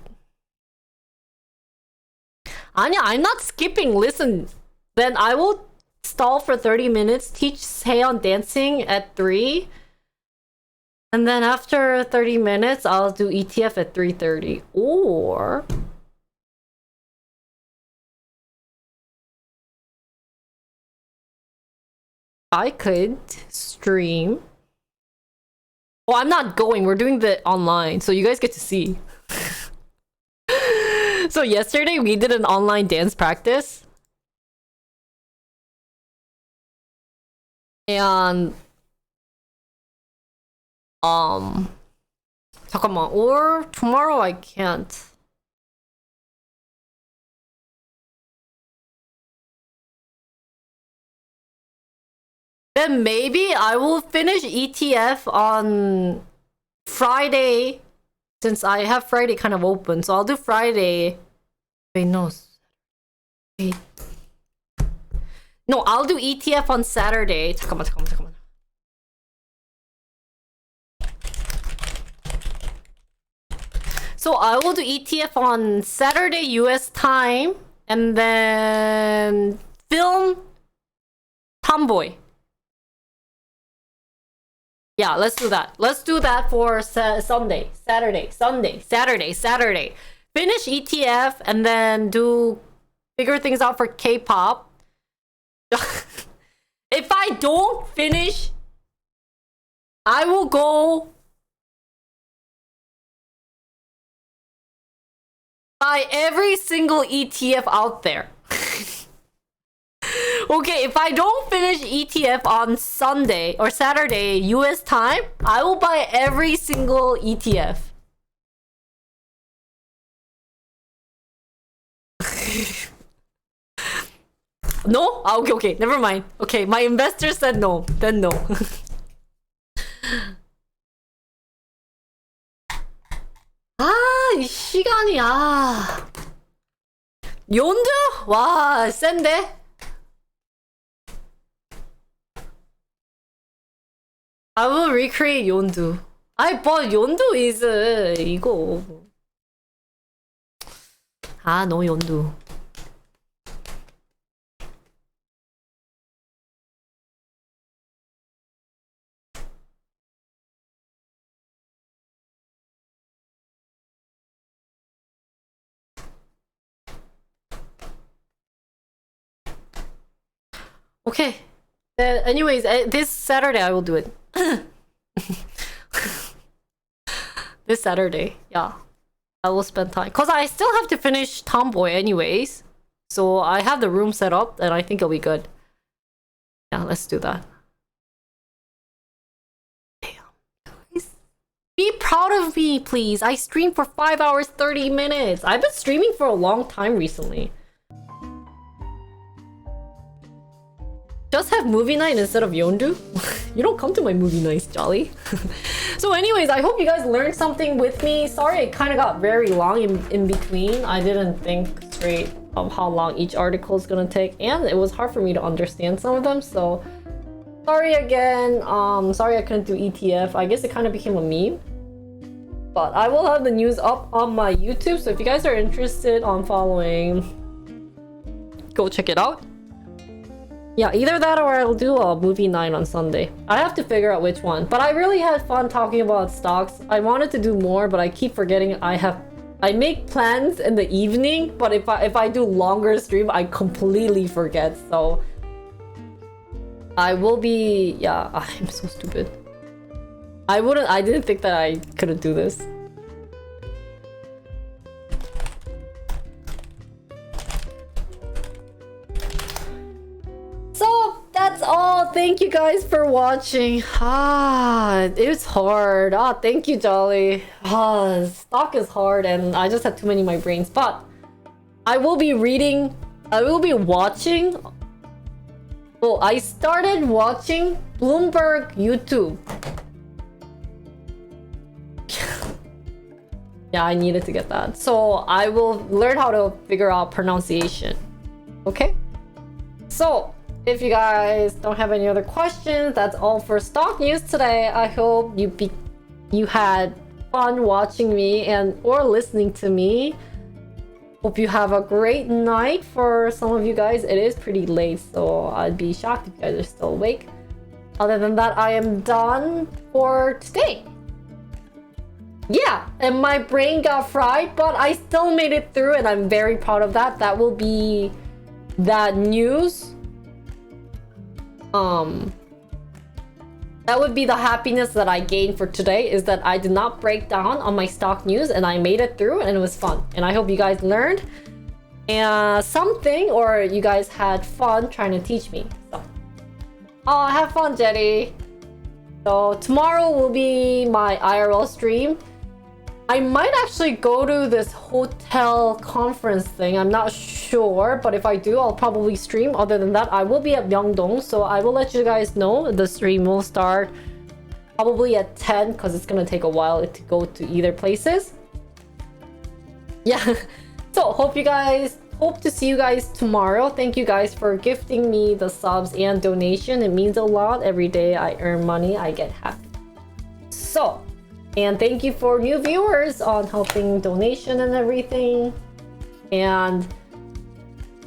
Anya, I'm not skipping. Listen, then I will stall for 30 minutes, teach Seon dancing at 3. And then after 30 minutes, I'll do ETF at 3:30. Or I could stream. Oh, I'm not going. We're doing the online, so you guys get to see. So yesterday we did an online dance practice. And 잠깐만. Or tomorrow I can't. Then maybe I will finish ETF on Friday, since I have Friday kind of open. So I'll do Friday. Wait, no. Wait. No, I'll do ETF on Saturday. 잠깐만. So I will do ETF on Saturday US time, and then film Tomboy. Yeah, let's do that. Let's do that for Saturday. Finish ETF and then figure things out for K-pop. If I don't finish, I will go buy every single ETF out there. Okay, if I don't finish ETF on Sunday or Saturday US time, I will buy every single ETF. No? Ah, okay, okay. Never mind. Okay, my investor said no. Then no. 이 시간이 연두? 와, 센데? I will recreate 연두. but 연두 is 이거. no 연두. Okay. Anyways, this Saturday I will do it. This Saturday, yeah. I will spend time. Because I still have to finish Tomboy anyways. So I have the room set up and I think it'll be good. Yeah, let's do that. Damn. Be proud of me, please. I streamed for 5 hours, 30 minutes. I've been streaming for a long time recently. Just have movie night instead of Yondu? You don't come to my movie nights, Jolly. So anyways, I hope you guys learned something with me. Sorry it kind of got very long in between. I didn't think straight of how long each article is gonna take, and it was hard for me to understand some of them, so sorry again. Sorry I couldn't do ETF. I guess it kind of became a meme. But I will have the news up on my YouTube, so if you guys are interested on following, go check it out. Yeah, either that or I'll do a movie night on Sunday. I have to figure out which one. But I really had fun talking about stocks. I wanted to do more, but I keep forgetting I make plans in the evening, but if I do longer stream, I completely forget. So I will be, yeah, I'm so stupid. I didn't think that I couldn't do this. So that's all. Thank you guys for watching. It's hard. Thank you, Jolly. Stock is hard and I just had too many in my brains. But I will be watching. Well, I started watching Bloomberg YouTube. Yeah, I needed to get that. So I will learn how to figure out pronunciation. Okay? So if you guys don't have any other questions, that's all for stock news today. I hope you had fun watching me or listening to me. Hope you have a great night. For some of you guys, it is pretty late, so I'd be shocked if you guys are still awake. Other than that, I am done for today. Yeah, and my brain got fried, but I still made it through and I'm very proud of that. That will be that news. That would be the happiness that I gained for today, is that I did not break down on my stock news and I made it through and it was fun. And I hope you guys learned something, or you guys had fun trying to teach me. So, have fun, Jetty. So tomorrow will be my IRL stream. I might actually go to this hotel conference thing. I'm not sure, but if I do, I'll probably stream. Other than that, I will be at Myeongdong, so I will let you guys know. The stream will start probably at 10 because it's gonna take a while to go to either places. Yeah, so hope to see you guys tomorrow. Thank you guys for gifting me the subs and donation. It means a lot. Every day I earn money, I get happy. So, and thank you for new viewers on helping donation and everything. And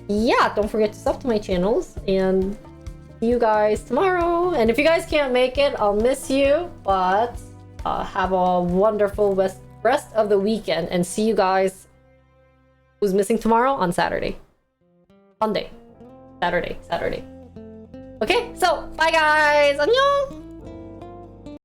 yeah, don't forget to sub to my channels and see you guys tomorrow. And if you guys can't make it, I'll miss you, but have a wonderful rest of the weekend and see you guys who's missing tomorrow on Saturday. Saturday. Okay, so bye guys. 안녕.